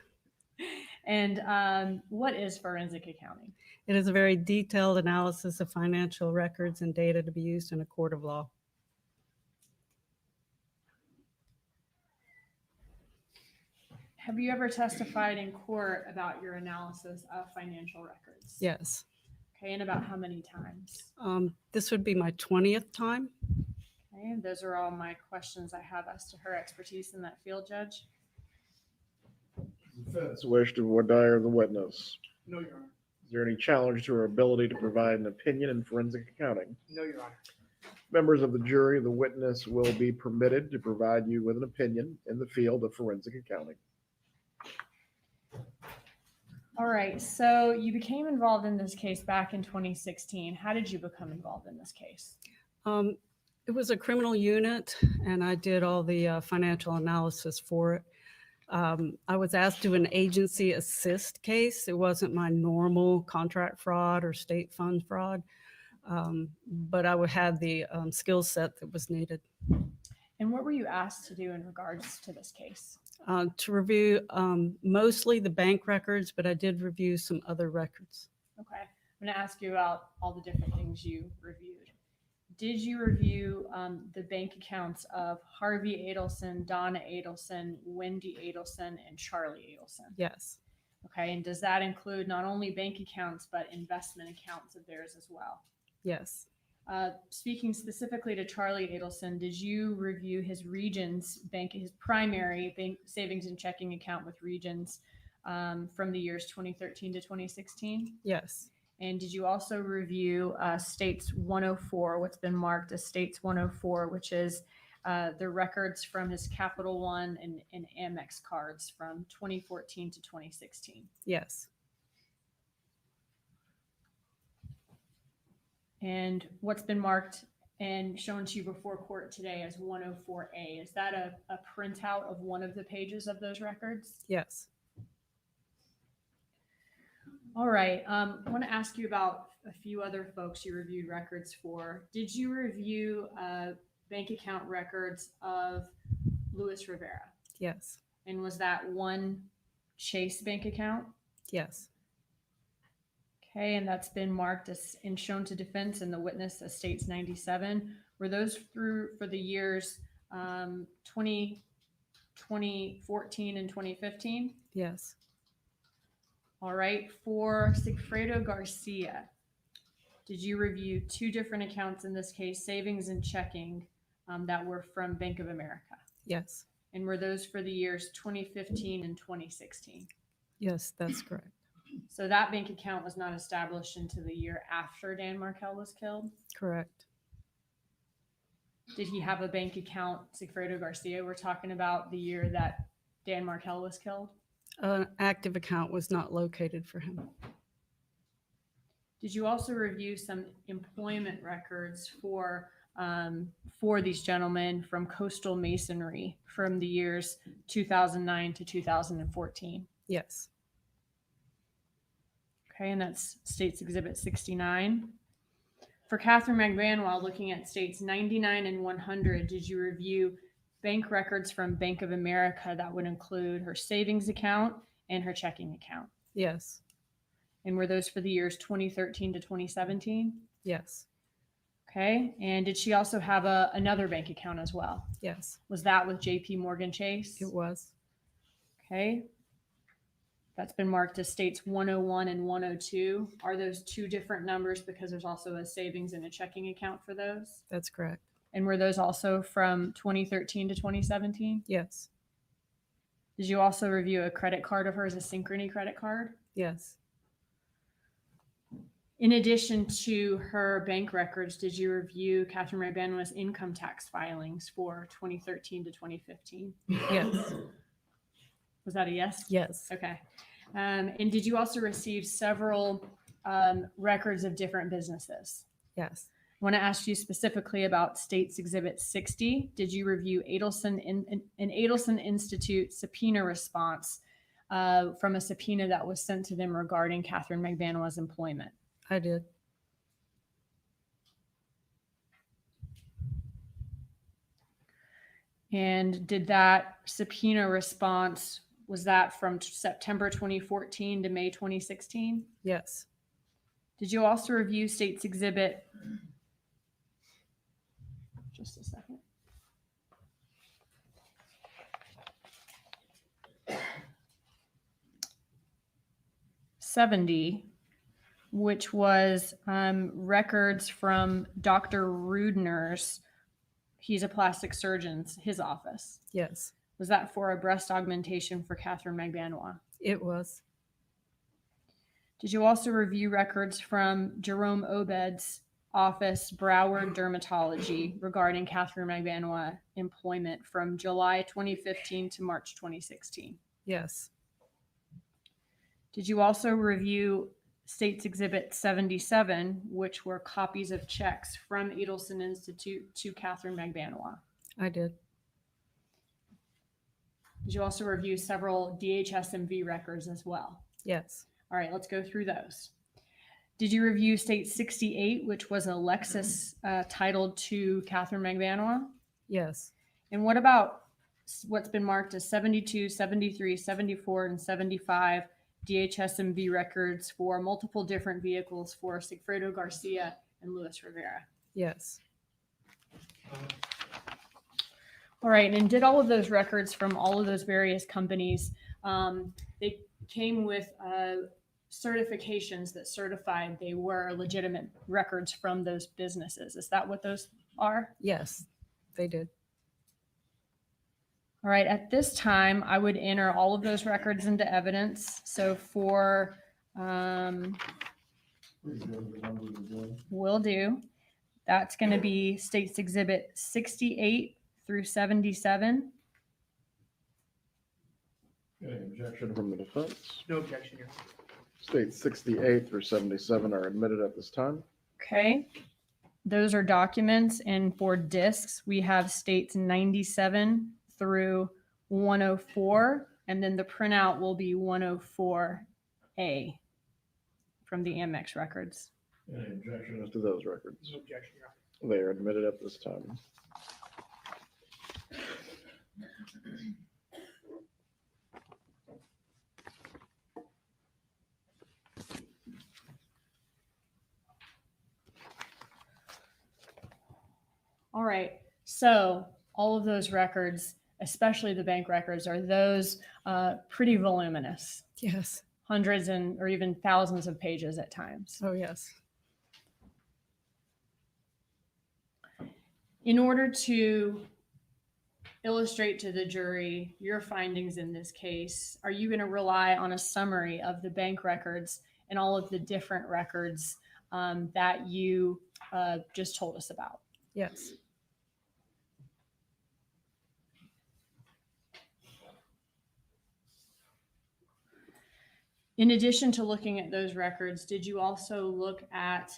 And what is forensic accounting? It is a very detailed analysis of financial records and data to be used in a court of law. Have you ever testified in court about your analysis of financial records? Yes. Okay, and about how many times? This would be my 20th time. Okay, and those are all my questions I have as to her expertise in that field, Judge. Defense wish to voir dire the witness. No, Your Honor. Is there any challenge to her ability to provide an opinion in forensic accounting? No, Your Honor. Members of the jury, the witness will be permitted to provide you with an opinion in the field of forensic accounting. All right, so you became involved in this case back in 2016. How did you become involved in this case? It was a criminal unit, and I did all the financial analysis for it. I was asked to do an agency assist case. It wasn't my normal contract fraud or state fund fraud, but I would have the skill set that was needed. And what were you asked to do in regards to this case? To review mostly the bank records, but I did review some other records. Okay, I'm going to ask you about all the different things you reviewed. Did you review the bank accounts of Harvey Adelson, Donna Adelson, Wendy Adelson, and Charlie Adelson? Yes. Okay, and does that include not only bank accounts, but investment accounts of theirs as well? Yes. Speaking specifically to Charlie Adelson, did you review his Regions bank, his primary bank savings and checking account with Regions from the years 2013 to 2016? Yes. And did you also review States 104, what's been marked as States 104, which is the records from his Capital One and Amex cards from 2014 to 2016? Yes. And what's been marked and shown to you before court today as 104A, is that a printout of one of the pages of those records? Yes. All right. I want to ask you about a few other folks you reviewed records for. Did you review bank account records of Luis Rivera? Yes. And was that one Chase bank account? Yes. Okay, and that's been marked as and shown to defense and the witness as States 97. Were those through for the years 2014 and 2015? Yes. All right, for Sigfredo Garcia, did you review two different accounts in this case, savings and checking, that were from Bank of America? Yes. And were those for the years 2015 and 2016? Yes, that's correct. So that bank account was not established until the year after Dan Markel was killed? Correct. Did he have a bank account, Sigfredo Garcia? We're talking about the year that Dan Markel was killed? An active account was not located for him. Did you also review some employment records for these gentlemen from Coastal Masonry from the years 2009 to 2014? Yes. Okay, and that's States Exhibit 69. For Catherine Magbanua, looking at States 99 and 100, did you review bank records from Bank of America that would include her savings account and her checking account? Yes. And were those for the years 2013 to 2017? Yes. Okay, and did she also have another bank account as well? Yes. Was that with JP Morgan Chase? It was. Okay. That's been marked as States 101 and 102. Are those two different numbers because there's also a savings and a checking account for those? That's correct. And were those also from 2013 to 2017? Yes. Did you also review a credit card of hers, a Synchrony credit card? Yes. In addition to her bank records, did you review Catherine Magbanua's income tax filings for 2013 to 2015? Yes. Was that a yes? Yes. Okay. And did you also receive several records of different businesses? Yes. I want to ask you specifically about States Exhibit 60. Did you review an Adelson Institute subpoena response from a subpoena that was sent to them regarding Catherine Magbanua's employment? I did. And did that subpoena response Was that from September 2014 to May 2016? Yes. Did you also review State's Exhibit? Just a second. '70, which was records from Dr. Rudner's, he's a plastic surgeon's, his office. Yes, Was that for a breast augmentation for Catherine Magbanua? it was. Did you also review records from Jerome Obed's office, Broward Dermatology, regarding Catherine Magbanua employment from July 2015 to March 2016? Yes, Did you also review State's Exhibit 77, which were copies of checks from Adelson Institute to Catherine Magbanua? I did. Did you also review several DHSMV records as well? Yes, All right, let's go through those. Did you review State 68, which was a Lexus titled to Catherine Magbanua? yes, And what about what's been marked as 72, 73, 74, and 75 DHSMV records for multiple different vehicles for Sigfredo Garcia and Luis Rivera? yes, All right, and did all of those records from all of those various companies, they came with certifications that certified they were legitimate records from those businesses. Is that what those are? yes, they did. All right, at this time, I would enter all of those records into evidence. So for, will do, that's going to be State's Exhibit 68 through 77. Any objection from the defense? No objection here. States 68 through 77 are admitted at this time. Okay. Those are documents, and for discs, we have States 97 through 104, and then the printout will be 104A from the Amex records. Any objection as to those records? No objection here. They are admitted at this time. All right, so all of those records, especially the bank records, are those pretty voluminous, Yes. hundreds or even thousands of pages at times. Oh, yes. In order to illustrate to the jury your findings in this case, are you going to rely on a summary of the bank records and all of the different records that you just told us about? Yes. In addition to looking at those records, did you also look at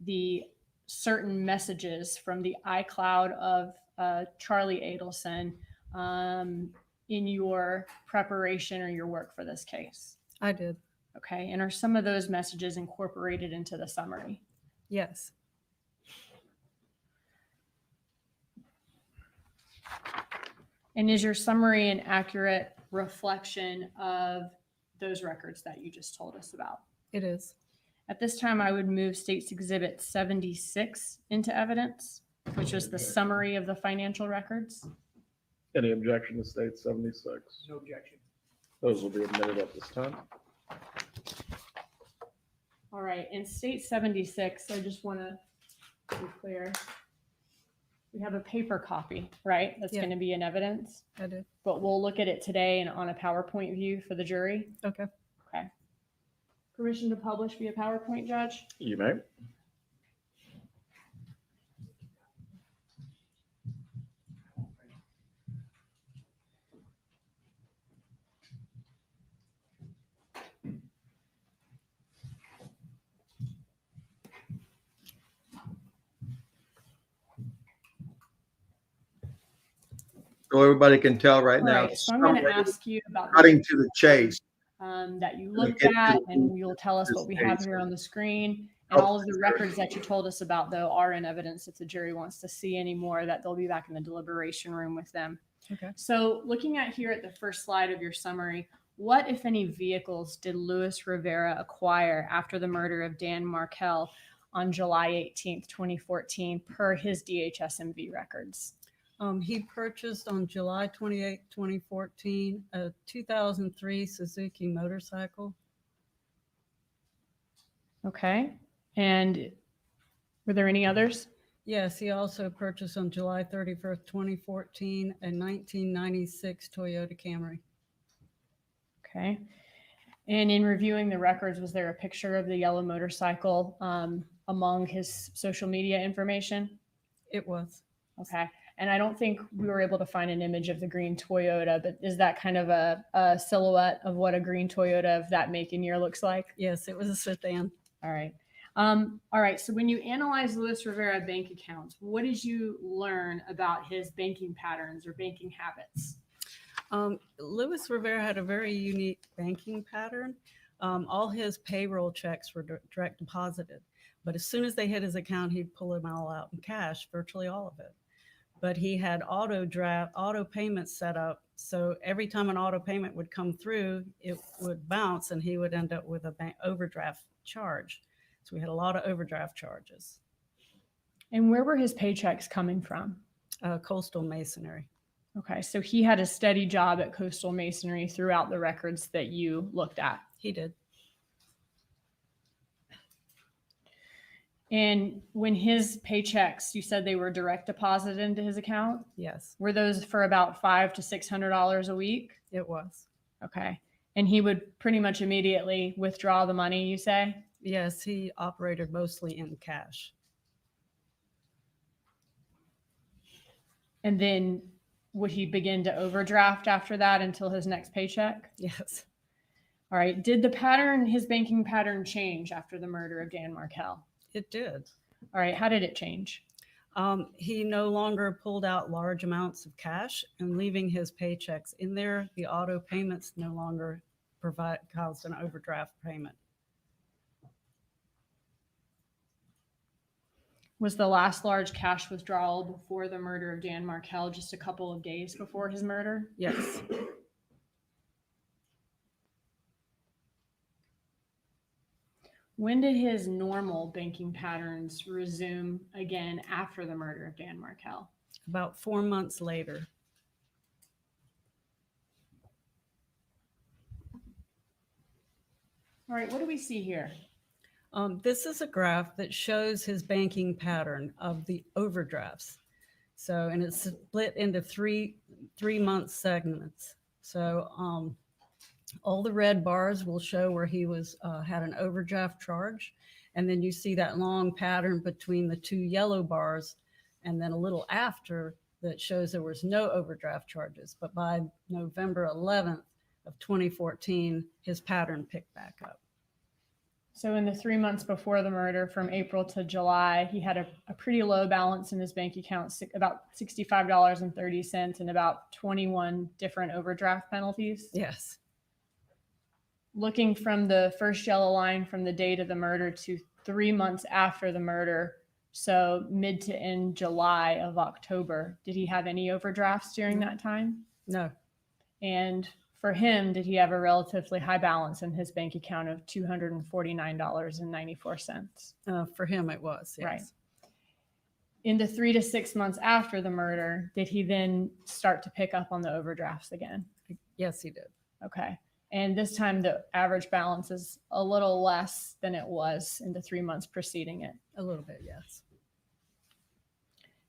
the certain messages from the iCloud of Charlie Adelson in your preparation or your work for this case? I did. Okay, and are some of those messages incorporated into the summary? Yes. And is your summary an accurate reflection of those records that you just told us about? It is. At this time, I would move State's Exhibit 76 into evidence, which is the summary of the financial records. Any objection to State 76? No objection. Those will be admitted at this time. All right, in State 76, I just want to be clear. We have a paper copy, right? That's Yeah. going to be in evidence, I did. but we'll look at it today and on a PowerPoint view for the jury. Okay. Okay. Permission to publish via PowerPoint, Judge? You may. So everybody can tell right All now. right, so I'm going to ask you about Cutting to the chase. that you looked at, and you'll tell us what we have here on the screen. And all of the records that you told us about, though, are in evidence. If the jury wants to see any more, that they'll be back in the deliberation room with them. Okay. So looking at here at the first slide of your summary, what, if any, vehicles did Luis Rivera acquire after the murder of Dan Markel on July 18th, 2014, per his DHS-MV records? He purchased on July 28, 2014, a 2003 Suzuki motorcycle. Okay. And were there any others? Yes, he also purchased on July 31st, 2014, a 1996 Toyota Camry. Okay. And in reviewing the records, was there a picture of the yellow motorcycle among his social media information? It was. Okay. And I don't think we were able to find an image of the green Toyota, but is that kind of a silhouette of what a green Toyota of that make and year looks like? Yes, it was a sedan. All right. All right. So when you analyze Luis Rivera bank accounts, what did you learn about his banking patterns or banking habits? Luis Rivera had a very unique banking pattern. All his payroll checks were direct deposited, but as soon as they hit his account, he'd pull them all out in cash, virtually all of it. But he had auto payments set up. So every time an auto payment would come through, it would bounce and he would end up with a bank overdraft charge. So we had a lot of overdraft charges. And where were his paychecks coming from? Coastal Masonry. Okay. So he had a steady job at Coastal Masonry throughout the records that you looked at. He did. And when his paychecks, you said they were direct deposited into his account? Yes. Were those for about $500 to $600 a week? It was. Okay. And he would pretty much immediately withdraw the money, you say? Yes, he operated mostly in cash. And then would he begin to overdraft after that until his next paycheck? Yes. All right. Did his banking pattern change after the murder of Dan Markel? It did. All right. How did it change? He no longer pulled out large amounts of cash and leaving his paychecks in there. The auto payments no longer caused an overdraft payment. Was the last large cash withdrawal before the murder of Dan Markel just a couple of days before his murder? Yes. When did his normal banking patterns resume again after the murder of Dan Markel? About 4 months later. All right, what do we see here? This is a graph that shows his banking pattern of the overdrafts. So, and it's split into three month segments. So, all the red bars will show where he had an overdraft charge. And then you see that long pattern between the two yellow bars. And then a little after that shows there was no overdraft charges. But by November 11th of 2014, his pattern picked back up. So in the 3 months before the murder, from April to July, he had a pretty low balance in his bank account, about $65.30 and about 21 different overdraft penalties. Yes. Looking from the first yellow line from the date of the murder to 3 months after the murder, so mid to end July of October, did he have any overdrafts during that time? No. And for him, did he have a relatively high balance in his bank account of $249.94? For him, it was, yes. Right. In the 3 to 6 months after the murder, did he then start to pick up on the overdrafts again? Yes, he did. Okay. And this time the average balance is a little less than it was in the 3 months preceding it. A little bit, yes.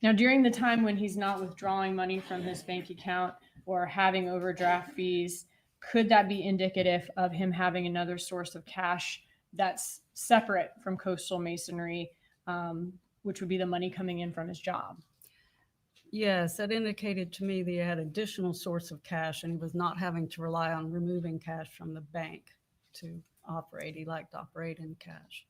Now, during the time when he's not withdrawing money from his bank account or having overdraft fees, could that be indicative of him having another source of cash that's separate from Coastal Masonry, which would be the money coming in from his job? Yes, that indicated to me that he had additional source of cash and he was not having to rely on removing cash from the bank to operate. He liked to operate in cash.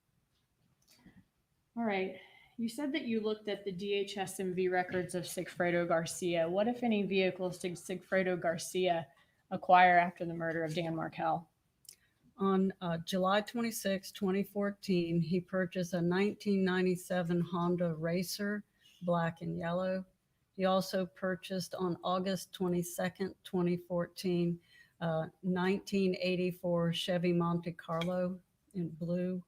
All right. You said that you looked at the DHS-MV records of Sigfredo Garcia. What, if any, vehicles did Sigfredo Garcia acquire after the murder of Dan Markel? On July 26, 2014, he purchased a 1997 Honda Racer, black and yellow. He also purchased on August 22nd, 2014, 1984 Chevy Monte Carlo in blue.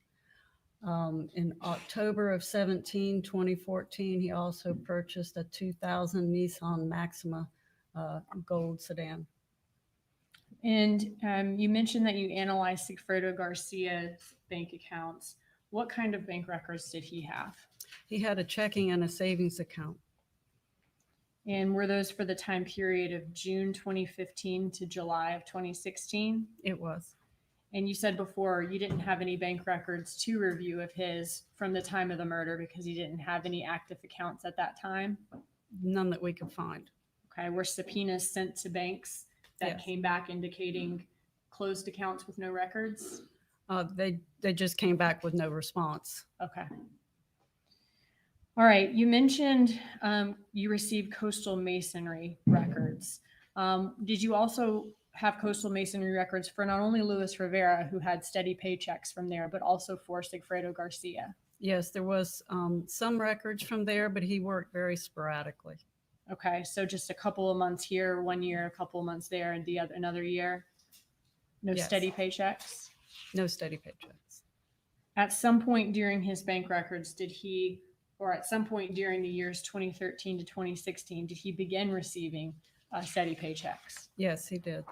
In October of 2014, he also purchased a 2000 Nissan Maxima gold sedan. And you mentioned that you analyzed Sigfredo Garcia's bank accounts. What kind of bank records did he have? He had a checking and a savings account. And were those for the time period of June 2015 to July of 2016? It was. And you said before you didn't have any bank records to review of his from the time of the murder because he didn't have any active accounts at that time? None that we could find. Okay. Were subpoenas sent to banks that Yes. came back indicating closed accounts with no records? They just came back with no response. Okay. All right. You mentioned you received coastal masonry records. Did you also have coastal masonry records for not only Luis Rivera, who had steady paychecks from there, but also for Sigfredo Garcia? Yes, there was some records from there, but he worked very sporadically. Okay. So just a couple of months here, 1 year, a couple of months there, and another year? No Yes. steady paychecks? No steady paychecks. At some point during his bank records, did he, or at some point during the years 2013 to 2016, did he begin receiving steady paychecks? Yes, he did.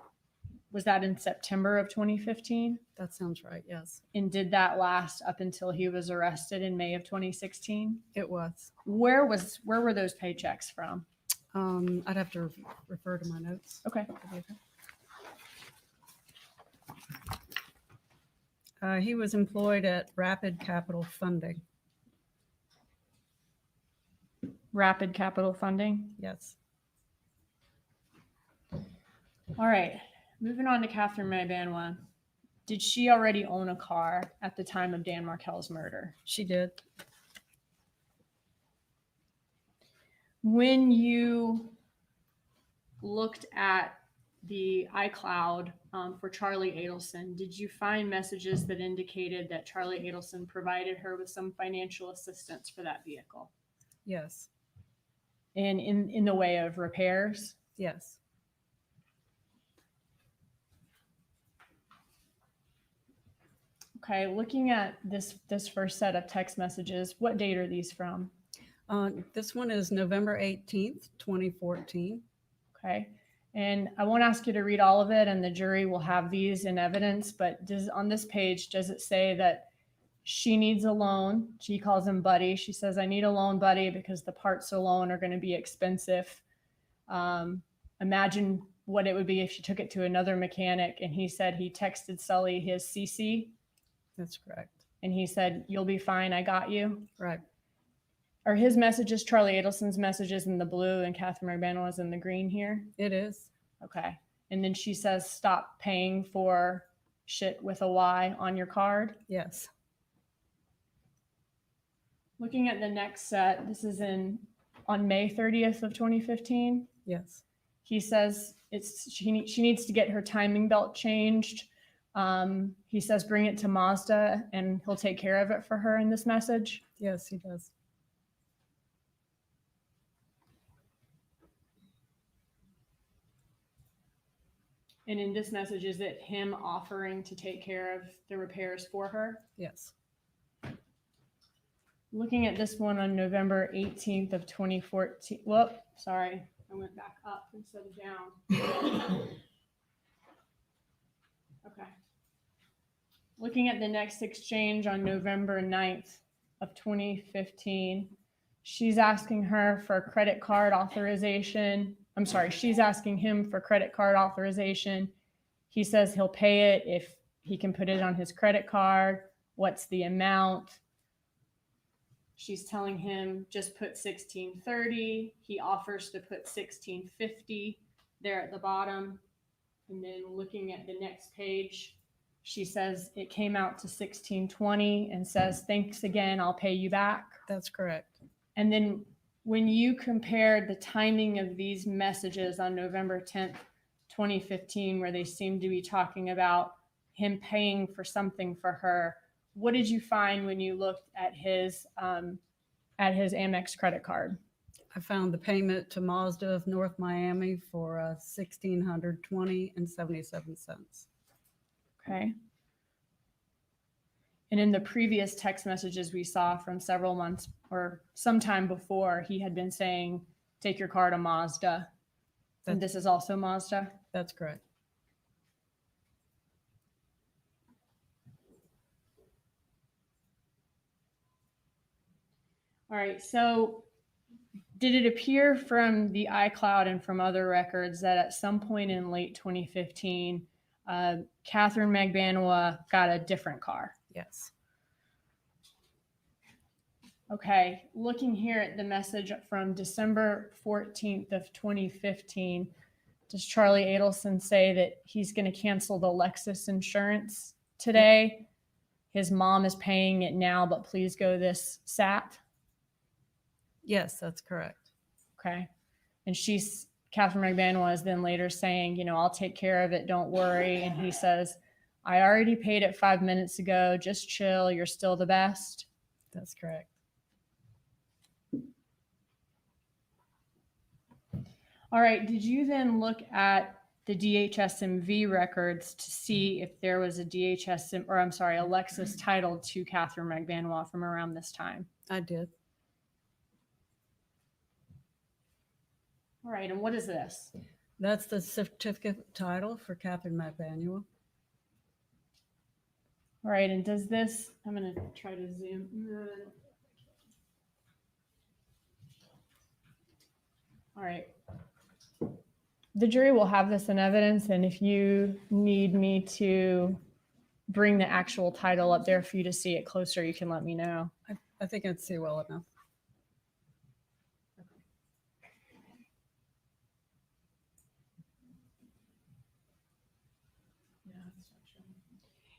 Was that in September of 2015? That sounds right, yes. And did that last up until he was arrested in May of 2016? It was. Where were those paychecks from? I'd have to refer to my notes. Okay. He was employed at Rapid Capital Funding. Rapid Capital Funding? Yes. All right. Moving on to Catherine Magbanua. Did she already own a car at the time of Dan Markel's murder? She did. When you looked at the iCloud for Charlie Adelson, did you find messages that indicated that Charlie Adelson provided her with some financial assistance for that vehicle? Yes. And in the way of repairs? Yes. Okay, looking at this first set of text messages, what date are these from? This one is November 18th, 2014. Okay. And I won't ask you to read all of it, and the jury will have these in evidence, but on this page, does it say that she needs a loan? She calls him Buddy. She says, I need a loan, Buddy, because the parts alone are going to be expensive. Imagine what it would be if she took it to another mechanic, and he said he texted Sully his CC. That's correct. And he said, you'll be fine. I got you. Right. Are his messages Charlie Adelson's messages in the blue and Catherine Magbanua's in the green here? It is. Okay. And then she says, stop paying for shit with a Y on your card. Yes. Looking at the next set, this is on May 30th of 2015. Yes. He says she needs to get her timing belt changed. He says, bring it to Mazda and he'll take care of it for her in this message. Yes, he does. And in this message, is it him offering to take care of the repairs for her? Yes. Looking at this one on November 18th of 2014. Whoop, sorry. I went back up instead of down. Okay. Looking at the next exchange on November 9th of 2015, she's asking her for credit card authorization. I'm sorry, she's asking him for credit card authorization. He says he'll pay it if he can put it on his credit card. What's the amount? She's telling him just put $16.30. He offers to put $16.50 there at the bottom. And then looking at the next page, she says it came out to $16.20 and says, thanks again, I'll pay you back. That's correct. And then when you compared the timing of these messages on November 10th, 2015, where they seem to be talking about him paying for something for her, what did you find when you looked at his Amex credit card? I found the payment to Mazda of North Miami for $1,620.77. Okay. And in the previous text messages we saw from several months or sometime before, he had been saying, take your car to Mazda. And this is also Mazda? That's correct. All right. So did it appear from the iCloud and from other records that at some point in late 2015, Catherine Magbanua got a different car? Yes. Okay, looking here at the message from December 14th of 2015, does Charlie Adelson say that he's going to cancel the Lexus insurance today? His mom is paying it now, but please go this SAT? Yes, that's correct. Okay. And Catherine Magbanua is then later saying, I'll take care of it, don't worry. And he says, I already paid it 5 minutes ago, just chill, you're still the best. That's correct. All right. Did you then look at the DHSMV records to see if there was a Lexus titled to Catherine Magbanua from around this time? I did. All right. And what is this? That's the certificate title for Catherine Magbanua. All right. And does this, I'm going to try to zoom. All right. The jury will have this in evidence, and if you need me to bring the actual title up there for you to see it closer, you can let me know. I think I'd see well enough.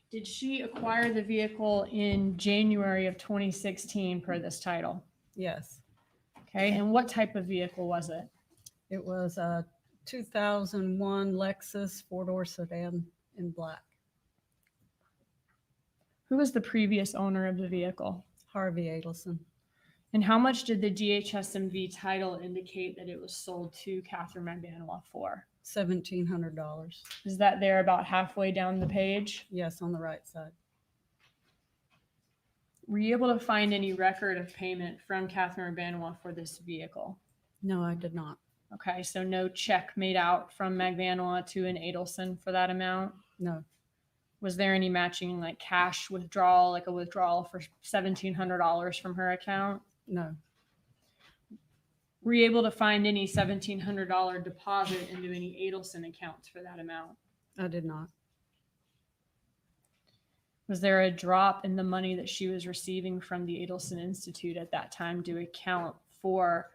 Did she acquire the vehicle in January of 2016 per this title? Yes. Okay, and what type of vehicle was it? It was a 2001 Lexus four-door sedan in black. Who was the previous owner of the vehicle? Harvard-educated. And how much did the DHSMV title indicate that it was sold to Catherine Magbanua for? $1,700. Is that there about halfway down the page? Yes, on the right side. Were you able to find any record of payment from Catherine Magbanua for this vehicle? No, I did not. Okay, so no check made out from Magbanua to an Adelson for that amount? No. Was there any matching like cash withdrawal, like a withdrawal for $1,700 from her account? No. Were you able to find any $1,700 deposit into any Adelson accounts for that amount? I did not. Was there a drop in the money that she was receiving from the Adelson Institute at that time to account for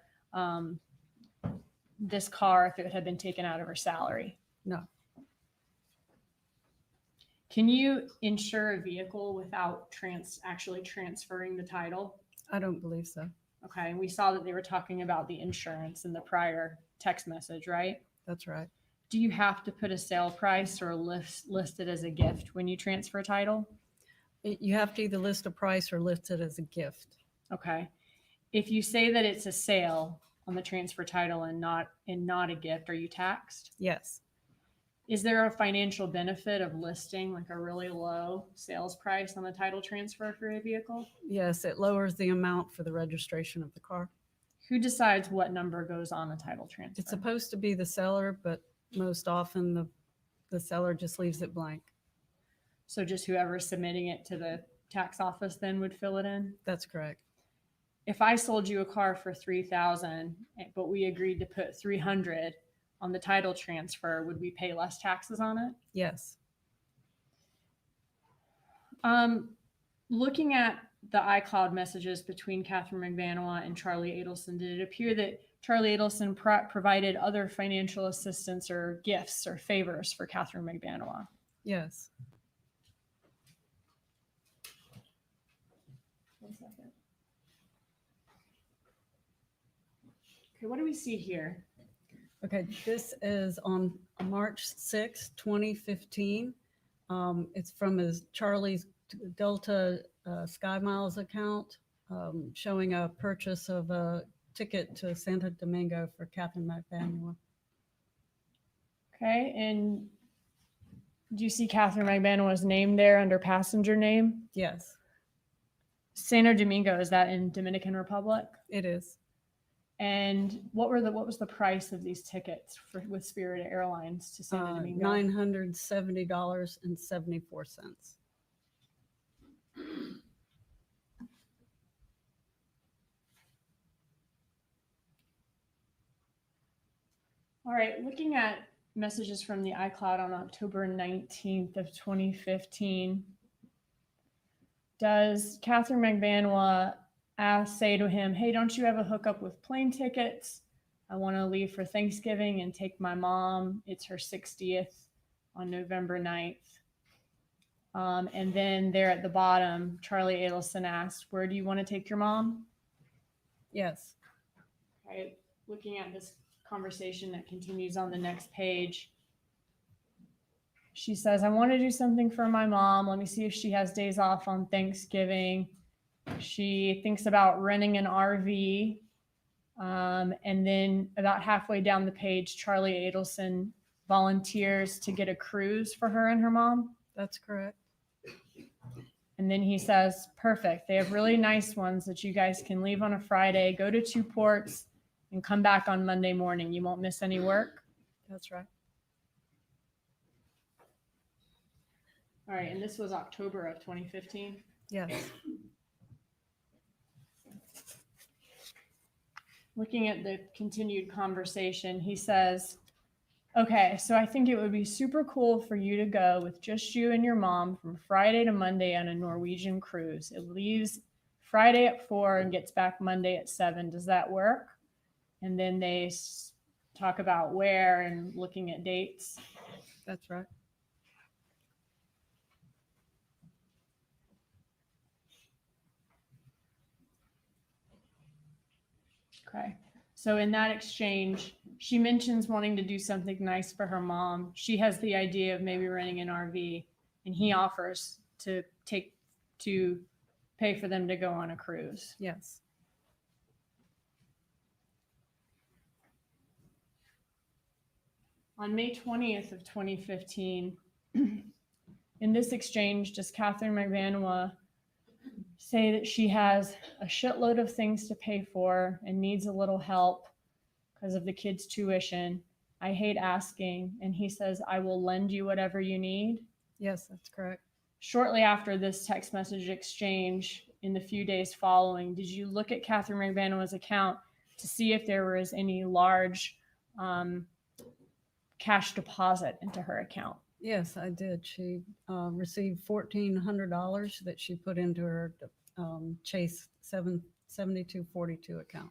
this car if it had been taken out of her salary? No. Can you insure a vehicle without actually transferring the title? I don't believe so. Okay, and we saw that they were talking about the insurance in the prior text message, right? That's right. Do you have to put a sale price or list it as a gift when you transfer title? You have to either list a price or list it as a gift. Okay. If you say that it's a sale on the transfer title and not a gift, are you taxed? Yes. Is there a financial benefit of listing like a really low sales price on the title transfer for a vehicle? Yes, it lowers the amount for the registration of the car. Who decides what number goes on a title transfer? It's supposed to be the seller, but most often the seller just leaves it blank. So just whoever's submitting it to the tax office then would fill it in? That's correct. If I sold you a car for $3,000, but we agreed to put $300 on the title transfer, would we pay less taxes on it? Yes. Looking at the iCloud messages between Catherine Magbanua and Charlie Adelson, did it appear that Charlie Adelson provided other financial assistance or gifts or favors for Catherine Magbanua? Yes. 1 second. Okay, what do we see here? Okay, this is on March 6, 2015. It's from Charlie's Delta Sky Miles account, showing a purchase of a ticket to Santo Domingo for Catherine Magbanua. Okay, and do you see Catherine Magbanua's name there under passenger name? Yes, Santo Domingo, is that in Dominican Republic? it is. And what was the price of these tickets with Spirit Airlines to Santo Domingo? $970.74. All right, looking at messages from the iCloud on October 19th of 2015, does Catherine Magbanua say to him, hey, don't you have a hookup with plane tickets? I want to leave for Thanksgiving and take my mom. It's her 60th on November 9th. And then there at the bottom, Charlie Adelson asked, where do you want to take your mom? Yes. Okay, looking at this conversation that continues on the next page, she says, I want to do something for my mom. Let me see if she has days off on Thanksgiving. She thinks about renting an RV. And then about halfway down the page, Charlie Adelson volunteers to get a cruise for her and her mom. That's correct. And then he says, perfect. They have really nice ones that you guys can leave on a Friday, go to 2 ports, and come back on Monday morning. You won't miss any work. That's right. All right, and this was October of 2015. Yes. Looking at the continued conversation, he says, okay, so I think it would be super cool for you to go with just you and your mom from Friday to Monday on a Norwegian cruise. It leaves Friday at 4 and gets back Monday at 7. Does that work? And then they talk about where and looking at dates. That's right. Okay. So in that exchange, she mentions wanting to do something nice for her mom. She has the idea of maybe renting an RV, and he offers to pay for them to go on a cruise. Yes. On May 20th of 2015, in this exchange, does Catherine Magbanua say that she has a shitload of things to pay for and needs a little help because of the kids' tuition? I hate asking. And he says, I will lend you whatever you need. Yes, that's correct. Shortly after this text message exchange, in the few days following, did you look at Catherine Magbanua's account to see if there was any large cash deposit into her account? Yes, I did. She received $1,400 that she put into her Chase 7242 account.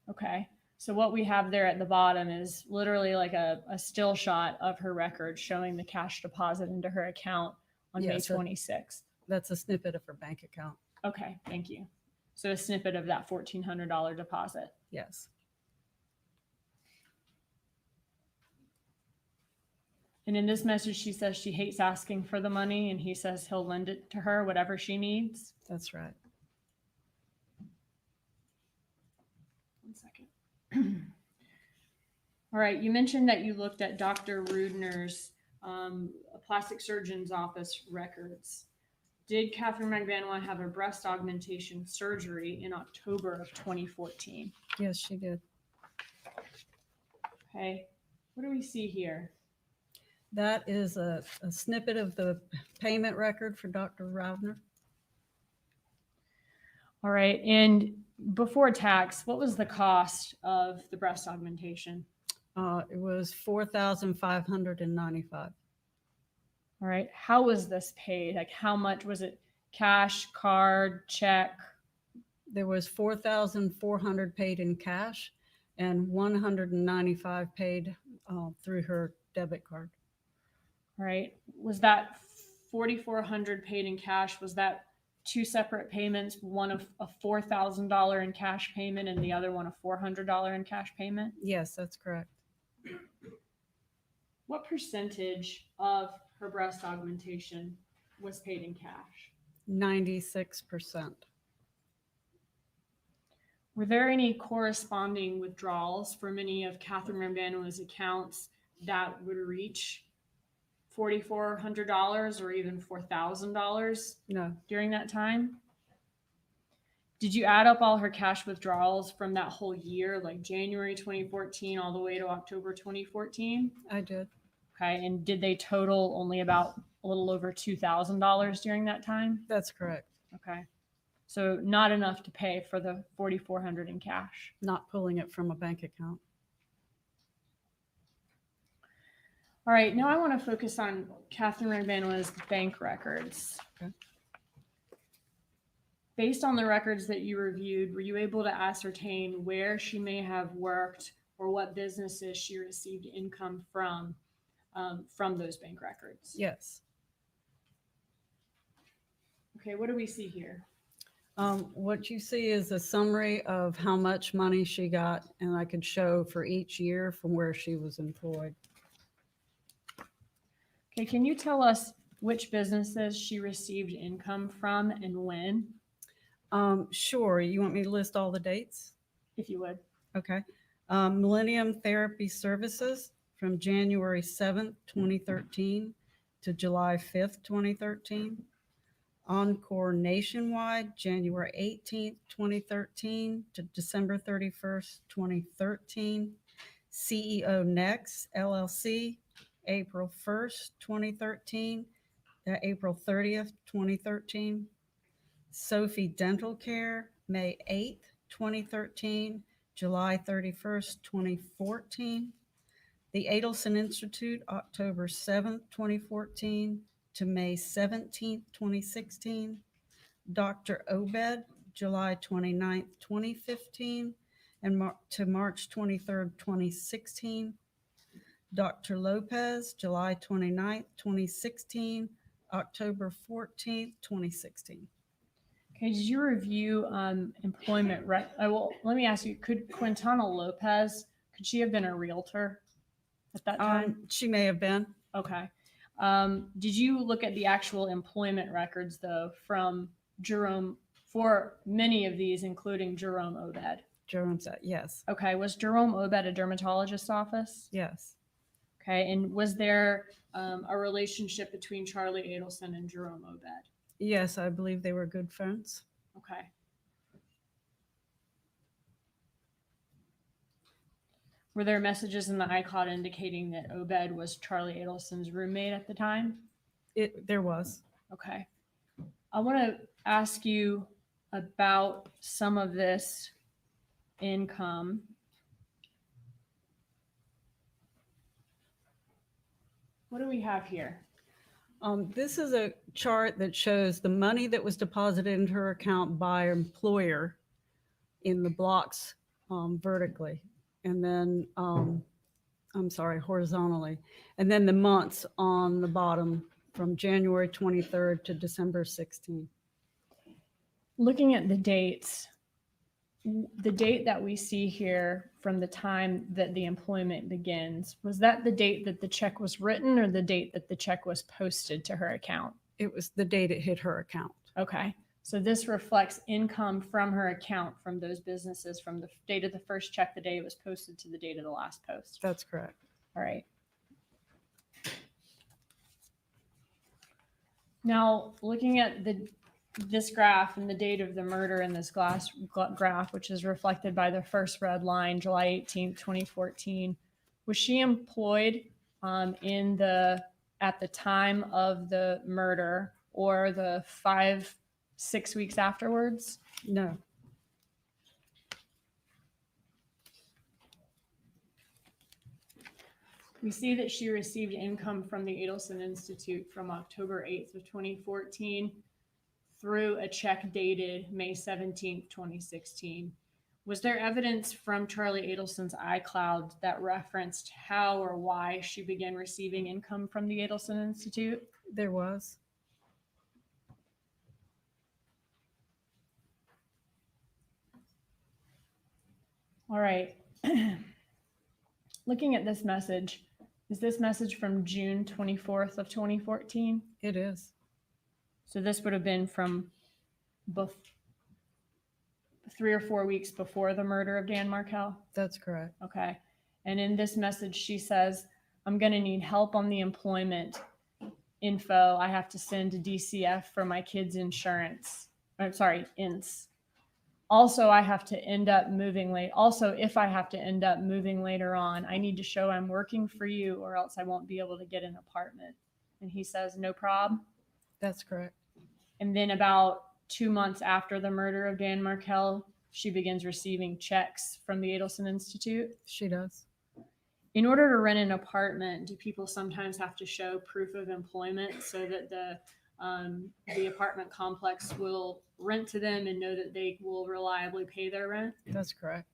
Okay. So what we have there at the bottom is literally like a still shot of her record showing the cash deposit into her account on Yes, May 26th. That's a snippet of her bank account. Okay, thank you. So a snippet of that $1,400 deposit. Yes. And in this message, she says she hates asking for the money, and he says he'll lend it to her, whatever she needs. That's right. 1 second. All right, you mentioned that you looked at Dr. Rudner's plastic surgeon's office records. Did Catherine Magbanua have a breast augmentation surgery in October of 2014? Yes, she did. Okay, what do we see here? That is a snippet of the payment record for Dr. Ravner. All right, and before tax, what was the cost of the breast augmentation? It was $4,595. All right, how was this paid? Like, how much was it? Cash, card, check? There was $4,400 paid in cash and $195 paid through her debit card. All right, was that $4,400 paid in cash? Was that 2 separate payments? One of a $4,000 in cash payment and the other one a $400 in cash payment? Yes, that's correct. What percentage of her breast augmentation was paid in cash? 96%. Were there any corresponding withdrawals from any of Catherine Magbanua's accounts that would reach $4,400 or even $4,000 No, during that time? Did you add up all her cash withdrawals from that whole year, like January 2014 all the way to October 2014? I did. Okay, and did they total only about a little over $2,000 during that time? That's correct. Okay, so not enough to pay for the $4,400 in cash. Not pulling it from a bank account. All right, now I want to focus on Catherine Magbanua's bank records. Okay. Based on the records that you reviewed, were you able to ascertain where she may have worked or what businesses she received income from those bank records? Yes. Okay, what do we see here? What you see is a summary of how much money she got, and I could show for each year from where she was employed. Okay, can you tell us which businesses she received income from and when? Sure. You want me to list all the dates? If you would. Okay. Millennium Therapy Services from January 7th, 2013 to July 5th, 2013. Encore Nationwide, January 18th, 2013 to December 31st, 2013. CEO Next, LLC, April 1st, 2013 to April 30th, 2013. Sophie Dental Care, May 8th, 2013, July 31st, 2014. The Adelson Institute, October 7th, 2014 to May 17th, 2016. Dr. Obed, July 29th, 2015 and to March 23rd, 2016. Dr. Lopez, July 29th, 2016, October 14th, 2016. Okay, did you review employment? Well, let me ask you, could Quintana Lopez, could she have been a realtor at that time? She may have been. Okay. Did you look at the actual employment records, though, from Jerome, for many of these, including Jerome Obed? Jerome said yes. Okay, was Jerome Obed a dermatologist's office? Yes. Okay, and was there a relationship between Charlie Adelson and Jerome Obed? Yes, I believe they were good friends. Okay. Were there messages in the iCloud indicating that Obed was Charlie Adelson's roommate at the time? There was. Okay. I want to ask you about some of this income. What do we have here? This is a chart that shows the money that was deposited into her account by her employer in the blocks vertically, and then horizontally, and then the months on the bottom from January 23rd to December 16th. Looking at the dates, the date that we see here from the time that the employment begins, was that the date that the check was written or the date that the check was posted to her account? It was the date it hit her account. Okay. So this reflects income from her account from those businesses from the date of the first check, the day it was posted, to the date of the last post. That's correct. All right. Now, looking at this graph and the date of the murder in this graph, which is reflected by the first red line, July 18th, 2014, was she employed at the time of the murder or the 5-6 weeks afterwards? No. We see that she received income from the Adelson Institute from October 8th of 2014 through a check dated May 17th, 2016. Was there evidence from Charlie Adelson's iCloud that referenced how or why she began receiving income from the Adelson Institute? There was. All right. Looking at this message, is this message from June 24th of 2014? It is. So this would have been from 3 or 4 weeks before the murder of Dan Markel? That's correct. Okay. And in this message, she says, I'm going to need help on the employment info. I have to send to DCF for my kids' insurance. I'm sorry, INS. Also, I have to end up moving late. Also, if I have to end up moving later on, I need to show I'm working for you or else I won't be able to get an apartment. And he says, no problem. That's correct. And then about 2 months after the murder of Dan Markel, she begins receiving checks from the Adelson Institute. She does. In order to rent an apartment, do people sometimes have to show proof of employment so that the apartment complex will rent to them and know that they will reliably pay their rent? That's correct.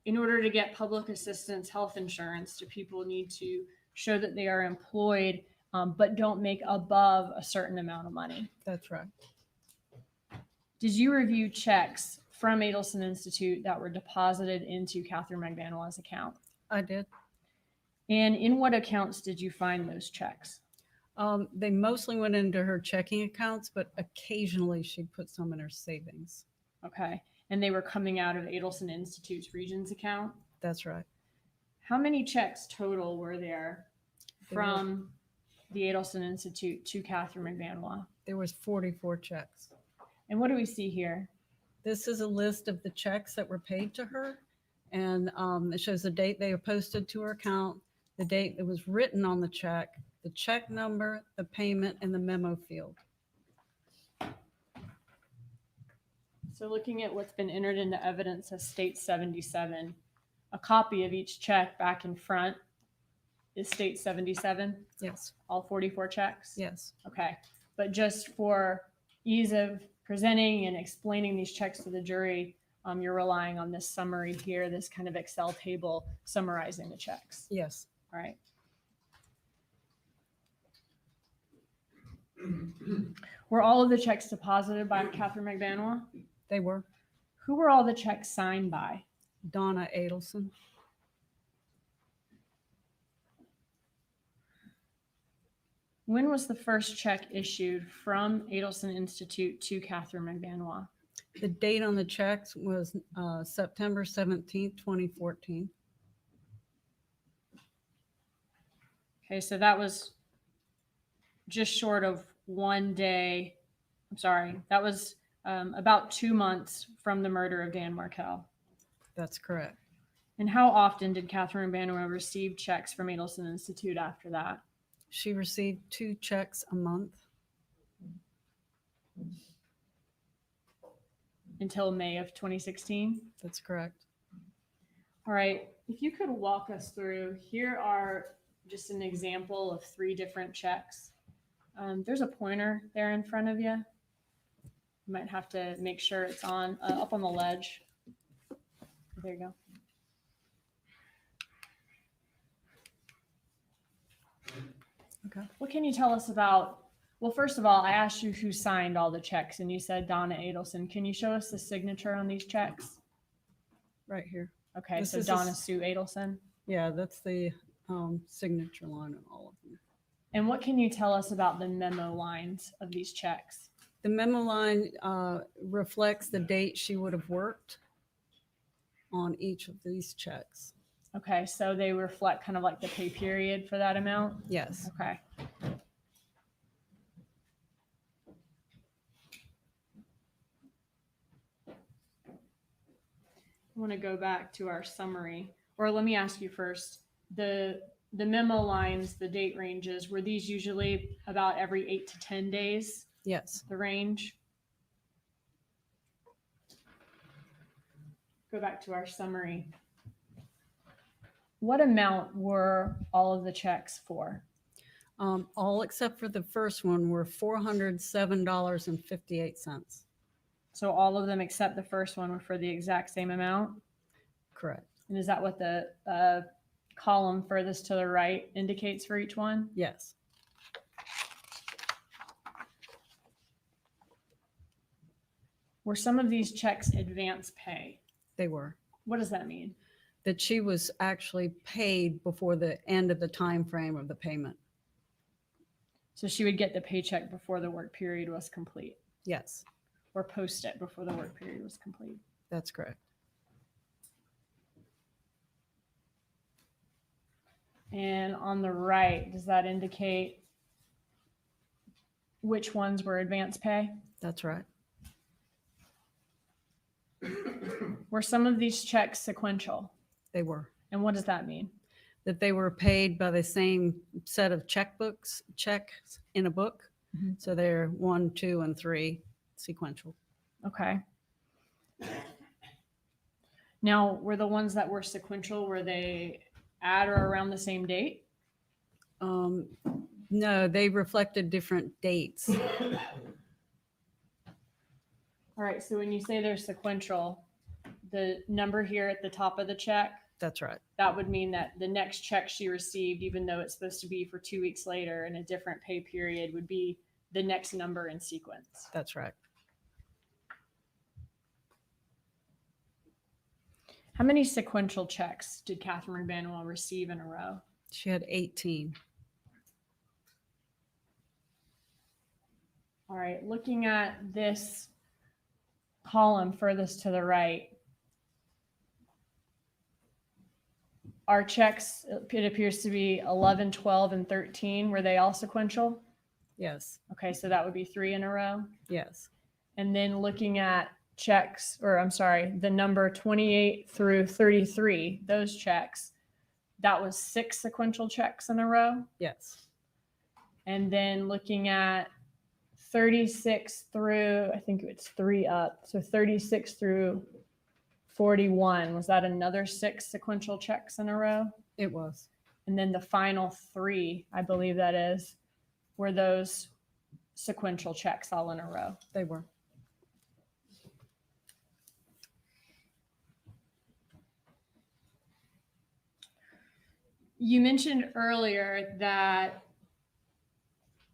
In order to get public assistance health insurance, do people need to show that they are employed but don't make above a certain amount of money? That's right. Did you review checks from Adelson Institute that were deposited into Catherine Magbanua's account? I did. And in what accounts did you find those checks? They mostly went into her checking accounts, but occasionally she'd put some in her savings. Okay. And they were coming out of Adelson Institute's Regions account? That's right. How many checks total were there from the Adelson Institute to Catherine Magbanua? There was 44 checks. And what do we see here? This is a list of the checks that were paid to her. And it shows the date they were posted to her account, the date that was written on the check number, the payment, and the memo field. So looking at what's been entered into evidence as State 77, a copy of each check back in front is State 77? Yes. All 44 checks? Yes. Okay. But just for ease of presenting and explaining these checks to the jury, you're relying on this summary here, this kind of Excel table summarizing the checks. Yes. All right. Were all of the checks deposited by Catherine Magbanua? They were. Who were all the checks signed by? Donna Adelson. When was the first check issued from Adelson Institute to Catherine Magbanua? The date on the checks was September 17th, 2014. Okay, so that was just short of 1 day. I'm sorry, that was about 2 months from the murder of Dan Markel. That's correct. And how often did Catherine Magbanua receive checks from Adelson Institute after that? She received 2 checks a month. Until May of 2016? That's correct. All right, if you could walk us through, here are just an example of 3 different checks. There's a pointer there in front of you. You might have to make sure it's on up on the ledge. There you go. Okay. What can you tell us about, well, first of all, I asked you who signed all the checks and you said Donna Adelson. Can you show us the signature on these checks? Right here. Okay, This so is Donna Sue Adelson. Yeah, that's the signature line on all of them. And what can you tell us about the memo lines of these checks? The memo line reflects the date she would have worked on each of these checks. Okay, so they reflect kind of like the pay period for that amount? Yes. Okay. I want to go back to our summary, or let me ask you first, the memo lines, the date ranges, were these usually about every 8 to 10 days? Yes. The range? Go back to our summary. What amount were all of the checks for? All except for the first one were $407.58. So all of them except the first one were for the exact same amount? Correct. And is that what the column furthest to the right indicates for each one? Yes. Were some of these checks advance pay? They were. What does that mean? That she was actually paid before the end of the time frame of the payment. So she would get the paycheck before the work period was complete? Yes. Or post it before the work period was complete? That's correct. And on the right, does that indicate which ones were advance pay? That's right. Were some of these checks sequential? They were. And what does that mean? That they were paid by the same set of checks in a book. Mhm. So they're 1, 2, and 3 sequential. Okay. Now, were the ones that were sequential, were they at or around the same date? No, they reflected different dates. All right, so when you say they're sequential, the number here at the top of the check, That's right. that would mean that the next check she received, even though it's supposed to be for 2 weeks later in a different pay period, would be the next number in sequence. That's right. How many sequential checks did Catherine Magbanua receive in a row? She had 18. All right, looking at this column furthest to the right, our checks, it appears to be 11, 12, and 13. Were they all sequential? Yes. Okay, so that would be 3 in a row. Yes. And then looking at checks, or I'm sorry, the number 28 through 33, those checks, that was 6 sequential checks in a row. Yes. And then looking at 36 through, I think it's 3 up. So 36 through 41, was that another 6 sequential checks in a row? It was. And then the final 3, I believe that is, were those sequential checks all in a row? They were. You mentioned earlier that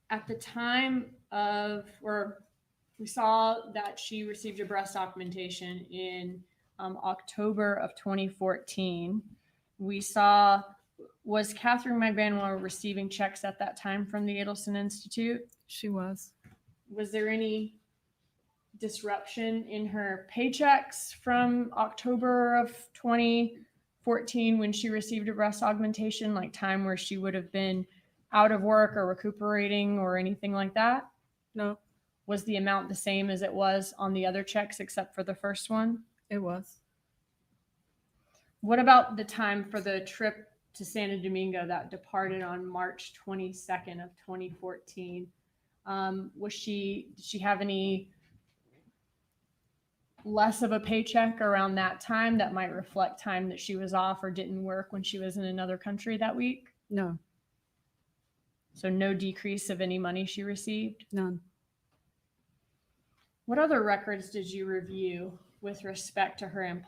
at the time of, or we saw that she received a breast augmentation in October of 2014. We saw, was Catherine Magbanua receiving checks at that time from the Adelson Institute? She was. Was there any disruption in her paychecks from October of 2014 when she received a breast augmentation, like time where she would have been out of work or recuperating or anything like that? No. Was the amount the same as it was on the other checks except for the first one? It was. What about the time for the trip to Santo Domingo that departed on March 22nd of 2014? Did she have any less of a paycheck around that time that might reflect time that she was off or didn't work when she was in another country that week? No. So no decrease of any money she received? None. What other records did you review with respect to her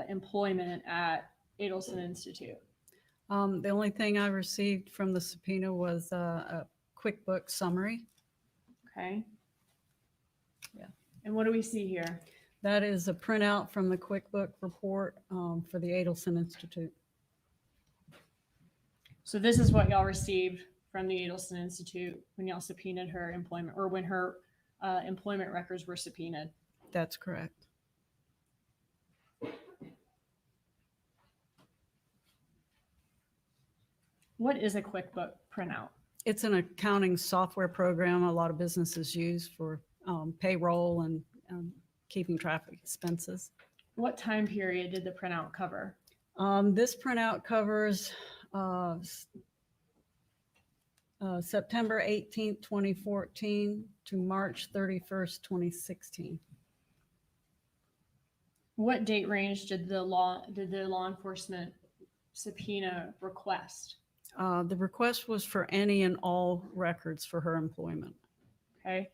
employment at Adelson Institute? The only thing I received from the subpoena was a QuickBooks summary. Okay. Yeah. And what do we see here? That is a printout from the QuickBook report for the Adelson Institute. So this is what y'all received from the Adelson Institute when y'all subpoenaed her employment, or when her employment records were subpoenaed. That's correct. What is a QuickBook printout? It's an accounting software program a lot of businesses use for payroll and keeping track of expenses. What time period did the printout cover? This printout covers September 18th, 2014 to March 31st, 2016. What date range did the law enforcement subpoena request? The request was for any and all records for her employment. Okay.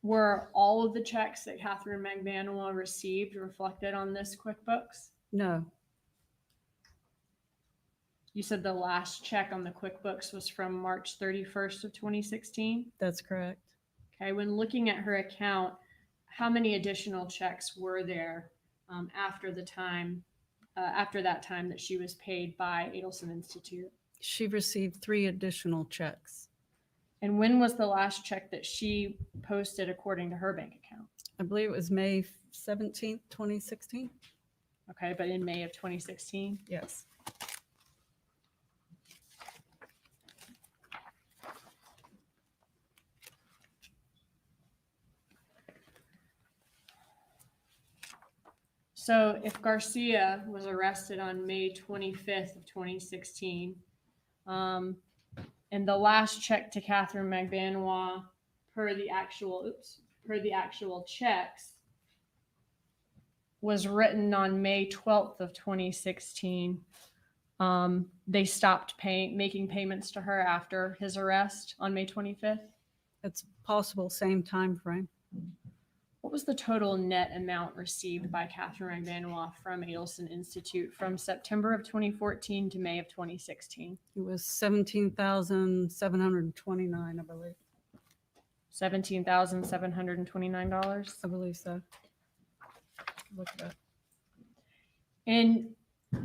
Were all of the checks that Catherine Magbanua received reflected on this QuickBooks? No. You said the last check on the QuickBooks was from March 31st of 2016? That's correct. Okay, when looking at her account, how many additional checks were there after that time that she was paid by Adelson Institute? She received 3 additional checks. And when was the last check that she posted according to her bank account? I believe it was May 17th, 2016. Okay, but in May of 2016. Yes. So if Garcia was arrested on May 25th of 2016, and the last check to Catherine Magbanua per the actual checks was written on May 12th of 2016, they stopped making payments to her after his arrest on May 25th. It's possible same time frame. What was the total net amount received by Catherine Magbanua from Adelson Institute from September of 2014 to May of 2016? It was $17,729, I believe. $17,729? I believe so. Look it up. And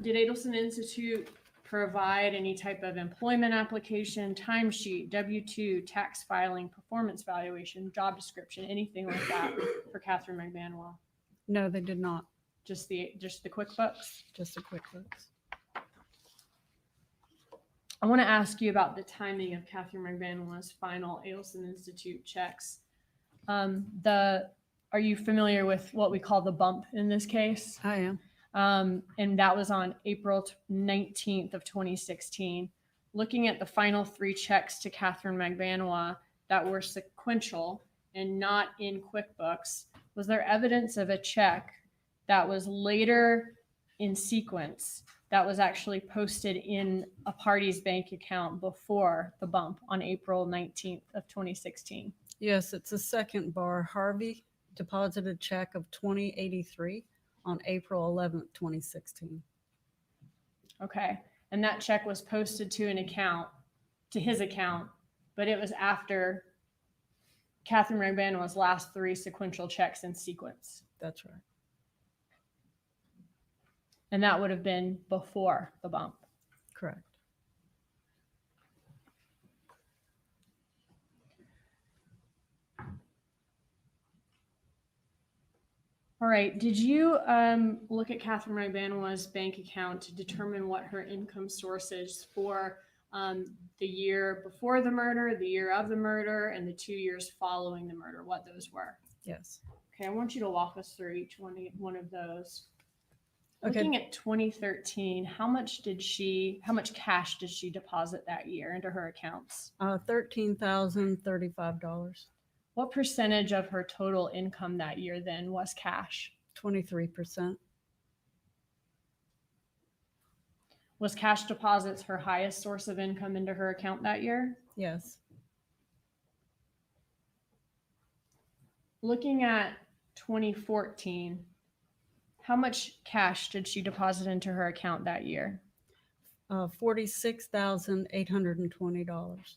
did Adelson Institute provide any type of employment application, timesheet, W-2, tax filing, performance valuation, job description, anything like that for Catherine Magbanua? No, they did not. Just the QuickBooks? Just the QuickBooks. I want to ask you about the timing of Catherine Magbanua's final Adelson Institute checks. Are you familiar with what we call the bump in this case? I am. And that was on April 19th of 2016. Looking at the final 3 checks to Catherine Magbanua that were sequential and not in QuickBooks, was there evidence of a check that was later in sequence that was actually posted in a party's bank account before the bump on April 19th of 2016? Yes, it's a second bar. Harvey deposited a check of $20.83 on April 11th, 2016. Okay. And that check was posted to his account, but it was after Catherine Magbanua's last 3 sequential checks in sequence. That's right. And that would have been before the bump. Correct. All right. Did you look at Catherine Magbanua's bank account to determine what her income source is for the year before the murder, the year of the murder, and the 2 years following the murder, what those were? Yes. Okay. I want you to walk us through each one of those. Okay. Looking at 2013, how much cash did she deposit that year into her accounts? $13,035. What percentage of her total income that year then was cash? 23%. Was cash deposits her highest source of income into her account that year? Yes. Looking at 2014, how much cash did she deposit into her account that year? $46,820.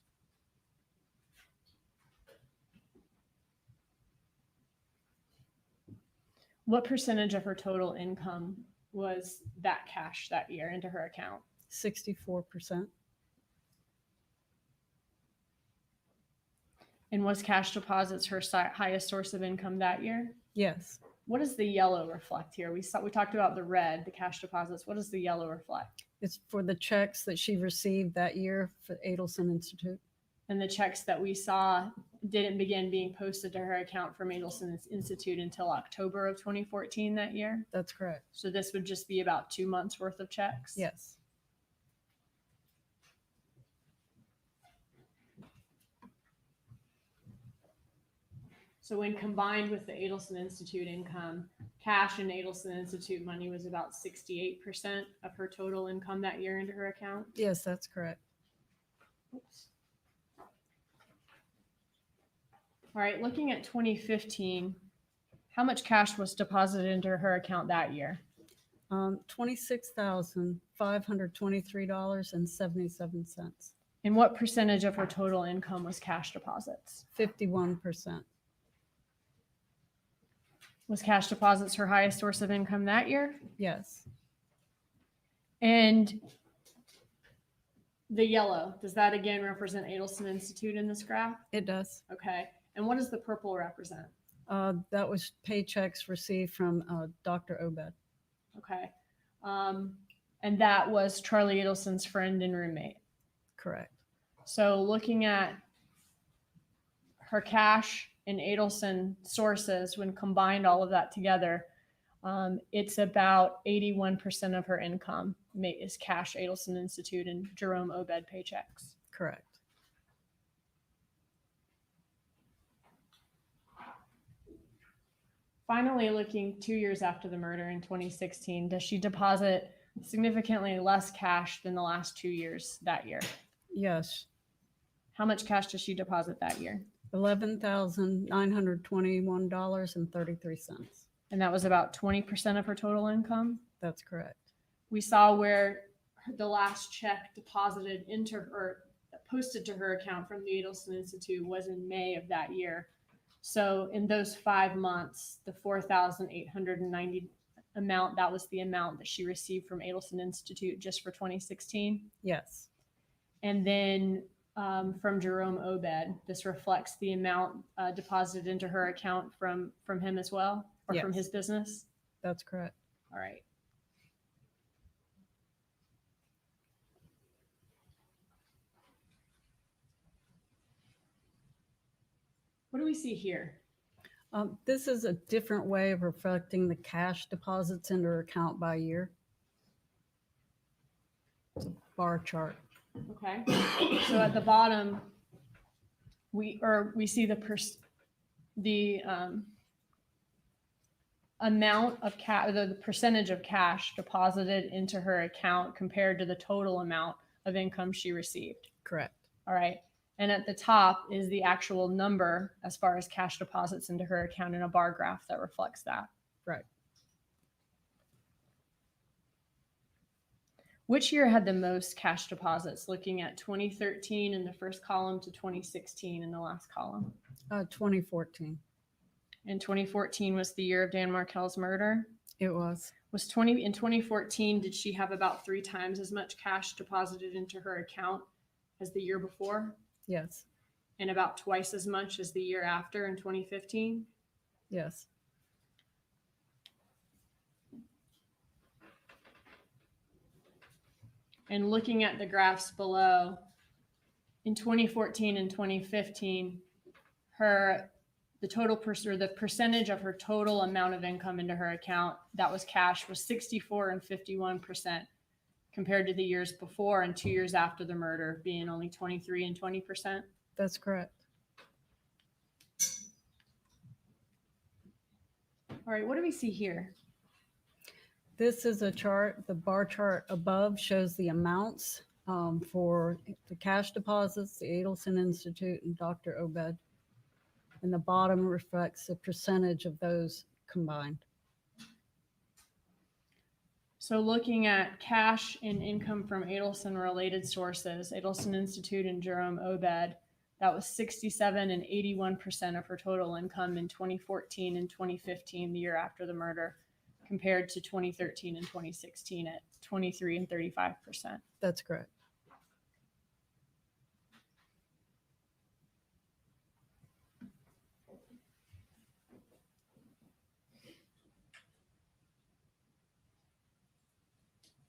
What percentage of her total income was that cash that year into her account? 64%. And was cash deposits her highest source of income that year? Yes. What does the yellow reflect here? We talked about the red, the cash deposits. What does the yellow reflect? It's for the checks that she received that year for Adelson Institute. And the checks that we saw didn't begin being posted to her account from Adelson Institute until October of 2014 that year? That's correct. So this would just be about 2 months worth of checks? Yes. So when combined with the Adelson Institute income, cash and Adelson Institute money was about 68% of her total income that year into her account? Yes, that's correct. Oops. All right, looking at 2015, how much cash was deposited into her account that year? $26,523.77. And what percentage of her total income was cash deposits? 51%. Was cash deposits her highest source of income that year? Yes. And the yellow, does that again represent Adelson Institute in this graph? It does. Okay. And what does the purple represent? That was paychecks received from Dr. Obed. Okay. And that was Charlie Adelson's friend and roommate. Correct. So looking at her cash and Adelson sources, when combined all of that together, it's about 81% of her income is cash, Adelson Institute, and Jerome Obed paychecks. Correct. Finally, looking 2 years after the murder in 2016, does she deposit significantly less cash than the last 2 years that year? Yes. How much cash does she deposit that year? $11,921.33. And that was about 20% of her total income? That's correct. We saw where the last check deposited into or posted to her account from the Adelson Institute was in May of that year. So in those 5 months, the $4,890 amount, that was the amount that she received from Adelson Institute just for 2016. Yes. And then from Jerome Obed, this reflects the amount deposited into her account from him as well, or from Yes. his business. That's correct. All right. What do we see here? This is a different way of reflecting the cash deposits into her account by year. It's a bar chart. Okay. So at the bottom, we see the amount of cash, the percentage of cash deposited into her account compared to the total amount of income she received. Correct. All right. And at the top is the actual number as far as cash deposits into her account in a bar graph that reflects that. Right. Which year had the most cash deposits? Looking at 2013 in the first column to 2016 in the last column. 2014. And 2014 was the year of Dan Markel's murder. It was. In 2014, did she have about 3 times as much cash deposited into her account as the year before? Yes. And about twice as much as the year after in 2015? Yes. And looking at the graphs below, in 2014 and 2015, the percentage of her total amount of income into her account that was cash was 64 and 51%, compared to the years before and 2 years after the murder being only 23 and 20%. That's correct. All right, what do we see here? This is a chart. The bar chart above shows the amounts for the cash deposits, the Adelson Institute, and Dr. Obed. And the bottom reflects the percentage of those combined. So looking at cash and income from Adelson related sources, Adelson Institute and Jerome Obed, that was 67 and 81% of her total income in 2014 and 2015, the year after the murder, compared to 2013 and 2016 at 23 and 35%. That's correct.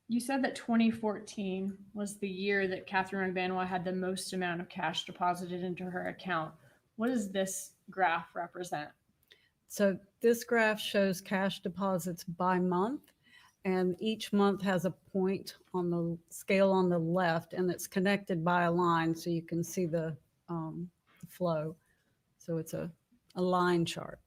You said that 2014 was the year that Catherine Magbanua had the most amount of cash deposited into her account. What does this graph represent? So this graph shows cash deposits by month, and each month has a point on the scale on the left, and it's connected by a line so you can see the flow. So it's a line chart.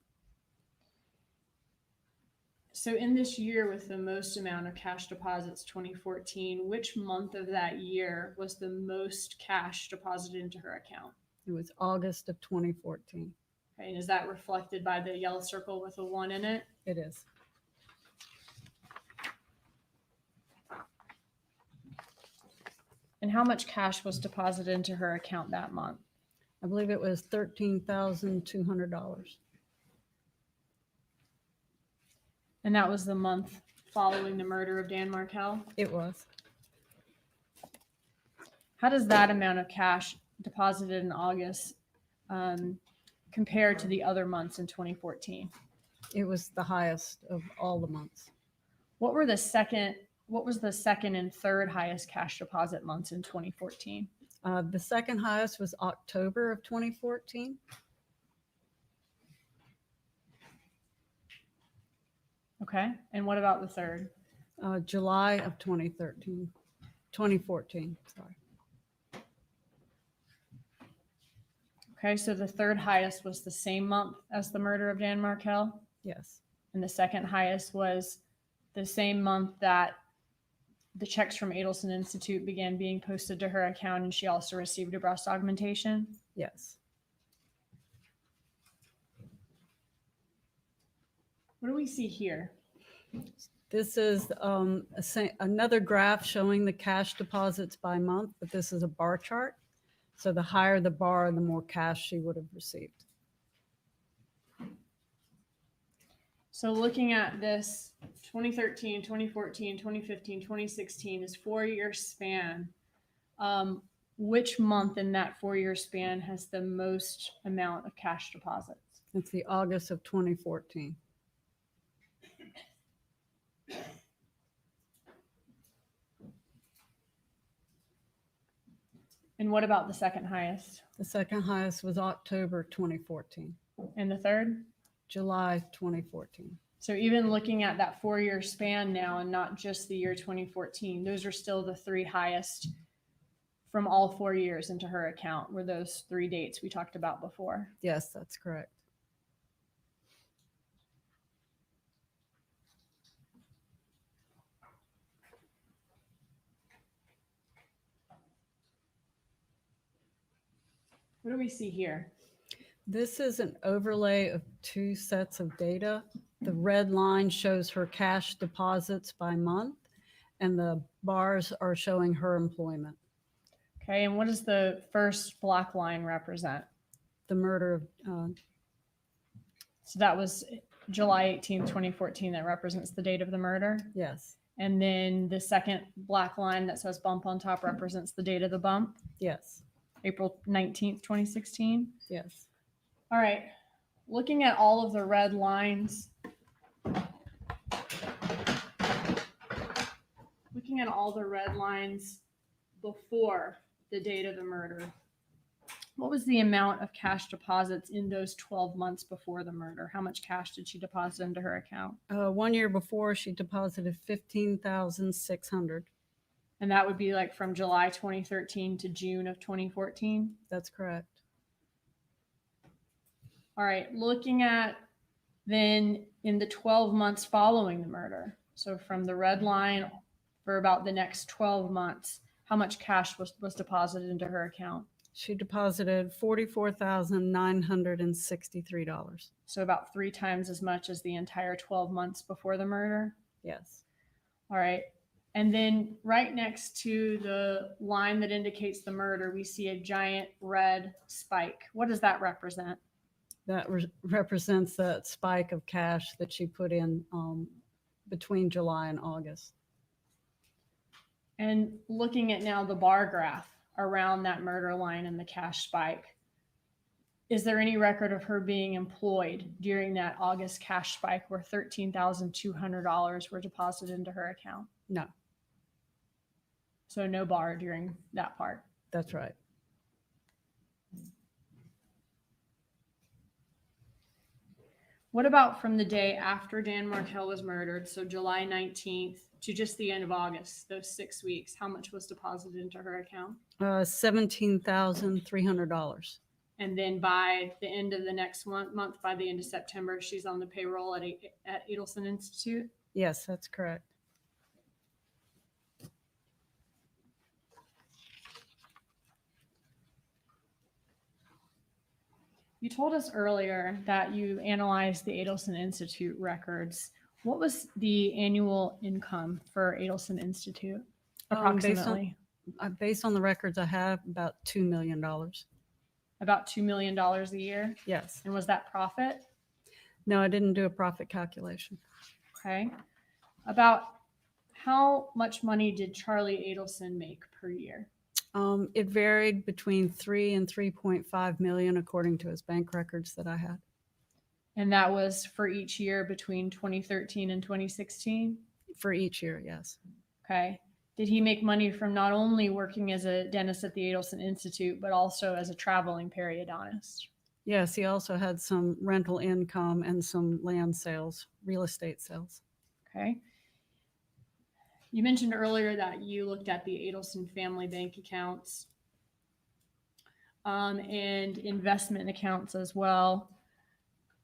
So in this year with the most amount of cash deposits, 2014, which month of that year was the most cash deposited into her account? It was August of 2014. Okay, and is that reflected by the yellow circle with a 1 in it? It is. And how much cash was deposited into her account that month? I believe it was $13,200. And that was the month following the murder of Dan Markel? It was. How does that amount of cash deposited in August compared to the other months in 2014? It was the highest of all the months. What was the second and third highest cash deposit months in 2014? The second highest was October of 2014. Okay. And what about the third? July of 2014, sorry. Okay. So the third highest was the same month as the murder of Dan Markell. Yes. And the second highest was the same month that the checks from Adelson Institute began being posted to her account, and she also received a breast augmentation. Yes. What do we see here? This is another graph showing the cash deposits by month, but this is a bar chart. So the higher the bar, the more cash she would have received. So looking at this 2013, 2014, 2015, 2016, this 4-year span, which month in that 4-year span has the most amount of cash deposits? It's the August of 2014. And what about the second highest? The second highest was October 2014. And the third? July 2014. So even looking at that 4-year span now and not just the year 2014, those are still the 3 highest from all 4 years into her account, were those 3 dates we talked about before. Yes, that's correct. What do we see here? This is an overlay of 2 sets of data. The red line shows her cash deposits by month, and the bars are showing her employment. Okay, and what does the first black line represent? The murder of, So that was July 18th, 2014. That represents the date of the murder. yes, And then the second black line that says bump on top represents the date of the bump, yes, April 19th, 2016. yes. All right, looking at all of the red lines, before the date of the murder, what was the amount of cash deposits in those 12 months before the murder? How much cash did she deposit into her account? 1 year before, she deposited $15,600. And that would be like from July 2013 to June of 2014. That's correct. All right, looking at then in the 12 months following the murder, so from the red line for about the next 12 months, how much cash was deposited into her account? She deposited $44,963. So about 3 times as much as the entire 12 months before the murder. Yes. All right. And then right next to the line that indicates the murder, we see a giant red spike. What does that represent? That represents that spike of cash that she put in between July and August. And looking at now the bar graph around that murder line and the cash spike, is there any record of her being employed during that August cash spike where $13,200 were deposited into her account? No, So no bar during that part. that's right. What about from the day after Dan Markell was murdered, so July 19th to just the end of August, those 6 weeks, how much was deposited into her account? $17,300. And then by the end of the next month, by the end of September, she's on the payroll at Adelson Institute. Yes, that's correct. You told us earlier that you analyzed the Adelson Institute records. What was the annual income for Adelson Institute, approximately? Based on the records I have, about $2 million. About $2 million a year? Yes. And was that profit? No, I didn't do a profit calculation. Okay. About how much money did Charlie Adelson make per year? It varied between 3 and 3.5 million, according to his bank records that I had. And that was for each year between 2013 and 2016? For each year, yes. Okay. Did he make money from not only working as a dentist at the Adelson Institute, but also as a traveling periodontist? Yes, he also had some rental income and some land sales, real estate sales. Okay. You mentioned earlier that you looked at the Adelson family bank accounts and investment accounts as well.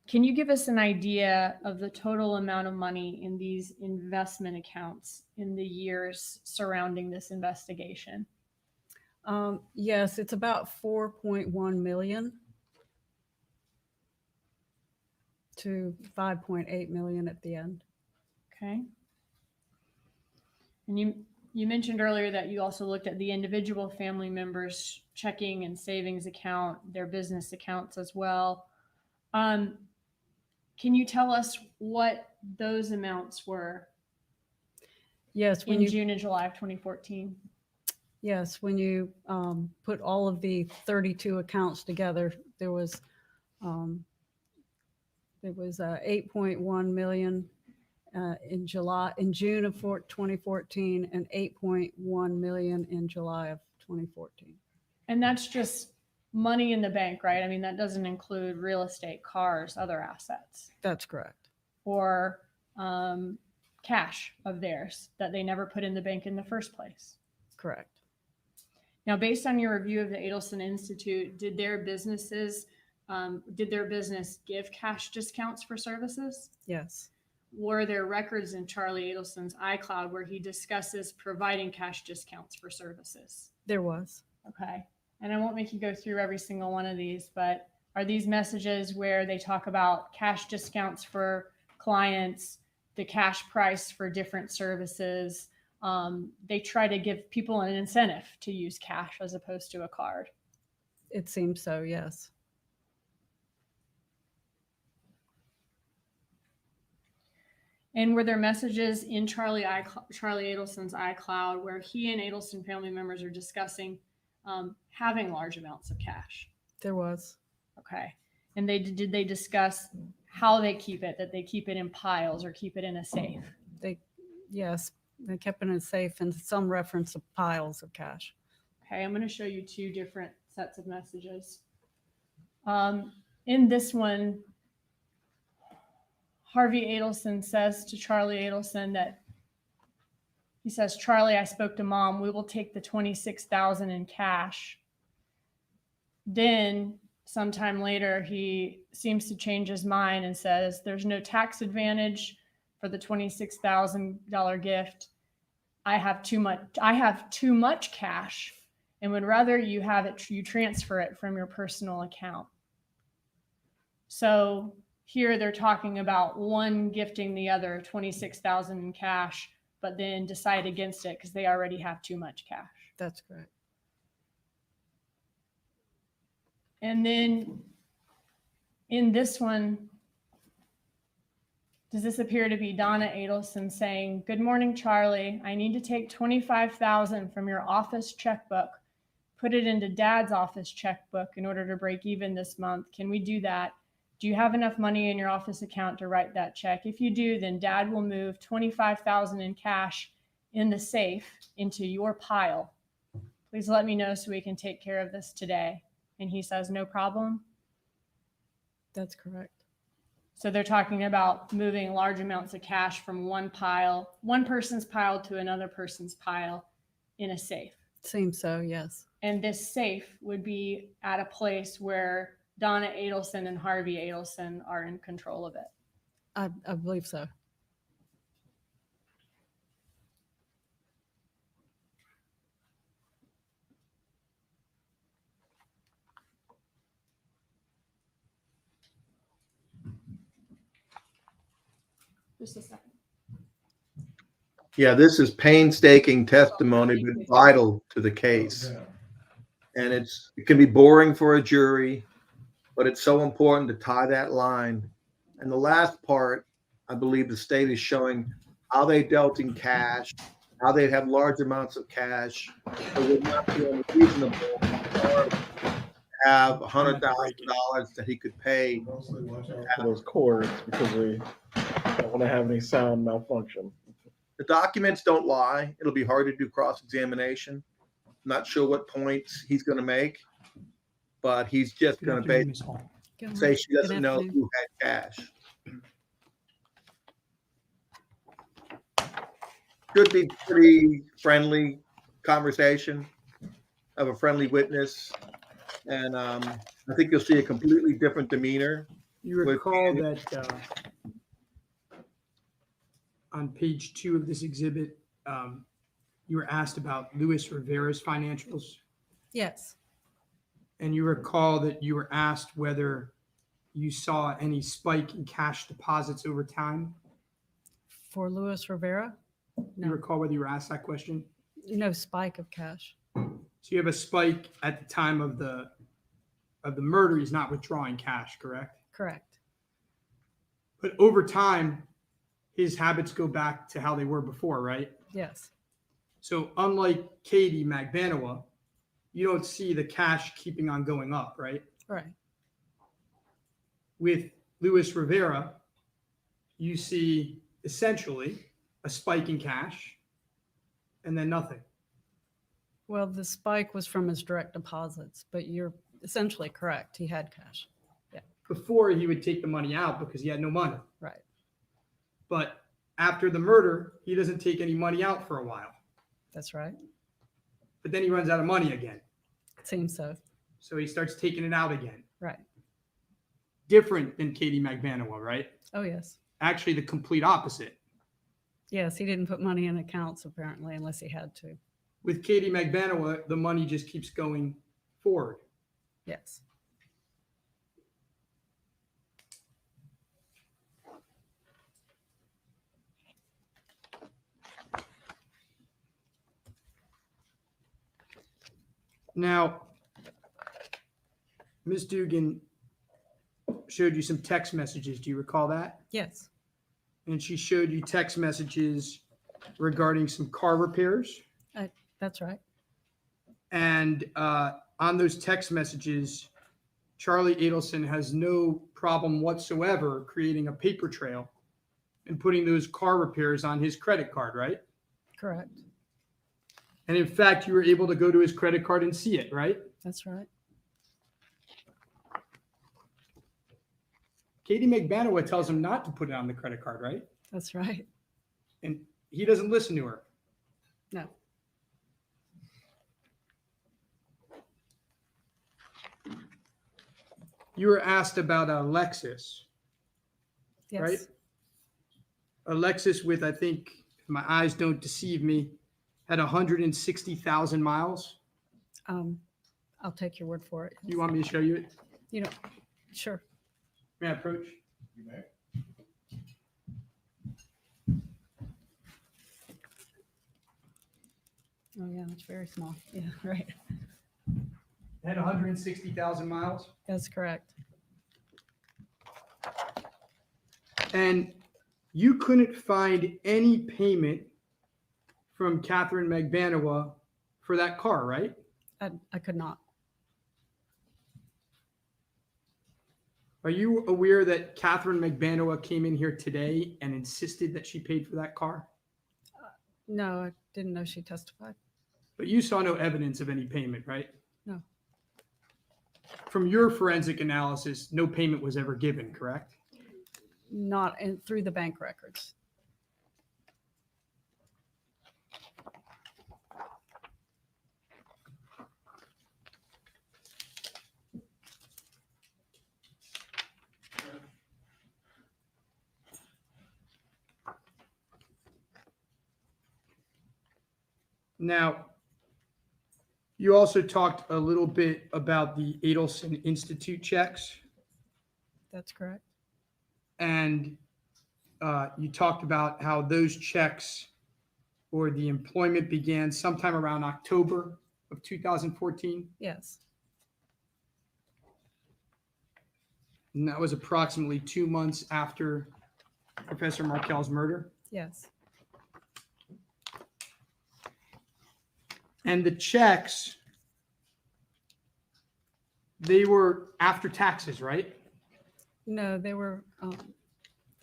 Can you give us an idea of the total amount of money in these investment accounts in the years surrounding this investigation? Yes, it's about 4.1 million to 5.8 million at the end. Okay. And you mentioned earlier that you also looked at the individual family members' checking and savings account, their business accounts as well. Can you tell us what those amounts were? Yes, in June and July of 2014. Yes, when you put all of the 32 accounts together, there was 8.1 million in June of 2014, and 8.1 million in July of 2014. And that's just money in the bank, right? I mean, that doesn't include real estate, cars, other assets. That's correct. Or cash of theirs that they never put in the bank in the first place. Correct. Now, based on your review of the Adelson Institute, did their business give cash discounts for services? Yes. Were there records in Charlie Adelson's iCloud where he discusses providing cash discounts for services? There was. Okay. And I won't make you go through every single one of these, but are these messages where they talk about cash discounts for clients, the cash price for different services? They try to give people an incentive to use cash as opposed to a card. It seems so, yes. And were there messages in Charlie Adelson's iCloud where he and Adelson family members are discussing having large amounts of cash? There was. Okay. And did they discuss how they keep it, that they keep it in piles or keep it in a safe? Yes, they kept it in a safe and some reference of piles of cash. Okay, I'm going to show you two different sets of messages. In this one, Harvey Adelson says to Charlie Adelson that he says, "Charlie, I spoke to Mom. We will take the $26,000 in cash." Then sometime later, he seems to change his mind and says, "There's no tax advantage for the $26,000 gift. I have too much cash and would rather you transfer it from your personal account." So here they're talking about one gifting the other $26,000 in cash, but then decide against it because they already have too much cash. That's correct. And then in this one, does this appear to be Donna Adelson saying, "Good morning, Charlie. I need to take $25,000 from your office checkbook, put it into Dad's office checkbook in order to break even this month. Can we do that? Do you have enough money in your office account to write that check? If you do, then Dad will move $25,000 in cash in the safe into your pile. Please let me know so we can take care of this today." And he says, "No problem." That's correct. So they're talking about moving large amounts of cash from one person's pile to another person's pile in a safe. Seems so, yes. And this safe would be at a place where Donna Adelson and Harvey Adelson are in control of it. I believe so. Just a second. Yeah, this is painstaking testimony, but vital to the case. And it can be boring for a jury, but it's so important to tie that line. And the last part, I believe the state is showing how they dealt in cash, how they'd have large amounts of cash. It would not be unreasonable for have $100,000 that he could pay. Mostly watch out For those cords because we don't want to have any sound malfunction. The documents don't lie. It'll be hard to do cross-examination. Not sure what points he's going to make, but he's just Good going to afternoon, basically Ms. Hall. Good say she doesn't good know afternoon. who had cash. Should be pretty friendly conversation of a friendly witness. And I think you'll see a completely different demeanor. You recall that on page 2 of this exhibit, you were asked about Luis Rivera's financials, Yes, and you recall that you were asked whether you saw any spike in cash deposits over time. for Luis Rivera, You no, recall whether you were asked that question? no spike of cash. So you have a spike at the time of the murder. He's not withdrawing cash, correct? Correct. But over time, his habits go back to how they were before, right? Yes, So unlike Katie Magbanua, you don't see the cash keeping on going up, right? right. With Luis Rivera, you see essentially a spike in cash and then nothing. Well, the spike was from his direct deposits, but you're essentially correct. He had cash. Before, he would take the money out because he had no money. Right. But after the murder, he doesn't take any money out for a while. That's right. But then he runs out of money again. It seems so. So he starts taking it out again. Right. Different than Katie Magbanua, right? Oh, yes. Actually, the complete opposite. Yes, he didn't put money in accounts apparently unless he had to. With Katie Magbanua, the money just keeps going forward. Yes. Now, Ms. Dugan showed you some text messages. Do you recall that? Yes. And she showed you text messages regarding some car repairs. That's right. And on those text messages, Charlie Adelson has no problem whatsoever creating a paper trail and putting those car repairs on his credit card, right? Correct. And in fact, you were able to go to his credit card and see it, right? That's right. Katie Magbanua tells him not to put it on the credit card, right? That's right. And he doesn't listen to her. No. You were asked about a Lexus, Yes. right? A Lexus with, I think, if my eyes don't deceive me, had 160,000 miles. I'll take your word for it. You want me to show you it? You know, sure. May I approach? You may. Oh, yeah, it's very small. Yeah, right. It had 160,000 miles. That's correct. And you couldn't find any payment from Catherine Magbanua for that car, right? I could not. Are you aware that Catherine Magbanua came in here today and insisted that she paid for that car? No, I didn't know she testified. But you saw no evidence of any payment, right? No. From your forensic analysis, no payment was ever given, correct? Not through the bank records. Now, you also talked a little bit about the Adelson Institute checks, That's correct. and you talked about how those checks or the employment began sometime around October of 2014, Yes. and that was approximately 2 months after Professor Markel's murder. Yes. And the checks, they were after taxes, right? No, there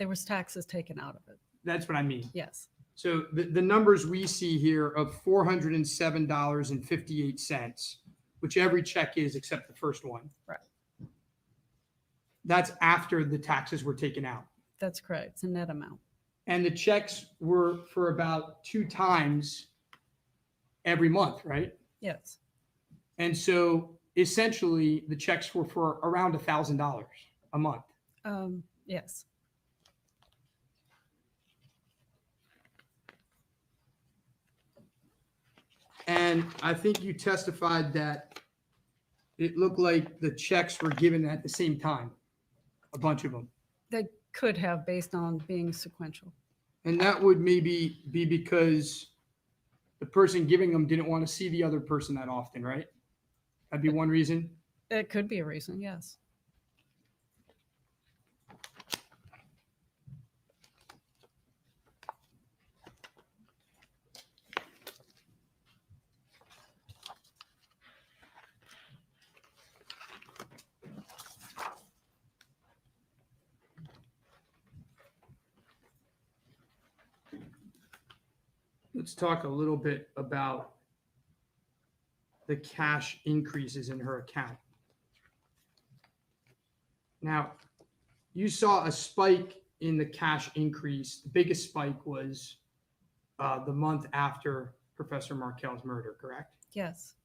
was taxes taken out of it. That's what I mean. Yes. So the numbers we see here of $407.58, which every check is except the first one. Right. That's after the taxes were taken out. That's correct. It's a net amount. And the checks were for about 2 times every month, right? Yes. And so essentially the checks were for around $1,000 a month. Yes. And I think you testified that it looked like the checks were given at the same time, a bunch of them. They could have based on being sequential. And that would maybe be because the person giving them didn't want to see the other person that often, right? That'd be one reason. It could be a reason, yes. Let's talk a little bit about the cash increases in her account. Now, you saw a spike in the cash increase. The biggest spike was the month after Professor Markel's murder, correct? Yes.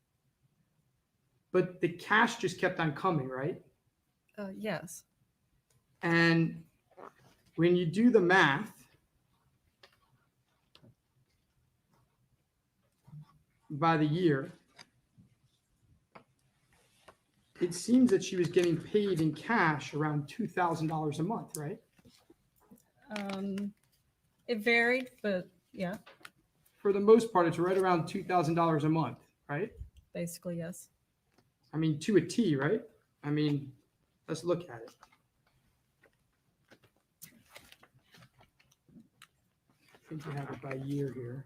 But the cash just kept on coming, right? Yes. And when you do the math, by the year, it seems that she was getting paid in cash around $2,000 a month, right? It varied, but yeah, For the most part, it's right around $2,000 a month, right? basically, yes. I mean, to a T, right? I mean, let's look at it. I think you have it by year here.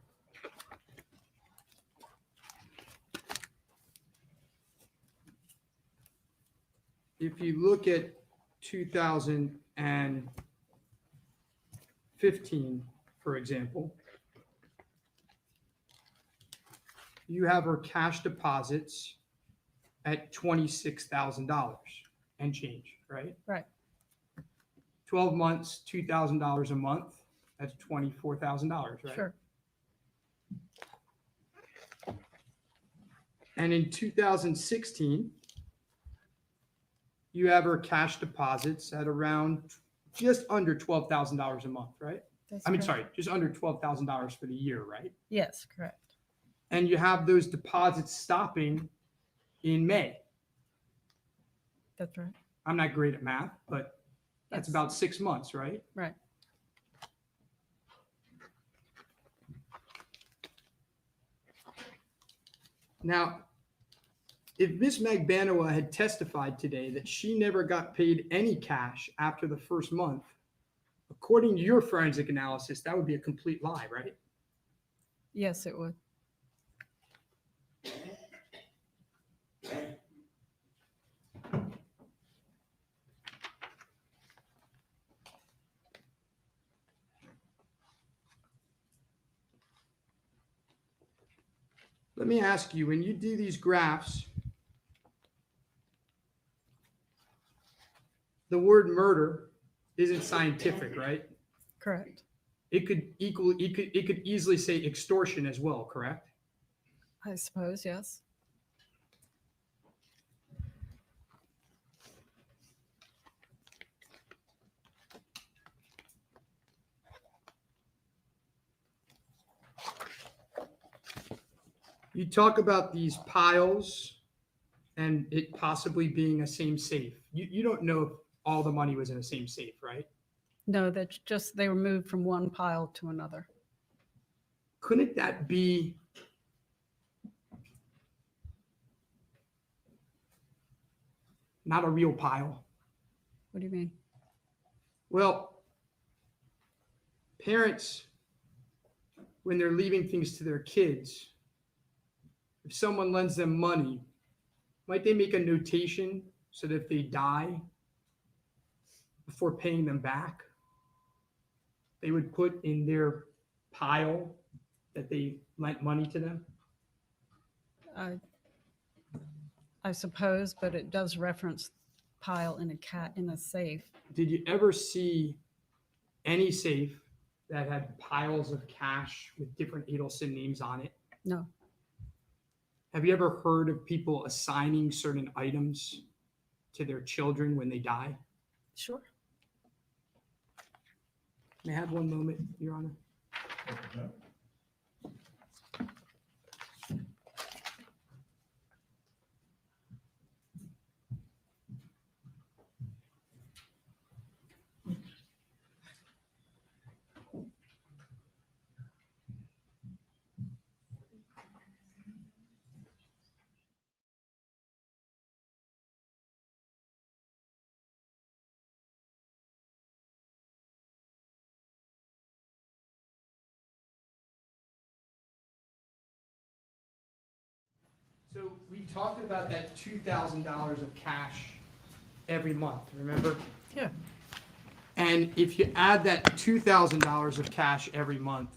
If you look at 2015, for example, you have her cash deposits at $26,000 and change, right? Right. 12 months, $2,000 a month, that's $24,000, right? Sure. And in 2016, you have her cash deposits at around just under $12,000 a month, right? That's I mean, correct. sorry, just under $12,000 for the year, right? Yes, correct. And you have those deposits stopping in May. That's right. I'm not great at math, but that's Yes. about 6 months, right? Right. Now, if Ms. Magbanua had testified today that she never got paid any cash after the first month, according to your forensic analysis, that would be a complete lie, right? Yes, it would. Let me ask you, when you do these graphs, the word murder isn't scientific, right? Correct. It could easily say extortion as well, correct? I suppose, yes. You talk about these piles and it possibly being a same safe. You don't know if all the money was in the same safe, right? No, that's just they were moved from one pile to another. Couldn't that be not a real pile? What do you mean? Well, parents, when they're leaving things to their kids, if someone lends them money, might they make a notation so that if they die before paying them back, they would put in their pile that they lent money to them? I suppose, but it does reference pile in a safe. Did you ever see any safe that had piles of cash with different Adelson names on it? No. Have you ever heard of people assigning certain items to their children when they die? Sure. May I have one moment, Your Honor? So we talked about that $2,000 of cash every month, remember? Yeah. And if you add that $2,000 of cash every month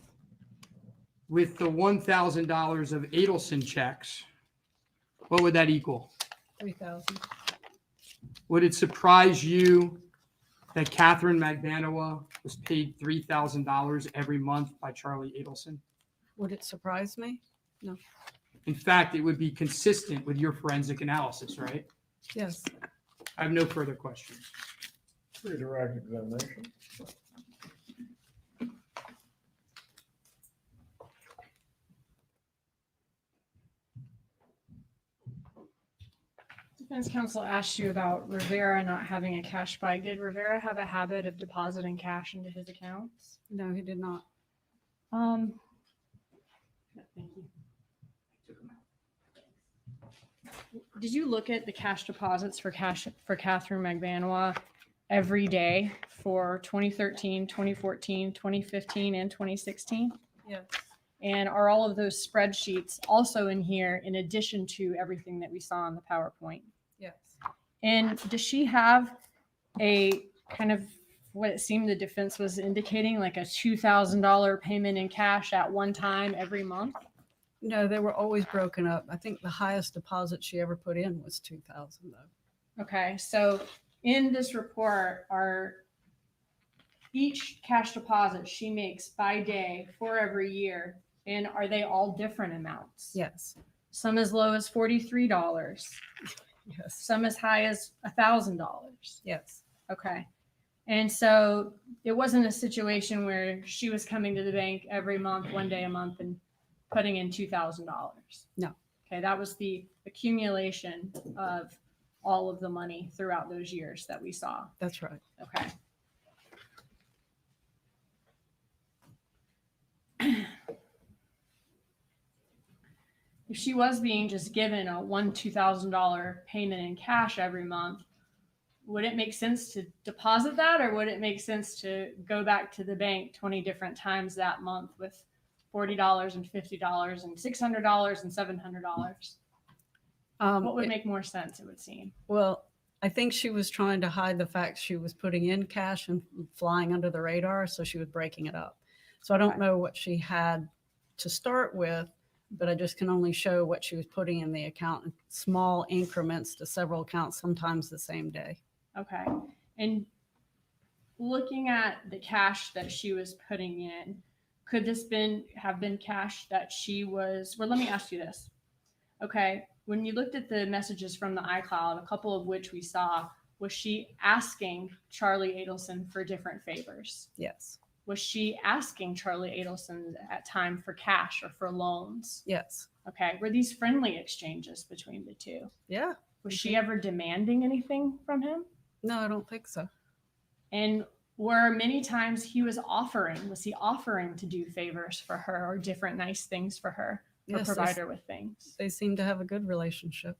with the $1,000 of Adelson checks, what would that equal? 3,000. Would it surprise you that Catherine Magbanua was paid $3,000 every month by Charlie Adelson? Would it surprise me? No. In fact, it would be consistent with your forensic analysis, right? Yes. I have no further questions. Redirect examination. Defense counsel asked you about Rivera not having a cash spike. Did Rivera have a habit of depositing cash into his accounts? No, he did not. Thank you. Did you look at the cash deposits for Catherine Magbanua every day for 2013, 2014, 2015, and 2016? Yes. And are all of those spreadsheets also in here in addition to everything that we saw on the PowerPoint? Yes. And does she have a kind of what it seemed the defense was indicating, like a $2,000 payment in cash at one time every month? No, they were always broken up. I think the highest deposit she ever put in was 2,000 though. Okay, so in this report are each cash deposit she makes by day for every year, and are they all different amounts? Yes. Some as low as $43. Yes. Some as high as $1,000. Yes. Okay. And so it wasn't a situation where she was coming to the bank every month, one day a month, and putting in $2,000. No. Okay, that was the accumulation of all of the money throughout those years that we saw. That's right. Okay. If she was being just given a $2,000 payment in cash every month, would it make sense to deposit that, or would it make sense to go back to the bank 20 different times that month with $40 and $50 and $600 and $700? What would make more sense, it would seem? Well, I think she was trying to hide the fact she was putting in cash and flying under the radar, so she was breaking it up. So I don't know what she had to start with, but I just can only show what she was putting in the account in small increments to several accounts, sometimes the same day. Okay. And looking at the cash that she was putting in, could this have been cash that she was, well, let me ask you this. Okay. When you looked at the messages from the iCloud, a couple of which we saw, was she asking Charlie Adelson for different favors? Yes. Was she asking Charlie Adelson at time for cash or for loans? Yes. Okay. Were these friendly exchanges between the two? Yeah. Was she ever demanding anything from him? No, I don't think so. And were many times he was offering to do favors for her or different nice things for her, or Yes, provide her with things? They seem to have a good relationship.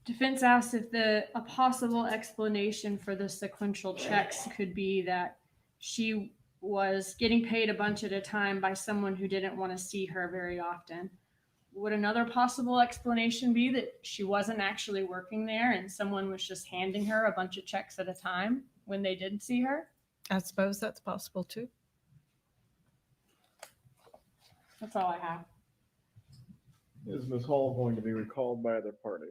Defense asked if a possible explanation for the sequential checks could be that she was getting paid a bunch at a time by someone who didn't want to see her very often. Would another possible explanation be that she wasn't actually working there and someone was just handing her a bunch of checks at a time when they did see her? I suppose that's possible too. That's all I have. Is Ms. Hall going to be recalled by either party?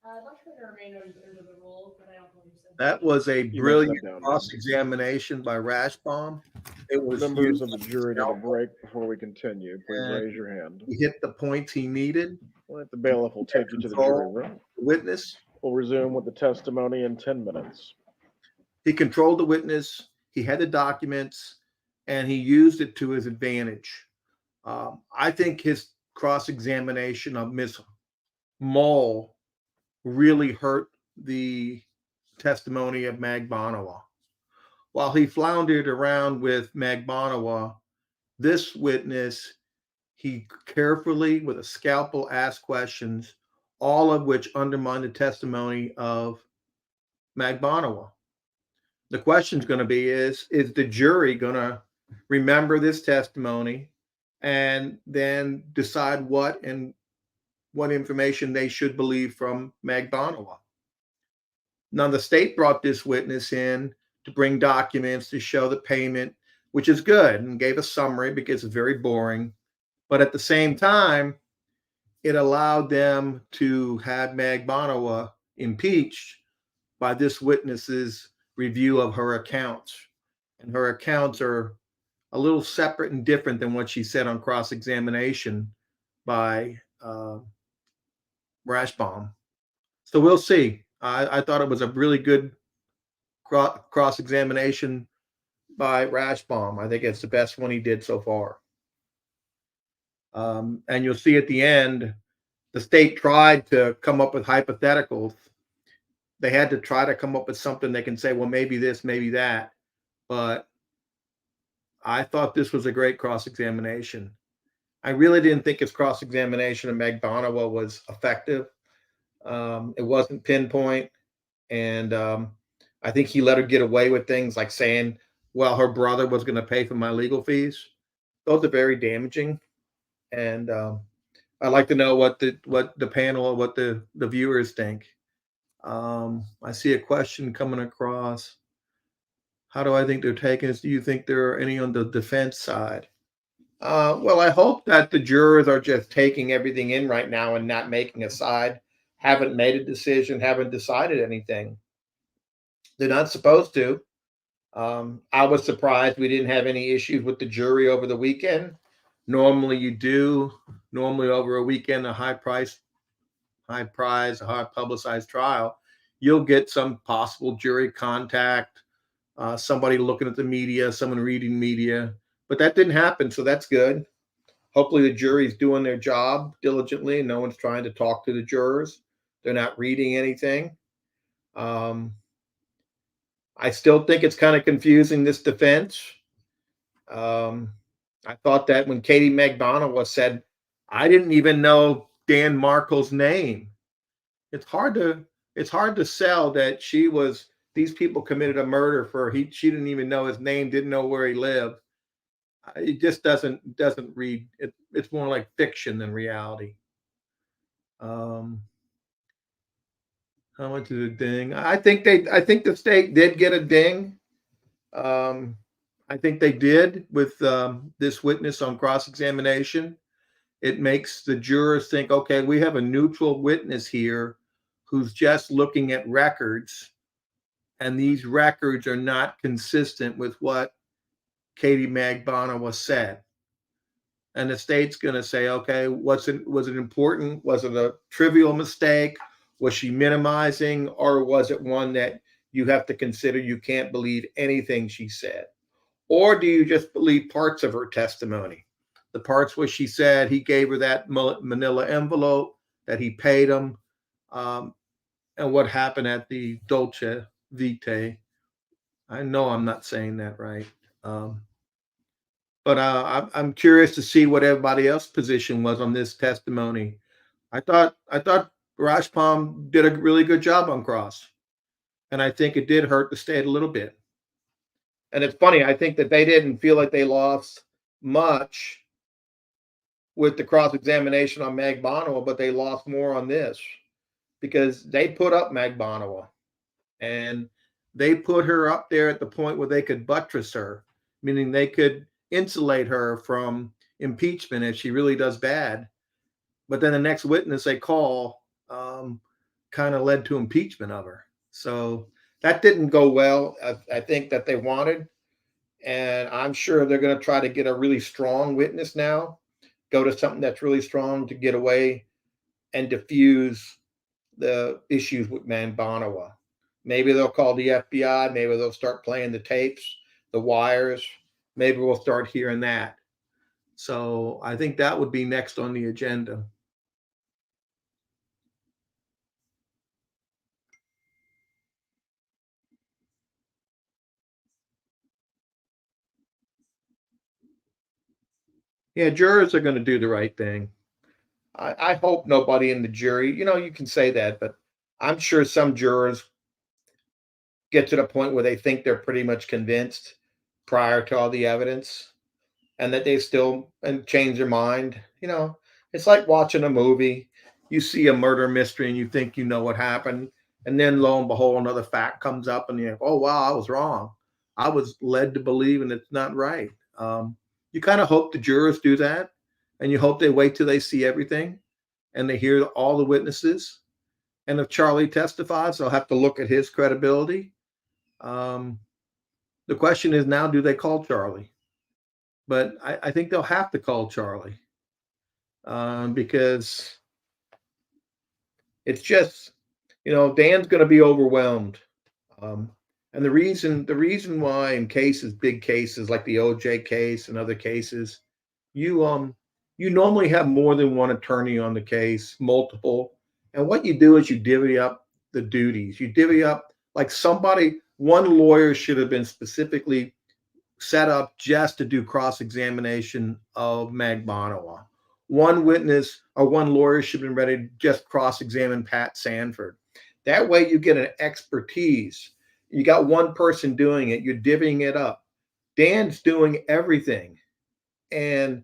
I'd like her to remain under the rules, but I don't believe so. That was a You mentioned brilliant that down. cross-examination by Rashbaum. It was Members of huge. the jury need a break before we continue. Please And raise your hand. He hit the points he needed. The bailiff will take you to the Control jury room. the witness. We'll resume with the testimony in 10 minutes. He controlled the witness. He had the documents, and he used it to his advantage. I think his cross-examination of Ms. Mull really hurt the testimony of Magbanua. While he floundered around with Magbanua, this witness, he carefully, with a scalpel, asked questions, all of which undermine the testimony of Magbanua. The question's going to be is the jury going to remember this testimony and then decide what information they should believe from Magbanua? Now, the state brought this witness in to bring documents to show the payment, which is good, and gave a summary because it's very boring. But at the same time, it allowed them to have Magbanua impeached by this witness's review of her accounts. And her accounts are a little separate and different than what she said on cross-examination by Rashbaum. So we'll see. I thought it was a really good cross-examination by Rashbaum. I think it's the best one he did so far. And you'll see at the end, the state tried to come up with hypotheticals. They had to try to come up with something they can say, well, maybe this, maybe that. But I thought this was a great cross-examination. I really didn't think his cross-examination of Magbanua was effective. It wasn't pinpoint. And I think he let her get away with things like saying, well, her brother was going to pay for my legal fees. Those are very damaging. And I'd like to know what the panel, what the viewers think. I see a question coming across. How do I think they're taking this? Do you think there are any on the defense side? Well, I hope that the jurors are just taking everything in right now and not making a side, haven't made a decision, haven't decided anything. They're not supposed to. I was surprised we didn't have any issues with the jury over the weekend. Normally you do. Normally over a weekend, a high prize, a high publicized trial, you'll get some possible jury contact, somebody looking at the media, someone reading media, but that didn't happen. So that's good. Hopefully the jury's doing their job diligently. No one's trying to talk to the jurors. They're not reading anything. I still think it's kind of confusing, this defense. I thought that when Katie Magbanua said, I didn't even know Dan Markle's name. It's hard to sell that these people committed a murder she didn't even know his name, didn't know where he lived. It just doesn't read. It's more like fiction than reality. How much is a ding? I think the state did get a ding. I think they did with this witness on cross-examination. It makes the jurors think, okay, we have a neutral witness here who's just looking at records, and these records are not consistent with what Katie Magbanua said. And the state's going to say, okay, was it important? Was it a trivial mistake? Was she minimizing? Or was it one that you have to consider you can't believe anything she said? Or do you just believe parts of her testimony? The parts where she said he gave her that manila envelope, that he paid him, and what happened at the Dolce Vita. I know I'm not saying that right. But I'm curious to see what everybody else's position was on this testimony. I thought Rashbaum did a really good job on cross, and I think it did hurt the state a little bit. And it's funny, I think that they didn't feel like they lost much with the cross-examination on Magbanua, but they lost more on this because they put up Magbanua and they put her up there at the point where they could buttress her, meaning they could insulate her from impeachment if she really does bad. But then the next witness they call kind of led to impeachment of her. So that didn't go well. I think that they wanted, and I'm sure they're going to try to get a really strong witness now, go to something that's really strong to get away and diffuse the issues with Magbanua. Maybe they'll call the FBI. Maybe they'll start playing the tapes, the wires. Maybe we'll start hearing that. So I think that would be next on the agenda. Yeah, jurors are going to do the right thing. I hope nobody in the jury, you can say that, but I'm sure some jurors get to the point where they think they're pretty much convinced prior to all the evidence and that they still and change their mind. It's like watching a movie. You see a murder mystery and you think you know what happened. And then lo and behold, another fact comes up and you're like, oh, wow, I was wrong. I was led to believe and it's not right. You kind of hope the jurors do that, and you hope they wait till they see everything and they hear all the witnesses. And if Charlie testifies, they'll have to look at his credibility. The question is now, do they call Charlie? But I think they'll have to call Charlie because it's just, Dan's going to be overwhelmed. And the reason why in big cases like the OJ case and other cases, you normally have more than one attorney on the case, multiple. And what you do is you divvy up the duties. You divvy up like one lawyer should have been specifically set up just to do cross-examination of Magbanua. One witness or one lawyer should have been ready to just cross-examine Pat Sanford. That way you get an expertise. You got one person doing it. You're divvying it up. Dan's doing everything. And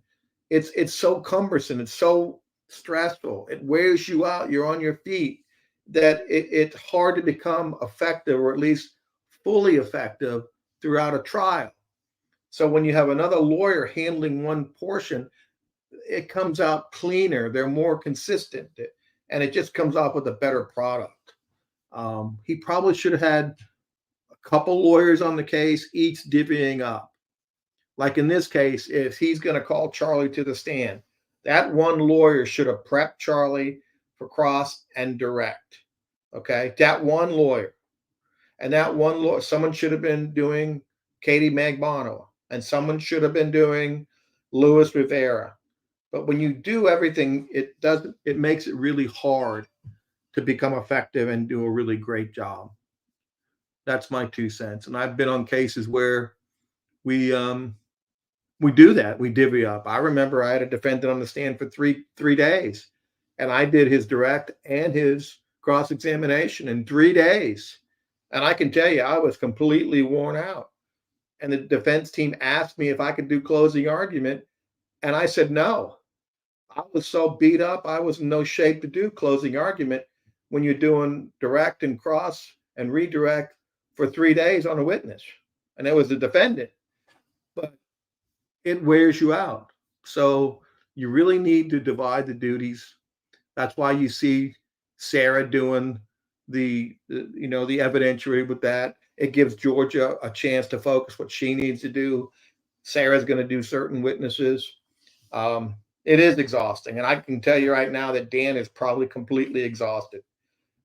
it's so cumbersome. It's so stressful. It wears you out. You're on your feet that it's hard to become effective, or at least fully effective throughout a trial. So when you have another lawyer handling one portion, it comes out cleaner. They're more consistent, and it just comes out with a better product. He probably should have had a couple lawyers on the case, each divvying up. Like in this case, if he's going to call Charlie to the stand, that one lawyer should have prepped Charlie for cross and direct. Okay, that one lawyer. And that one lawyer, someone should have been doing Katie Magbanua, and someone should have been doing Louis Rivera. But when you do everything, it makes it really hard to become effective and do a really great job. That's my 2 cents. And I've been on cases where we do that. We divvy up. I remember I had a defendant on the stand for three days, and I did his direct and his cross-examination in 3 days. And I can tell you, I was completely worn out. And the defense team asked me if I could do closing argument, and I said no. I was so beat up, I was in no shape to do closing argument when you're doing direct and cross and redirect for 3 days on a witness. And it was the defendant. But it wears you out. So you really need to divide the duties. That's why you see Sarah doing the evidentiary with that. It gives Georgia a chance to focus what she needs to do. Sarah's going to do certain witnesses. It is exhausting. And I can tell you right now that Dan is probably completely exhausted.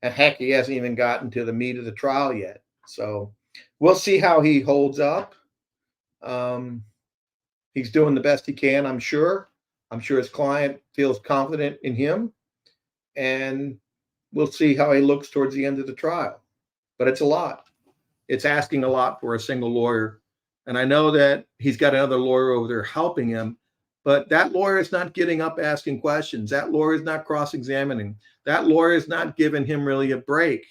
And heck, he hasn't even gotten to the meat of the trial yet. So we'll see how he holds up. He's doing the best he can, I'm sure. I'm sure his client feels confident in him. And we'll see how he looks towards the end of the trial. But it's a lot. It's asking a lot for a single lawyer. And I know that he's got another lawyer over there helping him, but that lawyer is not getting up asking questions. That lawyer is not cross-examining. That lawyer is not giving him really a break.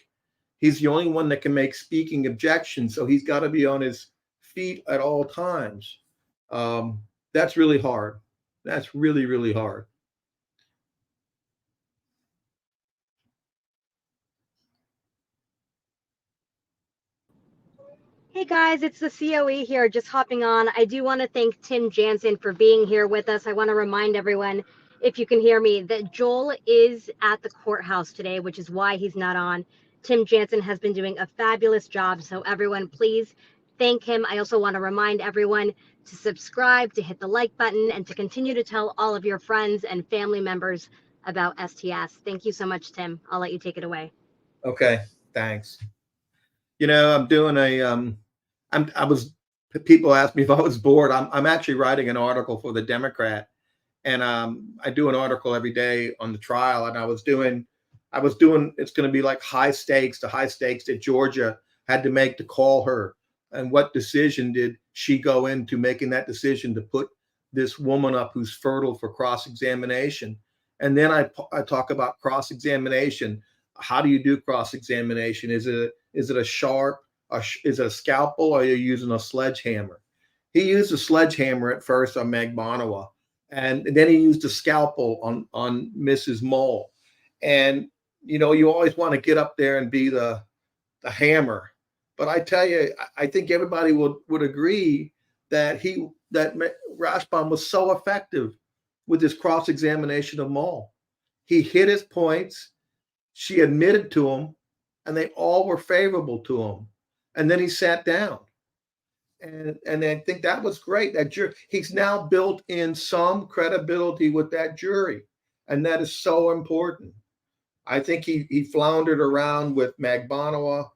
He's the only one that can make speaking objections. So he's got to be on his feet at all times. That's really hard. That's really, really hard. Hey guys, it's the COE here, just hopping on. I do want to thank Tim Jansen for being here with us. I want to remind everyone, if you can hear me, that Joel is at the courthouse today, which is why he's not on. Tim Jansen has been doing a fabulous job, so everyone please thank him. I also want to remind everyone to subscribe, to hit the like button, and to continue to tell all of your friends and family members about STS. Thank you so much, Tim. I'll let you take it away. Okay, thanks. I'm doing people ask me if I was bored. I'm actually writing an article for the Democrat, and I do an article every day on the trial. And I was doing, it's going to be like the high stakes that Georgia had to make to call her. And what decision did she go into making that decision to put this woman up who's fertile for cross-examination? And then I talk about cross-examination. How do you do cross-examination? Is it a sharp? Is it a scalpel, or are you using a sledgehammer? He used a sledgehammer at first on Magbanua, and then he used a scalpel on Mrs. Mole. And you always want to get up there and be the hammer. But I tell you, I think everybody would agree that Rashbaum was so effective with his cross-examination of Mole. He hit his points. She admitted to him, and they all were favorable to him. And then he sat down. And I think that was great. That jury, he's now built in some credibility with that jury. And that is so important. I think he floundered around with Magbanua.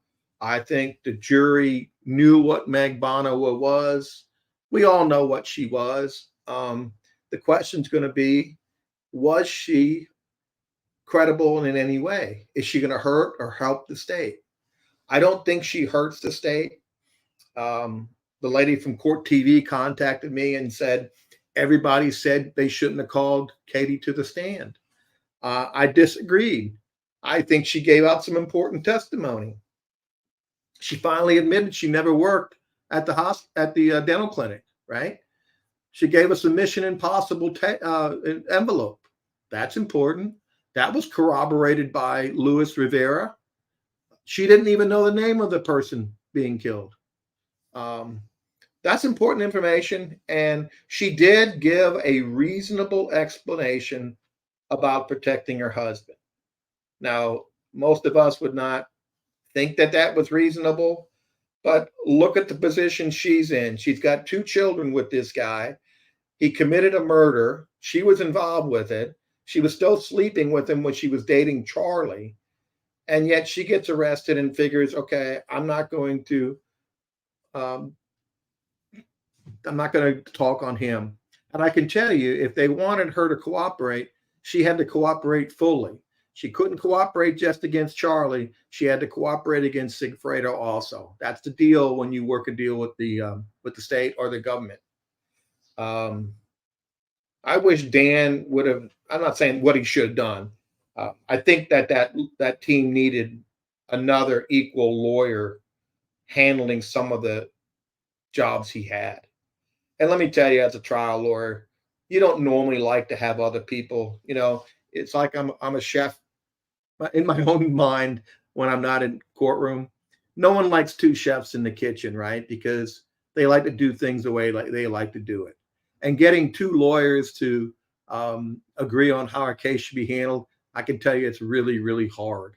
I think the jury knew what Magbanua was. We all know what she was. The question's going to be, was she credible in any way? Is she going to hurt or help the state? I don't think she hurts the state. The lady from Court TV contacted me and said, everybody said they shouldn't have called Katie to the stand. I disagreed. I think she gave out some important testimony. She finally admitted she never worked at the dental clinic, right? She gave us a Mission Impossible envelope. That's important. That was corroborated by Rivera. She didn't even know the name of the person being killed. That's important information. And she did give a reasonable explanation about protecting her husband. Now, most of us would not think that was reasonable, but look at the position she's in. She's got 2 children with this guy. He committed a murder. She was involved with it. She was still sleeping with him when she was dating Charlie. And yet she gets arrested and figures, okay, I'm not going to talk on him. And I can tell you, if they wanted her to cooperate, she had to cooperate fully. She couldn't cooperate just against Charlie. She had to cooperate against Sigfredo also. That's the deal when you work a deal with the state or the government. I wish Dan would have. I'm not saying what he should have done. I think that team needed another equal lawyer handling some of the jobs he had. And let me tell you, as a trial lawyer, you don't normally like to have other people. It's like I'm a chef in my own mind when I'm not in courtroom. No one likes 2 chefs in the kitchen, right? Because they like to do things the way they like to do it. And getting 2 lawyers to agree on how a case should be handled, I can tell you it's really, really hard.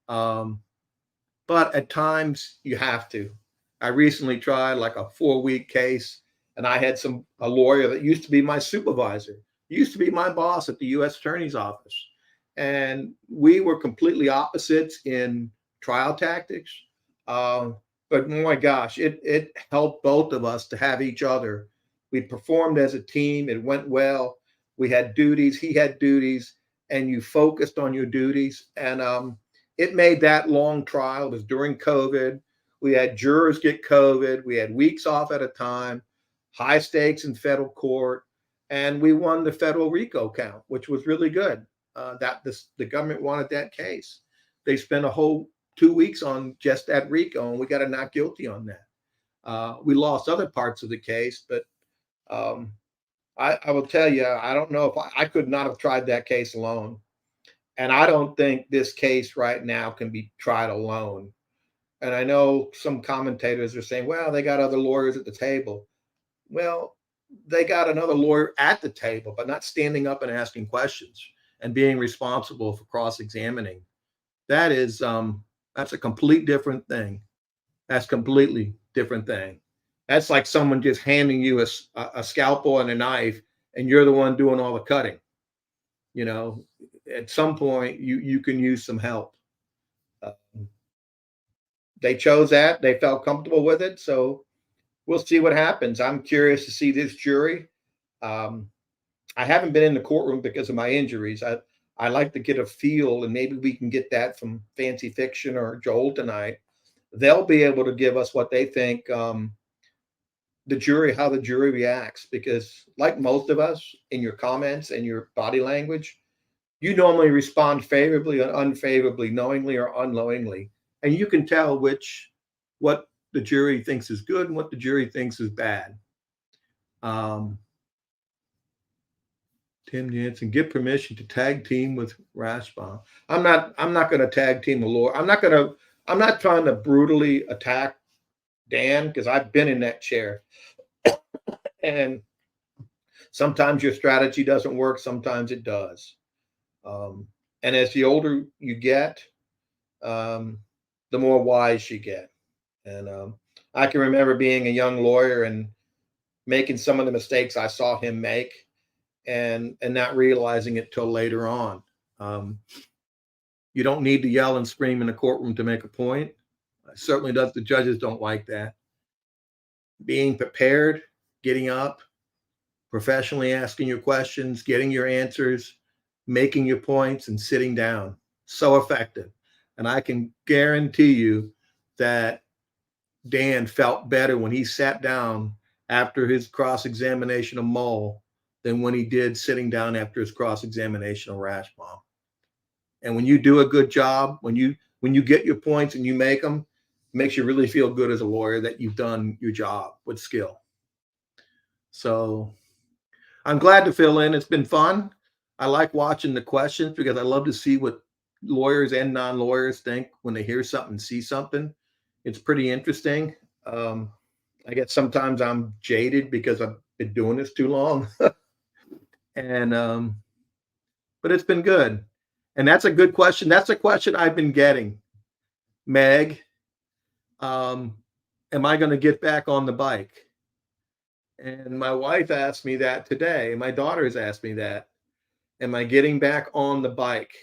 But at times you have to. I recently tried like a 4-week case, and I had a lawyer that used to be my supervisor, used to be my boss at the U.S. Attorney's Office. And we were completely opposites in trial tactics. But oh my gosh, it helped both of us to have each other. We performed as a team. It went well. We had duties. He had duties. And you focused on your duties. And it made that long trial. It was during COVID. We had jurors get COVID. We had weeks off at a time, high stakes in federal court. And we won the federal RICO count, which was really good. The government wanted that case. They spent a whole 2 weeks on just that RICO, and we got a not guilty on that. We lost other parts of the case, but I will tell you, I don't know if I could not have tried that case alone. And I don't think this case right now can be tried alone. And I know some commentators are saying, well, they got other lawyers at the table. Well, they got another lawyer at the table, but not standing up and asking questions and being responsible for cross-examining. That is, that's a complete different thing. That's completely different thing. That's like someone just handing you a scalpel and a knife, and you're the one doing all the cutting. You know, at some point, you can use some help. They chose that. They felt comfortable with it. So we'll see what happens. I'm curious to see this jury. I haven't been in the courtroom because of my injuries. I like to get a feel, and maybe we can get that from Fancy Fiction or Joel tonight. They'll be able to give us what they think, how the jury reacts, because like most of us, in your comments and your body language, you normally respond favorably or unfavorably, knowingly or unknowingly. And you can tell what the jury thinks is good and what the jury thinks is bad. Tim Jansen, give permission to tag team with Rashbaum. I'm not going to tag team a lawyer. I'm not trying to brutally attack Dan, because I've been in that chair. And sometimes your strategy doesn't work. Sometimes it does. And as the older you get, the more wise you get. And I can remember being a young lawyer and making some of the mistakes I saw him make, and not realizing it till later on. You don't need to yell and scream in a courtroom to make a point. Certainly does. The judges don't like that. Being prepared, getting up, professionally asking your questions, getting your answers, making your points, and sitting down. So effective. And I can guarantee you that Dan felt better when he sat down after his cross-examination of Mull than when he did sitting down after his cross-examination of Rashbaum. And when you do a good job, when you get your points and you make them, it makes you really feel good as a lawyer that you've done your job with skill. So I'm glad to fill in. It's been fun. I like watching the questions because I love to see what lawyers and non-lawyers think when they hear something, see something. It's pretty interesting. I guess sometimes I'm jaded because I've been doing this too long. And but it's been good. And that's a good question. That's a question I've been getting. Meg, am I going to get back on the bike? And my wife asked me that today. My daughter's asked me that. Am I getting back on the bike?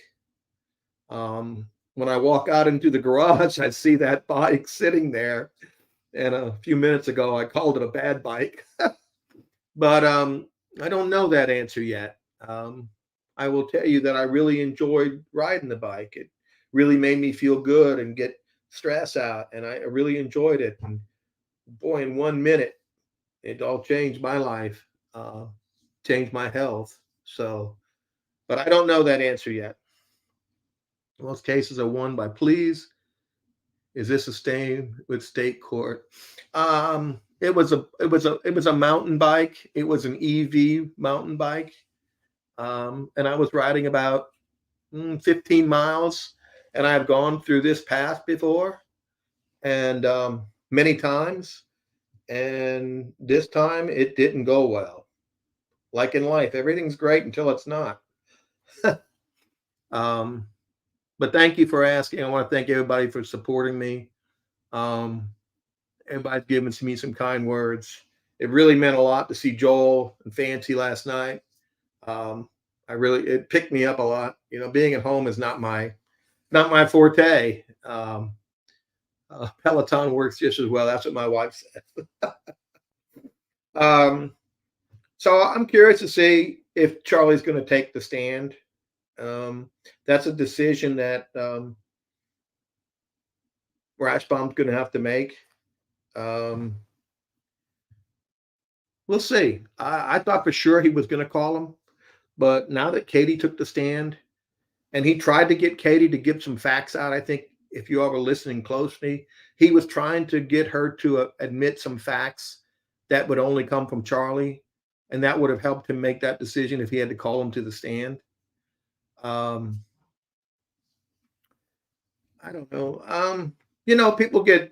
When I walk out into the garage, I see that bike sitting there. And a few minutes ago, I called it a bad bike. But I don't know that answer yet. I will tell you that I really enjoyed riding the bike. It really made me feel good and get stress out. And I really enjoyed it. And boy, in 1 minute, it all changed my life, changed my health. So, but I don't know that answer yet. Most cases are won by pleas. Is this a stain with state court? It was a mountain bike. It was an EV mountain bike. And I was riding about 15 miles, and I've gone through this path before, and many times. And this time it didn't go well. Like in life, everything's great until it's not. But thank you for asking. I want to thank everybody for supporting me. Everybody's given me some kind words. It really meant a lot to see Joel and Fancy last night. It picked me up a lot. You know, being at home is not my forte. Peloton works just as well. That's what my wife said. So I'm curious to see if Charlie's going to take the stand. That's a decision that Rashbaum's going to have to make. We'll see. I thought for sure he was going to call him, but now that Katie took the stand, and he tried to get Katie to give some facts out, I think if you all were listening closely, he was trying to get her to admit some facts that would only come from Charlie, and that would have helped him make that decision if he had to call him to the stand. I don't know. People I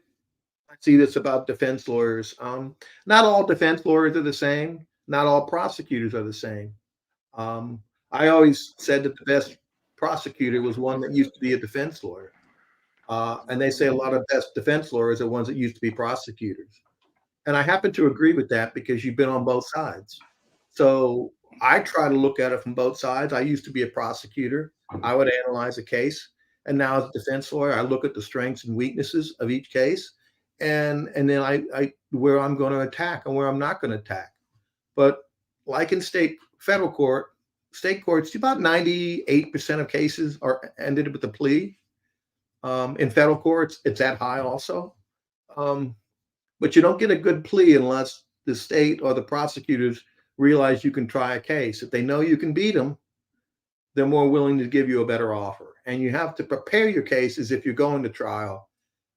see this about defense lawyers. Not all defense lawyers are the same. Not all prosecutors are the same. I always said that the best prosecutor was one that used to be a defense lawyer. And they say a lot of best defense lawyers are ones that used to be prosecutors. And I happen to agree with that because you've been on both sides. So I try to look at it from both sides. I used to be a prosecutor. I would analyze a case. And now as a defense lawyer, I look at the strengths and weaknesses of each case. And then I where I'm going to attack and where I'm not going to attack. But like in state courts, about 98% of cases are ended with a plea. In federal courts, it's that high also. But you don't get a good plea unless the state or the prosecutors realize you can try a case. If they know you can beat them, they're more willing to give you a better offer. And you have to prepare your case as if you're going to trial.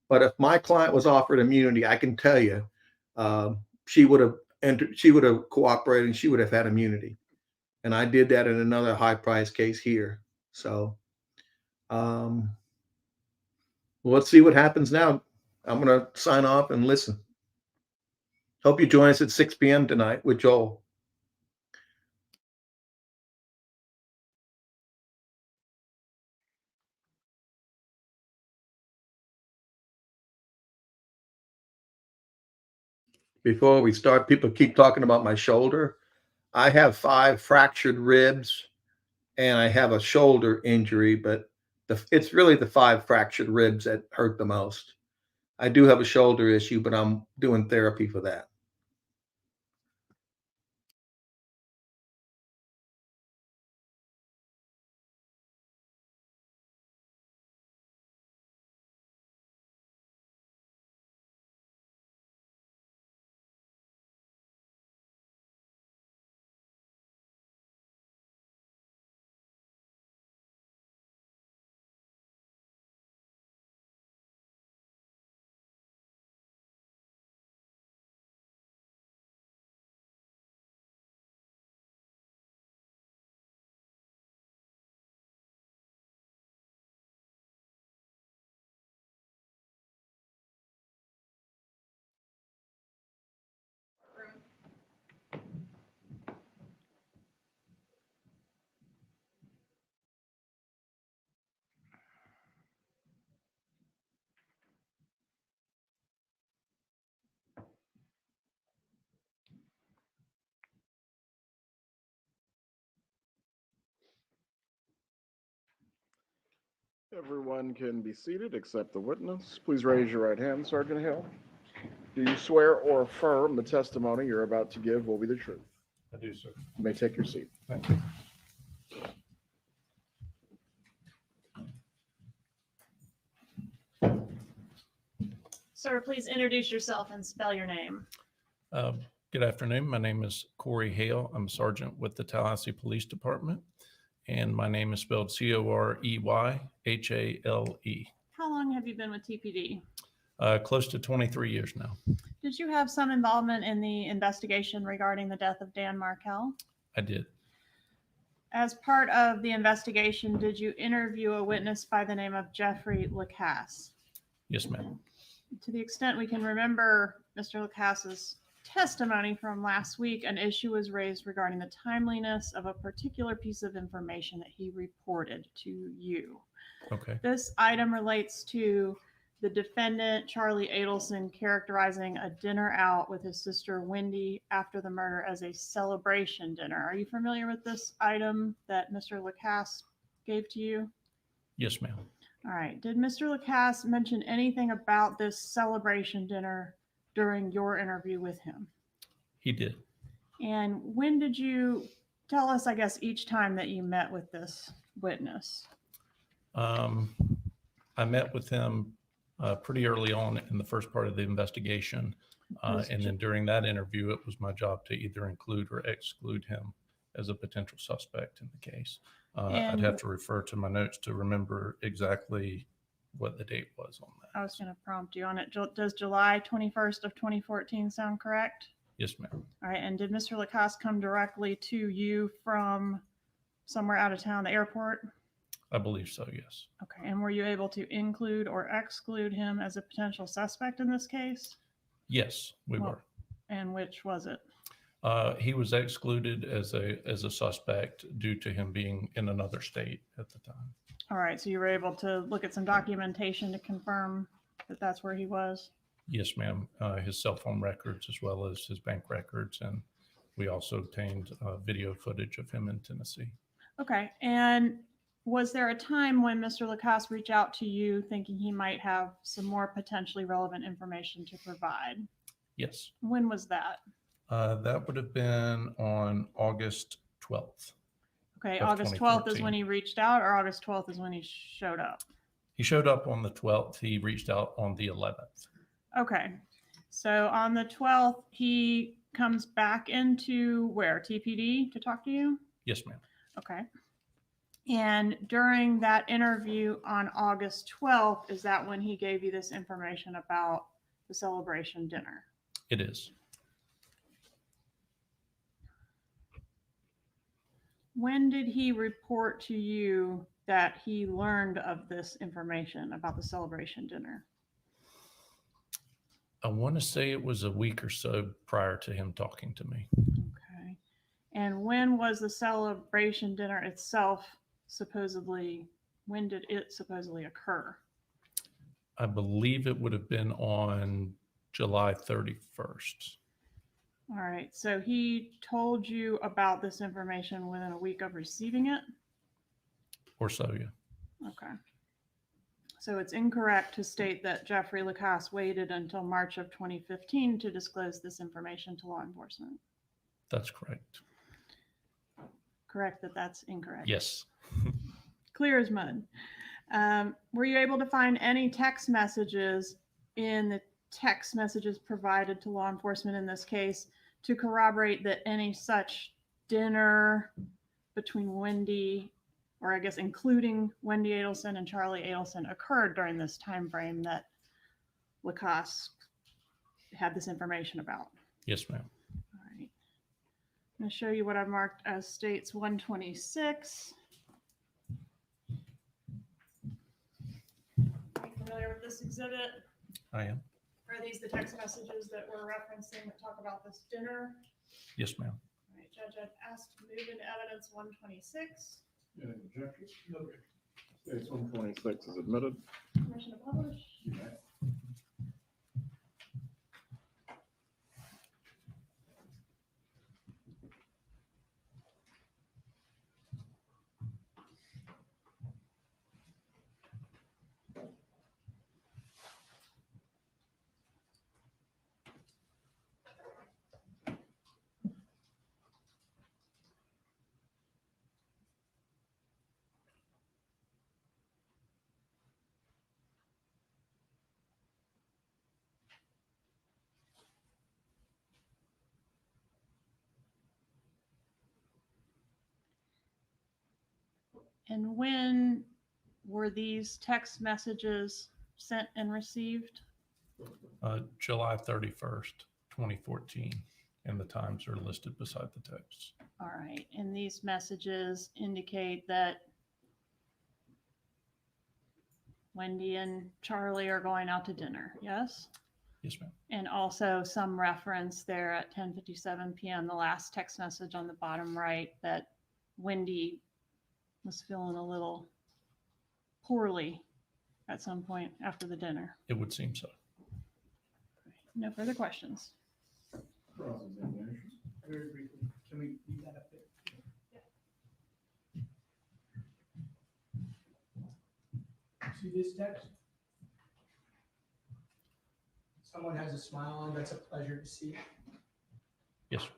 But if my client was offered immunity, I can tell you, she would have cooperated and she would have had immunity. And I did that in another high-priced case here. So let's see what happens now. I'm going to sign off and listen. Hope you join us at 6 p.m. tonight with Joel. Before we start, people keep talking about my shoulder. I have 5 fractured ribs and I have a shoulder injury, but it's really the 5 fractured ribs that hurt the most. I do have a shoulder issue, but I'm doing therapy for that. Everyone can be seated except the witness. Please raise your right hand, Sergeant Hale. Do you swear or affirm the testimony you're about to give will be the truth? I do, sir. You may take your seat. Thank you. Sir, please introduce yourself and spell your name. Good afternoon. My name is Corey Hale. I'm a sergeant with the Tallahassee Police Department, and my name is spelled Coreyhale. How long have you been with TPD? Close to 23 years now. Did you have some involvement in the investigation regarding the death of Dan Markell? I did. As part of the investigation, did you interview a witness by the name of Jeffrey Lacasse? Yes, ma'am. To the extent we can remember Mr. Lacasse's testimony from last week, an issue was raised regarding the timeliness of a particular piece of information that he reported to you. Okay. This item relates to the defendant, Charlie Adelson, characterizing a dinner out with his sister Wendy after the murder as a celebration dinner. Are you familiar with this item that Mr. Lacasse gave to you? Yes, ma'am. All right. Did Mr. Lacasse mention anything about this celebration dinner during your interview with him? He did. And when did you tell us, I guess, each time that you met with this witness? I met with him pretty early on in the first part of the investigation. And then during that interview, it was my job to either include or exclude him as a potential suspect in the case. I'd have to refer to my notes to remember exactly what the date was on that. I was going to prompt you on it. Does July 21st of 2014 sound correct? Yes, ma'am. All right. And did Mr. Lacoste come directly to you from somewhere out of town, the airport? I believe so, yes. Okay. And were you able to include or exclude him as a potential suspect in this case? Yes, we Well, were. And which was it? He was excluded as a suspect due to him being in another state at the time. All right. So you were able to look at some documentation to confirm that that's where he was? Yes, ma'am. His cell phone records as well as his bank records. And we also obtained video footage of him in Tennessee. Okay. And was there a time when Mr. Lacoste reached out to you thinking he might have some more potentially relevant information to provide? Yes. When was that? That would have been on August 12th. Okay, of August 12th is 2014. when he reached out, or August 12th is when he showed up? He showed up on the 12th. He reached out on the 11th. Okay, so on the 12th, he comes back into where? TPD to talk to you? Yes, ma'am. Okay. And during that interview on August 12th, is that when he gave you this information about the celebration dinner? It is. When did he report to you that he learned of this information about the celebration dinner? I want to say it was a week or so prior to him talking to me. Okay. And when was the celebration dinner itself supposedly, when did it supposedly occur? I believe it would have been on July 31st. All right. So he told you about this information within a week of receiving it? Or so, yeah. Okay. So it's incorrect to state that Jeffrey Lacoste waited until March of 2015 to disclose this information to law enforcement. That's correct. Correct that that's incorrect. Yes. Clear as mud. Were you able to find any text messages in the text messages provided to law enforcement in this case to corroborate that any such dinner between Wendy, or I guess including Wendy Adelson and Charlie Adelson, occurred during this time frame that Lacoste had this information about? Yes, ma'am. All right. I'm going to show you what I've marked as states 126. Are you familiar with this exhibit? I am. Are these the text messages that we're referencing that talk about this dinner? Yes, ma'am. All right, Judge, I've asked to move into evidence 126. Any objections? States 126 is admitted. Permission to publish. And when were these text messages sent and received? July 31st, 2014. And the times are listed beside the text. All right, and these messages indicate that Wendy and Charlie are going out to dinner, yes? Yes, ma'am. And also some reference there at 10:57 p.m., the last text message on the bottom right, that Wendy was feeling a little poorly at some point after the dinner. It would seem so. No further questions. Cross-examination. Very briefly, can we leave that up there? See this text? Someone has a smile on, that's a pleasure to see. Yes, sir.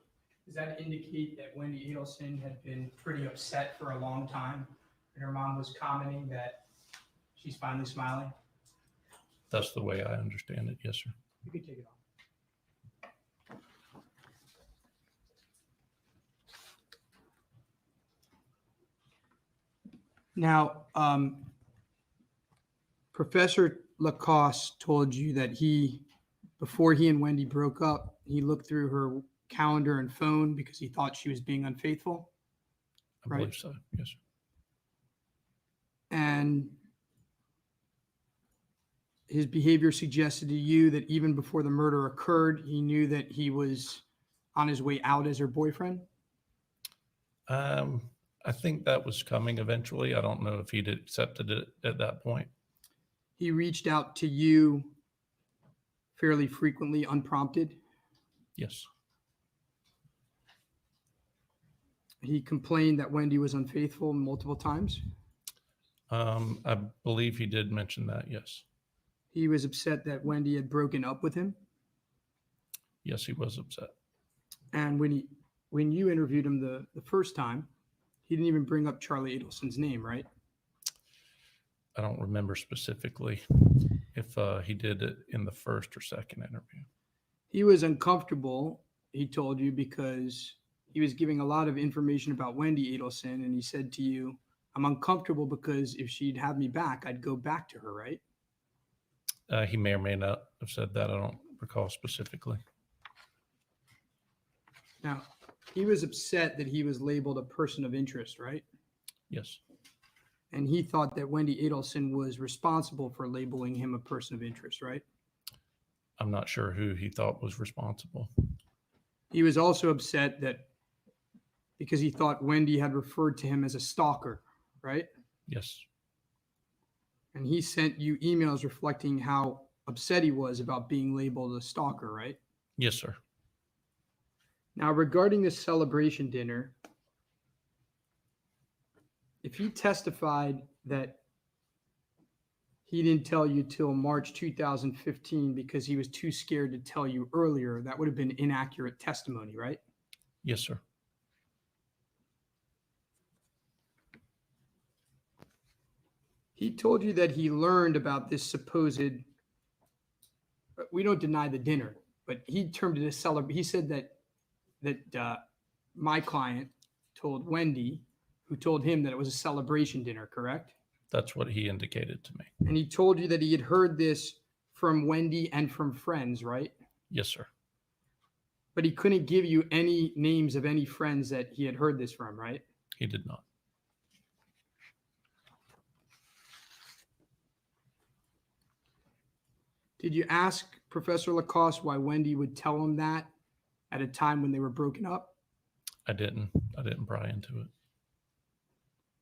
Does that indicate that Wendy Adelson had been pretty upset for a long time? And her mom was commenting that she's finally smiling? That's the way I understand it. Yes, sir. You can take it off. Now, Professor Lacoste told you that before he and Wendy broke up, he looked through her calendar and phone because he thought she was being unfaithful. I Right. believe so. Yes, sir. And his behavior suggested to you that even before the murder occurred, he knew that he was on his way out as her boyfriend. I think that was coming eventually. I don't know if he'd accepted it at that point. He reached out to you fairly frequently, unprompted. Yes. He complained that Wendy was unfaithful multiple times. I believe he did mention that. Yes. He was upset that Wendy had broken up with him. Yes, he was upset. And when you interviewed him the first time, he didn't even bring up Charlie Adelson's name, right? I don't remember specifically if he did it in the first or second interview. He was uncomfortable, he told you, because he was giving a lot of information about Wendy Adelson, and he said to you, I'm uncomfortable because if she'd have me back, I'd go back to her, right? He may or may not have said that. I don't recall specifically. Now, he was upset that he was labeled a person of interest, right? Yes. And he thought that Wendy Adelson was responsible for labeling him a person of interest, right? I'm not sure who he thought was responsible. He was also upset that because he thought Wendy had referred to him as a stalker, right? Yes. And he sent you emails reflecting how upset he was about being labeled a stalker, right? Yes, sir. Now, regarding this celebration dinner, if he testified that he didn't tell you till March 2015 because he was too scared to tell you earlier, that would have been inaccurate testimony, right? Yes, sir. He told you that he learned about this supposed, we don't deny the dinner, but he termed it a celebration. He said that my client told Wendy, who told him that it was a celebration dinner, correct? That's what he indicated to me. And he told you that he had heard this from Wendy and from friends, right? Yes, sir. But he couldn't give you any names of any friends that he had heard this from, right? He did not. Did you ask Professor Lacoste why Wendy would tell him that at a time when they were broken up? I didn't pry into it.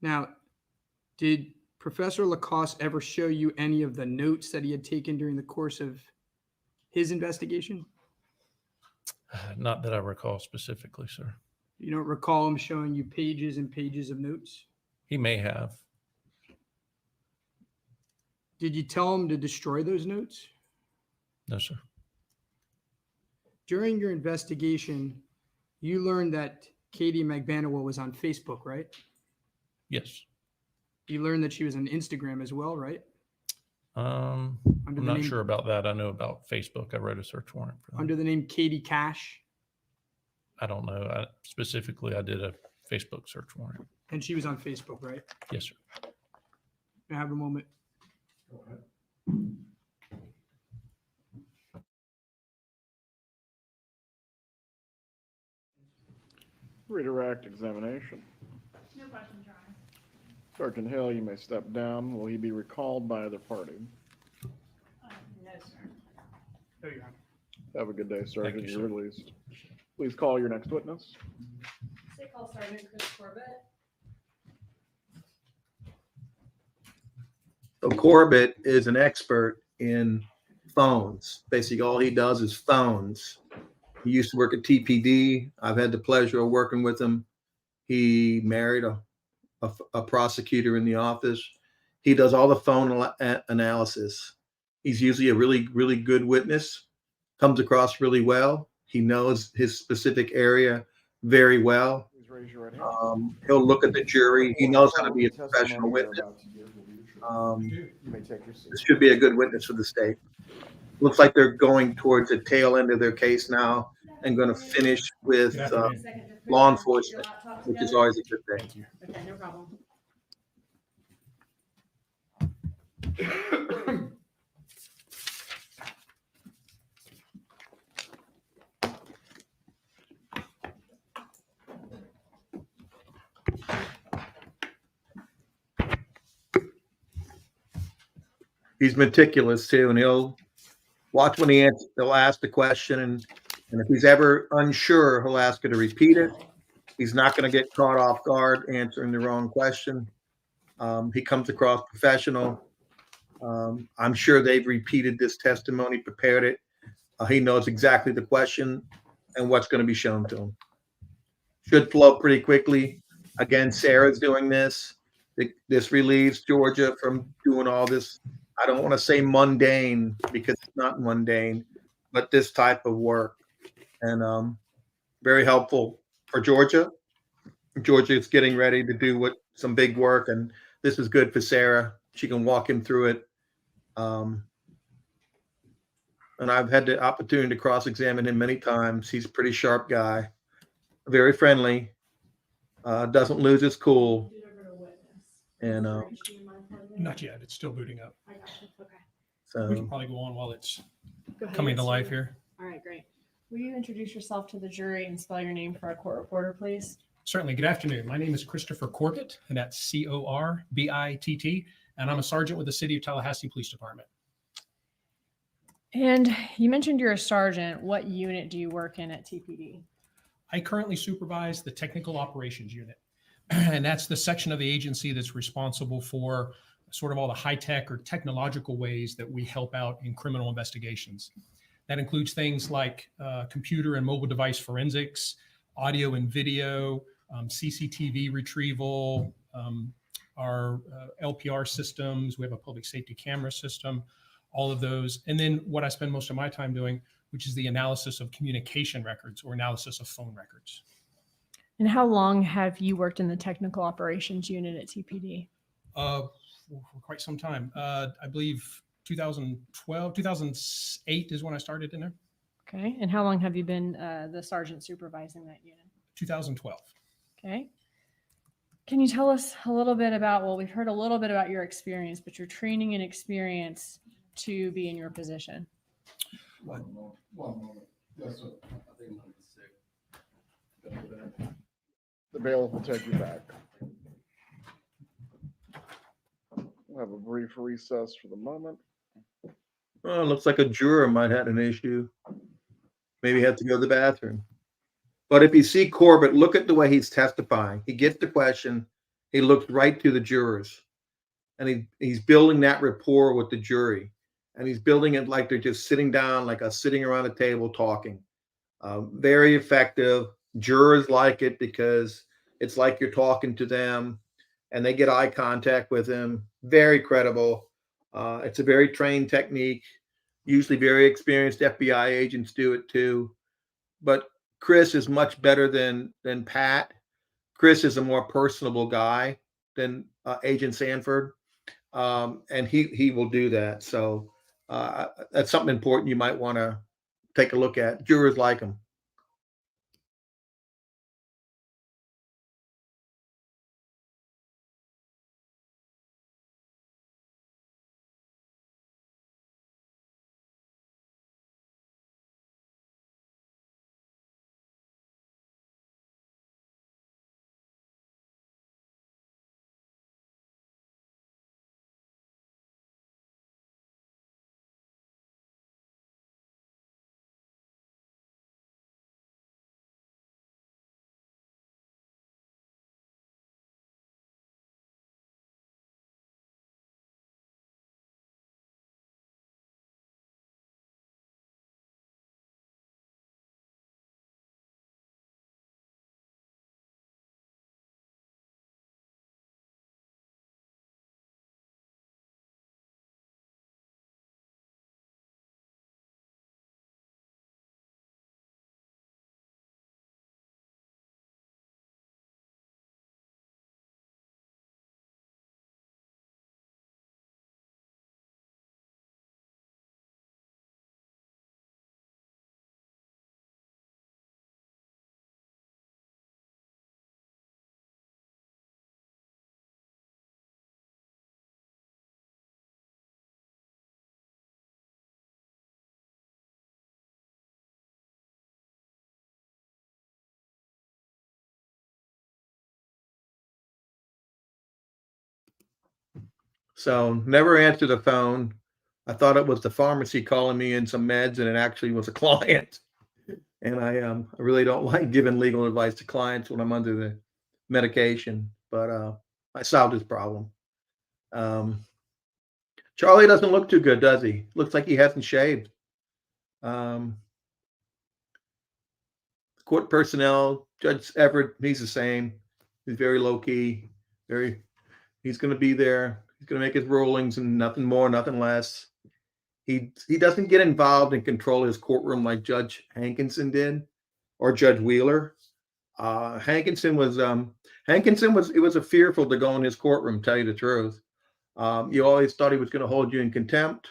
Now, did Professor Lacoste ever show you any of the notes that he had taken during the course of his investigation? Not that I recall specifically, sir. You don't recall him showing you pages and pages of notes? He may have. Did you tell him to destroy those notes? No, sir. During your investigation, you learned that Katie Magbanua was on Facebook, right? Yes. You learned that she was on Instagram as well, right? I'm not sure about that. I know about Facebook. I wrote a search warrant for that. Under the name Katie Cash? I don't know. Specifically, I did a Facebook search warrant. And she was on Facebook, right? Yes, sir. May I have a moment? Go ahead. Redirect examination. No questions, Your Honor. Sergeant Hale, you may step down. Will he be recalled by either party? No, sir. No, Your Honor. Have a good day, Sergeant. you, You're sir. released. Please call your next witness. Say call Sergeant Chris Corbitt. So Corbitt is an expert in phones. Basically, all he does is phones. He used to work at TPD. I've had the pleasure of working with him. He married a prosecutor in the office. He does all the phone analysis. He's usually a really, really good witness, comes across really well. He knows his specific area very well. Please raise your right hand. He'll look at the jury. He knows how to be a professional witness. You may take your seat. This should be a good witness for the state. Looks like they're going towards the tail end of their case now and going to finish with law enforcement, which is always a good thing. Okay, no problem. He's meticulous too, and he'll watch when he'll ask the question, and if he's ever unsure, he'll ask her to repeat it. He's not going to get caught off guard answering the wrong question. He comes across professional. I'm sure they've repeated this testimony, prepared it. He knows exactly the question and what's going to be shown to him. Should flow pretty quickly. Again, Sarah's doing this. This relieves Georgia from doing all this. I don't want to say mundane because it's not mundane, but this type of work. And very helpful for Georgia. Georgia is getting ready to do some big work, and this is good for Sarah. She can walk him through it. And I've had the opportunity to cross-examine him many times. He's a pretty sharp guy, very friendly, doesn't lose his cool. And not yet. It's still booting up. I got you. Okay. So We can probably go on while it's Go ahead. coming to life here. All right, great. Will you introduce yourself to the jury and spell your name for our court reporter, please? Certainly. Good afternoon. My name is Christopher Corbitt, and that's Corbitt, and I'm a sergeant with the City of Tallahassee Police Department. And you mentioned you're a sergeant. What unit do you work in at TPD? I currently supervise the Technical Operations Unit, and that's the section of the agency that's responsible for sort of all the high-tech or technological ways that we help out in criminal investigations. That includes things like computer and mobile device forensics, audio and video, CCTV retrieval, our LPR systems. We have a public safety camera system, all of those. And then what I spend most of my time doing, which is the analysis of communication records or analysis of phone records. And how long have you worked in the Technical Operations Unit at TPD? For quite some time. I believe 2012, 2008 is when I started in there. Okay. And how long have you been the sergeant supervising that unit? 2012. Okay. Can you tell us a little bit about, well, we've heard a little bit about your experience, but your training and experience to be in your position? One moment. Yes, sir. I think I'm sick. The bailiff will take you back. We'll have a brief recess for the moment. oh, looks like a juror might have an issue. Maybe had to go to the bathroom. But if you see Corbitt, look at the way he's testifying. He gets the question, he looks right to the jurors, and he's building that rapport with the jury. And he's building it like they're just sitting down, like sitting around a table talking. Very effective. Jurors like it because it's like you're talking to them, and they get eye contact with him. Very credible. It's a very trained technique. Usually very experienced FBI agents do it too. But Chris is much better than Pat. Chris is a more personable guy than Agent Sanford. And he will do that. So that's something important you might want to take a look at. Jurors like him. So never answered the phone. I thought it was the pharmacy calling me in some meds, and it actually was a client. And I really don't like giving legal advice to clients when I'm under the medication, but I solved his problem. Um, Charlie doesn't look too good, does he? Looks like he hasn't shaved. Um, Court personnel, Judge Everett, he's the same. He's very low key. He's going to be there. He's going to make his rulings and nothing more, nothing less. He doesn't get involved and control his courtroom like Judge Hankinson did, or Judge Wheeler. Hankinson was it was a fearful to go in his courtroom, tell you the truth. You always thought he was going to hold you in contempt.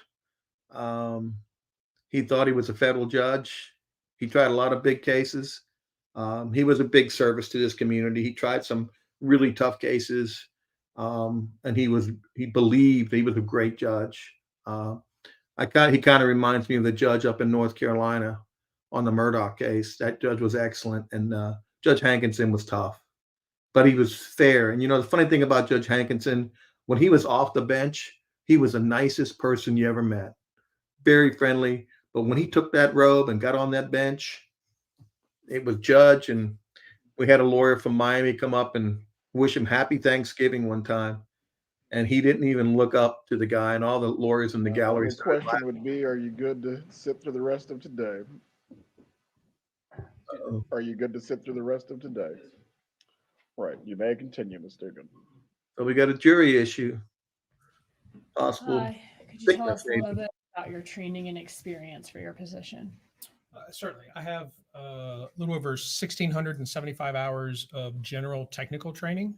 He thought he was a federal judge. He tried a lot of big cases. He was a big service to this community. He tried some really tough cases, and he believed he was a great judge. He kind of reminds me of the judge up in North Carolina on the Murdoch case. That judge was excellent, and Judge Hankinson was tough, but he was fair. And the funny thing about Judge Hankinson, when he was off the bench, he was the nicest person you ever met. Very friendly. But when he took that robe and got on that bench, it was Judge, and we had a lawyer from Miami come up and wish him happy Thanksgiving one time. And he didn't even look up to the guy, and all the lawyers in the gallery. The question would be, are you good to sit through the rest of today? Are you good to sit through the rest of today? Right. You may continue, Ms. Dugan. So we got a jury issue. Possible. Could you tell us a little bit about your training and experience for your position? Certainly. I have a little over 1,675 hours of general technical training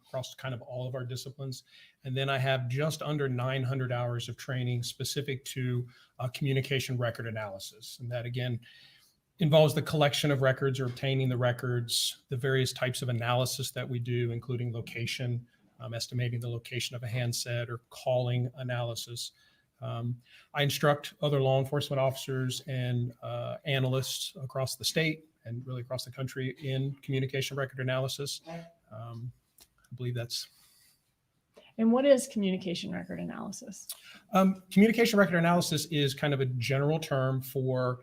across kind of all of our disciplines. And then I have just under 900 hours of training specific to communication record analysis. And that, again, involves the collection of records or obtaining the records, the various types of analysis that we do, including location, estimating the location of a handset, or calling analysis. I instruct other law enforcement officers and analysts across the state and really across the country in communication record analysis. I believe that's. And what is communication record analysis? Communication record analysis is kind of a general term for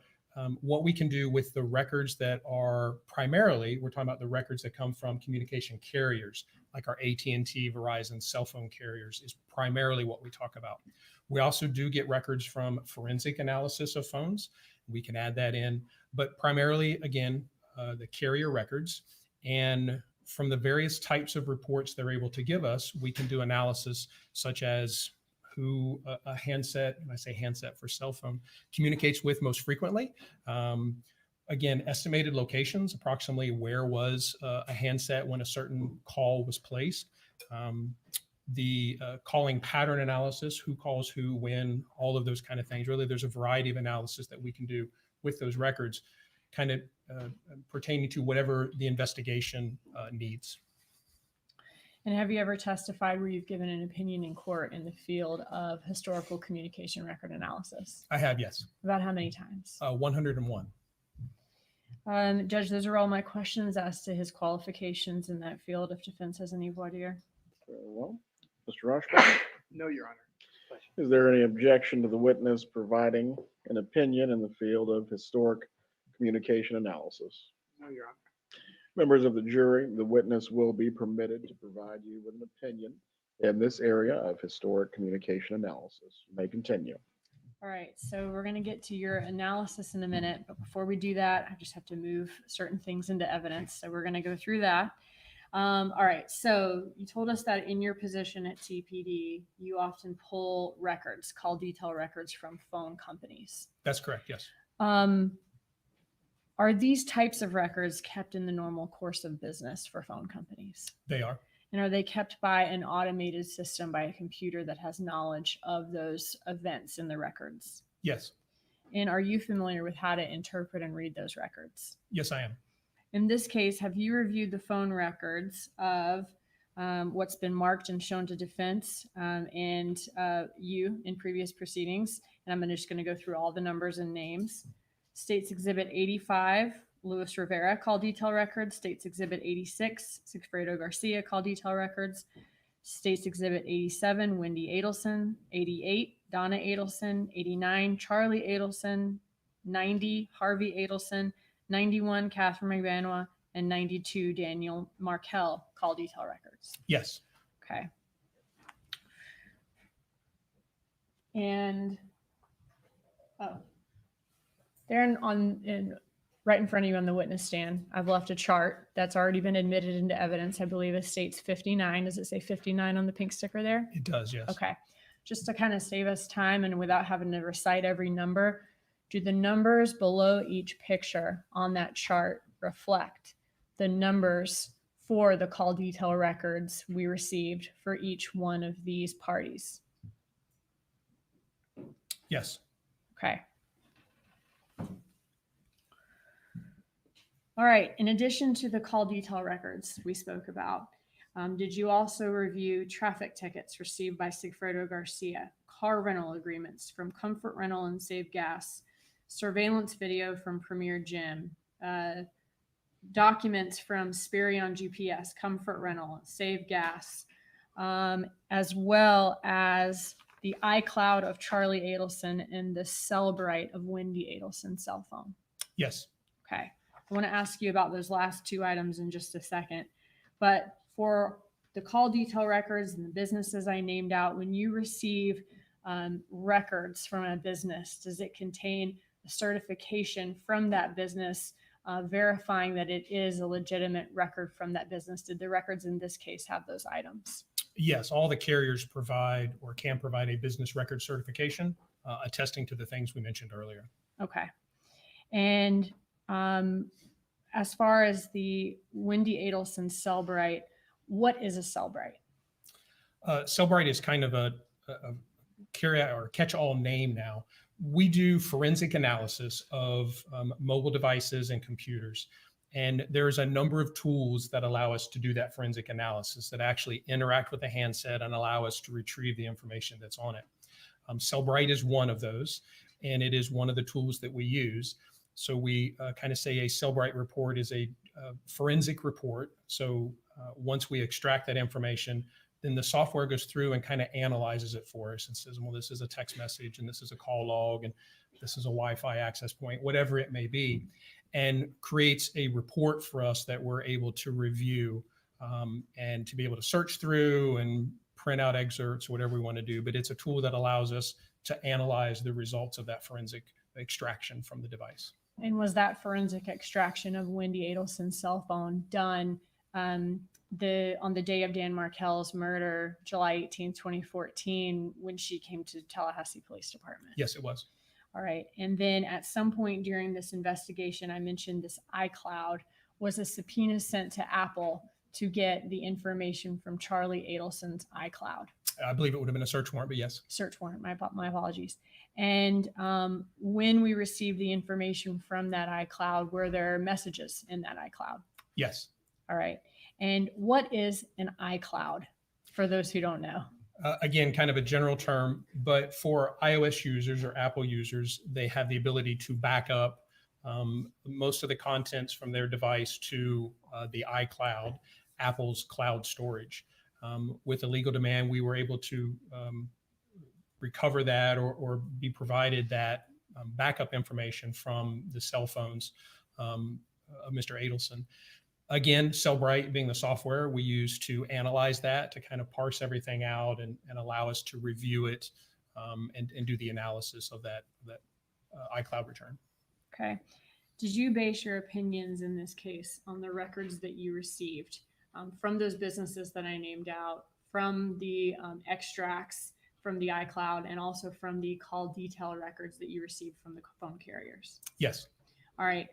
what we can do with the records that are primarily, we're talking about the records that come from communication carriers, like our AT&T, Verizon, cell phone carriers is primarily what we talk about. We also do get records from forensic analysis of phones. We can add that in, but primarily, again, the carrier records. And from the various types of reports they're able to give us, we can do analysis such as who a handset, and I say handset for cell phone, communicates with most frequently. Again, estimated locations, approximately where was a handset when a certain call was placed. The calling pattern analysis, who calls who, when, all of those kind of things. Really, there's a variety of analysis that we can do with those records, kind of pertaining to whatever the investigation needs. And have you ever testified where you've given an opinion in court in the field of historical communication record analysis? I have, yes. About how many times? 101. Judge, those are all my questions as to his qualifications in that field, if defense has any voir dire. Very well. Mr. Rochbaum? No, Your Honor. Is there any objection to the witness providing an opinion in the field of historic communication analysis? No, Your Honor. Members of the jury, the witness will be permitted to provide you with an opinion in this area of historic communication analysis. You may continue. All right, so we're going to get to your analysis in a minute, but before we do that, I just have to move certain things into evidence. So we're going to go through that. All right, so you told us that in your position at TPD, you often pull records, call detail records from phone companies. That's correct, yes. Are these types of records kept in the normal course of business for phone companies? They are. And are they kept by an automated system, by a computer that has knowledge of those events in the records? Yes. And are you familiar with how to interpret and read those records? Yes, I am. In this case, have you reviewed the phone records of what's been marked and shown to defense and you in previous proceedings? And I'm just going to go through all the numbers and names. States Exhibit 85, Luis Rivera, call detail records. States Exhibit 86, Sigfredo Garcia, call detail records. States Exhibit 87, Wendy Adelson. 88, Donna Adelson. 89, Charlie Adelson. 90, Harvey Adelson. 91, Catherine Magbanua. And 92, Daniel Markel, call detail records. Yes. Okay. And there right in front of you on the witness stand, I've left a chart that's already been admitted into evidence. I believe it states 59. Does it say 59 on the pink sticker there? It does, yes. Okay. Just to kind of save us time and without having to recite every number, do the numbers below each picture on that chart reflect the numbers for the call detail records we received for each one of these parties? Yes. Okay. All right. In addition to the call detail records we spoke about, did you also review traffic tickets received by Sigfredo Garcia, car rental agreements from Comfort Rental and Save Gas, surveillance video from Premier Gym, documents from Spirion GPS, Comfort Rental, Save Gas, as well as the iCloud of Charlie Adelson and the Celebrite of Wendy Adelson's cell phone? Yes. Okay. I want to ask you about those last two items in just a second. But for the call detail records and the businesses I named out, when you receive records from a business, does it contain a certification from that business verifying that it is a legitimate record from that business? Did the records in this case have those items? Yes, all the carriers provide or can provide a business record certification attesting to the things we mentioned earlier. Okay. And as far as the Wendy Adelson Cellbrite, what is a Cellbrite? Cellbrite is kind of a catch-all name now. We do forensic analysis of mobile devices and computers. And there's a number of tools that allow us to do that forensic analysis that actually interact with the handset and allow us to retrieve the information that's on it. Cellbrite is one of those, and it is one of the tools that we use. So we kind of say a Cellbrite report is a forensic report. So once we extract that information, then the software goes through and kind of analyzes it for us and says, well, this is a text message and this is a call log and this is a Wi-Fi access point, whatever it may be, and creates a report for us that we're able to review and to be able to search through and print out excerpts, whatever we want to do. But it's a tool that allows us to analyze the results of that forensic extraction from the device. And was that forensic extraction of Wendy Adelson's cell phone done on the day of Dan Markel's murder, July 18, 2014, when she came to Tallahassee Police Department? Yes, it was. All right. And then at some point during this investigation, I mentioned this iCloud. Was a subpoena sent to Apple to get the information from Charlie Adelson's iCloud? I believe it would have been a search warrant, but yes. Search warrant. My apologies. And when we received the information from that iCloud, were there messages in that iCloud? Yes. All right. And what is an iCloud for those who don't know? Again, kind of a general term, but for iOS users or Apple users, they have the ability to back up most of the contents from their device to the iCloud, Apple's cloud storage. With a legal demand, we were able to recover that or be provided that backup information from the cell phones of Mr. Adelson. Again, Cellbrite being the software we use to analyze that, to kind of parse everything out and allow us to review it and do the analysis of that iCloud return. Okay. Did you base your opinions in this case on the records that you received from those businesses that I named out, from the extracts from the iCloud, and also from the call detail records that you received from the phone carriers? Yes. All right.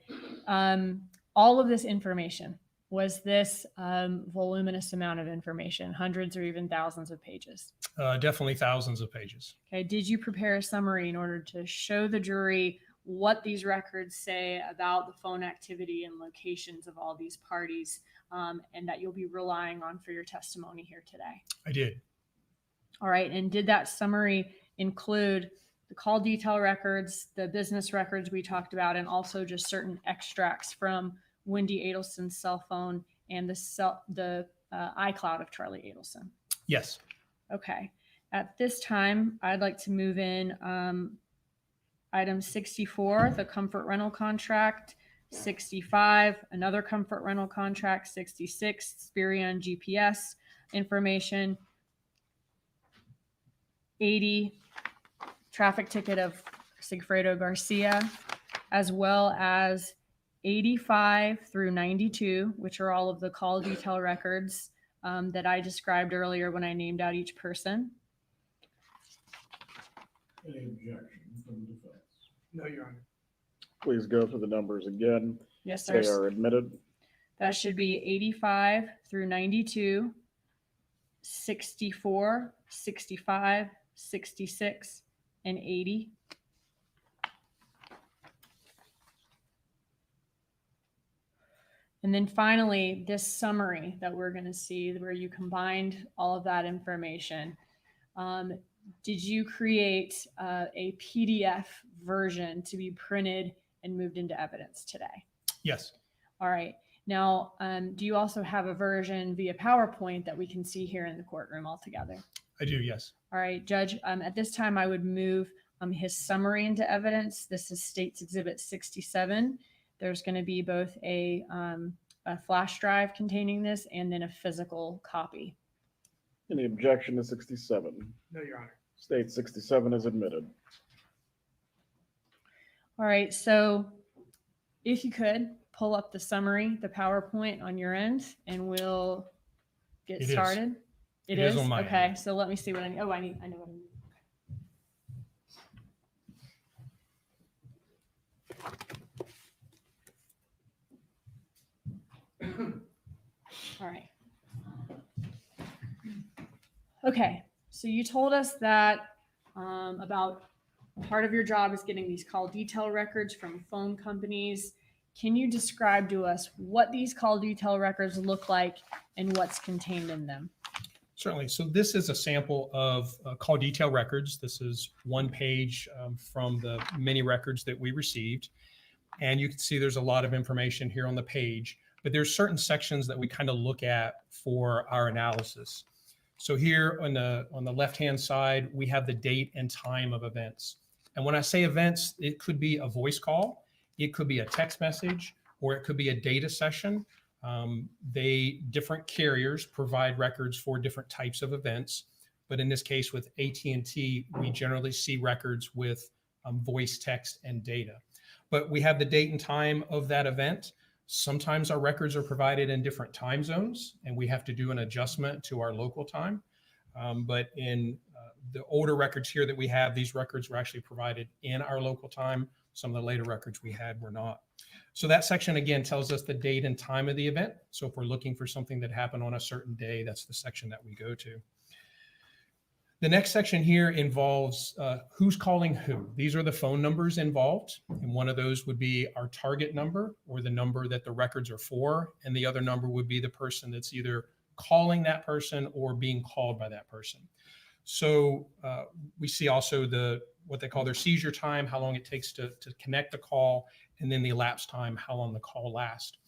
All of this information, was this voluminous amount of information, hundreds or even thousands of pages? Definitely thousands of pages. Okay. Did you prepare a summary in order to show the jury what these records say about the phone activity and locations of all these parties, and that you'll be relying on for your testimony here today? I did. All right. And did that summary include the call detail records, the business records we talked about, and also just certain extracts from Wendy Adelson's cell phone and the iCloud of Charlie Adelson? Yes. Okay. At this time, I'd like to move in item 64, the comfort rental contract, 65, another comfort rental contract, 66, Spirion GPS information, 80, traffic ticket of Sigfredo Garcia, as well as 85 through 92, which are all of the call detail records that I described earlier when I named out each person. Any objection from the defense? No, Your Honor. Please go through the numbers again. Yes, They sir. are admitted. That should be 85 through 92, 64, 65, 66, and 80. And then finally, this summary that we're going to see where you combined all of that information. Did you create a PDF version to be printed and moved into evidence today? Yes. All right. Now, do you also have a version via PowerPoint that we can see here in the courtroom altogether? I do, yes. All right, Judge, at this time, I would move his summary into evidence. This is State's Exhibit 67. There's going to be both a flash drive containing this and then a physical copy. Any objection to 67? No, Your Honor. State 67 is admitted. All right, so if you could pull up the summary, the PowerPoint on your end, and we'll get started. It is on my okay. end. So let me see what I need. Oh, I know what I need. All right. Okay, so you told us that about part of your job is getting these call detail records from phone companies. Can you describe to us what these call detail records look like and what's contained in them? Certainly. So this is a sample of call detail records. This is one page from the many records that we received. And you can see there's a lot of information here on the page, but there's certain sections that we kind of look at for our analysis. So here on the left-hand side, we have the date and time of events. And when I say events, it could be a voice call, it could be a text message, or it could be a data session. Different carriers provide records for different types of events. But in this case with AT&T, we generally see records with voice, text, and data. But we have the date and time of that event. Sometimes our records are provided in different time zones, and we have to do an adjustment to our local time. But in the older records here that we have, these records were actually provided in our local time. Some of the later records we had were not. So that section, again, tells us the date and time of the event. So if we're looking for something that happened on a certain day, that's the section that we go to. The next section here involves who's calling who. These are the phone numbers involved. And one of those would be our target number, or the number that the records are for. And the other number would be the person that's either calling that person or being called by that person. So we see also what they call their seizure time, how long it takes to connect the call, and then the elapsed time, how long the call lasts.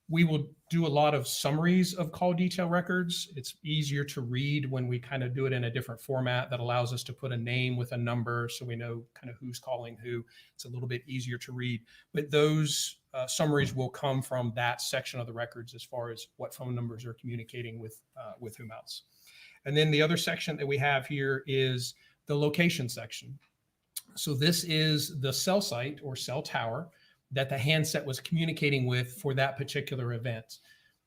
We will do a lot of summaries of call detail records. It's easier to read when we kind of do it in a different format that allows us to put a name with a number so we know kind of who's calling who. It's a little bit easier to read. But those summaries will come from that section of the records as far as what phone numbers are communicating with whom else. And then the other section that we have here is the location section. So this is the cell site or cell tower that the handset was communicating with for that particular event.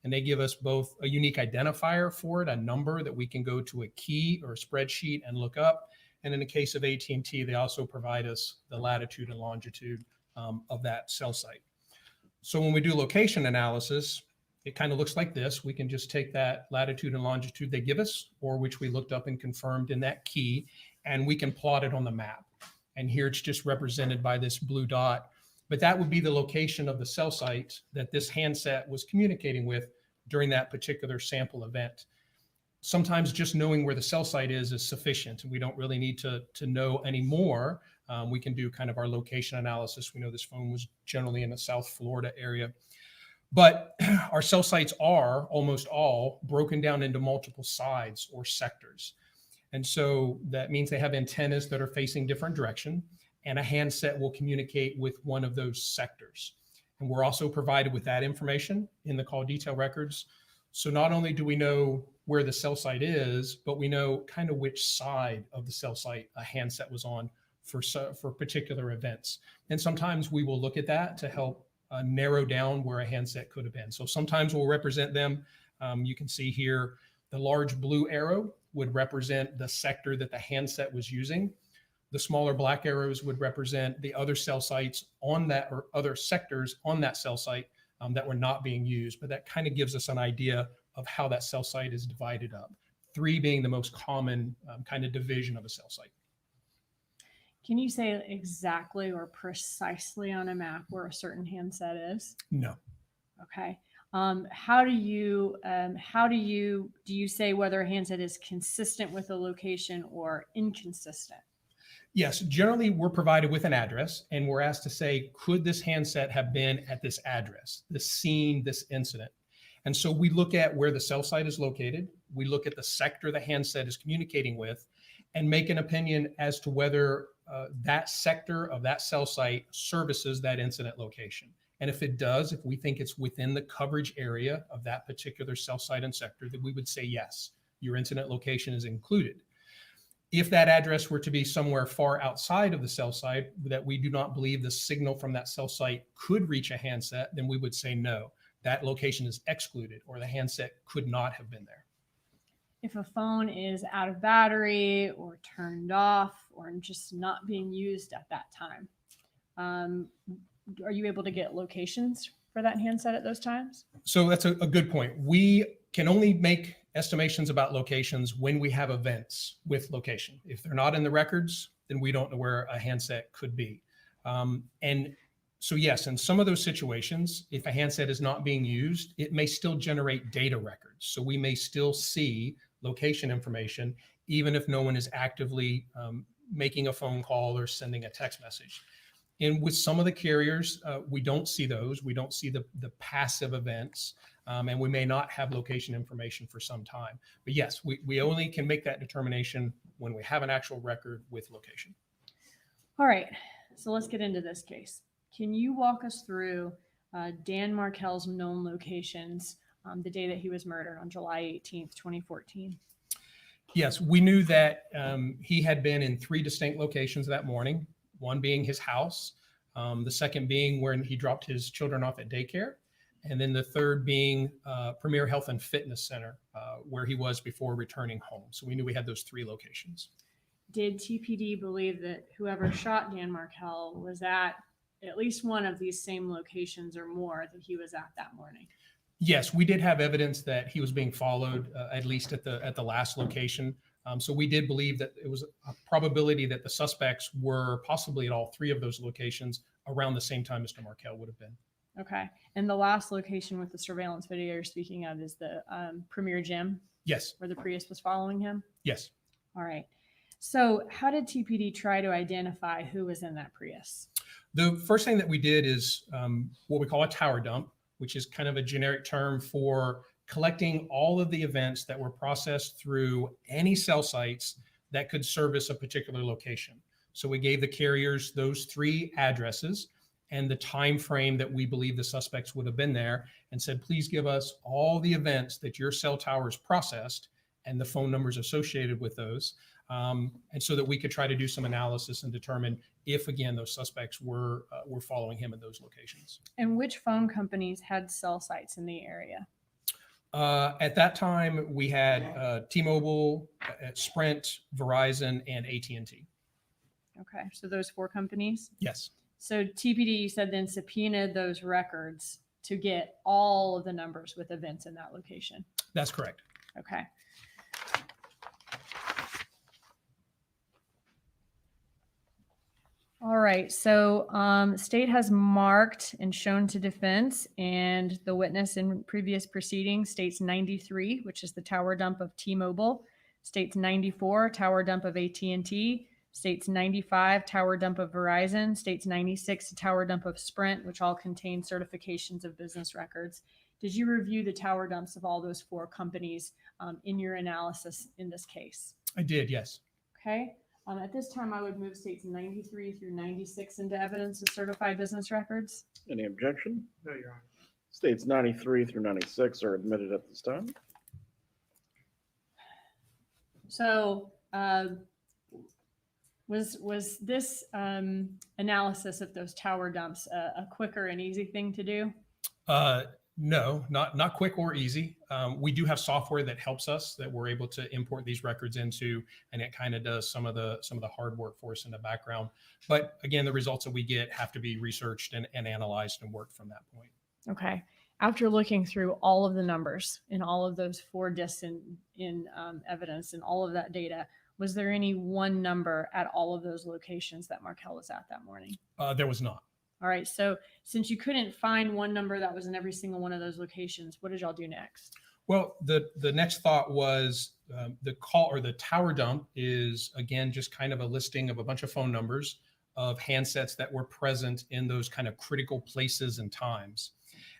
And they give us both a unique identifier for it, a number that we can go to a key or a spreadsheet and look up. And in the case of AT&T, they also provide us the latitude and longitude of that cell site. So when we do location analysis, it kind of looks like this. We can just take that latitude and longitude they give us, or which we looked up and confirmed in that key, and we can plot it on the map. And here it's just represented by this blue dot. But that would be the location of the cell site that this handset was communicating with during that particular sample event. Sometimes just knowing where the cell site is sufficient, and we don't really need to know any more. We can do kind of our location analysis. We know this phone was generally in the South Florida area. But our cell sites are almost all broken down into multiple sides or sectors. And so that means they have antennas that are facing different direction, and a handset will communicate with one of those sectors. And we're also provided with that information in the call detail records. So not only do we know where the cell site is, but we know kind of which side of the cell site a handset was on for particular events. And sometimes we will look at that to help narrow down where a handset could have been. So sometimes we'll represent them. You can see here, the large blue arrow would represent the sector that the handset was using. The smaller black arrows would represent the other cell sites on that, or other sectors on that cell site that were not being used. But that kind of gives us an idea of how that cell site is divided up. 3 being the most common kind of division of a cell site. Can you say exactly or precisely on a map where a certain handset is? No. Okay. Do you say whether a handset is consistent with a location or inconsistent? Yes, generally we're provided with an address and we're asked to say, could this handset have been at this address, this scene, this incident? And so we look at where the cell site is located. We look at the sector the handset is communicating with and make an opinion as to whether that sector of that cell site services that incident location. And if it does, if we think it's within the coverage area of that particular cell site and sector, then we would say, yes, your incident location is included. If that address were to be somewhere far outside of the cell site that we do not believe the signal from that cell site could reach a handset, then we would say no, that location is excluded or the handset could not have been there. If a phone is out of battery or turned off or just not being used at that time, are you able to get locations for that handset at those times? So that's a good point. We can only make estimations about locations when we have events with location. If they're not in the records, then we don't know where a handset could be. And so yes, in some of those situations, if a handset is not being used, it may still generate data records. So we may still see location information, even if no one is actively making a phone call or sending a text message. And with some of the carriers, we don't see those. We don't see the passive events, and we may not have location information for some time. But yes, we only can make that determination when we have an actual record with location. All right, so let's get into this case. Can you walk us through Dan Markel's known locations the day that he was murdered on July 18th, 2014? Yes, we knew that he had been in 3 distinct locations that morning, one being his house, the second being where he dropped his children off at daycare, and then the third being Premier Health and Fitness Center, where he was before returning home. So we knew we had those 3 locations. Did TPD believe that whoever shot Dan Markel was at least one of these same locations or more that he was at that morning? Yes, we did have evidence that he was being followed, at least at the last location. So we did believe that it was a probability that the suspects were possibly at all 3 of those locations around the same time Mr. Markel would have been. Okay. And the last location with the surveillance video you're speaking of is the Premier Gym? Yes. Where the Prius was following him? Yes. All right. So how did TPD try to identify who was in that Prius? The first thing that we did is what we call a tower dump, which is kind of a generic term for collecting all of the events that were processed through any cell sites that could service a particular location. So we gave the carriers those 3 addresses and the time frame that we believe the suspects would have been there, and said, please give us all the events that your cell towers processed and the phone numbers associated with those. And so that we could try to do some analysis and determine if, again, those suspects were following him in those locations. And which phone companies had cell sites in the area? At that time, we had T-Mobile, Sprint, Verizon, and AT&T. Okay, so those 4 companies? Yes. So TPD, you said, then subpoenaed those records to get all of the numbers with events in that location. That's correct. Okay. All right, so state has marked and shown to defense, and the witness in previous proceedings states 93, which is the tower dump of T-Mobile, states 94, tower dump of AT&T, states 95 tower dump of Verizon, states 96 tower dump of Sprint, which all contain certifications of business records. Did you review the tower dumps of all those 4 companies in your analysis in this case? I did, yes. Okay. At this time, I would move states 93 through 96 into evidence of certified business records. Any objection? No, Your Honor. States 93 through 96 are admitted at this time. So was this analysis of those tower dumps a quicker and easy thing to do? No, not quick or easy. We do have software that helps us, that we're able to import these records into, and it kind of does some of the hard work for us in the background. But again, the results that we get have to be researched and analyzed and worked from that point. Okay. After looking through all of the numbers in all of those 4 discs in evidence and all of that data, was there any one number at all of those locations that Markel was at that morning? There was not. All right. So since you couldn't find one number that was in every single one of those locations, what did y'all do next? Well, the next thought was the call or the tower dump is, again, just kind of a listing of a bunch of phone numbers of handsets that were present in those kind of critical places and times.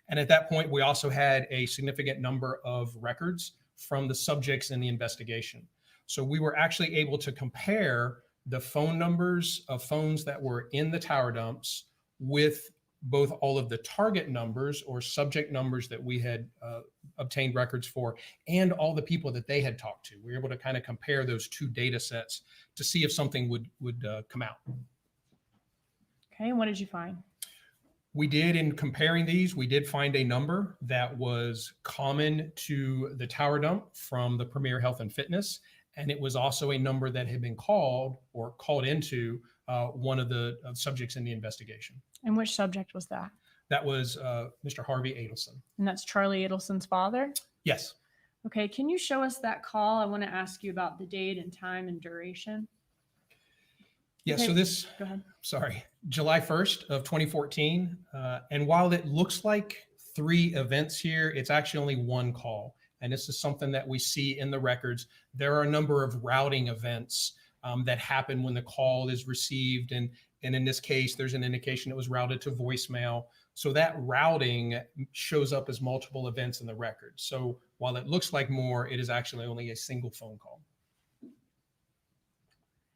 And at that point, we also had a significant number of records from the subjects in the investigation. So we were actually able to compare the phone numbers of phones that were in the tower dumps with both all of the target numbers or subject numbers that we had obtained records for and all the people that they had talked to. We were able to kind of compare those 2 data sets to see if something would come out. Okay. And what did you find? We did, in comparing these, we did find a number that was common to the tower dump from the Premier Health and Fitness. And it was also a number that had been called into one of the subjects in the investigation. And which subject was that? That was Mr. Harvey Adelson. And that's Charlie Adelson's father? Yes. Okay. Can you show us that call? I want to ask you about the date and time and duration. Yeah, Okay, so this, go ahead. sorry, July 1st of 2014. And while it looks like 3 events here, it's actually only 1 call. And this is something that we see in the records. There are a number of routing events that happen when the call is received. And in this case, there's an indication it was routed to voicemail. So that routing shows up as multiple events in the record. So while it looks like more, it is actually only a single phone call.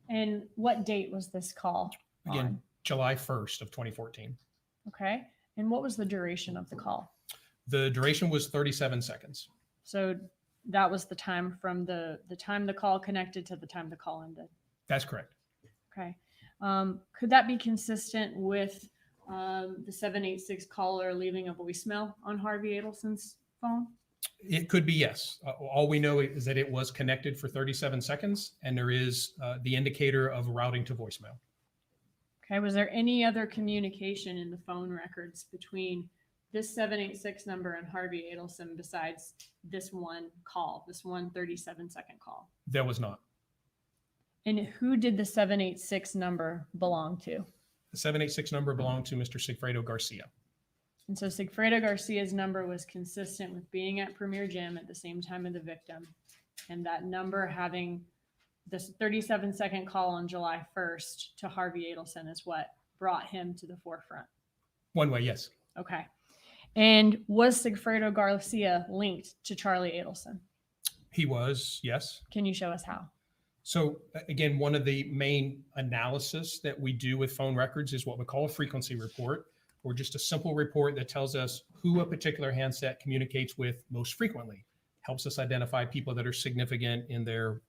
And what date was this call? Again, on? July 1st of 2014. Okay. And what was the duration of the call? The duration was 37 seconds. So that was the time from the time the call connected to the time the call ended. That's correct. Okay. Could that be consistent with the 786 caller leaving a voicemail on Harvey Adelson's phone? It could be, yes. All we know is that it was connected for 37 seconds, and there is the indicator of routing to voicemail. Okay. Was there any other communication in the phone records between this 786 number and Harvey Adelson besides this one call, this one 37-second call? There was not. And who did the 786 number belong to? The 786 number belonged to Mr. Sigfredo Garcia. And so Sigfredo Garcia's number was consistent with being at Premier Gym at the same time of the victim. And that number having this 37-second call on July 1st to Harvey Adelson is what brought him to the forefront. One way, yes. Okay. And was Sigfredo Garcia linked to Charlie Adelson? He was, yes. Can you show us how? So again, one of the main analysis that we do with phone records is what we call a frequency report, or just a simple report that tells us who a particular handset communicates with most frequently. Helps us identify people that are significant in their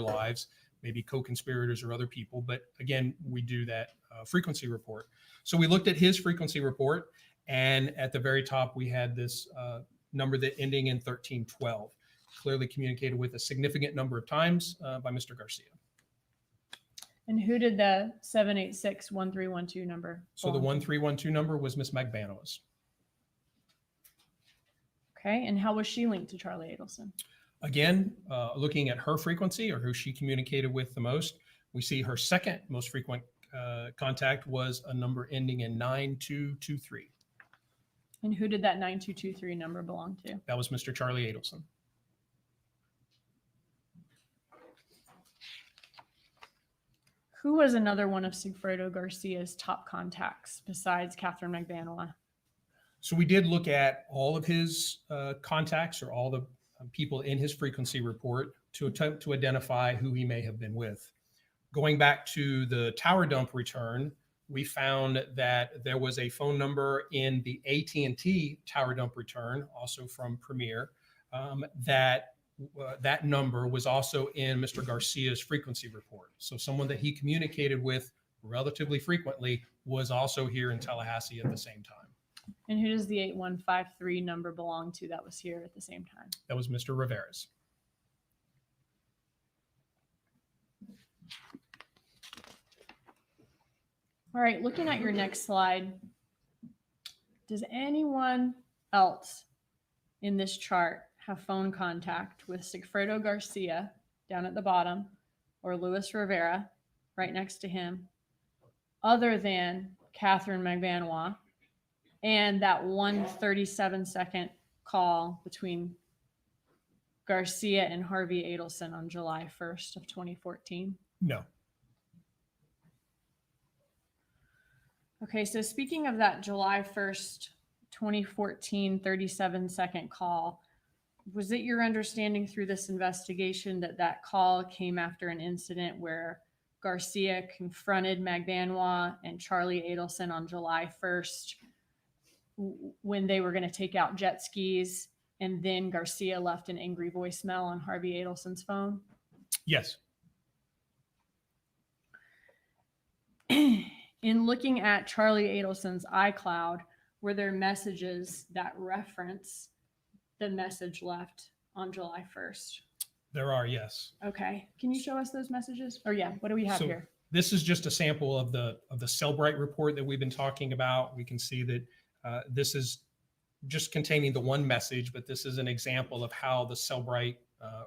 lives, maybe co-conspirators or other people. But again, we do that frequency report. So we looked at his frequency report, and at the very top, we had this number that ending in 1312, clearly communicated with a significant number of times by Mr. Garcia. And who did the 786-1312 number? So the 1312 number was Miss Magbanua's. Okay. And how was she linked to Charlie Adelson? Again, looking at her frequency or who she communicated with the most, we see her second most frequent contact was a number ending in 9223. And who did that 9223 number belong to? That was Mr. Charlie Adelson. Who was another one of Sigfredo Garcia's top contacts besides Catherine Magbanua? So we did look at all of his contacts or all the people in his frequency report to attempt to identify who he may have been with. Going back to the tower dump return, we found that there was a phone number in the AT&T tower dump return, also from Premier, that number was also in Mr. Garcia's frequency report. So someone that he communicated with relatively frequently was also here in Tallahassee at the same time. And who does the 8153 number belong to that was here at the same time? That was Mr. Rivera's. All right, looking at your next slide, does anyone else in this chart have phone contact with Sigfredo Garcia down at the bottom or Luis Rivera right next to him, other than Catherine Magbanua and that 137-second call between Garcia and Harvey Adelson on July 1st of 2014? No. Okay, so speaking of that July 1st, 2014, 37-second call, was it your understanding through this investigation that that call came after an incident where Garcia confronted Magbanua and Charlie Adelson on July 1st when they were going to take out jet skis, and then Garcia left an angry voicemail on Harvey Adelson's phone? Yes. In looking at Charlie Adelson's iCloud, were there messages that reference the message left on July 1st? There are, yes. Okay. Can you show us those messages? Or yeah, what do we have So here? this is just a sample of the Cellbrite report that we've been talking about. We can see that this is just containing the one message, but this is an example of how the Cellbrite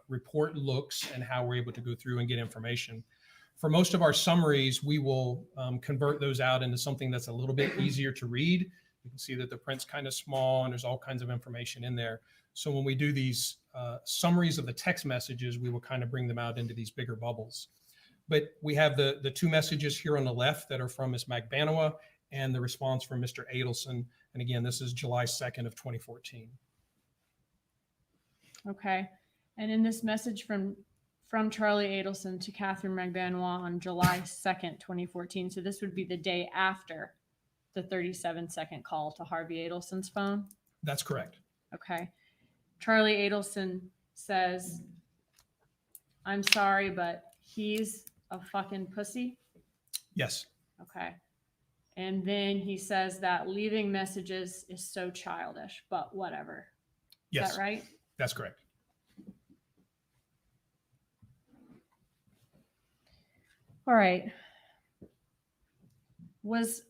report looks and how we're able to go through and get information. For most of our summaries, we will convert those out into something that's a little bit easier to read. You can see that the print's kind of small and there's all kinds of information in there. So when we do these summaries of the text messages, we will kind of bring them out into these bigger bubbles. But we have the two messages here on the left that are from Ms. Magbanua and the response from Mr. Adelson. And again, this is July 2nd of 2014. Okay. And in this message from Charlie Adelson to Catherine Magbanua on July 2nd, 2014. So this would be the day after the 37-second call to Harvey Adelson's phone? That's correct. Okay. Charlie Adelson says, "I'm sorry, but he's a fucking pussy." Yes. Okay. And then he says that leaving messages is so childish, but whatever. Yes. Is that right? That's correct. All right. Was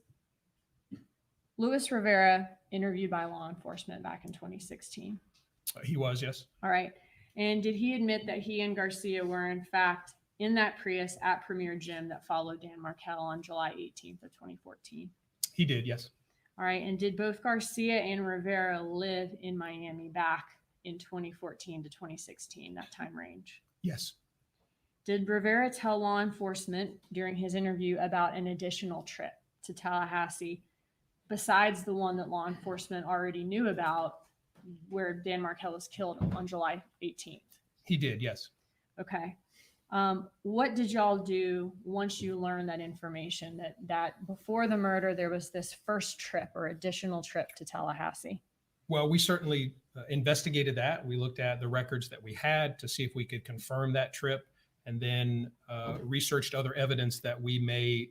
Luis Rivera interviewed by law enforcement back in 2016? He was, yes. All right. And did he admit that he and Garcia were in fact in that Prius at Premier Gym that followed Dan Markel on July 18th of 2014? He did, yes. All right. And did both Garcia and Rivera live in Miami back in 2014 to 2016, that time range? Yes. Did Rivera tell law enforcement during his interview about an additional trip to Tallahassee besides the one that law enforcement already knew about where Dan Markel was killed on July 18th? He did, yes. Okay. What did y'all do once you learned that information that before the murder, there was this first trip or additional trip to Tallahassee? Well, we certainly investigated that. We looked at the records that we had to see if we could confirm that trip, and then researched other evidence that we may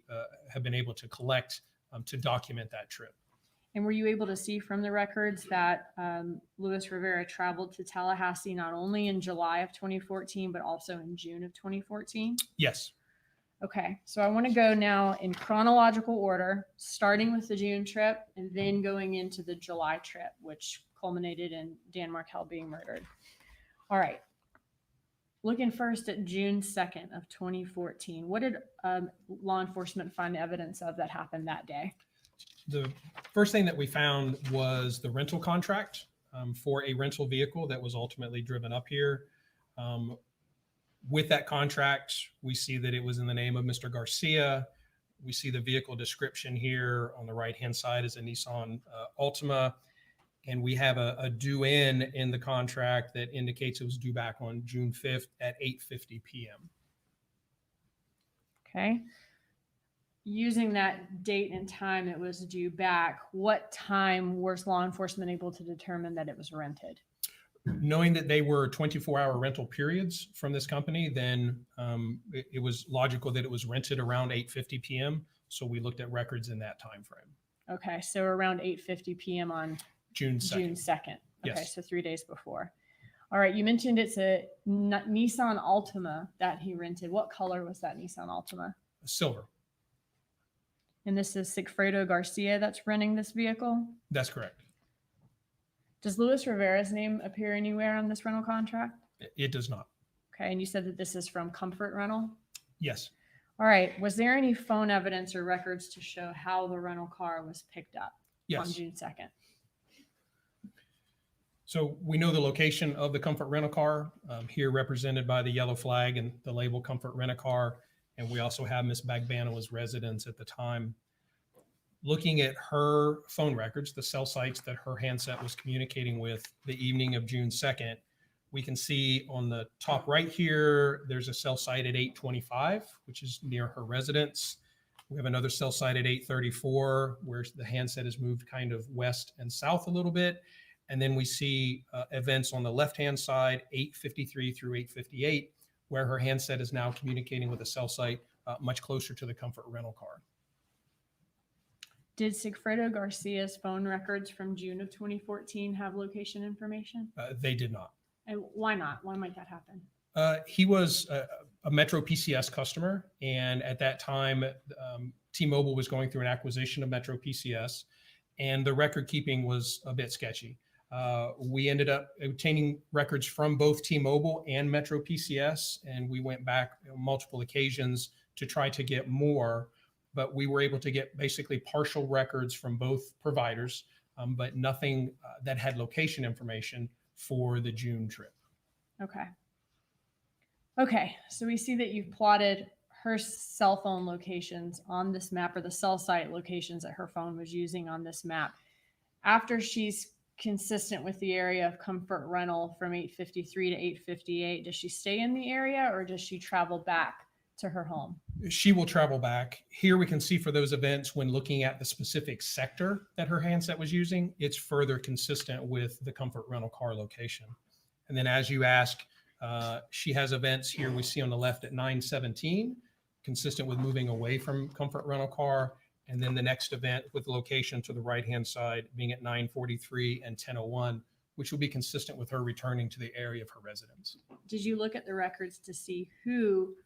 have been able to collect to document that trip. And were you able to see from the records that Luis Rivera traveled to Tallahassee not only in July of 2014, but also in June of 2014? Yes. Okay, so I want to go now in chronological order, starting with the June trip and then going into the July trip, which culminated in Dan Markel being murdered. All right. Looking first at June 2nd of 2014, what did law enforcement find evidence of that happened that day? The first thing that we found was the rental contract for a rental vehicle that was ultimately driven up here. With that contract, we see that it was in the name of Mr. Garcia. We see the vehicle description here on the right-hand side is a Nissan Altima. And we have a due in the contract that indicates it was due back on June 5th at 8:50 p.m. Okay. Using that date and time it was due back, what time was law enforcement able to determine that it was rented? Knowing that they were 24-hour rental periods from this company, then it was logical that it was rented around 8:50 p.m. So we looked at records in that time frame. Okay, so around 8:50 p.m. on June 2nd. June 2nd. Okay, Yes. so 3 days before. All right, you mentioned it's a Nissan Altima that he rented. What color was that Nissan Altima? Silver. And this is Sigfredo Garcia that's renting this vehicle? That's correct. Does Luis Rivera's name appear anywhere on this rental contract? It does not. Okay, and you said that this is from Comfort Rental? Yes. All right, was there any phone evidence or records to show how the rental car was picked up on Yes. June 2nd? So we know the location of the Comfort Rent-A-Car, here represented by the yellow flag and the label Comfort Rent-A-Car. And we also have Ms. Magbanua's residence at the time. Looking at her phone records, the cell sites that her handset was communicating with the evening of June 2nd, we can see on the top right here, there's a cell site at 8:25, which is near her residence. We have another cell site at 8:34, where the handset is moved kind of west and south a little bit. And then we see events on the left-hand side, 8:53 through 8:58, where her handset is now communicating with a cell site much closer to the Comfort rental car. Did Sigfredo Garcia's phone records from June of 2014 have location information? They did not. And why not? Why might that happen? He was a Metro PCS customer, and at that time, T-Mobile was going through an acquisition of Metro PCS, and the record keeping was a bit sketchy. We ended up obtaining records from both T-Mobile and Metro PCS, and we went back on multiple occasions to try to get more, but we were able to get basically partial records from both providers, but nothing that had location information for the June trip. Okay. Okay, so we see that you've plotted her cell phone locations on this map, or the cell site locations that her phone was using on this map. After she's consistent with the area of Comfort Rental from 8:53 to 8:58, does she stay in the area or does she travel back to her home? She will travel back. Here we can see for those events, when looking at the specific sector that her handset was using, it's further consistent with the Comfort rental car location. And then as you ask, she has events here we see on the left at 9:17, consistent with moving away from Comfort rental car. And then the next event with location to the right-hand side being at 9:43 and 10:01, which will be consistent with her returning to the area of her residence. Did you look at the records to see who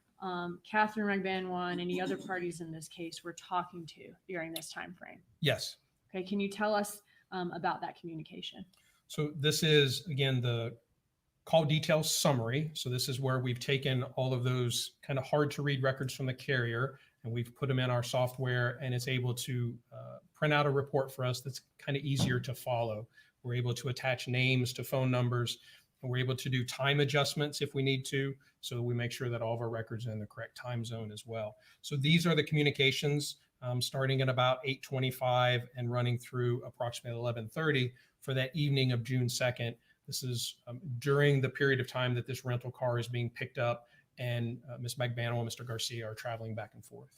Catherine Magbanua and any other parties in this case were talking to during this time frame? Yes. Okay, can you tell us about that communication? So this is, again, the call details summary. So this is where we've taken all of those kind of hard to read records from the carrier and we've put them in our software, and it's able to print out a report for us that's kind of easier to follow. We're able to attach names to phone numbers, and we're able to do time adjustments if we need to, so we make sure that all of our records are in the correct time zone as well. So these are the communications starting at about 8:25 and running through approximately 11:30 for that evening of June 2nd. This is during the period of time that this rental car is being picked up, and Ms. Magbanua and Mr. Garcia are traveling back and forth.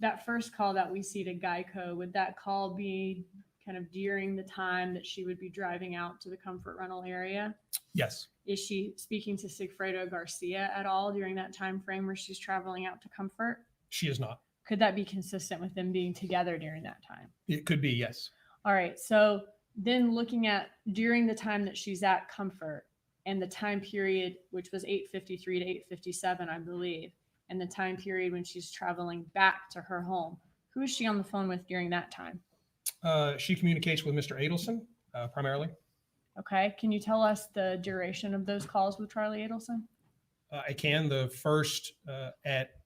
That first call that we see to Geico, would that call be kind of during the time that she would be driving out to the Comfort rental area? Yes. Is she speaking to Sigfredo Garcia at all during that time frame where she's traveling out to Comfort? She is not. Could that be consistent with them being together during that time? It could be, yes. All right. So then looking at during the time that she's at Comfort and the time period, which was 8:53 to 8:57, I believe, and the time period when she's traveling back to her home, who is she on the phone with during that time? She communicates with Mr. Adelson primarily. Okay. Can you tell us the duration of those calls with Charlie Adelson? I can. The first at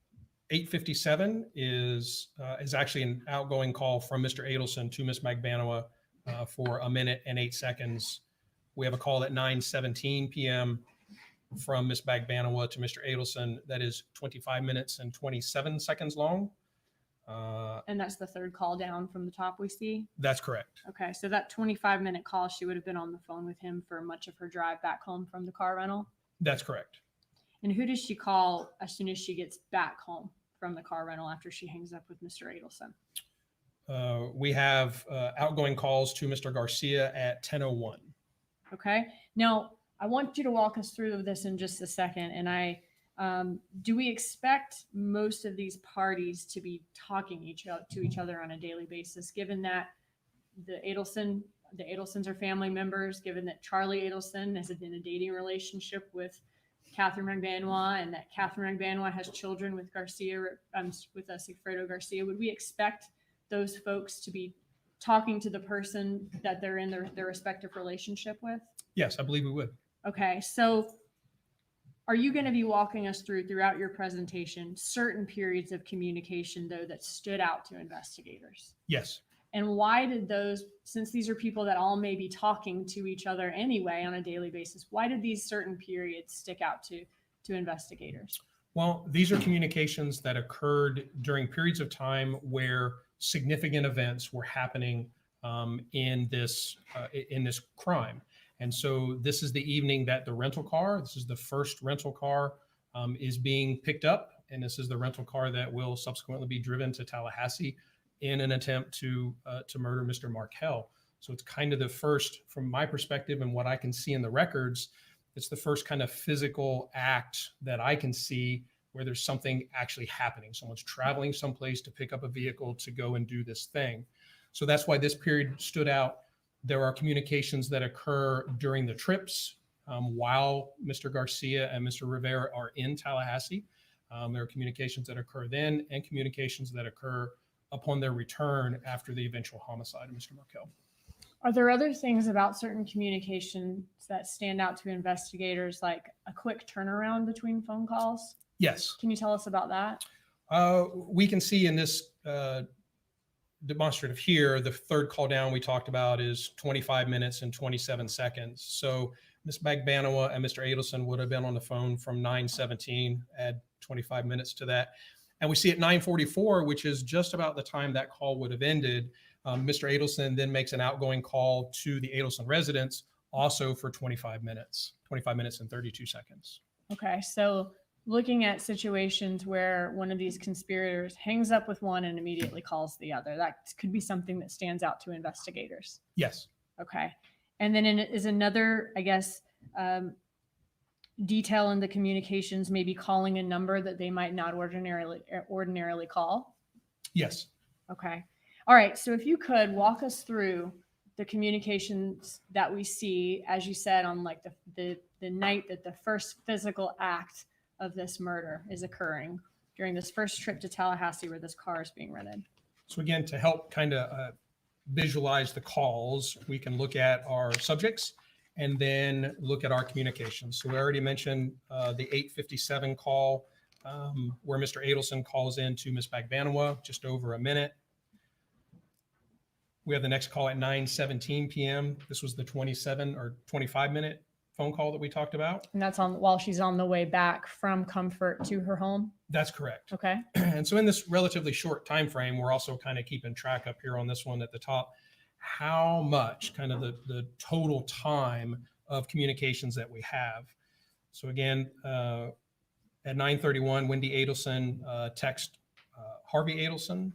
8:57 is actually an outgoing call from Mr. Adelson to Ms. Magbanua for 1 minute and 8 seconds. We have a call at 9:17 p.m. from Ms. Magbanua to Mr. Adelson that is 25 minutes and 27 seconds long. And that's the third call down from the top we see? That's correct. Okay, so that 25-minute call, she would have been on the phone with him for much of her drive back home from the car rental? That's correct. And who does she call as soon as she gets back home from the car rental after she hangs up with Mr. Adelson? We have outgoing calls to Mr. Garcia at 10:01. Okay. Now, I want you to walk us through this in just a second. And do we expect most of these parties to be talking to each other on a daily basis, given that the Adelsons are family members, given that Charlie Adelson is in a dating relationship with Catherine Magbanua, and that Catherine Magbanua has children with Garcia, with Sigfredo Garcia? Would we expect those folks to be talking to the person that they're in their respective relationship with? Yes, I believe we would. Okay, so are you going to be walking us throughout your presentation certain periods of communication, though, that stood out to investigators? Yes. And why did those, since these are people that all may be talking to each other anyway on a daily basis, why did these certain periods stick out to investigators? Well, these are communications that occurred during periods of time where significant events were happening in this crime. And so this is the evening that the rental car, this is the first rental car, is being picked up. And this is the rental car that will subsequently be driven to Tallahassee in an attempt to murder Mr. Mark Hale. So it's kind of the first, from my perspective and what I can see in the records, it's the first kind of physical act that I can see where there's something actually happening. Someone's traveling someplace to pick up a vehicle to go and do this thing. So that's why this period stood out. There are communications that occur during the trips while Mr. Garcia and Mr. Rivera are in Tallahassee. There are communications that occur then and communications that occur upon their return after the eventual homicide of Mr. Markel. Are there other things about certain communications that stand out to investigators, like a quick turnaround between phone calls? Yes. Can you tell us about that? We can see in this demonstrative here, the third call down we talked about is 25 minutes and 27 seconds. So Ms. Magbanua and Mr. Adelson would have been on the phone from 9:17, add 25 minutes to that. And we see at 9:44, which is just about the time that call would have ended, Mr. Adelson then makes an outgoing call to the Adelson residence, also for 25 minutes and 32 seconds. Okay, so looking at situations where one of these conspirators hangs up with one and immediately calls the other, that could be something that stands out to investigators. Yes. Okay. And then is another, I guess, detail in the communications, maybe calling a number that they might not ordinarily call? Yes. Okay. All right. So if you could walk us through the communications that we see, as you said, on like the night that the first physical act of this murder is occurring during this first trip to Tallahassee where this car is being rented. So again, to help kind of visualize the calls, we can look at our subjects and then look at our communications. So we already mentioned the 8:57 call where Mr. Adelson calls in to Ms. Magbanua, just over a minute. We have the next call at 9:17 p.m. This was the 27 or 25 minute phone call that we talked about. And that's while she's on the way back from Comfort to her home? That's correct. Okay. And so in this relatively short time frame, we're also kind of keeping track up here on this one at the top, how much kind of the total time of communications that we have. So again, at 9:31, Wendy Adelson text Harvey Adelson.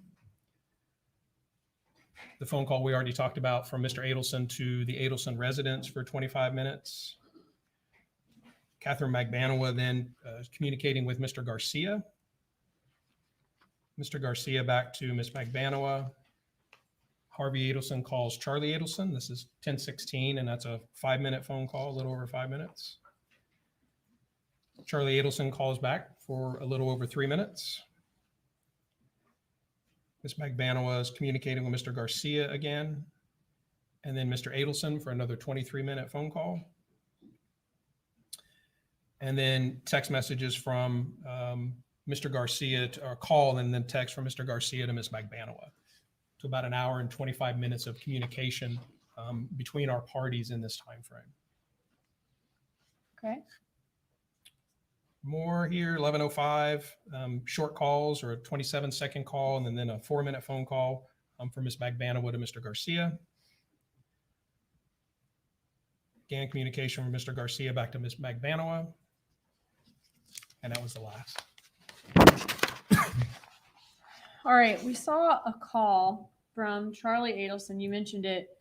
The phone call we already talked about from Mr. Adelson to the Adelson residence for 25 minutes. Catherine Magbanua then communicating with Mr. Garcia. Mr. Garcia back to Ms. Magbanua. Harvey Adelson calls Charlie Adelson. This is 10:16, and that's a 5-minute phone call, a little over 5 minutes. Charlie Adelson calls back for a little over 3 minutes. Ms. Magbanua is communicating with Mr. Garcia again, and then Mr. Adelson for another 23-minute phone call. And then text messages from Mr. Garcia, or call and then text from Mr. Garcia to Ms. Magbanua. To about an hour and 25 minutes of communication between our parties in this time frame. Okay. more here, 11:05, short calls or a 27-second call, and then a 4-minute phone call from Ms. Magbanua to Mr. Garcia. Again, communication from Mr. Garcia back to Ms. Magbanua. And that was the last. All right, we saw a call from Charlie Adelson. You mentioned it.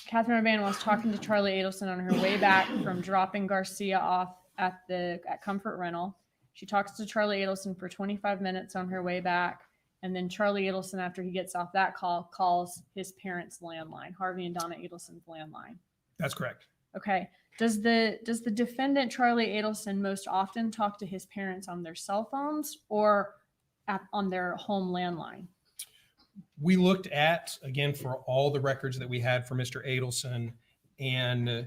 Catherine Magbanua was talking to Charlie Adelson on her way back from dropping Garcia off at Comfort Rental. She talks to Charlie Adelson for 25 minutes on her way back. And then Charlie Adelson, after he gets off that call, calls his parents' landline, Harvey and Donna Adelson's landline. That's correct. Okay. Does the defendant, Charlie Adelson, most often talk to his parents on their cell phones or on their home landline? We looked at, again, for all the records that we had for Mr. Adelson, and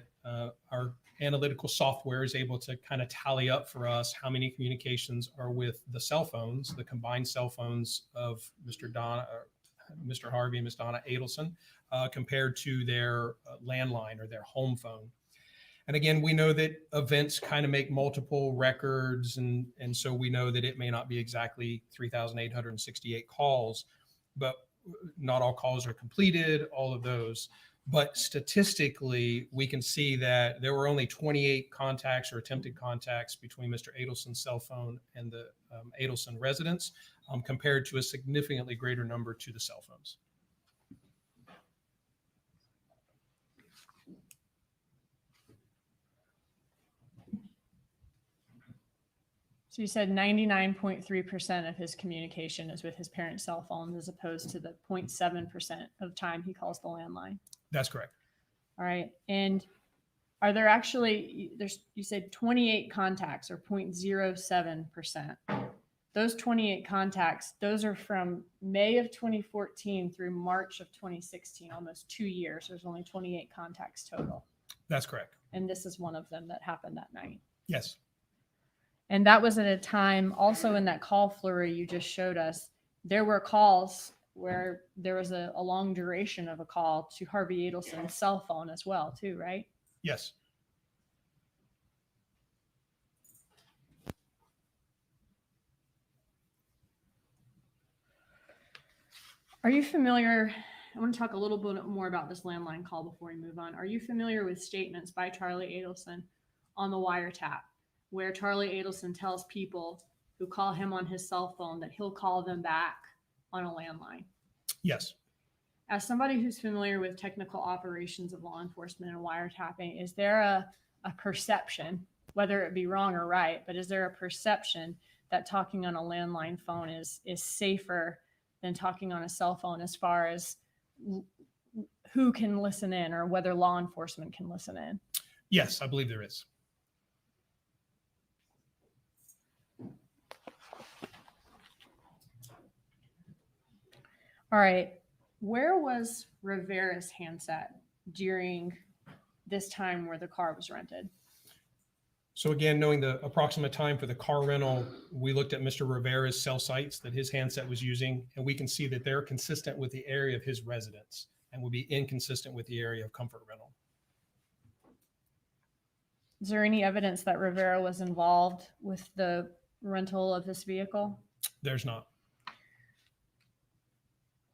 our analytical software is able to kind of tally up for us how many communications are with the cell phones, the combined cell phones of Mr. Harvey and Ms. Donna Adelson, compared to their landline or their home phone. And again, we know that events kind of make multiple records, and so we know that it may not be exactly 3,868 calls, but not all calls are completed, all of those. But statistically, we can see that there were only 28 contacts or attempted contacts between Mr. Adelson's cell phone and the Adelson residence, compared to a significantly greater number to the cell phones. So you said 99.3% of his communication is with his parents' cell phones, as opposed to the 0.7% of time he calls the landline. That's correct. All right. And are there actually, you said 28 contacts or 0.07%. Those 28 contacts, those are from May of 2014 through March of 2016, almost 2 years. There's only 28 contacts total. That's correct. And this is one of them that happened that night. Yes. And that was at a time, also in that call flurry you just showed us, there were calls where there was a long duration of a call to Harvey Adelson's cell phone as well, too, right? Yes. Are you familiar? I want to talk a little bit more about this landline call before we move on. Are you familiar with statements by Charlie Adelson on the wiretap, where Charlie Adelson tells people who call him on his cell phone that he'll call them back on a landline? Yes. As somebody who's familiar with technical operations of law enforcement and wiretapping, is there a perception, whether it be wrong or right, but is there a perception that talking on a landline phone is safer than talking on a cell phone as far as who can listen in or whether law enforcement can listen in? Yes, I believe there is. All right. Where was Rivera's handset during this time where the car was rented? So again, knowing the approximate time for the car rental, we looked at Mr. Rivera's cell sites that his handset was using, and we can see that they're consistent with the area of his residence and will be inconsistent with the area of Comfort Rental. Is there any evidence that Rivera was involved with the rental of this vehicle? There's not.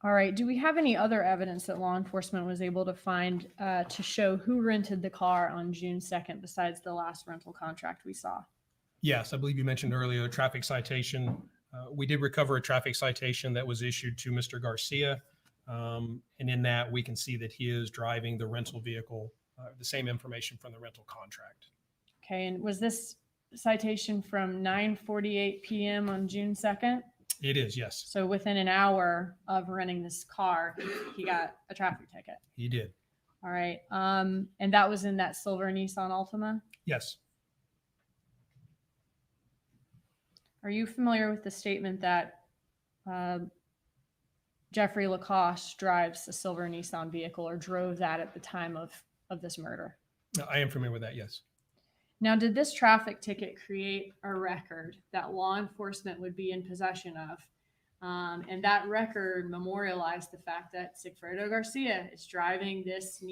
All right. Do we have any other evidence that law enforcement was able to find to show who rented the car on June 2nd besides the last rental contract we saw? Yes, I believe you mentioned earlier a traffic citation. We did recover a traffic citation that was issued to Mr. Garcia. And in that, we can see that he is driving the rental vehicle, the same information from the rental contract. Okay. And was this citation from 9:48 p.m. on June 2nd? It is, yes. So within an hour of renting this car, he got a traffic ticket. He did. All right. And that was in that silver Nissan Altima? Yes. Are you familiar with the statement that Jeffrey Lacoste drives a silver Nissan vehicle or drove that at the time of this murder? I am familiar with that, yes. Now, did this traffic ticket create a record that law enforcement would be in possession of? And that record memorialized the fact that Sigfredo Garcia is driving this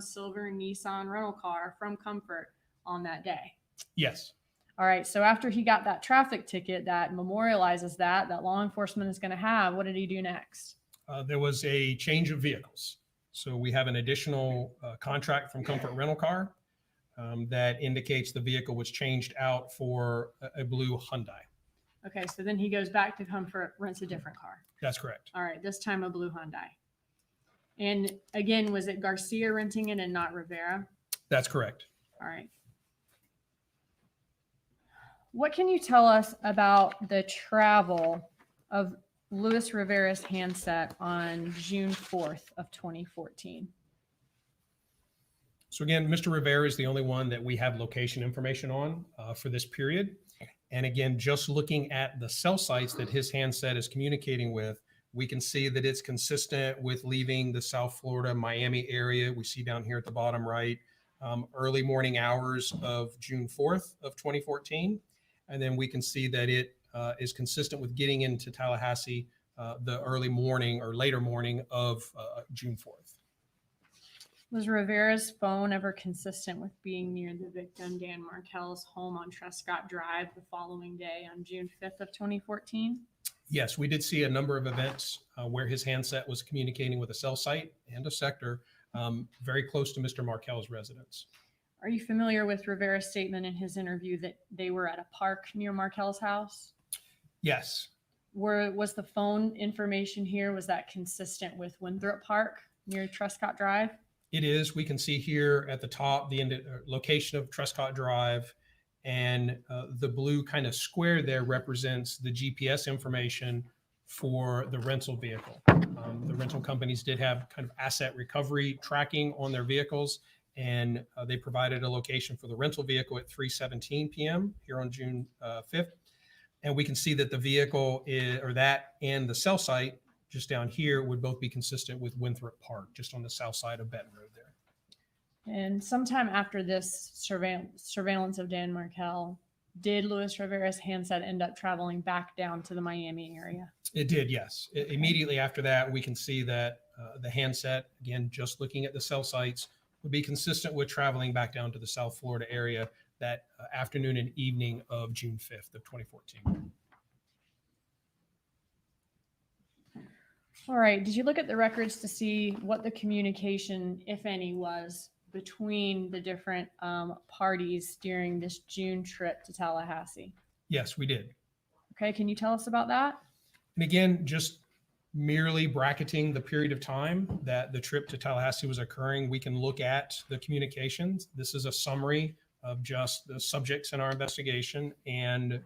silver Nissan rental car from Comfort on that day? Yes. All right. So after he got that traffic ticket that memorializes that law enforcement is going to have, what did he do next? There was a change of vehicles. So we have an additional contract from Comfort Rental Car that indicates the vehicle was changed out for a blue Hyundai. Okay. So then he goes back to Comfort, rents a different car. That's correct. All right. This time a blue Hyundai. And again, was it Garcia renting it and not Rivera? That's correct. All right. What can you tell us about the travel of Luis Rivera's handset on June 4th of 2014? So again, Mr. Rivera is the only one that we have location information on for this period. And again, just looking at the cell sites that his handset is communicating with, we can see that it's consistent with leaving the South Florida, Miami area. We see down here at the bottom right, early morning hours of June 4th of 2014. And then we can see that it is consistent with getting into Tallahassee the early morning or later morning of June 4th. Was Rivera's phone ever consistent with being near the victim, Dan Markel's home on Trescott Drive the following day on June 5th of 2014? Yes, we did see a number of events where his handset was communicating with a cell site and a sector very close to Mr. Markel's residence. Are you familiar with Rivera's statement in his interview that they were at a park near Markel's house? Yes. Was the phone information here, was that consistent with Winthrop Park near Trescott Drive? It is. We can see here at the top the location of Trescott Drive, and the blue kind of square there represents the GPS information for the rental vehicle. The rental companies did have kind of asset recovery tracking on their vehicles, and they provided a location for the rental vehicle at 3:17 p.m. here on June 5th. And we can see that the vehicle and the cell site just down here would both be consistent with Winthrop Park, just on the south side of Benton Road there. And sometime after this surveillance of Dan Markel, did Luis Rivera's handset end up traveling back down to the Miami area? It did, yes. Immediately after that, we can see that the handset, again, just looking at the cell sites, would be consistent with traveling back down to the South Florida area that afternoon and evening of June 5th of 2014. All right. Did you look at the records to see what the communication, if any, was between the different parties during this June trip to Tallahassee? Yes, we did. Okay. Can you tell us about that? And again, just merely bracketing the period of time that the trip to Tallahassee was occurring, we can look at the communications. This is a summary of just the subjects in our investigation and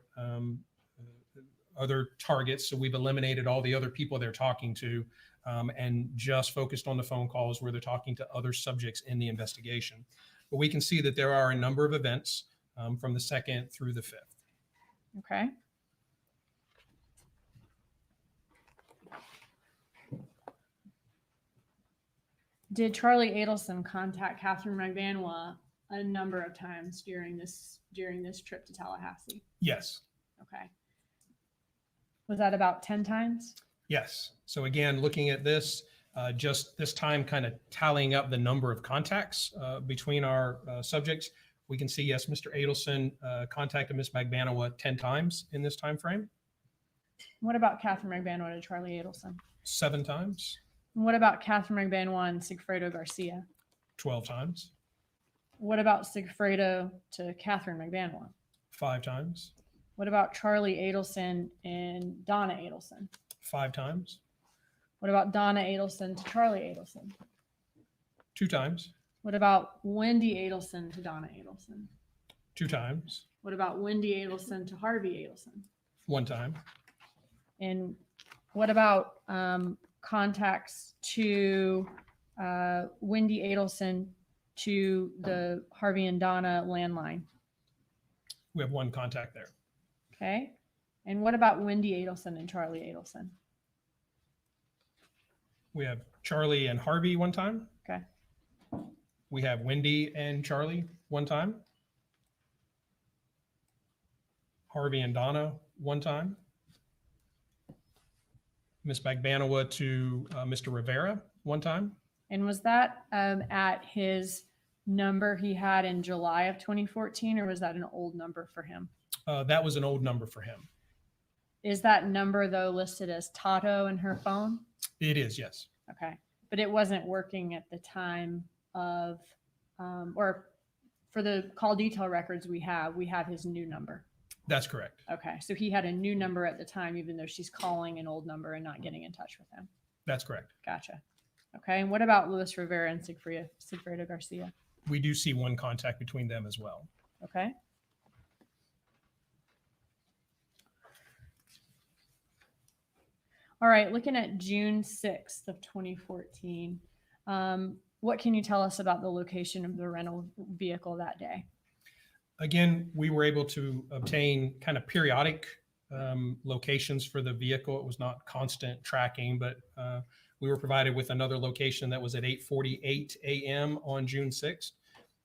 other targets. So we've eliminated all the other people they're talking to and just focused on the phone calls where they're talking to other subjects in the investigation. But we can see that there are a number of events from the 2nd through the 5th. Okay. Did Charlie Adelson contact Catherine Magbanua a number of times during this trip to Tallahassee? Yes. Okay. Was that about 10 times? Yes. So again, looking at this, just this time kind of tallying up the number of contacts between our subjects, we can see, yes, Mr. Adelson contacted Ms. Magbanua 10 times in this time frame. What about Catherine Magbanua to Charlie Adelson? 7 times. And what about Catherine Magbanua and Sigfredo Garcia? 12 times. What about Sigfredo to Catherine Magbanua? 5 times. What about Charlie Adelson and Donna Adelson? 5 times. What about Donna Adelson to Charlie Adelson? 2 times. What about Wendy Adelson to Donna Adelson? 2 times. What about Wendy Adelson to Harvey Adelson? 1 time. And what about contacts to Wendy Adelson to the Harvey and Donna landline? We have 1 contact there. Okay. And what about Wendy Adelson and Charlie Adelson? We have Charlie and Harvey 1 time. Okay. We have Wendy and Charlie 1 time. Harvey and Donna 1 time. Ms. Magbanua to Mr. Rivera 1 time. And was that at his number he had in July of 2014, or was that an old number for him? That was an old number for him. Is that number though listed as Tato in her phone? It is, yes. Okay. But it wasn't working at the time of, or for the call detail records we have his new number. That's correct. Okay. So he had a new number at the time, even though she's calling an old number and not getting in touch with him. That's correct. Gotcha. Okay. And what about Luis Rivera and Sigfredo Garcia? We do see one contact between them as well. Okay. All right. Looking at June 6th of 2014, what can you tell us about the location of the rental vehicle that day? Again, we were able to obtain kind of periodic locations for the vehicle. It was not constant tracking, but we were provided with another location that was at 8:48 a.m. on June 6th.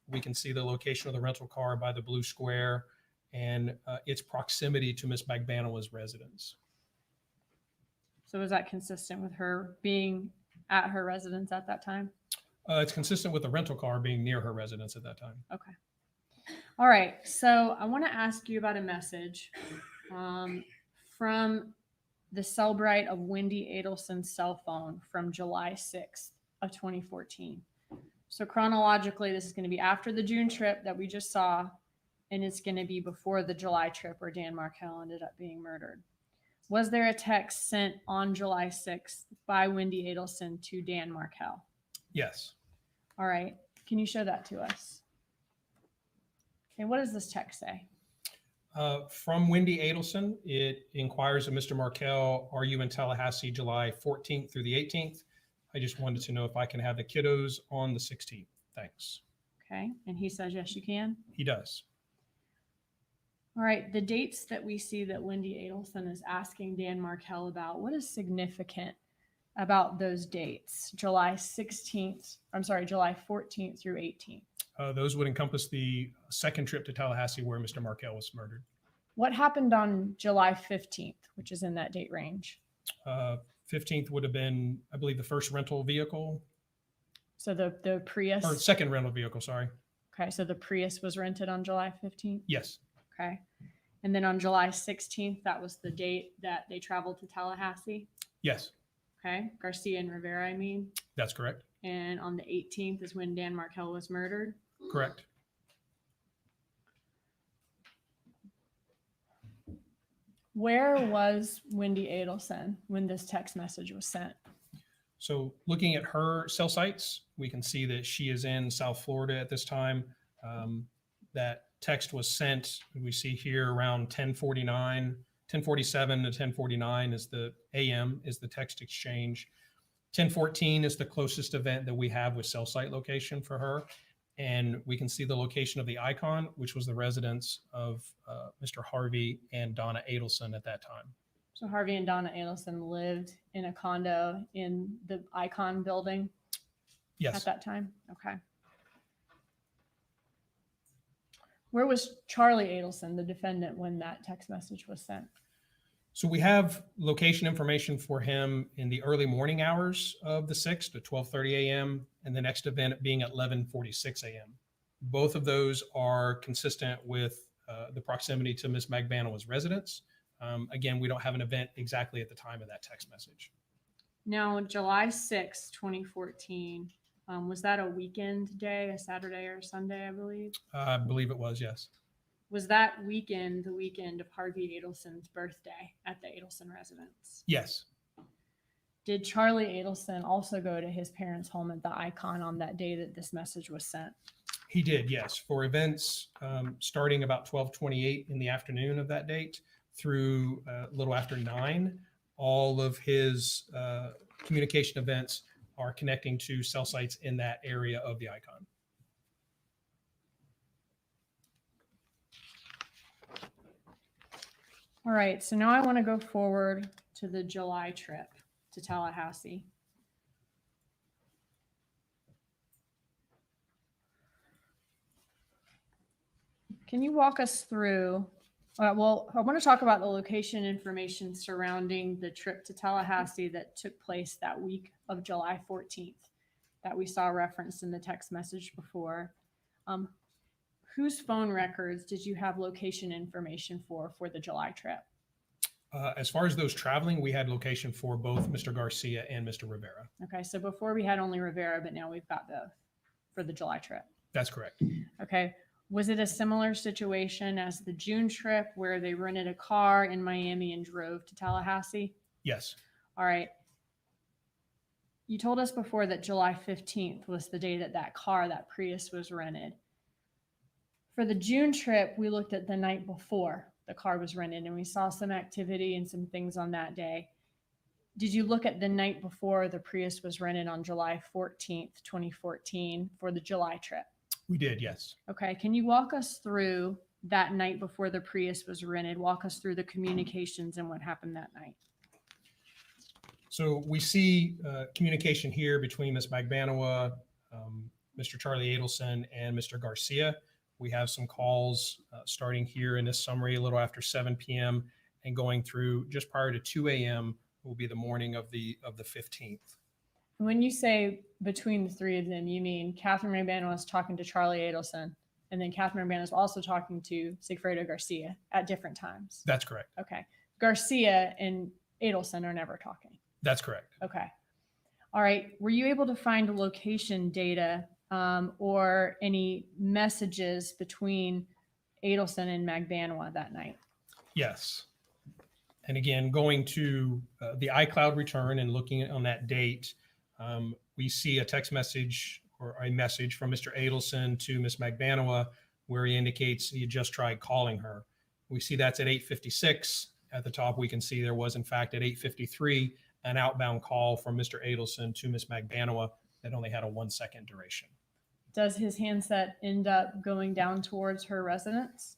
We can see the location of the rental car by the blue square and its proximity to Ms. Magbanua's residence. So was that consistent with her being at her residence at that time? It's consistent with the rental car being near her residence at that time. Okay. All right. So I want to ask you about a message from the Cellbrite of Wendy Adelson's cell phone from July 6th of 2014. So chronologically, this is going to be after the June trip that we just saw, and it's going to be before the July trip where Dan Markell ended up being murdered. Was there a text sent on July 6th by Wendy Adelson to Dan Markell? Yes. All right. Can you show that to us? Okay. What does this text say? From Wendy Adelson, it inquires of Mr. Markell, are you in Tallahassee July 14th through the 18th? I just wanted to know if I can have the kiddos on the 16th. Thanks. Okay. And he says, yes, you can. He does. All right. The dates that we see that Wendy Adelson is asking Dan Markell about, what is significant about those dates? July 14th through 18th. Those would encompass the second trip to Tallahassee where Mr. Markell was murdered. What happened on July 15th, which is in that date range? 15th would have been, I believe, the first rental vehicle. So the Prius? Or second rental vehicle, sorry. Okay, so the Prius was rented on July 15th? Yes. Okay. And then on July 16th, that was the date that they traveled to Tallahassee? Yes. Okay. Garcia and Rivera, I mean. That's correct. And on the 18th is when Dan Markell was murdered? Correct. Where was Wendy Adelson when this text message was sent? So looking at her cell sites, we can see that she is in South Florida at this time. That text was sent, we see here around 10:47 to 10:49 is the AM is the text exchange. 10:14 is the closest event that we have with cell site location for her. And we can see the location of the icon, which was the residence of Mr. Harvey and Donna Adelson at that time. So Harvey and Donna Adelson lived in a condo in the Icon building? Yes. At that time? Okay. Where was Charlie Adelson, the defendant, when that text message was sent? So we have location information for him in the early morning hours of the 6th at 12:30 a.m. and the next event being at 11:46 a.m. Both of those are consistent with the proximity to Ms. Magbanua's residence. Again, we don't have an event exactly at the time of that text message. Now, July 6, 2014, was that a weekend day, a Saturday or a Sunday, I believe? I believe it was, yes. Was that weekend the weekend of Harvey Adelson's birthday at the Adelson residence? Yes. Did Charlie Adelson also go to his parents' home at the Icon on that day that this message was sent? He did, yes. For events starting about 12:28 in the afternoon of that date through a little after 9, all of his communication events are connecting to cell sites in that area of the Icon. All right, so now I want to go forward to the July trip to Tallahassee. Can you walk us through? Well, I want to talk about the location information surrounding the trip to Tallahassee that took place that week of July 14th that we saw referenced in the text message before. whose phone records did you have location information for the July trip? As far as those traveling, we had location for both Mr. Garcia and Mr. Rivera. Okay, so before we had only Rivera, but now we've got both for the July trip. That's correct. Okay. Was it a similar situation as the June trip where they rented a car in Miami and drove to Tallahassee? Yes. All right. You told us before that July 15th was the day that that car, that Prius, was rented. For the June trip, we looked at the night before the car was rented and we saw some activity and some things on that day. Did you look at the night before the Prius was rented on July 14th, 2014 for the July trip? We did, yes. Okay. Can you walk us through that night before the Prius was rented? Walk us through the communications and what happened that night. So we see communication here between Ms. Magbanua, Mr. Charlie Adelson, and Mr. Garcia. We have some calls starting here in this summary a little after 7 p.m. and going through just prior to 2 a.m. will be the morning of the 15th. When you say between the three of them, you mean Catherine Magbanua was talking to Charlie Adelson, and then Catherine Magbanua was also talking to Sigfredo Garcia at different times? That's correct. Okay. Garcia and Adelson are never talking. That's correct. Okay. All right. Were you able to find location data or any messages between Adelson and Magbanua that night? Yes. And again, going to the iCloud return and looking on that date, we see a text message or a message from Mr. Adelson to Ms. Magbanua where he indicates he had just tried calling her. We see that's at 8:56. At the top, we can see there was, in fact, at 8:53, an outbound call from Mr. Adelson to Ms. Magbanua that only had a 1-second duration. Does his handset end up going down towards her residence?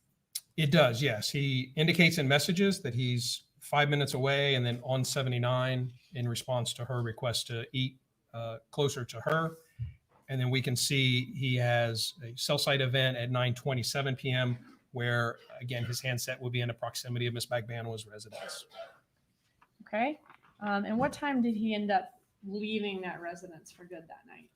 It does, yes. He indicates in messages that he's 5 minutes away and then on 79 in response to her request to eat closer to her. And then we can see he has a cell site event at 9:27 p.m. where, again, his handset will be in the proximity of Ms. Magbanua's residence. Okay. And what time did he end up leaving that residence for good that night?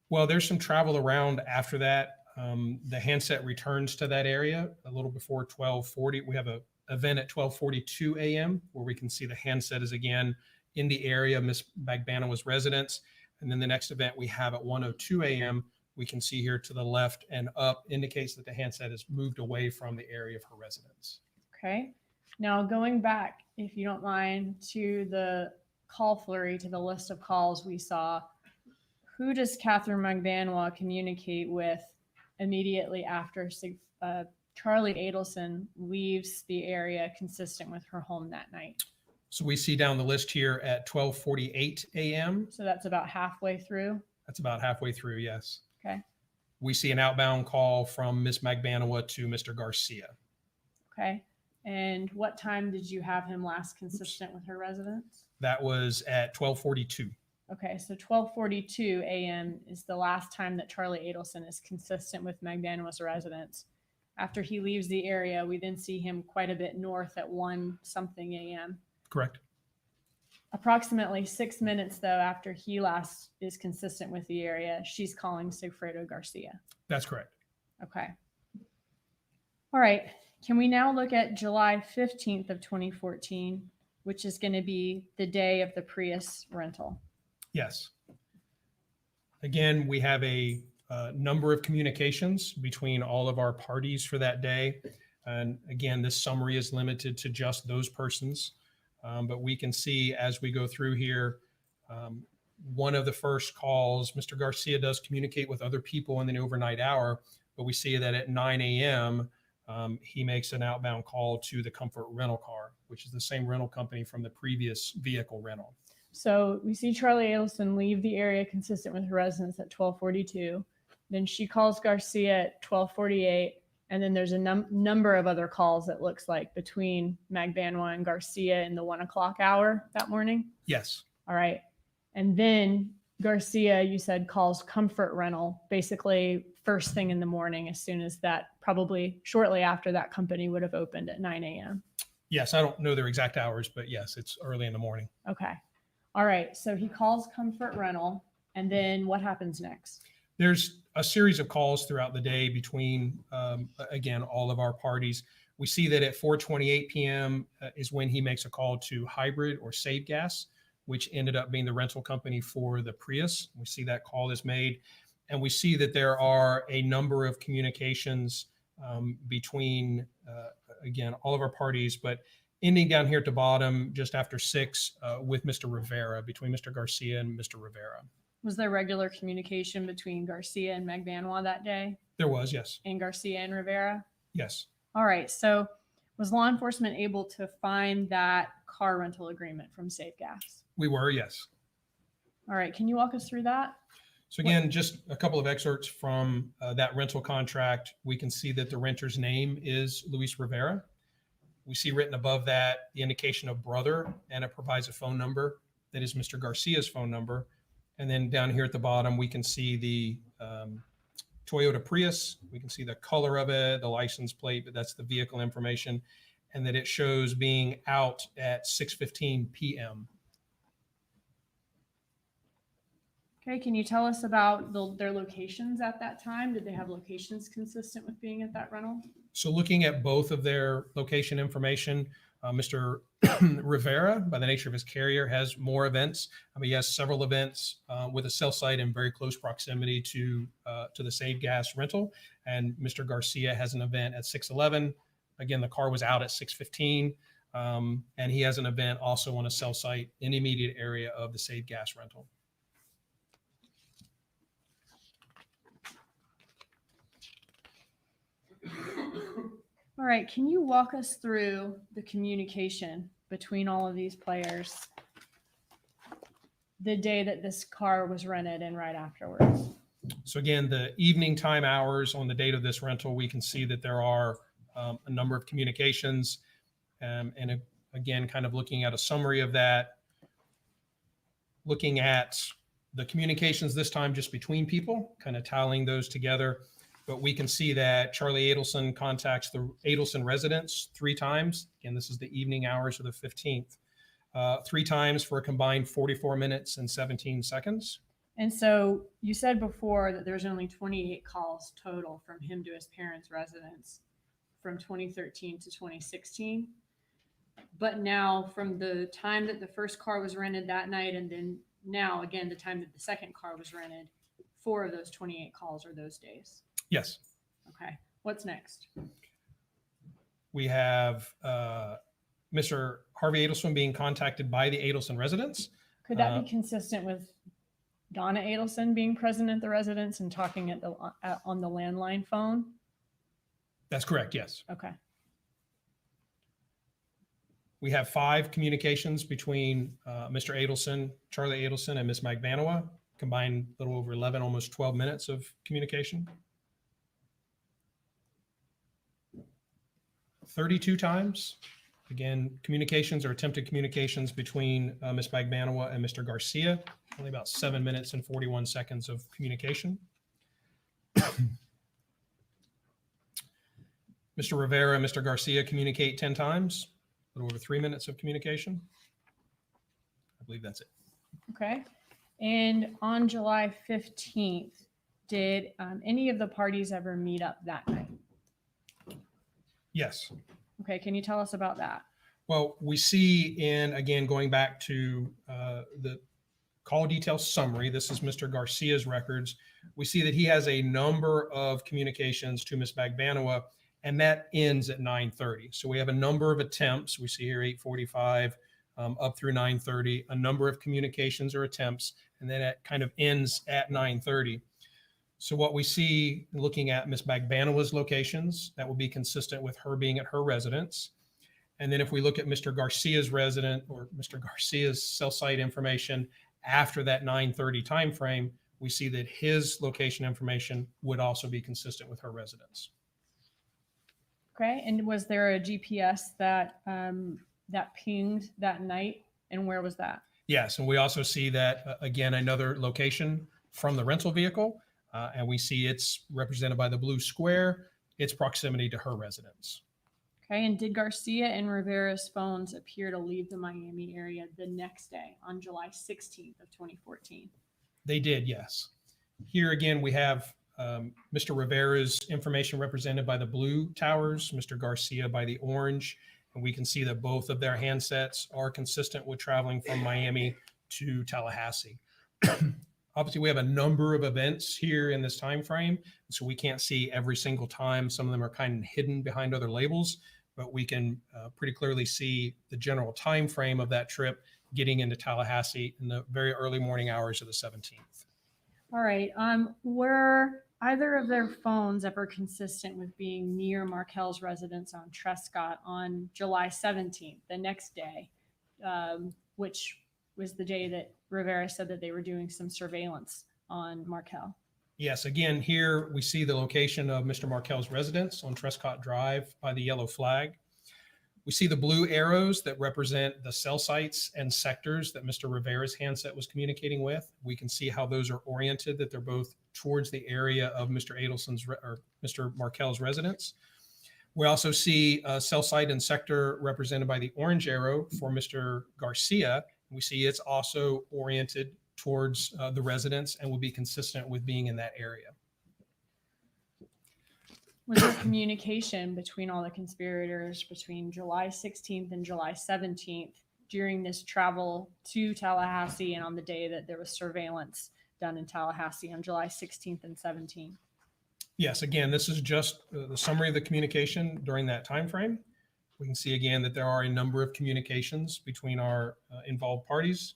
Well, there's some travel around after that. The handset returns to that area a little before 12:40. We have an event at 12:42 a.m. where we can see the handset is again in the area of Ms. Magbanua's residence. And then the next event we have at 1:02 a.m. we can see here to the left and up indicates that the handset has moved away from the area of her residence. Okay. Now going back, if you don't mind, to the call flurry, to the list of calls we saw, who does Catherine Magbanua communicate with immediately after Charlie Adelson leaves the area consistent with her home that night? So we see down the list here at 12:48 a.m. So that's about halfway through. That's about halfway through, yes. Okay. We see an outbound call from Ms. Magbanua to Mr. Garcia. Okay. And what time did you have him last consistent with her residence? That was at 12:42. Okay, so 12:42 a.m. is the last time that Charlie Adelson is consistent with Magbanua's residence. After he leaves the area, we then see him quite a bit north at 1-something a.m. Correct. Approximately 6 minutes, though, after he last is consistent with the area, she's calling Sigfredo Garcia. That's correct. Okay. All right. Can we now look at July 15th of 2014, which is going to be the day of the Prius rental? Yes. Again, we have a number of communications between all of our parties for that day. And again, this summary is limited to just those persons. But we can see as we go through here, one of the first calls, Mr. Garcia does communicate with other people in the overnight hour, but we see that at 9 a.m., he makes an outbound call to the Comfort rental car, which is the same rental company from the previous vehicle rental. So we see Charlie Adelson leave the area consistent with her residence at 12:42. Then she calls Garcia at 12:48. And then there's a number of other calls, it looks like, between Magbanua and Garcia in the 1 o'clock hour that morning. Yes. All right. And then Garcia, you said, calls Comfort rental basically first thing in the morning, as soon as that, probably shortly after that company would have opened at 9 a.m. Yes, I don't know their exact hours, but yes, it's early in the morning. Okay. All right. So he calls Comfort rental. And then what happens next? There's a series of calls throughout the day between, again, all of our parties. We see that at 4:28 p.m. Is when he makes a call to Hybrid or Save Gas, which ended up being the rental company for the Prius. We see that call is made, and we see that there are a number of communications between, again, all of our parties, but ending down here at the bottom, just after 6, with Mr. Rivera, between Mr. Garcia and Mr. Rivera. Was there regular communication between Garcia and Magbanua that day? There was, yes. And Garcia and Rivera? Yes. All right. So was law enforcement able to find that car rental agreement from Safe Gas? We were, yes. All right. Can you walk us through that? So again, just a couple of excerpts from that rental contract. We can see that the renter's name is Luis Rivera. We see written above that the indication of brother, and it provides a phone number that is Mr. Garcia's phone number. And then down here at the bottom, we can see the Toyota Prius. We can see the color of it, the license plate, but that's the vehicle information, and that it shows being out at 6:15 p.m. Okay. Can you tell us about their locations at that time? Did they have locations consistent with being at that rental? So looking at both of their location information, Mr. Rivera, by the nature of his carrier, has more events. He has several events with a cell site in very close proximity to the Save Gas rental. And Mr. Garcia has an event at 6:11. Again, the car was out at 6:15. And he has an event also on a cell site in the immediate area of the Save Gas rental. All right. Can you walk us through the communication between all of these players the day that this car was rented and right afterwards? So again, the evening time hours on the date of this rental, we can see that there are a number of communications. Again, kind of looking at a summary of that, looking at the communications this time just between people, kind of tallying those together. But we can see that Charlie Adelson contacts the Adelson residents 3 times. Again, this is the evening hours of the 15th. 3 times for a combined 44 minutes and 17 seconds. And so you said before that there's only 28 calls total from him to his parents' residence from 2013 to 2016. But now from the time that the first car was rented that night, and then now again, the time that the second car was rented, 4 of those 28 calls are those days. Yes. Okay. What's next? We have Mr. Harvey Adelson being contacted by the Adelson residents. Could that be consistent with Donna Adelson being present at the residence and talking at on the landline phone? That's correct. Yes. Okay. We have 5 communications between Mr. Adelson, Charlie Adelson, and Ms. Magbanua, combined a little over 11, almost 12 minutes of communication. 32 times, again, communications or attempted communications between Ms. Magbanua and Mr. Garcia, only about 7 minutes and 41 seconds of communication. Mr. Rivera and Mr. Garcia communicate 10 times, a little over 3 minutes of communication. I believe that's it. Okay. And on July 15th, did any of the parties ever meet up that night? Yes. Okay. Can you tell us about that? Well, we see in, again, going back to the call detail summary, this is Mr. Garcia's records. We see that he has a number of communications to Ms. Magbanua, and that ends at 9:30. So we have a number of attempts. We see here 8:45 up through 9:30, a number of communications or attempts, and then it kind of ends at 9:30. So what we see looking at Ms. Magbanua's locations, that will be consistent with her being at her residence. And then if we look at Mr. Garcia's resident or Mr. Garcia's cell site information after that 9:30 timeframe, we see that his location information would also be consistent with her residence. Okay. And was there a GPS that that pinged that night, and where was that? Yes, and we also see that again, another location from the rental vehicle, and we see it's represented by the blue square, its proximity to her residence. Okay. And did Garcia and Rivera's phones appear to leave the Miami area the next day on July 16th of 2014? They did, yes. Here again, we have Mr. Rivera's information represented by the blue towers, Mr. Garcia by the orange. And we can see that both of their handsets are consistent with traveling from Miami to Tallahassee. Obviously, we have a number of events here in this time frame, so we can't see every single time. Some of them are kind of hidden behind other labels, but we can pretty clearly see the general time frame of that trip getting into Tallahassee in the very early morning hours of the 17th. All right. Were either of their phones ever consistent with being near Markel's residence on Trescott on July 17th, the next day, which was the day that Rivera said that they were doing some surveillance on Markel? Yes, again, here we see the location of Mr. Markel's residence on Trescott Drive by the yellow flag. We see the blue arrows that represent the cell sites and sectors that Mr. Rivera's handset was communicating with. We can see how those are oriented, that they're both towards the area of Mr. Adelson's or Mr. Markel's residence. We also see a cell site and sector represented by the orange arrow for Mr. Garcia. We see it's also oriented towards the residence and will be consistent with being in that area. Was there communication between all the conspirators between July 16th and July 17th during this travel to Tallahassee and on the day that there was surveillance done in Tallahassee on July 16th and 17th? Yes, again, this is just the summary of the communication during that time frame. We can see again that there are a number of communications between our involved parties.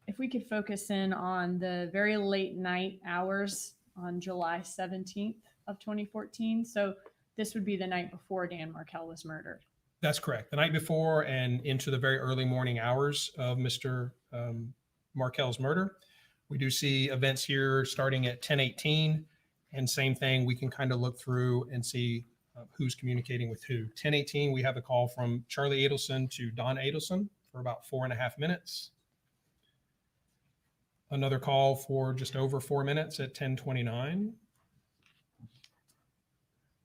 If we could focus in on the very late night hours on July 17th of 2014. So this would be the night before Dan Markel was murdered. That's correct. The night before and into the very early morning hours of Mr. Markel's murder. We do see events here starting at 10:18, and same thing, we can kind of look through and see who's communicating with who. 10:18, we have a call from Charlie Adelson to Don Adelson for about 4.5 minutes. Another call for just over 4 minutes at 10:29.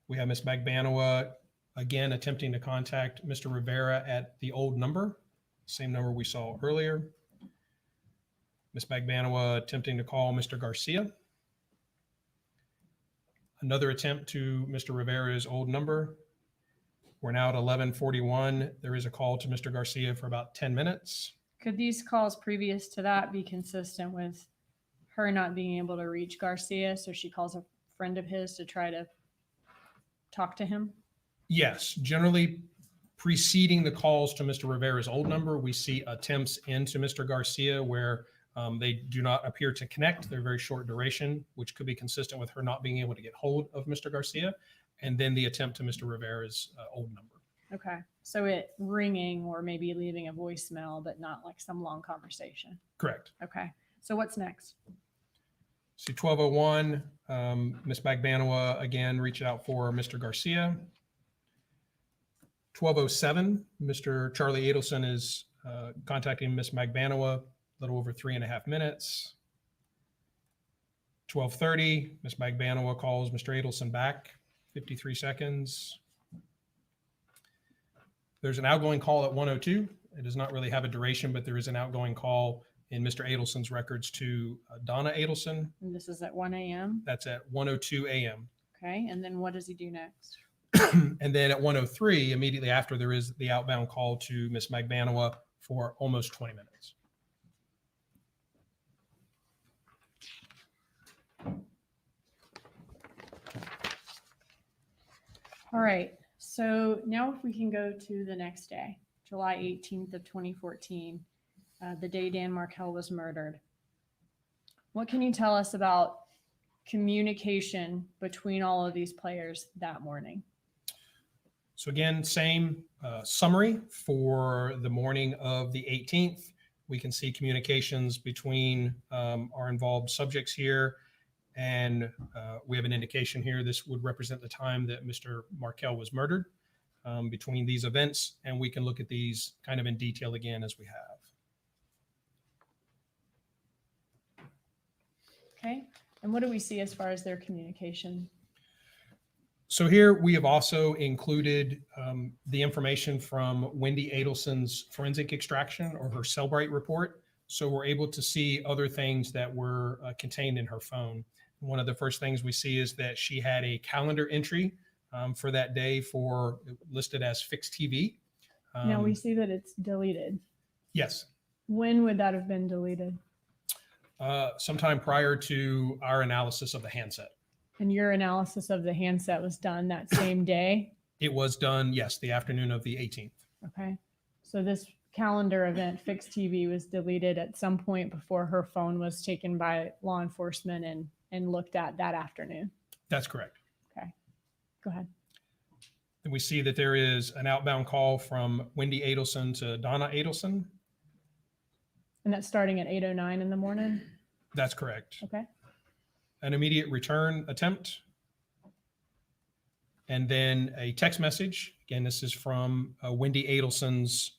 We have Ms. Magbanua again attempting to contact Mr. Rivera at the old number, same number we saw earlier. Ms. Magbanua attempting to call Mr. Garcia. Another attempt to Mr. Rivera's old number. We're now at 11:41. There is a call to Mr. Garcia for about 10 minutes. Could these calls previous to that be consistent with her not being able to reach Garcia, so she calls a friend of his to try to talk to him? Yes, generally preceding the calls to Mr. Rivera's old number, we see attempts into Mr. Garcia where they do not appear to connect. They're very short duration, which could be consistent with her not being able to get hold of Mr. Garcia. And then the attempt to Mr. Rivera's old number. Okay. So it ringing or maybe leaving a voicemail, but not like some long conversation. Correct. Okay. So what's next? See 12:01, Ms. Magbanua again reached out for Mr. Garcia. 12:07, Mr. Charlie Adelson is contacting Ms. Magbanua, a little over 3.5 minutes. 12:30, Ms. Magbanua calls Mr. Adelson back, 53 seconds. There's an outgoing call at 1:02. It does not really have a duration, but there is an outgoing call in Mr. Adelson's records to Donna Adelson. And this is at 1 a.m. That's at 1:02 a.m. Okay. And then what does he do next? And then at 1:03, immediately after, there is the outbound call to Ms. Magbanua for almost 20 minutes. All right. So now if we can go to the next day, July 18th of 2014, the day Dan Markel was murdered. What can you tell us about communication between all of these players that morning? So again, same summary for the morning of the 18th. We can see communications between our involved subjects here. And we have an indication here. This would represent the time that Mr. Markel was murdered between these events. And we can look at these kind of in detail again as we have. Okay. And what do we see as far as their communication? So here we have also included the information from Wendy Adelson's forensic extraction or her Cellbrite report. So we're able to see other things that were contained in her phone. One of the first things we see is that she had a calendar entry for that day for listed as fixed TV. Now we see that it's deleted. Yes. When would that have been deleted? Sometime prior to our analysis of the handset. And your analysis of the handset was done that same day? It was done, yes, the afternoon of the 18th. Okay. So this calendar event, fixed TV, was deleted at some point before her phone was taken by law enforcement and looked at that afternoon. That's correct. Okay. Go ahead. And we see that there is an outbound call from Wendy Adelson to Donna Adelson. And that's starting at 8:09 in the morning? That's correct. Okay. An immediate return attempt. And then a text message. Again, this is from Wendy Adelson's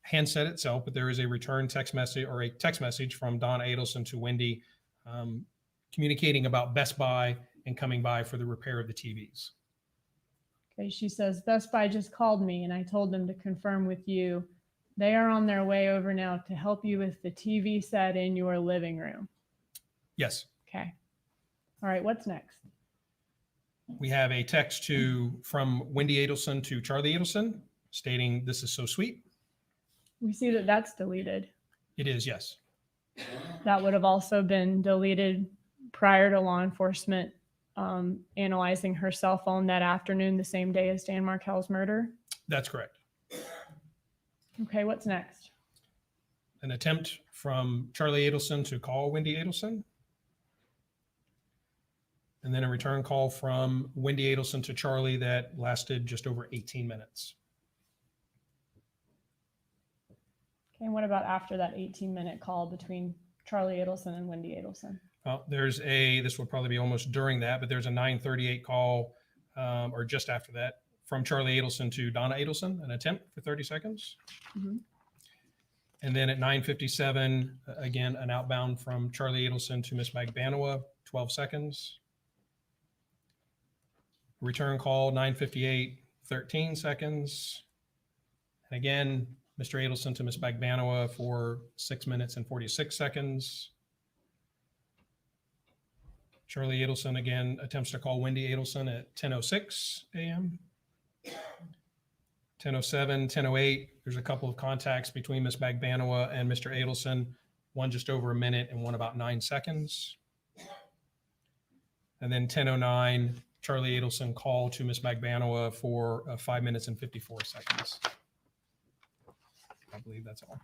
handset itself, but there is a return text message or a text message from Donna Adelson to Wendy communicating about Best Buy and coming by for the repair of the TVs. Okay. She says, Best Buy just called me and I told them to confirm with you. They are on their way over now to help you with the TV set in your living room. Yes. Okay. All right. What's next? We have a text from Wendy Adelson to Charlie Adelson stating, "This is so sweet." We see that that's deleted. It is, yes. That would have also been deleted prior to law enforcement analyzing her cell phone that afternoon, the same day as Dan Markel's murder. That's correct. Okay, what's next? An attempt from Charlie Adelson to call Wendy Adelson. And then a return call from Wendy Adelson to Charlie that lasted just over 18 minutes. Okay, and what about after that 18-minute call between Charlie Adelson and Wendy Adelson? Well, this will probably be almost during that, but there's a 9:38 call, or just after that, from Charlie Adelson to Donna Adelson, an attempt for 30 seconds. Mm-hmm. And then at 9:57, again, an outbound from Charlie Adelson to Miss Magbanua, 12 seconds. Return call, 9:58, 13 seconds. And again, Mr. Adelson to Miss Magbanua for 6 minutes and 46 seconds. Charlie Adelson again attempts to call Wendy Adelson at 10:06 a.m. 10:07, 10:08. There's a couple of contacts between Miss Magbanua and Mr. Adelson, one just over a minute and one about 9 seconds. And then 10:09, Charlie Adelson call to Miss Magbanua for 5 minutes and 54 seconds. I believe that's all.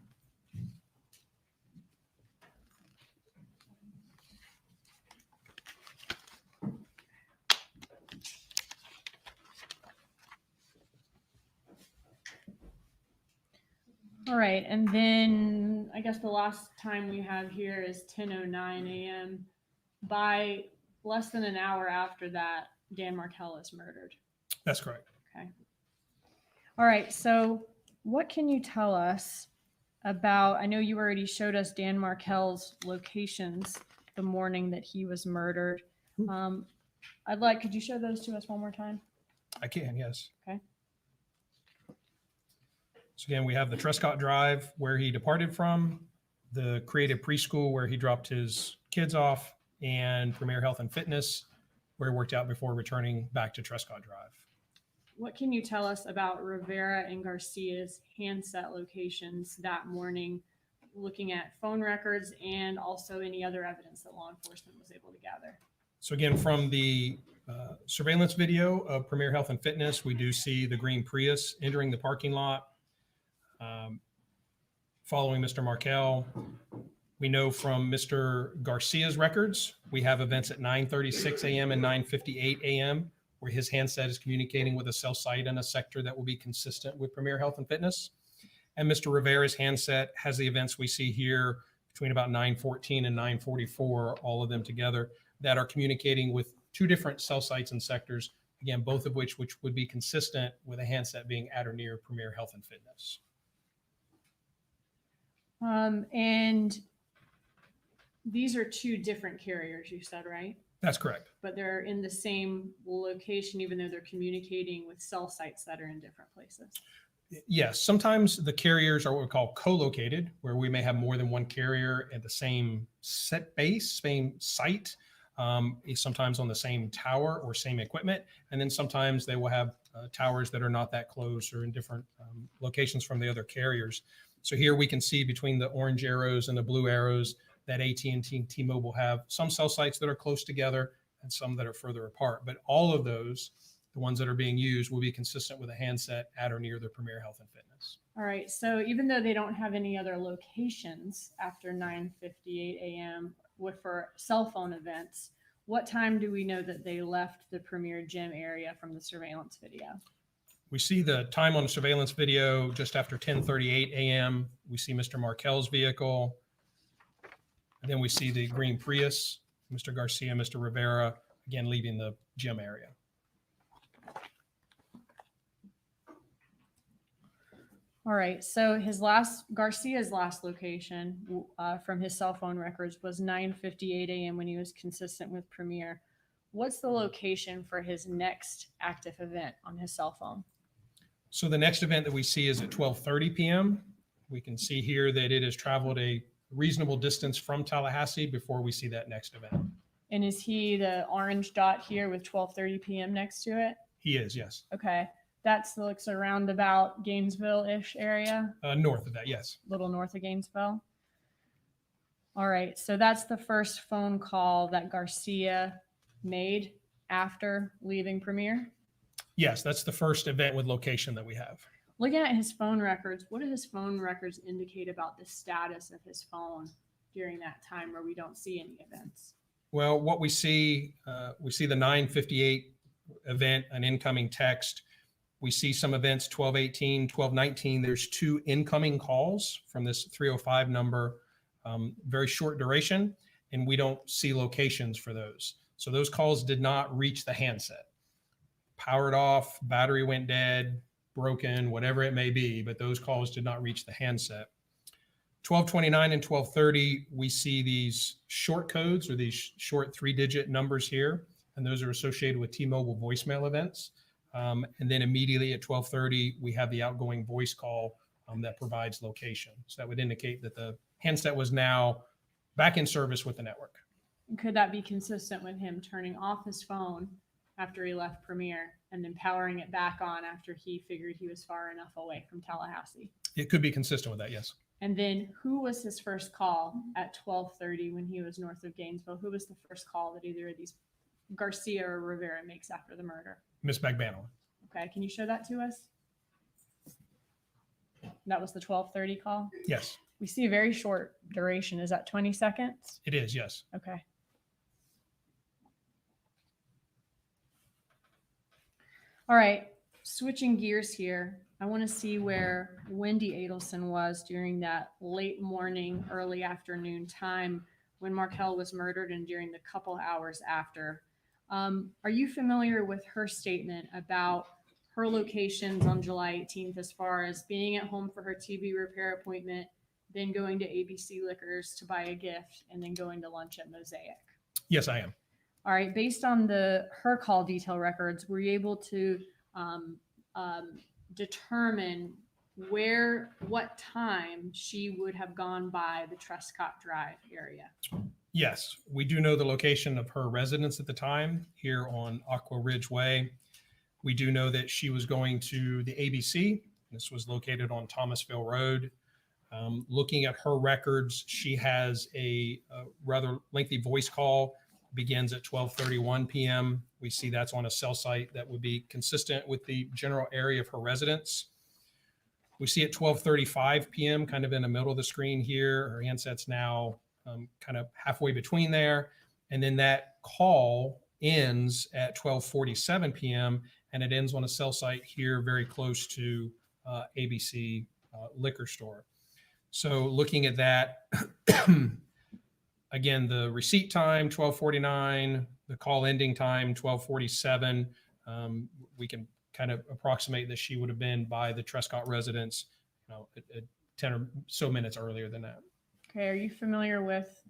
All right, and then I guess the last time we have here is 10:09 a.m. By less than an hour after that, Dan Markel is murdered. That's correct. Okay. All right, so what can you tell us about, I know you already showed us Dan Markel's locations the morning that he was murdered. Could you show those to us one more time? I can, yes. Okay. So again, we have the Trescott Drive where he departed from, the Creative Preschool where he dropped his kids off, and Premier Health and Fitness where he worked out before returning back to Trescott Drive. What can you tell us about Rivera and Garcia's handset locations that morning, looking at phone records and also any other evidence that law enforcement was able to gather? So again, from the surveillance video of Premier Health and Fitness, we do see the green Prius entering the parking lot. Following Mr. Markel, we know from Mr. Garcia's records, we have events at 9:36 a.m. and 9:58 a.m. where his handset is communicating with a cell site in a sector that will be consistent with Premier Health and Fitness. And Mr. Rivera's handset has the events we see here between about 9:14 and 9:44, all of them together, that are communicating with two different cell sites and sectors, again, both of which would be consistent with a handset being at or near Premier Health and Fitness. And these are two different carriers, you said, right? That's correct. But they're in the same location, even though they're communicating with cell sites that are in different places. Yes, sometimes the carriers are what we call co-located, where we may have more than one carrier at the same set base, same site. sometimes on the same tower or same equipment. And then sometimes they will have towers that are not that close or in different locations from the other carriers. So here we can see between the orange arrows and the blue arrows that AT&T and T-Mobile have some cell sites that are close together and some that are further apart. But all of those, the ones that are being used, will be consistent with a handset at or near the Premier Health and Fitness. All right. So even though they don't have any other locations after 9:58 a.m. for cell phone events, what time do we know that they left the Premier Gym area from the surveillance video? We see the time on the surveillance video just after 10:38 a.m. We see Mr. Markel's vehicle. And then we see the green Prius, Mr. Garcia, Mr. Rivera, again, leaving the gym area. All right. So Garcia's last location from his cell phone records was 9:58 a.m. when he was consistent with Premier. What's the location for his next active event on his cell phone? So the next event that we see is at 12:30 p.m. We can see here that it has traveled a reasonable distance from Tallahassee before we see that next event. And is he the orange dot here with 12:30 p.m. next to it? He is, yes. Okay. That looks around about Gainesville-ish area. North of that, yes. Little north of Gainesville. All right. So that's the first phone call that Garcia made after leaving Premier. Yes, that's the first event with location that we have. Looking at his phone records, what do his phone records indicate about the status of his phone during that time where we don't see any events? Well, what we see the 9:58 event, an incoming text. We see some events, 12:18, 12:19. There's 2 incoming calls from this 305 number, very short duration, and we don't see locations for those. So those calls did not reach the handset. Powered off, battery went dead, broken, whatever it may be, but those calls did not reach the handset. 12:29 and 12:30, we see these short codes or these short 3-digit numbers here, and those are associated with T-Mobile voicemail events. And then immediately at 12:30, we have the outgoing voice call that provides location. So that would indicate that the handset was now back in service with the network. Could that be consistent with him turning off his phone after he left Premier and then powering it back on after he figured he was far enough away from Tallahassee? It could be consistent with that, yes. And then who was his first call at 12:30 when he was north of Gainesville? Who was the first call that either of these Garcia or Rivera makes after the murder? Miss Magbanua. Okay, can you show that to us? That was the 12:30 call? Yes, We see a very short duration. Is that 20 seconds? it is, yes. Okay. All right, switching gears here. I want to see where Wendy Adelson was during that late morning, early afternoon time when Markel was murdered and during the couple hours after. Are you familiar with her statement about her locations on July 18th as far as being at home for her TV repair appointment, then going to ABC Liquors to buy a gift, and then going to lunch at Mosaic? Yes, I am. All right, based on her call detail records, were you able to determine what time she would have gone by the Trescott Drive area? Yes, we do know the location of her residence at the time here on Aqua Ridge Way. We do know that she was going to the ABC. This was located on Thomasville Road. Looking at her records, she has a rather lengthy voice call, begins at 12:31 p.m. We see that's on a cell site that would be consistent with the general area of her residence. We see at 12:35 p.m., kind of in the middle of the screen here, her handset's now kind of halfway between there. And then that call ends at 12:47 p.m. and it ends on a cell site here very close to ABC liquor store. So looking at that, again, the receipt time, 12:49, the call ending time, 12:47. We can kind of approximate that she would have been by the Trescott residence, at 10 or so minutes earlier than that. Okay, are you familiar with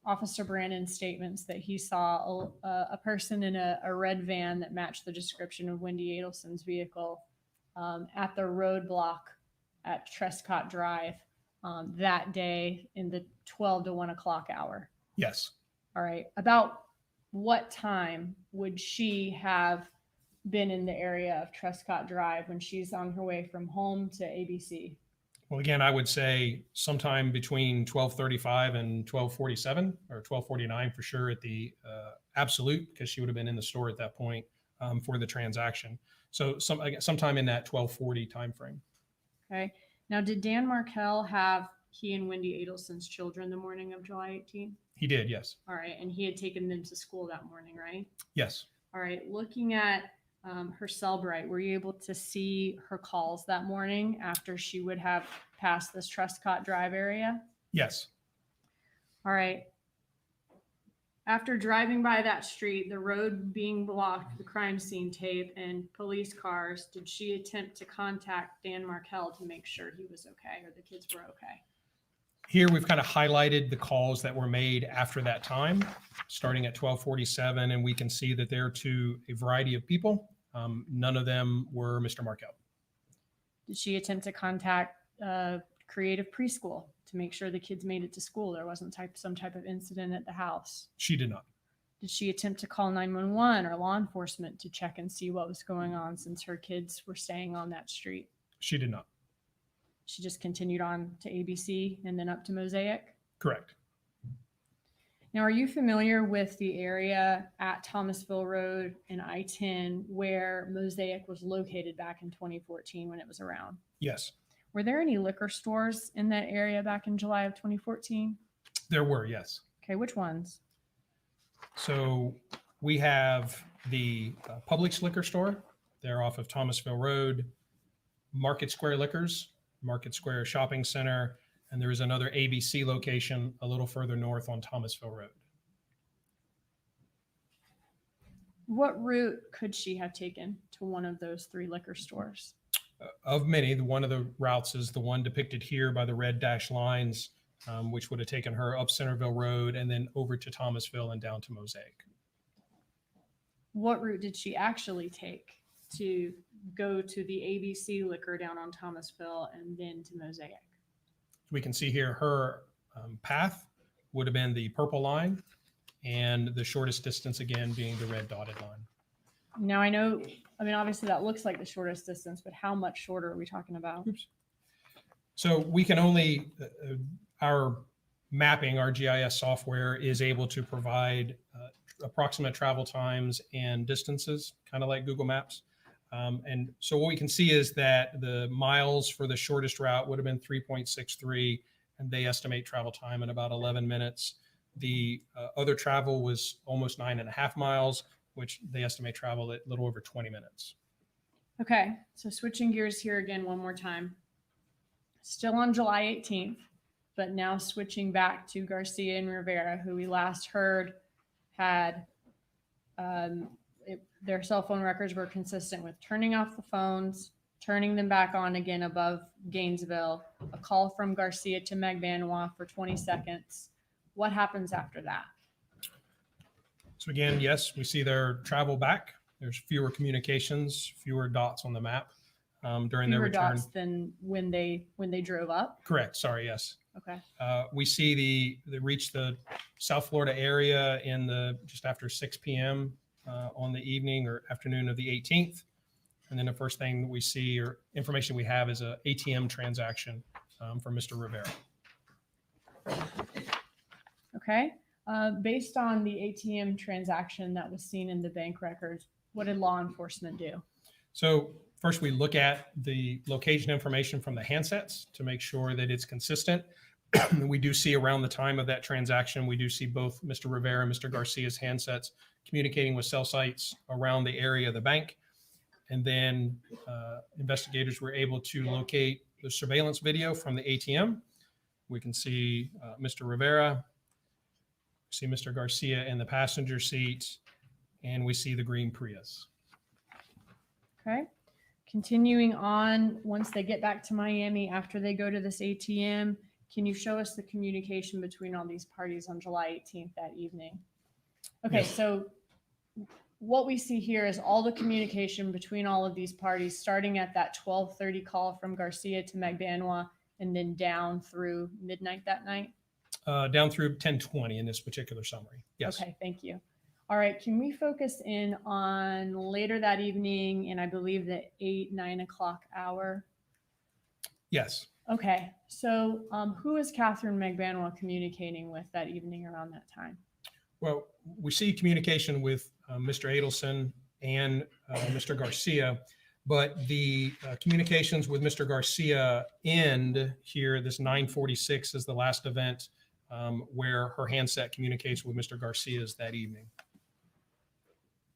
Officer Brandon's statements that he saw a person in a red van that matched the description of Wendy Adelson's vehicle at the roadblock at Trescott Drive that day in the 12 to 1 o'clock hour? Yes. All right. what time would she have been in the area of Trescott Drive when she's on her way from home to ABC? Well, again, I would say sometime between 12:35 and 12:47 or 12:49 for sure at the absolute, because she would have been in the store at that point for the transaction. So sometime in that 12:40 timeframe. Okay. Now, did Dan Markell have he and Wendy Adelson's children the morning of July 18th? He did, yes. All right. And he had taken them to school that morning, right? Yes. All right. Looking at her cell bright, were you able to see her calls that morning after she would have passed this Trescott Drive area? Yes. All right. After driving by that street, the road being blocked, the crime scene tape, and police cars, did she attempt to contact Dan Markell to make sure he was okay or the kids were okay? Here we've kind of highlighted the calls that were made after that time, starting at 12:47, and we can see that they're to a variety of people. None of them were Mr. Markell. Did she attempt to contact Creative Preschool to make sure the kids made it to school? There wasn't some type of incident at the house. She did not. Did she attempt to call 911 or law enforcement to check and see what was going on since her kids were staying on that street? She did not. She just continued on to ABC and then up to Mosaic? Correct. Now, are you familiar with the area at Thomasville Road and I-10 where Mosaic was located back in 2014 when it was around? Yes. Were there any liquor stores in that area back in July of 2014? There were, yes. Okay, which ones? So we have the Publix liquor store. They're off of Thomasville Road, Market Square Liquors, Market Square Shopping Center, and there is another ABC location a little further north on Thomasville Road. What route could she have taken to one of those three liquor stores? Of many, one of the routes is the one depicted here by the red dashed lines, which would have taken her up Centerville Road and then over to Thomasville and down to Mosaic. What route did she actually take to go to the ABC liquor down on Thomasville and then to Mosaic? We can see here her path would have been the purple line and the shortest distance again being the red dotted line. Now I know, I mean, obviously that looks like the shortest distance, but how much shorter are we talking about? Oops. So we can only, our mapping, our GIS software is able to provide approximate travel times and distances, kind of like Google Maps. And so what we can see is that the miles for the shortest route would have been 3.63, and they estimate travel time in about 11 minutes. The other travel was almost 9.5 miles, which they estimate travel at a little over 20 minutes. Okay, so switching gears here again one more time. Still on July 18th, but now switching back to Garcia and Rivera, who we last heard had their cell phone records were consistent with turning off the phones, turning them back on again above Gainesville, a call from Garcia to Magbanua for 20 seconds. What happens after that? So again, yes, we see their travel back. There's fewer communications, fewer dots on the map during their Fewer return. dots than when they drove up? Correct. Sorry. Yes. Okay. We see they reach the South Florida area in the just after 6 p.m. On the evening or afternoon of the 18th. And then the first thing we see or information we have is a ATM transaction from Mr. Rivera. Okay. Based on the ATM transaction that was seen in the bank records, what did law enforcement do? So first we look at the location information from the handsets to make sure that it's consistent. We do see around the time of that transaction, we do see both Mr. Rivera and Mr. Garcia's handsets communicating with cell sites around the area of the bank. And then investigators were able to locate the surveillance video from the ATM. We can see Mr. Rivera, see Mr. Garcia in the passenger seat, and we see the green Prius. Okay. Continuing on, once they get back to Miami after they go to this ATM, can you show us the communication between all these parties on July 18th that evening? Okay, Yes. so what we see here is all the communication between all of these parties, starting at that 12:30 call from Garcia to Magbanua, and then down through midnight that night? Down through 10:20 in this particular summary. Yes. Okay, thank you. All right, can we focus in on later that evening and I believe the 8-9 o'clock hour? Yes. Okay, so who is Catherine Magbanua communicating with that evening around that time? Well, we see communication with Mr. Adelson and Mr. Garcia, but the communications with Mr. Garcia end here. This 9:46 is the last event where her handset communicates with Mr. Garcia's that evening.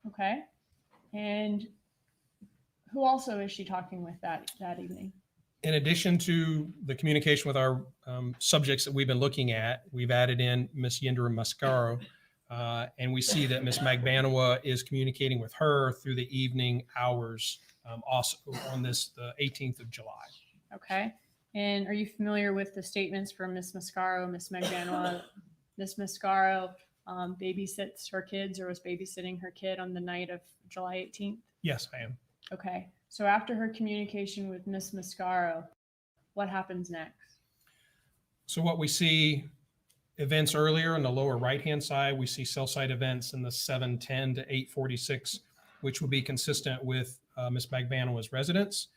Okay, and who also is she talking with that evening? In addition to the communication with our subjects that we've been looking at, we've added in Ms. Yindra Mascaro, and we see that Ms. Magbanua is communicating with her through the evening hours, also on the 18th of July. Okay, and are you familiar with the statements from Ms. Mascaro, Ms. Magbanua? Ms. Mascaro babysits her kids or was babysitting her kid on the night of July 18th? Yes, I am. Okay, so after her communication with Ms. Mascaro, what happens next? So what we see events earlier in the lower right-hand side, we see cell site events in the 7:10 to 8:46, which would be consistent with Ms. Magbanua's residence.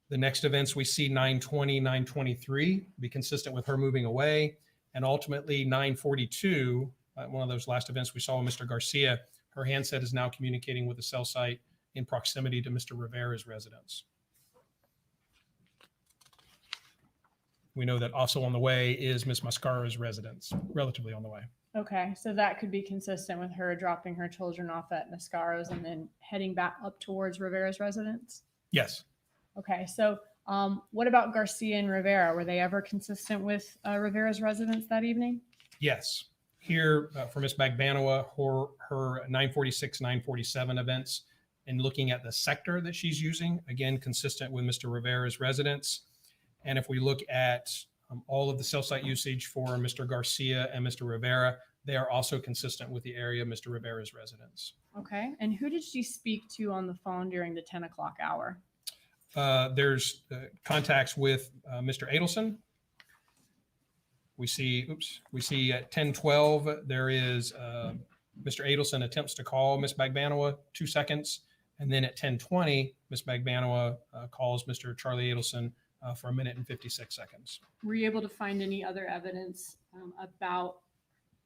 The next events we see 9:20, 9:23, be consistent with her moving away. And ultimately 9:42, one of those last events we saw with Mr. Garcia, her handset is now communicating with the cell site in proximity to Mr. Rivera's residence. We know that also on the way is Ms. Mascaro's residence, relatively on the way. Okay, so that could be consistent with her dropping her children off at Mascaro's and then heading back up towards Rivera's residence? Yes. Okay, so what about Garcia and Rivera? Were they ever consistent with Rivera's residence that evening? Yes. Here for Ms. Magbanua, her 9:46, 9:47 events, and looking at the sector that she's using, again, consistent with Mr. Rivera's residence. And if we look at all of the cell site usage for Mr. Garcia and Mr. Rivera, they are also consistent with the area of Mr. Rivera's residence. Okay, and who did she speak to on the phone during the 10 o'clock hour? There's contacts with Mr. Adelson. We see at 10:12, there is Mr. Adelson attempts to call Ms. Magbanua 2 seconds. And then at 10:20, Ms. Magbanua calls Mr. Charlie Adelson for 1 minute and 56 seconds. Were you able to find any other evidence about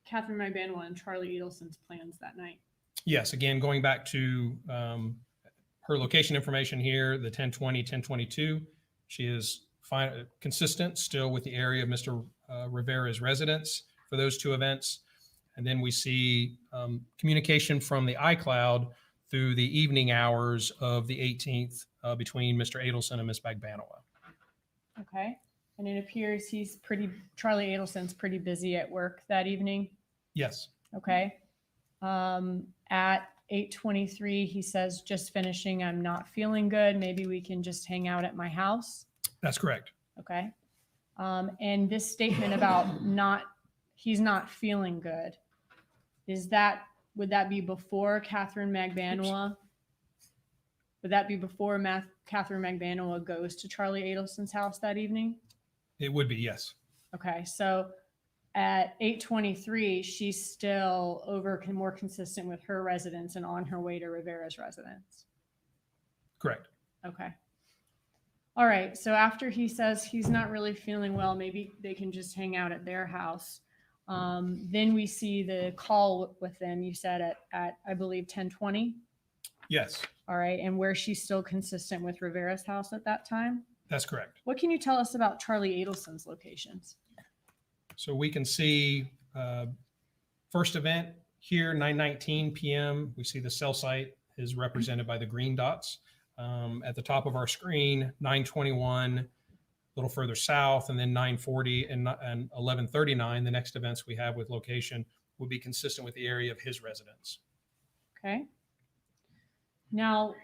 Catherine Magbanua and Charlie Adelson's plans that night? Yes, again, going back to her location information here, the 10:20, 10:22, she is consistent still with the area of Mr. Rivera's residence for those 2 events. And then we see communication from the iCloud through the evening hours of the 18th between Mr. Adelson and Ms. Magbanua. Okay, and it appears Charlie Adelson's pretty busy at work that evening. Yes. Okay. At 8:23, he says, just finishing, I'm not feeling good. Maybe we can just hang out at my house. That's correct. Okay. And this statement about he's not feeling good, would that be before Catherine Magbanua? Would that be before Catherine Magbanua goes to Charlie Adelson's house that evening? It would be, yes. Okay, so at 8:23, she's still more consistent with her residence and on her way to Rivera's residence. Correct. Okay. All right, so after he says he's not really feeling well, maybe they can just hang out at their house. Then we see the call with them, you said at I believe 10:20. Yes. All right, and where she's still consistent with Rivera's house at that time? That's correct. What can you tell us about Charlie Adelson's locations? So we can see first event here, 9:19 p.m. We see the cell site is represented by the green dots. At the top of our screen, 9:21, a little further south, and then 9:40 and 11:39. The next events we have with location will be consistent with the area of his residence. Okay. Now,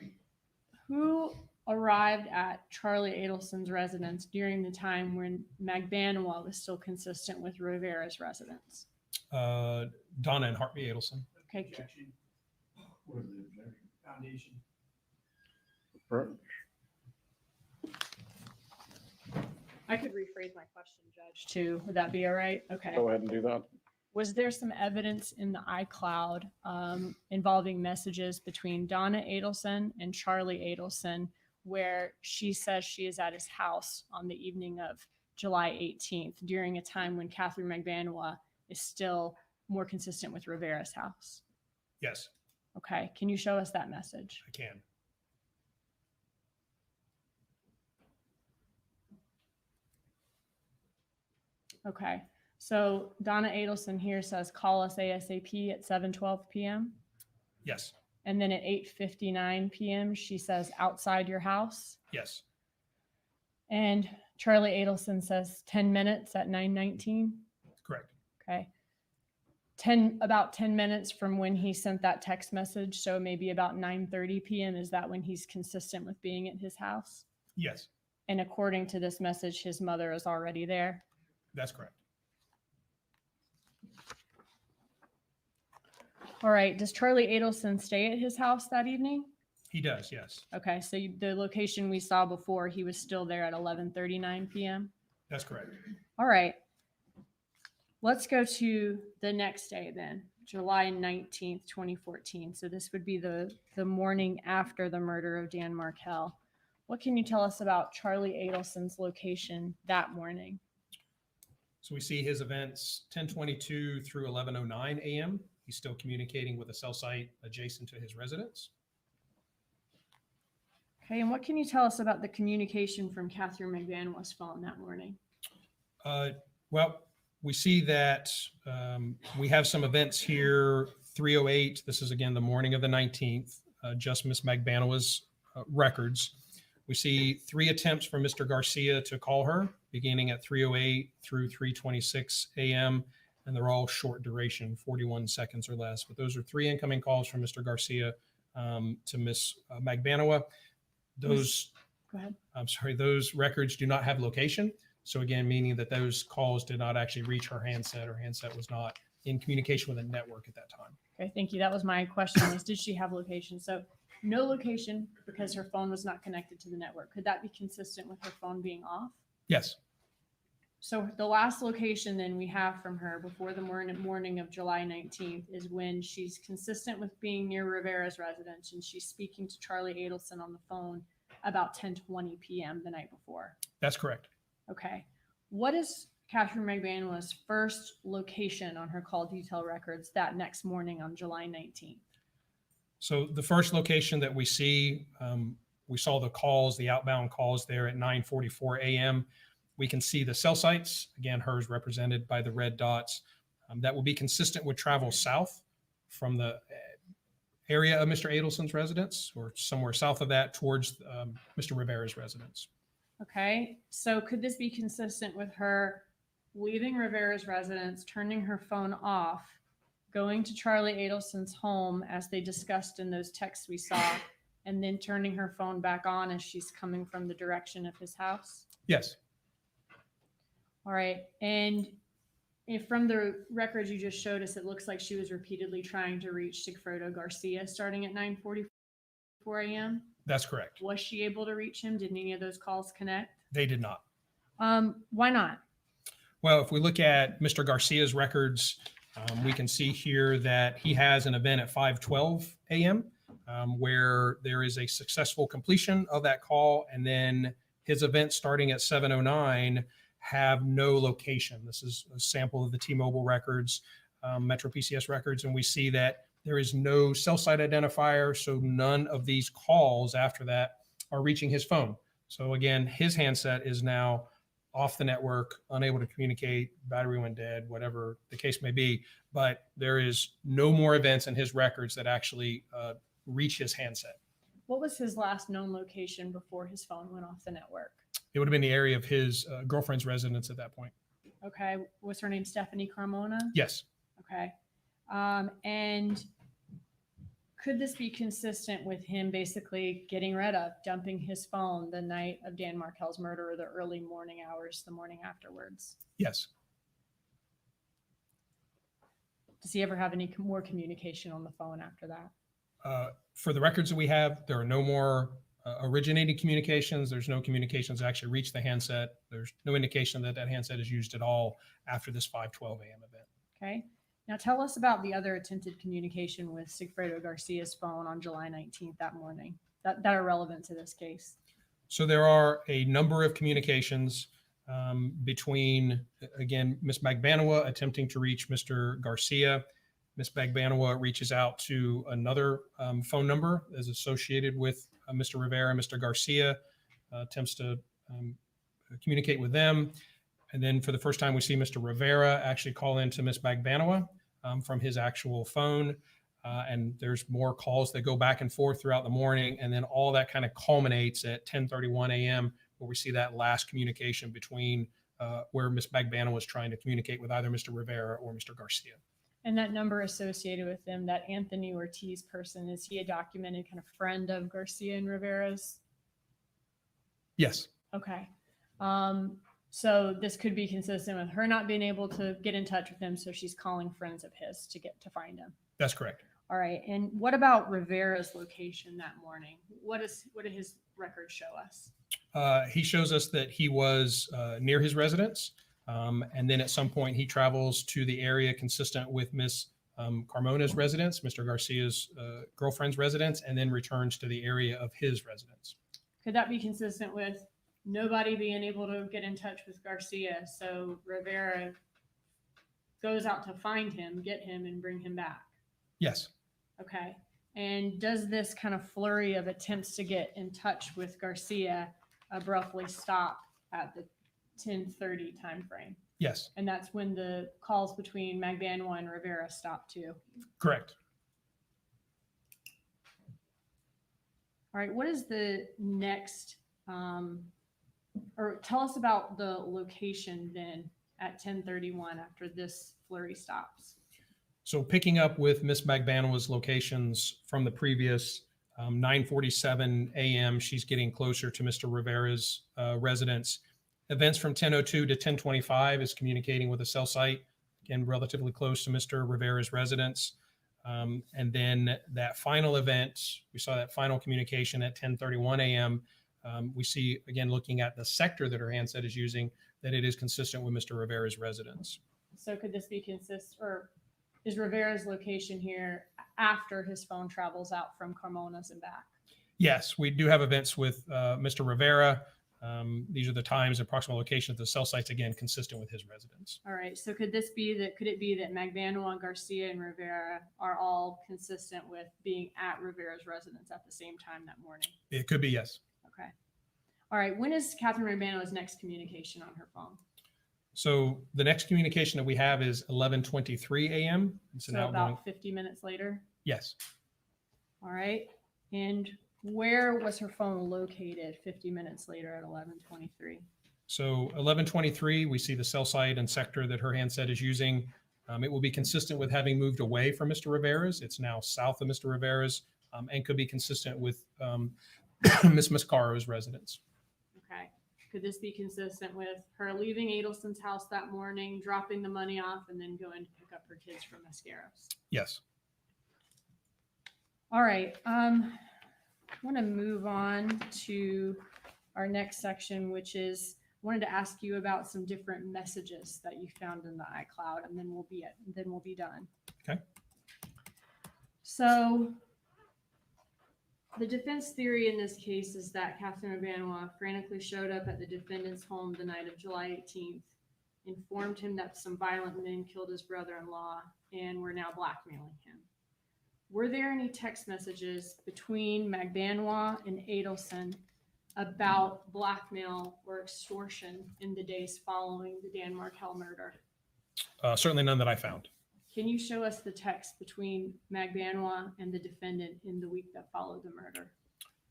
who arrived at Charlie Adelson's residence during the time when Magbanua was still consistent with Rivera's residence? Donna and Harvey Adelson. Okay. What is the objection? Foundation. I could rephrase my question, Judge, too. Would that be all right? Okay. Go ahead and do that. Was there some evidence in the iCloud involving messages between Donna Adelson and Charlie Adelson where she says she is at his house on the evening of July 18th during a time when Catherine Magbanua is still more consistent with Rivera's house? Yes, Okay, can you show us that message? I can. Okay, so Donna Adelson here says, call us ASAP at 7:12 p.m. Yes, And then at 8:59 p.m., she says, outside your house. yes, And Charlie Adelson says 10 minutes at 9:19. correct. Okay. About 10 minutes from when he sent that text message. So maybe about 9:30 p.m. Is that when he's consistent with being at his house? Yes, And according to this message, his mother is already there. that's correct. All right. Does Charlie Adelson stay at his house that evening? He does, yes. Okay. So the location we saw before, he was still there at 11:39 p.m. That's correct. All right. Let's go to the next day then, July 19th, 2014. So this would be the morning after the murder of Dan Markell. What can you tell us about Charlie Adelson's location that morning? So we see his events 10:22 through 11:09 a.m. He's still communicating with a cell site adjacent to his residence. Okay, and what can you tell us about the communication from Catherine Magbanua's phone that morning? Well, we see that we have some events here, 3:08. This is again the morning of the 19th, just Miss Magbanua's records. We see 3 attempts from Mr. Garcia to call her, beginning at 3:08 through 3:26 a.m. And they're all short duration, 41 seconds or less. But those are 3 incoming calls from Mr. Garcia to Miss Magbanua. Those, Go ahead. I'm sorry, those records do not have location. So again, meaning that those calls did not actually reach her handset. Her handset was not in communication with a network at that time. Okay, thank you. That was my question, is did she have location? So no location because her phone was not connected to the network. Could that be consistent with her phone being off? Yes, So the last location then we have from her before the morning of July 19th is when she's consistent with being near Rivera's residence and she's speaking to Charlie Adelson on the phone about 10:20 p.m. the night before. that's correct. Okay. What is Catherine Magbanua's first location on her call detail records that next morning on July 19th? So the first location that we see, we saw the calls, the outbound calls there at 9:44 a.m. We can see the cell sites, again, hers represented by the red dots. That will be consistent with travel south from the area of Mr. Adelson's residence or somewhere south of that towards Mr. Rivera's residence. Okay. So could this be consistent with her leaving Rivera's residence, turning her phone off, going to Charlie Adelson's home as they discussed in those texts we saw, and then turning her phone back on as she's coming from the direction of his house? Yes. All right. And if from the records you just showed us, it looks like she was repeatedly trying to reach Sigfredo Garcia starting at 9:44 a.m. That's correct. Was she able to reach him? Did any of those calls connect? They did not. Why not? Well, if we look at Mr. Garcia's records, we can see here that he has an event at 5:12 a.m. Where there is a successful completion of that call, and then his event starting at 7:09 have no location. This is a sample of the T-Mobile records, Metro PCS records, and we see that there is no cell site identifier, so none of these calls after that are reaching his phone. So again, his handset is now off the network, unable to communicate, battery went dead, whatever the case may be, but there is no more events in his records that actually reach his handset. What was his last known location before his phone went off the network? It would have been the area of his girlfriend's residence at that point. Okay. Was her name Stephanie Carmona? Yes. Okay. And could this be consistent with him basically getting rid of, dumping his phone the night of Dan Markell's murder or the early morning hours, the morning afterwards? Yes. Does he ever have any more communication on the phone after that? For the records that we have, there are no more originating communications. There's no communications that actually reach the handset. There's no indication that that handset is used at all after this 5:12 a.m. event. Okay. Now tell us about the other attempted communication with Sigfredo Garcia's phone on July 19th that morning that are relevant to this case. So there are a number of communications between, again, Ms. Magbanua attempting to reach Mr. Garcia. Ms. Magbanua reaches out to another phone number as associated with Mr. Rivera and Mr. Garcia, attempts to communicate with them. And then for the first time, we see Mr. Rivera actually call into Ms. Magbanua from his actual phone. And there's more calls that go back and forth throughout the morning. And then all that kind of culminates at 10:31 a.m., where we see that last communication between where Ms. Magbanua was trying to communicate with either Mr. Rivera or Mr. Garcia. And that number associated with them, that Anthony Ortiz person, is he a documented kind of friend of Garcia and Rivera's? Yes. Okay. So this could be consistent with her not being able to get in touch with him, so she's calling friends of his to find him. That's correct. All right. And what about Rivera's location that morning? What did his record show us? He shows us that he was near his residence. And then at some point he travels to the area consistent with Miss Carmona's residence, Mr. Garcia's girlfriend's residence, and then returns to the area of his residence. Could that be consistent with nobody being able to get in touch with Garcia? So Rivera goes out to find him, get him, and bring him back. Yes. Okay. And does this kind of flurry of attempts to get in touch with Garcia abruptly stop at the 10:30 timeframe? Yes. And that's when the calls between Magbanua and Rivera stop too. Correct. All right. What is the next, or tell us about the location then at 10:31 after this flurry stops? So picking up with Miss Magbanua's locations from the previous 9:47 a.m., she's getting closer to Mr. Rivera's residence. Events from 10:02 to 10:25 is communicating with a cell site, again, relatively close to Mr. Rivera's residence. And then that final event, we saw that final communication at 10:31 a.m. We see, again, looking at the sector that her handset is using, that it is consistent with Mr. Rivera's residence. So could this be consistent, or is Rivera's location here after his phone travels out from Carmona's and back? Yes, we do have events with Mr. Rivera. These are the times, approximate locations of the cell sites, again, consistent with his residence. All right. So could it be that Magbanua, Garcia, and Rivera are all consistent with being at Rivera's residence at the same time that morning? It could be, yes. Okay. All right. When is Catherine Magbanua's next communication on her phone? So the next communication that we have is 11:23 a.m. It's an So outgoing. about 50 minutes later? Yes. All right. And where was her phone located 50 minutes later at 11:23? So 11:23, we see the cell site and sector that her handset is using. It will be consistent with having moved away from Mr. Rivera's. It's now south of Mr. Rivera's, and could be consistent with Miss Mascaro's residence. Okay. Could this be consistent with her leaving Adelson's house that morning, dropping the money off, and then going to pick up her kids from Mascaro's? Yes. All right. I want to move on to our next section, which is I wanted to ask you about some different messages that you found in the iCloud, and then we'll be done. Okay. So the defense theory in this case is that Catherine Magbanua frantically showed up at the defendant's home the night of July 18th, informed him that some violent men killed his brother-in-law and were now blackmailing him. Were there any text messages between Magbanua and Adelson about blackmail or extortion in the days following the Dan Markel murder? Certainly none that I found. Can you show us the text between Magbanua and the defendant in the week that followed the murder?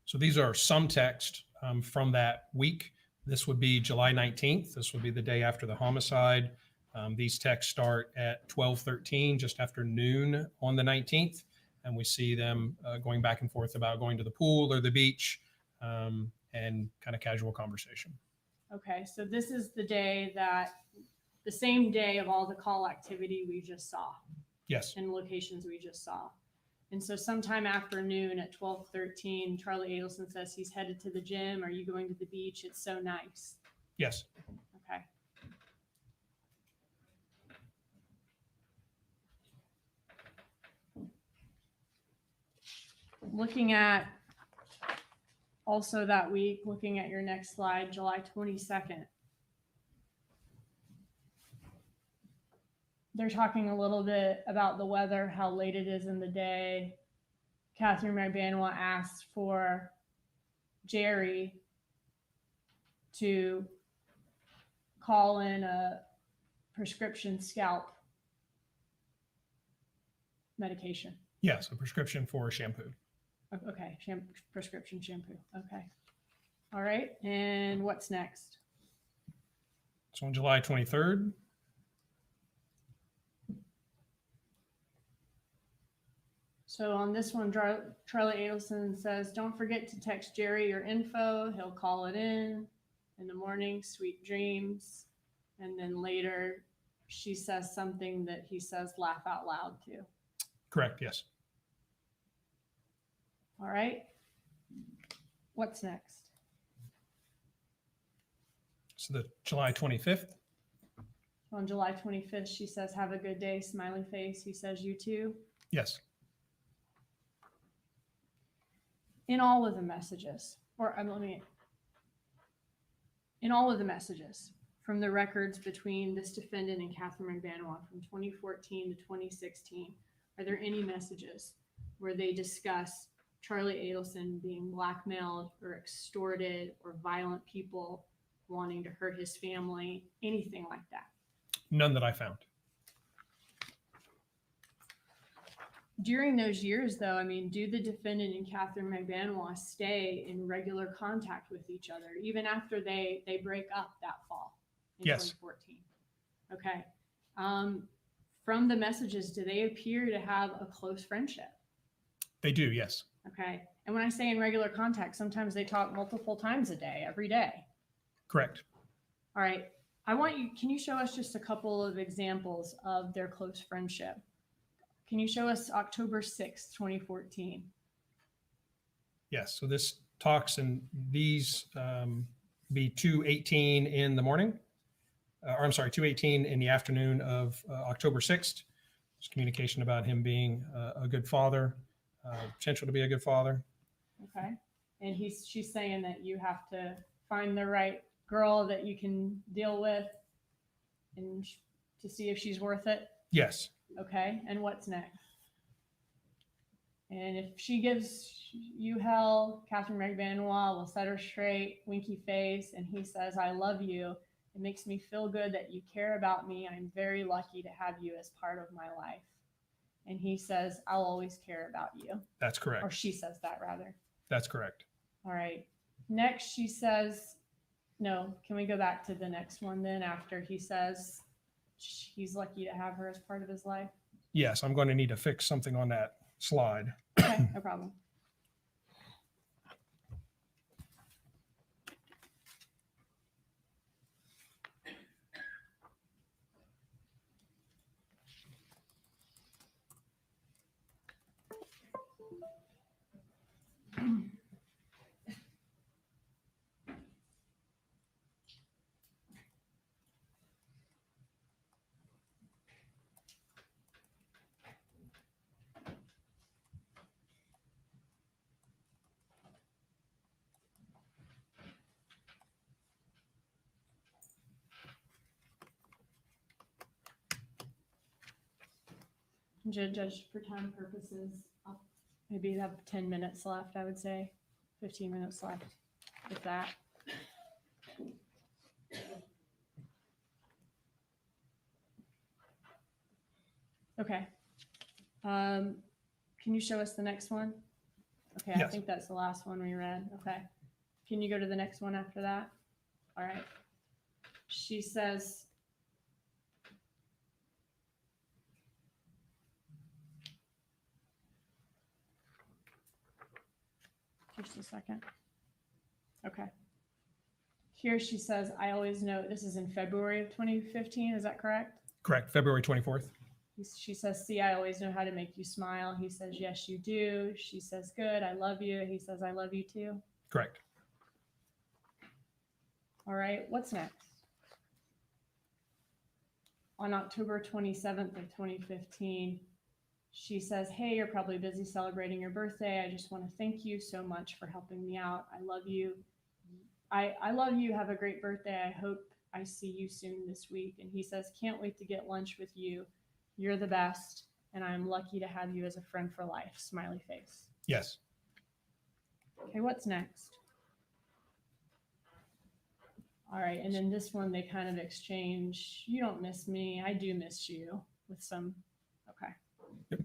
So these are some text from that week. This would be July 19th. This would be the day after the homicide. These texts start at 12:13, just after noon on the 19th. And we see them going back and forth about going to the pool or the beach, and kind of casual conversation. Okay, so this is the same day of all the call activity we just saw. Yes. And locations we just saw. And so sometime after noon at 12:13, Charlie Adelson says he's headed to the gym. Are you going to the beach? It's so nice. Yes. Okay. Looking at also that week, looking at your next slide, July 22nd. They're talking a little bit about the weather, how late it is in the day. Catherine Magbanua asked for Jerry to call in a prescription scalp medication. Yes, a prescription for shampoo. Okay, prescription shampoo. Okay. All right. And what's next? So on July 23rd, So on this one, Charlie Adelson says, don't forget to text Jerry your info. He'll call it in the morning, sweet dreams. And then later she says something that he says laugh out loud to. correct, yes. All right. What's next? So the July 25th, On July 25th, she says, have a good day, smiley face. He says, you too. yes. In all of the messages, in all of the messages from the records between this defendant and Catherine Magbanua from 2014 to 2016, are there any messages where they discuss Charlie Adelson being blackmailed or extorted or violent people wanting to hurt his family, anything like that? None that I found. During those years, though, I mean, do the defendant and Catherine Magbanua stay in regular contact with each other, even after they break up that fall in Yes. 2014? Okay. From the messages, do they appear to have a close friendship? They do, yes. Okay. And when I say in regular contact, sometimes they talk multiple times a day, every day. Correct. All right. Can you show us just a couple of examples of their close friendship? Can you show us October 6th, 2014? Yes. So this talks, and these be 2:18 in the morning, or I'm sorry, 2:18 in the afternoon of October 6th. There's communication about him being a good father, potential to be a good father. Okay. And she's saying that you have to find the right girl that you can deal with and to see if she's worth it. Yes. Okay. And what's next? And if she gives you hell, Catherine Magbanua will set her straight, winky face, and he says, I love you. It makes me feel good that you care about me. I'm very lucky to have you as part of my life. And he says, I'll always care about you. That's correct. Or she says that, rather. That's correct. All right. Next, she says, no, can we go back to the next one then after he says he's lucky to have her as part of his life? Yes, I'm going to need to fix something on that slide. Okay, no problem. Judge, for time purposes, I'll maybe have 10 minutes left, I would say. 15 minutes left, if that. Okay. Can you show us the next one? Okay, Yes. I think that's the last one we read. Okay. Can you go to the next one after that? All right. She says, just a second. Okay. Here she says, I always know, this is in February of 2015. Is that correct? Correct. February 24th. She says, see, I always know how to make you smile. He says, yes, you do. She says, good. I love you. He says, I love you too. Correct. All right. What's next? On October 27th of 2015, She says, hey, you're probably busy celebrating your birthday. I just want to thank you so much for helping me out. I love you. I love you. Have a great birthday. I hope I see you soon this week. And he says, can't wait to get lunch with you. You're the best. And I'm lucky to have you as a friend for life. Smiley face. Yes. Okay, what's next? All right, and then this one, they kind of exchange, you don't miss me, I do miss you, with some, okay. Yep.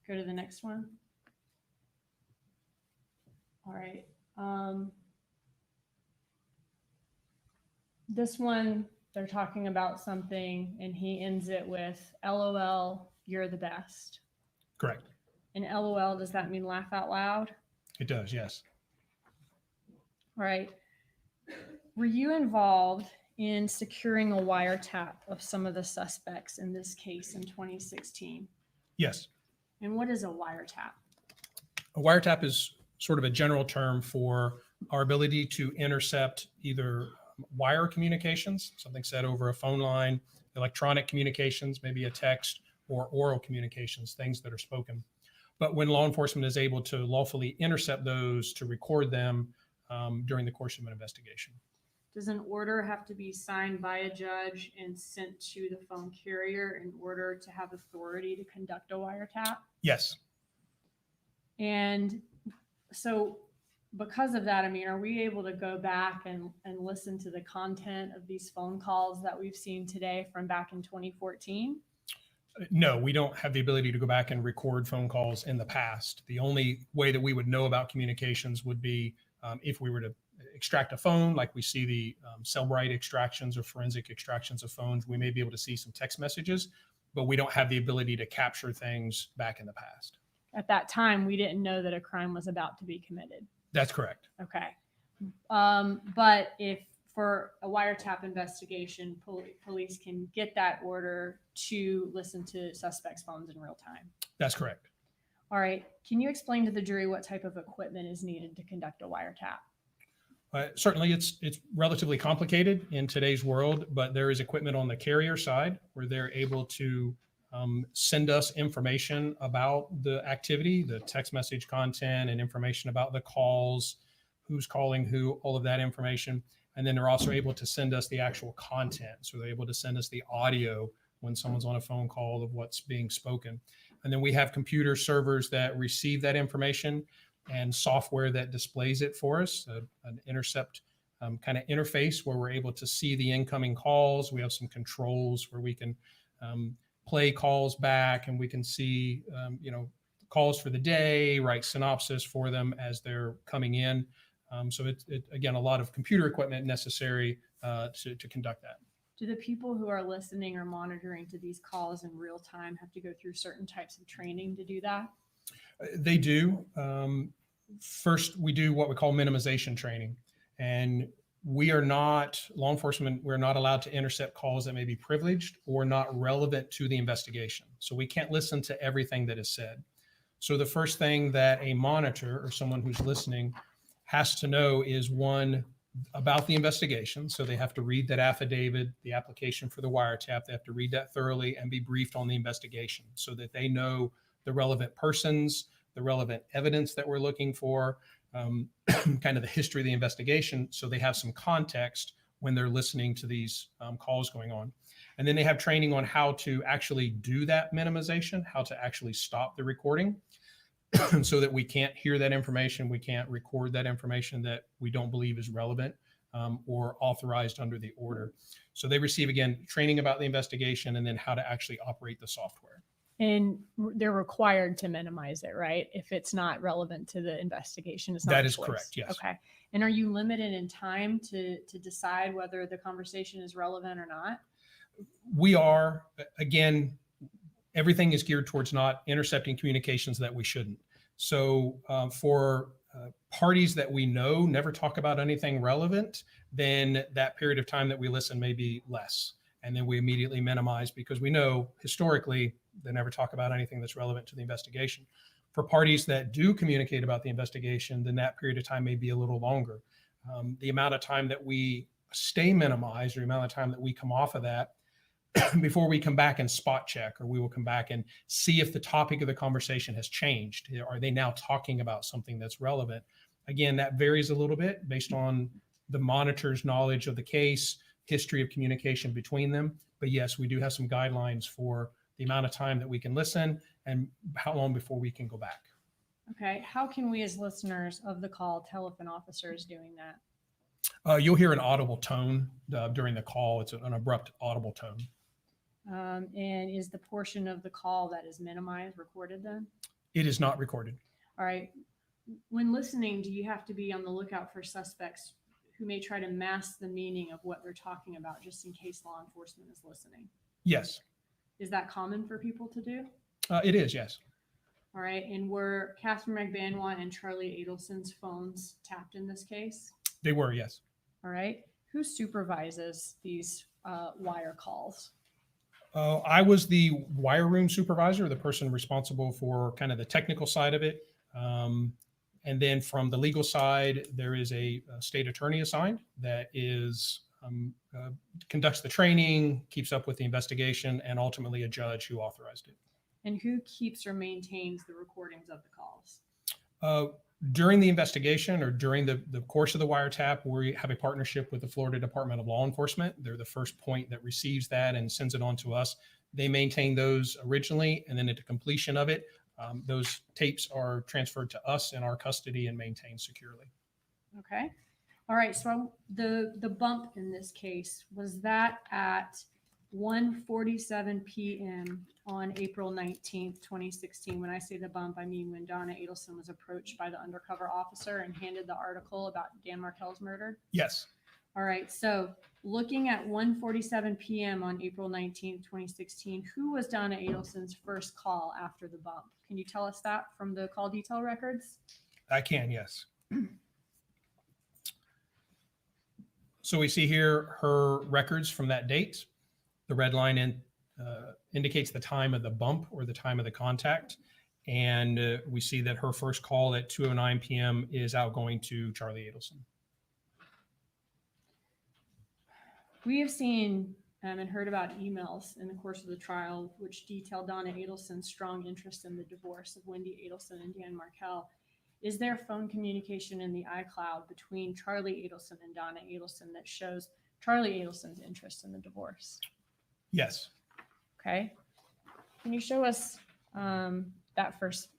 Go to the next one. All right. This one, they're talking about something, and he ends it with, LOL, you're the best. Correct. And LOL, does that mean laugh out loud? It does, yes. All right. Were you involved in securing a wiretap of some of the suspects in this case in 2016? Yes. And what is a wiretap? A wiretap is sort of a general term for our ability to intercept either wire communications, something said over a phone line, electronic communications, maybe a text, or oral communications, things that are spoken. But when law enforcement is able to lawfully intercept those to record them during the course of an investigation. Does an order have to be signed by a judge and sent to the phone carrier in order to have authority to conduct a wiretap? Yes. And so because of that, I mean, are we able to go back and listen to the content of these phone calls that we've seen today from back in 2014? No, we don't have the ability to go back and record phone calls in the past. The only way that we would know about communications would be if we were to extract a phone, like we see the Cellbrite extractions or forensic extractions of phones. We may be able to see some text messages, but we don't have the ability to capture things back in the past. At that time, we didn't know that a crime was about to be committed. That's correct. Okay. But if for a wiretap investigation, police can get that order to listen to suspects' phones in real time. That's correct. All right. Can you explain to the jury what type of equipment is needed to conduct a wiretap? Certainly, it's relatively complicated in today's world, but there is equipment on the carrier side where they're able to send us information about the activity, the text message content, and information about the calls, who's calling who, all of that information. And then they're also able to send us the actual content. So they're able to send us the audio when someone's on a phone call of what's being spoken. And then we have computer servers that receive that information and software that displays it for us, an intercept kind of interface where we're able to see the incoming calls. We have some controls where we can play calls back, and we can see, calls for the day, write synopsis for them as they're coming in. So it's again, a lot of computer equipment necessary to conduct that. Do the people who are listening or monitoring to these calls in real time have to go through certain types of training to do that? They do. First, we do what we call minimization training. And we are not, law enforcement, we're not allowed to intercept calls that may be privileged or not relevant to the investigation. So we can't listen to everything that is said. So the first thing that a monitor or someone who's listening has to know is, one, about the investigation. So they have to read that affidavit, the application for the wiretap. They have to read that thoroughly and be briefed on the investigation so that they know the relevant persons, the relevant evidence that we're looking for, kind of the history of the investigation, so they have some context when they're listening to these calls going on. And then they have training on how to actually do that minimization, how to actually stop the recording so that we can't hear that information, we can't record that information that we don't believe is relevant or authorized under the order. So they receive, again, training about the investigation and then how to actually operate the software. And they're required to minimize it, right? If it's not relevant to the investigation, it's not That a is choice. correct, yes. Okay. And are you limited in time to decide whether the conversation is relevant or not? We are, again, everything is geared towards not intercepting communications that we shouldn't. So for parties that we know never talk about anything relevant, then that period of time that we listen may be less. And then we immediately minimize because we know historically they never talk about anything that's relevant to the investigation. For parties that do communicate about the investigation, then that period of time may be a little longer. The amount of time that we stay minimized or the amount of time that we come off of that before we come back and spot check, or we will come back and see if the topic of the conversation has changed. Are they now talking about something that's relevant? Again, that varies a little bit based on the monitor's knowledge of the case, history of communication between them. But yes, we do have some guidelines for the amount of time that we can listen and how long before we can go back. Okay. How can we as listeners of the call tell if an officer is doing that? You'll hear an audible tone during the call. It's an abrupt audible tone. And is the portion of the call that is minimized recorded then? It is not recorded. All right. When listening, do you have to be on the lookout for suspects who may try to mask the meaning of what they're talking about just in case law enforcement is listening? Yes, Is that common for people to do? it is. Yes. All right. And were Catherine Magbanua and Charlie Adelson's phones tapped in this case? They were. Yes. All right. Who supervises these wire calls? I was the wire room supervisor, the person responsible for kind of the technical side of it. And then from the legal side, there is a state attorney assigned that is conducts the training, keeps up with the investigation, and ultimately a judge who authorized it. And who keeps or maintains the recordings of the calls? During the investigation or during the course of the wiretap, we have a partnership with the Florida Department of Law Enforcement. They're the first point that receives that and sends it on to us. They maintain those originally, and then at the completion of it, those tapes are transferred to us in our custody and maintained securely. Okay. All right. So the bump in this case, was that at 1:47 p.m. on April 19th, 2016. When I say the bump, I mean when Donna Adelson was approached by the undercover officer and handed the article about Dan Markel's murder? Yes. All right. So looking at 1:47 p.m. on April 19th, 2016, who was Donna Adelson's first call after the bump? Can you tell us that from the call detail records? I can, yes. So we see here her records from that date. The red line indicates the time of the bump or the time of the contact. And we see that her first call at 2:09 p.m. is outgoing to Charlie Adelson. We have seen and heard about emails in the course of the trial which detail Donna Adelson's strong interest in the divorce of Wendy Adelson and Dan Markel. Is there phone communication in the iCloud between Charlie Adelson and Donna Adelson that shows Charlie Adelson's interest in the divorce? Yes. Okay. Can you show us that first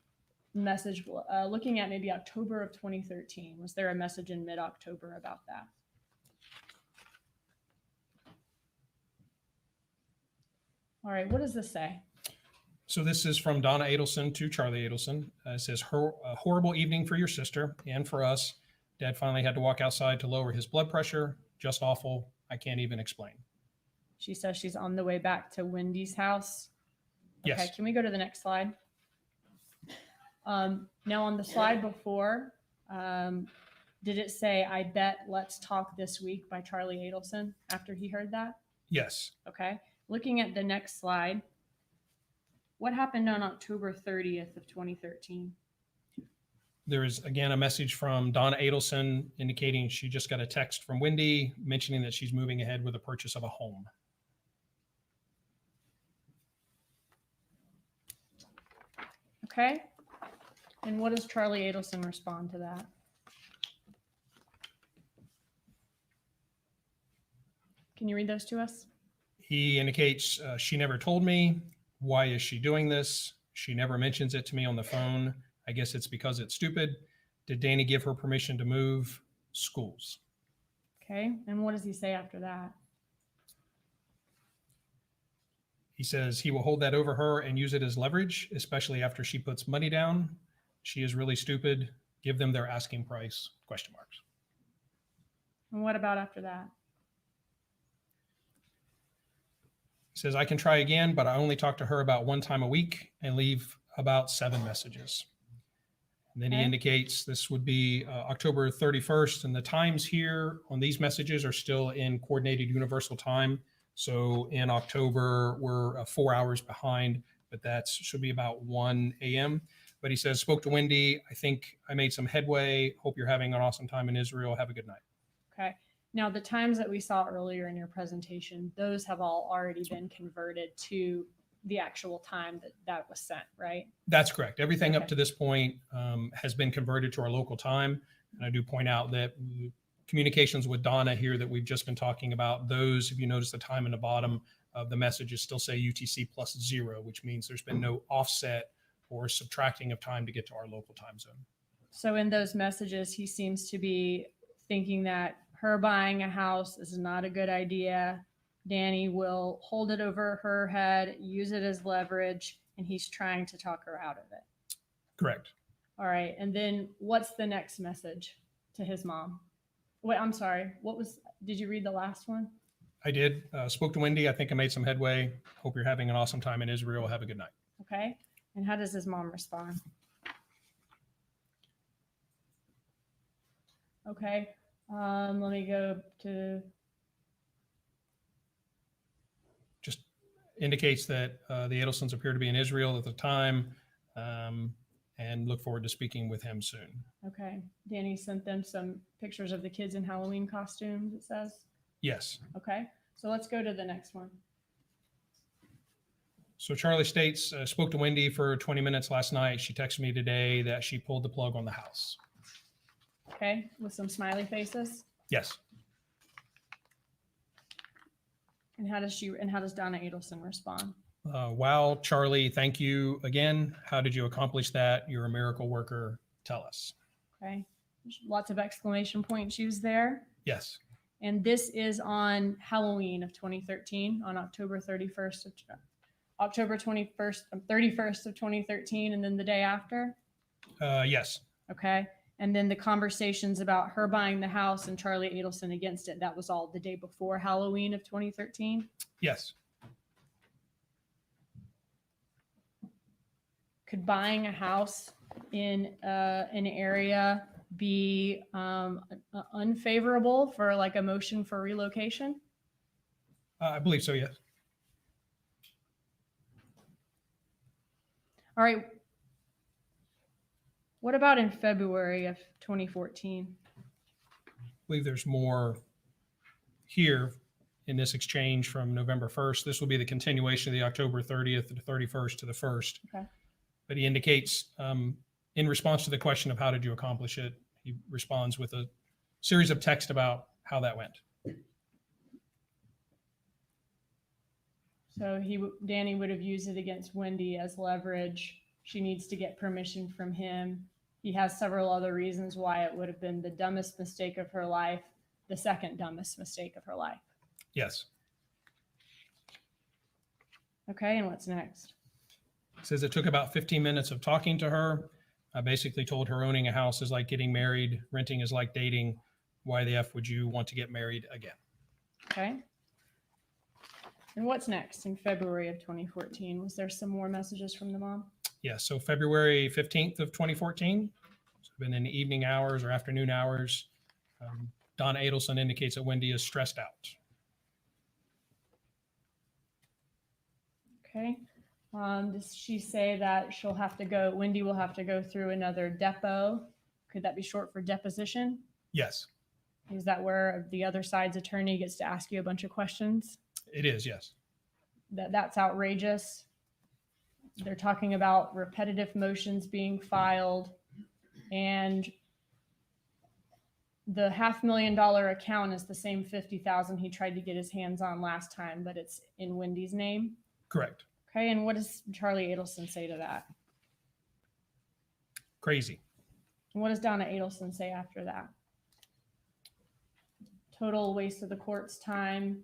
message? Looking at maybe October of 2013, was there a message in mid-October about that? All right, what does this say? So this is from Donna Adelson to Charlie Adelson. It says, a horrible evening for your sister and for us. Dad finally had to walk outside to lower his blood pressure. Just awful. I can't even explain. She says she's on the way back to Wendy's house. Okay, Yes. can we go to the next slide? Now on the slide before, did it say, I bet let's talk this week by Charlie Adelson after he heard that? Yes. Okay. Looking at the next slide, what happened on October 30th of 2013? There is, again, a message from Donna Adelson indicating she just got a text from Wendy mentioning that she's moving ahead with the purchase of a home. Okay. And what does Charlie Adelson respond to that? Can you read those to us? He indicates she never told me. Why is she doing this? She never mentions it to me on the phone. I guess it's because it's stupid. Did Danny give her permission to move? Schools. Okay. And what does he say after that? He says he will hold that over her and use it as leverage, especially after she puts money down. She is really stupid. Give them their asking price, question marks. And what about after that? He says, I can try again, but I only talk to her about one time a week and leave about 7 messages. And then he indicates this would be October 31st. And the times here on these messages are still in coordinated universal time. So in October, we're 4 hours behind, but that should be about 1 a.m. But he says, spoke to Wendy. I think I made some headway. Hope you're having an awesome time in Israel. Have a good night. Okay. Now, the times that we saw earlier in your presentation, those have all already been converted to the actual time that was sent, right? That's correct. Everything up Okay. to this point has been converted to our local time. And I do point out that communications with Donna here that we've just been talking about, those, if you notice the time in the bottom of the messages still say UTC +0, which means there's been no offset or subtracting of time to get to our local time zone. So in those messages, he seems to be thinking that her buying a house is not a good idea. Danny will hold it over her head, use it as leverage, and he's trying to talk her out of it. Correct. All right. And then what's the next message to his mom? Wait, I'm sorry. Did you read the last one? I did. Spoke to Wendy. I think I made some headway. Hope you're having an awesome time in Israel. Have a good night. Okay. And how does his mom respond? Okay. Let me go to, Just indicates that the Adelsons appear to be in Israel at the time, and look forward to speaking with him soon. okay. Danny sent them some pictures of the kids in Halloween costumes, it says. Yes. Okay. So let's go to the next one. So Charlie states, spoke to Wendy for 20 minutes last night. She texted me today that she pulled the plug on the house. Okay. With some smiley faces. Yes. And how does Donna Adelson respond? Wow, Charlie, thank you again. How did you accomplish that? You're a miracle worker. Tell us. Okay. Lots of exclamation point shoes there. Yes. And this is on Halloween of 2013, on October 31st of October 21st, 31st of 2013, and then the day after. Yes. Okay. And then the conversations about her buying the house and Charlie Adelson against it, that was all the day before Halloween of 2013. Yes. Could buying a house in an area be unfavorable for like a motion for relocation? I believe so, yes. All right. What about in February of 2014? I believe there's more here in this exchange from November 1st. This will be the continuation of the October 30th to the 31st to the 1st. Okay. But he indicates, in response to the question of how did you accomplish it, he responds with a series of text about how that went. So Danny would have used it against Wendy as leverage. She needs to get permission from him. He has several other reasons why it would have been the dumbest mistake of her life, the second dumbest mistake of her life. Yes. Okay, and what's next? It says it took about 15 minutes of talking to her. I basically told her owning a house is like getting married, renting is like dating. Why the F would you want to get married again? Okay. And what's next in February of 2014? Was there some more messages from the mom? Yeah, so February 15th of 2014, it's been in the evening hours or afternoon hours. Donna Adelson indicates that Wendy is stressed out. Okay. Does she say that Wendy will have to go through another depo? Could that be short for deposition? Yes, Is that where the other side's attorney gets to ask you a bunch of questions? it is, yes. That's outrageous. They're talking about repetitive motions being filed, and the $500,000 account is the same 50,000 he tried to get his hands on last time, but it's in Wendy's name. Correct. Okay, and what does Charlie Adelson say to that? Crazy. And what does Donna Adelson say after that? Total waste of the court's time.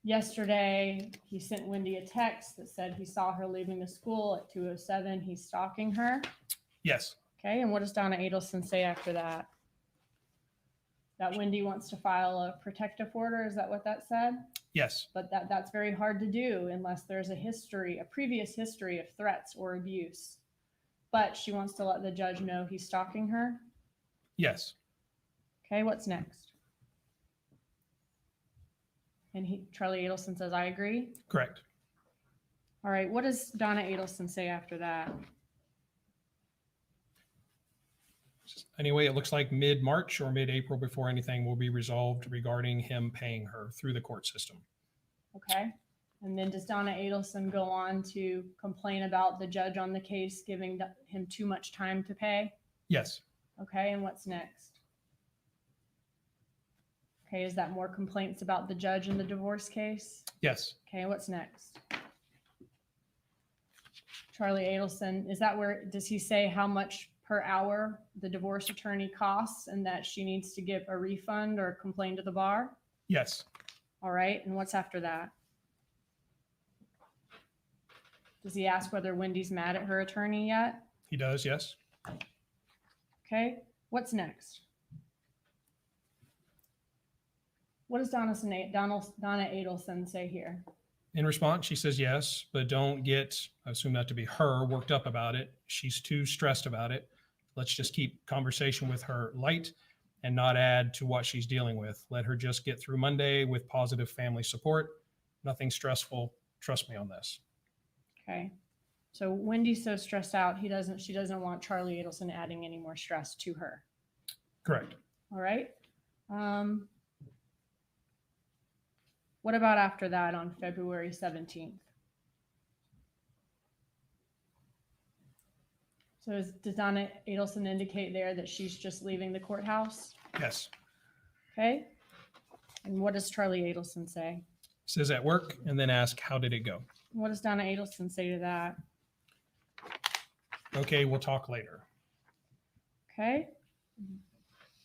Yesterday, he sent Wendy a text that said he saw her leaving the school at 2:07. He's stalking her. Yes. Okay, and what does Donna Adelson say after that? That Wendy wants to file a protective order. Is that what that said? Yes. But that's very hard to do unless there's a previous history of threats or abuse. But she wants to let the judge know he's stalking her. Yes. Okay, what's next? And Charlie Adelson says, I agree. Correct. All right, what does Donna Adelson say after that? Anyway, it looks like mid-March or mid-April before anything will be resolved regarding him paying her through the court system. Okay. And then does Donna Adelson go on to complain about the judge on the case giving him too much time to pay? Yes. Okay. And what's next? Okay. Is that more complaints about the judge in the divorce case? Yes. Okay. What's next? Charlie Adelson, is that where, does he say how much per hour the divorce attorney costs and that she needs to give a refund or complain to the bar? Yes. All right. And what's after that? Does he ask whether Wendy's mad at her attorney yet? He does, yes. Okay. What's next? What does Donna Adelson say here? In response, she says yes, but don't get, I assume that to be her, worked up about it. She's too stressed about it. Let's just keep conversation with her light and not add to what she's dealing with. Let her just get through Monday with positive family support. Nothing stressful. Trust me on this. Okay. So Wendy's so stressed out, she doesn't want Charlie Adelson adding any more stress to her. Correct. All right. What about after that on February 17th? So does Donna Adelson indicate there that she's just leaving the courthouse? Yes. Okay. And what does Charlie Adelson say? Says at work and then ask, how did it go? What does Donna Adelson say to that? Okay, we'll talk later. Okay.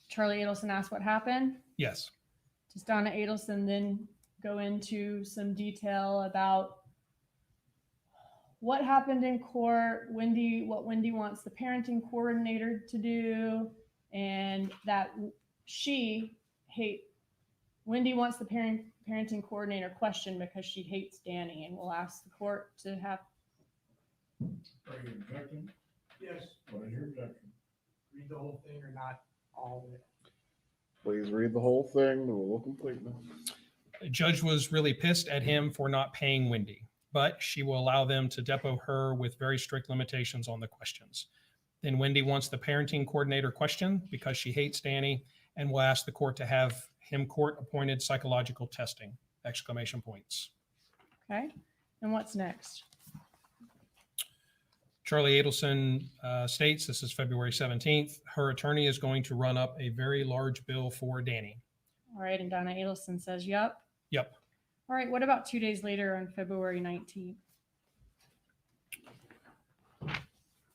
Charlie Adelson asks what happened. Yes. Does Donna Adelson then go into some detail about what happened in court, what Wendy wants the parenting coordinator to do, and that Wendy wants the parenting coordinator questioned because she hates Danny, and will ask the court to have. Are you objecting? Yes. What is your objection? Read the whole thing or not all of it. Please read the whole thing, the rule of completeness. The judge was really pissed at him for not paying Wendy, but she will allow them to depot her with very strict limitations on the questions. Then Wendy wants the parenting coordinator questioned because she hates Danny and will ask the court to have him court-appointed psychological testing, exclamation points. Okay. And what's next? Charlie Adelson states, this is February 17th, her attorney is going to run up a very large bill for Danny. All right. And Donna Adelson says, yep. Yep. All right. What about 2 days later on February 19th?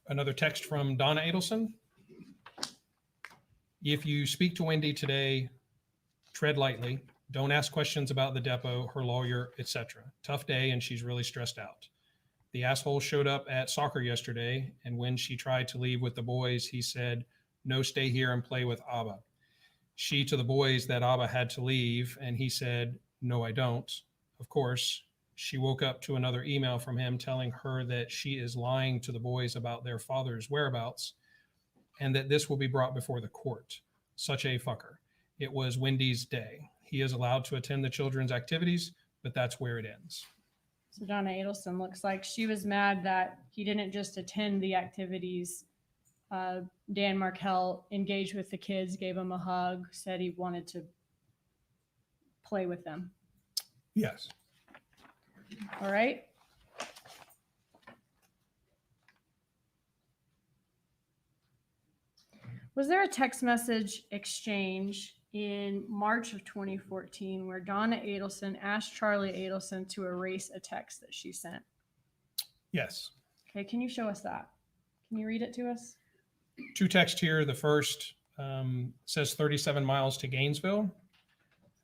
Another text from Donna Adelson. If you speak to Wendy today, tread lightly. Don't ask questions about the depot, her lawyer, etc. Tough day, and she's really stressed out. The asshole showed up at soccer yesterday, and when she tried to leave with the boys, he said, no, stay here and play with Abba. She to the boys that Abba had to leave, and he said, no, I don't. Of course, she woke up to another email from him telling her that she is lying to the boys about their father's whereabouts and that this will be brought before the court. Such a fucker. It was Wendy's day. He is allowed to attend the children's activities, but that's where it ends. So Donna Adelson looks like she was mad that he didn't just attend the activities. Dan Markell engaged with the kids, gave them a hug, said he wanted to play with them. Yes. All right. Was there a text message exchange in March of 2014 where Donna Adelson asked Charlie Adelson to erase a text that she sent? Yes. Okay, can you show us that? Can you read it to us? Two texts here. The first says 37 miles to Gainesville.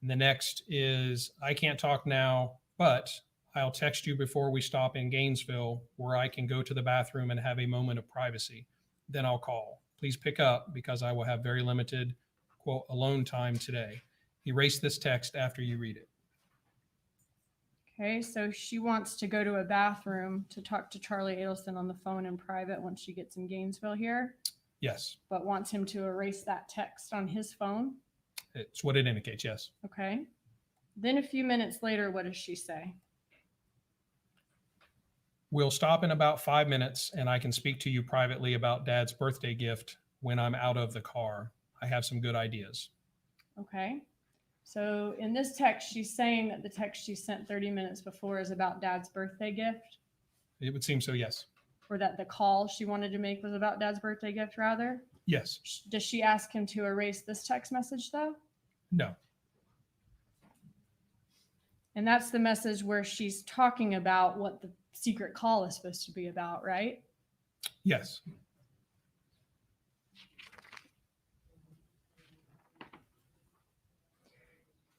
And the next is, I can't talk now, but I'll text you before we stop in Gainesville where I can go to the bathroom and have a moment of privacy. Then I'll call. Please pick up because I will have very limited, quote, alone time today. Erase this text after you read it. Okay, so she wants to go to a bathroom to talk to Charlie Adelson on the phone in private once she gets in Gainesville here. Yes. But wants him to erase that text on his phone. It's what it indicates, yes. Okay. Then a few minutes later, what does she say? We'll stop in about 5 minutes and I can speak to you privately about Dad's birthday gift when I'm out of the car. I have some good ideas. Okay. So in this text, she's saying that the text she sent 30 minutes before is about Dad's birthday gift, It would seem so, yes. or that the call she wanted to make was about Dad's birthday gift, rather. Yes. Does she ask him to erase this text message, though? No. And that's the message where she's talking about what the secret call is supposed to be about, right? Yes.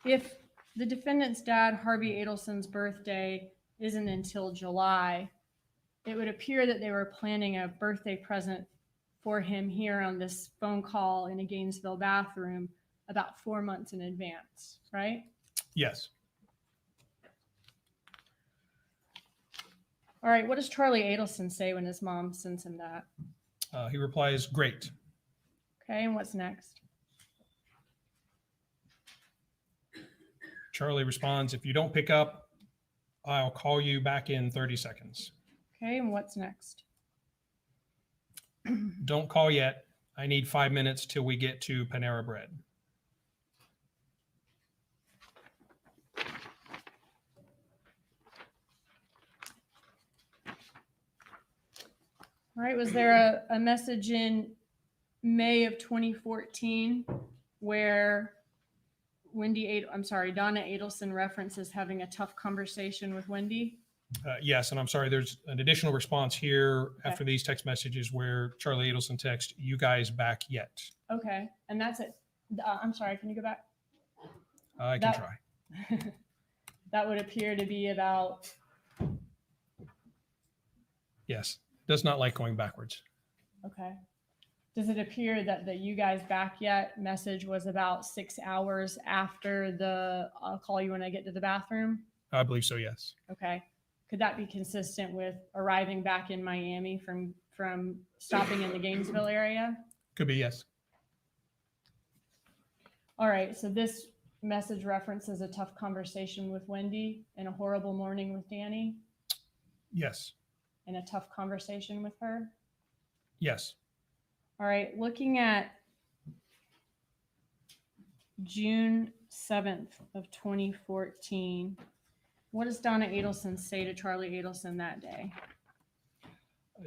If the defendant's dad, Harvey Adelson's birthday isn't until July, it would appear that they were planning a birthday present for him here on this phone call in a Gainesville bathroom about 4 months in advance, right? Yes. All right, what does Charlie Adelson say when his mom sends him that? He replies, great. Okay, and what's next? Charlie responds, if you don't pick up, I'll call you back in 30 seconds. Okay, and what's next? Don't call yet. I need 5 minutes till we get to Panera Bread. All right, was there a message in May of 2014 where Donna Adelson references having a tough conversation with Wendy? Yes, and I'm sorry, there's an additional response here Okay. after these text messages where Charlie Adelson texts, you guys back yet? Okay, and that's it. I'm sorry, can you go back? I can try. That would appear to be about, Yes, does not like going backwards. okay. Does it appear that the you guys back yet message was about 6 hours after the I'll call you when I get to the bathroom? I believe so, yes. Okay. Could that be consistent with arriving back in Miami from stopping in the Gainesville area? Could be, yes. All right, so this message references a tough conversation with Wendy and a horrible morning with Danny Yes, and a tough conversation with her. yes. All right, looking at June 7th of 2014, what does Donna Adelson say to Charlie Adelson that day?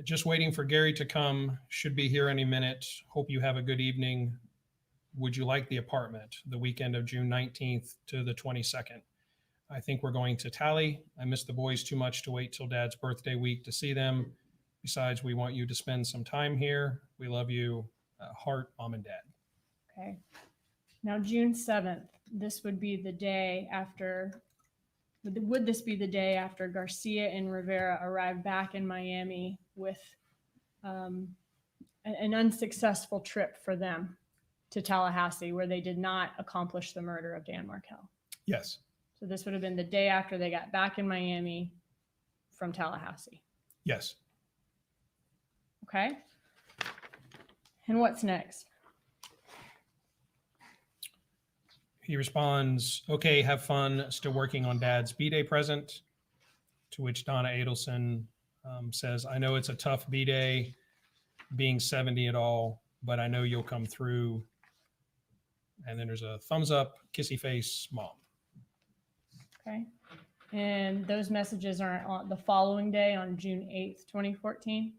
Just waiting for Gary to come. Should be here any minute. Hope you have a good evening. Would you like the apartment? The weekend of June 19th to the 22nd. I think we're going to Tally. I miss the boys too much to wait till Dad's birthday week to see them. Besides, we want you to spend some time here. We love you. Heart, Mom and Dad. Okay. Now, June 7th, this would be the day after, would this be the day after Garcia and Rivera arrived back in Miami with an unsuccessful trip for them to Tallahassee, where they did not accomplish the murder of Dan Markell? Yes, So this would have been the day after they got back in Miami from Tallahassee. yes. Okay. And what's next? He responds, okay, have fun. Still working on Dad's B-Day present. To which Donna Adelson says, I know it's a tough B-Day being 70 at all, but I know you'll come through. And then there's a thumbs up, kissy face, Mom. Okay. And those messages are on the following day on June 8th, 2014.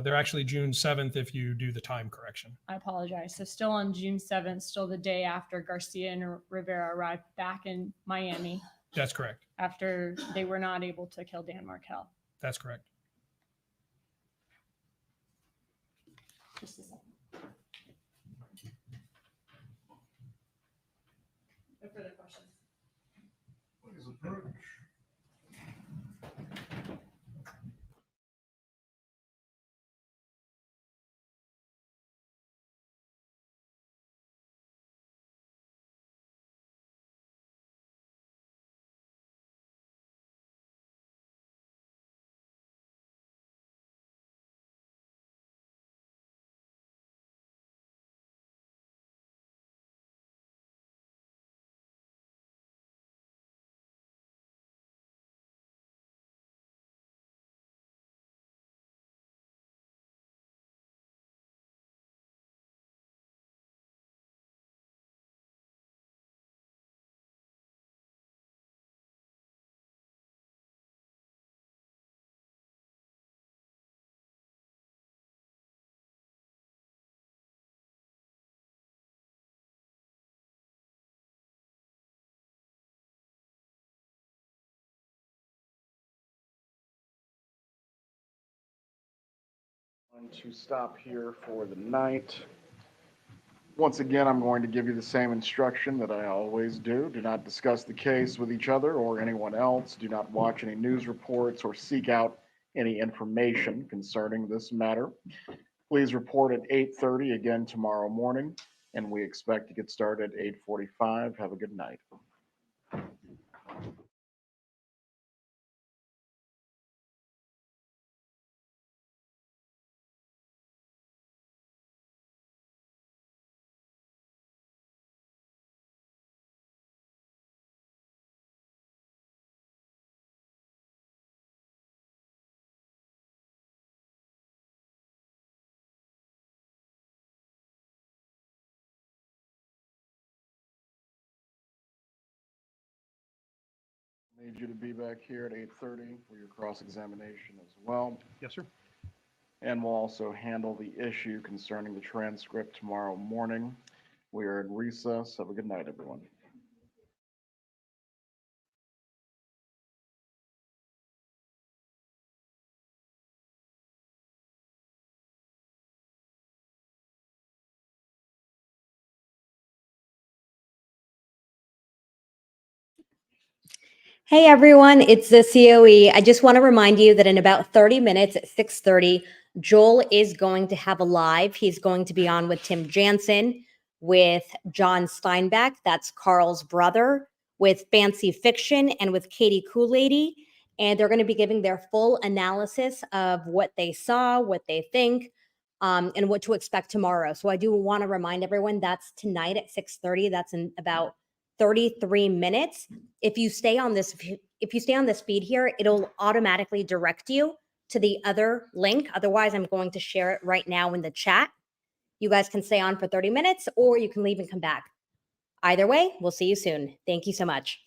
They're actually June 7th if you do the time correction. I apologize. So still on June 7th, still the day after Garcia and Rivera arrived back in Miami That's correct. after they were not able to kill Dan Markell. That's correct. Just a second. No further questions. Please approach. To stop here for the night. Once again, I'm going to give you the same instruction that I always do. Do not discuss the case with each other or anyone else. Do not watch any news reports or seek out any information concerning this matter. Please report at 8:30 again tomorrow morning, and we expect to get started at 8:45. Have a good night. Need you to be back here at 8:30 for your cross-examination as well. Yes, sir. And we'll also handle the issue concerning the transcript tomorrow morning. We are in recess. Have a good night, everyone. Hey everyone, it's the COE. I just want to remind you that in about 30 minutes at 6:30, Joel is going to have a live. He's going to be on with Tim Jansen, with John Steinbeck, that's Carl's brother, with Fancy Fiction, and with Katie Kool-Lady. And they're going to be giving their full analysis of what they saw, what they think, and what to expect tomorrow. So I do want to remind everyone that's tonight at 6:30. That's in about 33 minutes. If you stay on this feed here, it'll automatically direct you to the other link. Otherwise, I'm going to share it right now in the chat. You guys can stay on for 30 minutes or you can leave and come back. Either way, we'll see you soon. Thank you so much.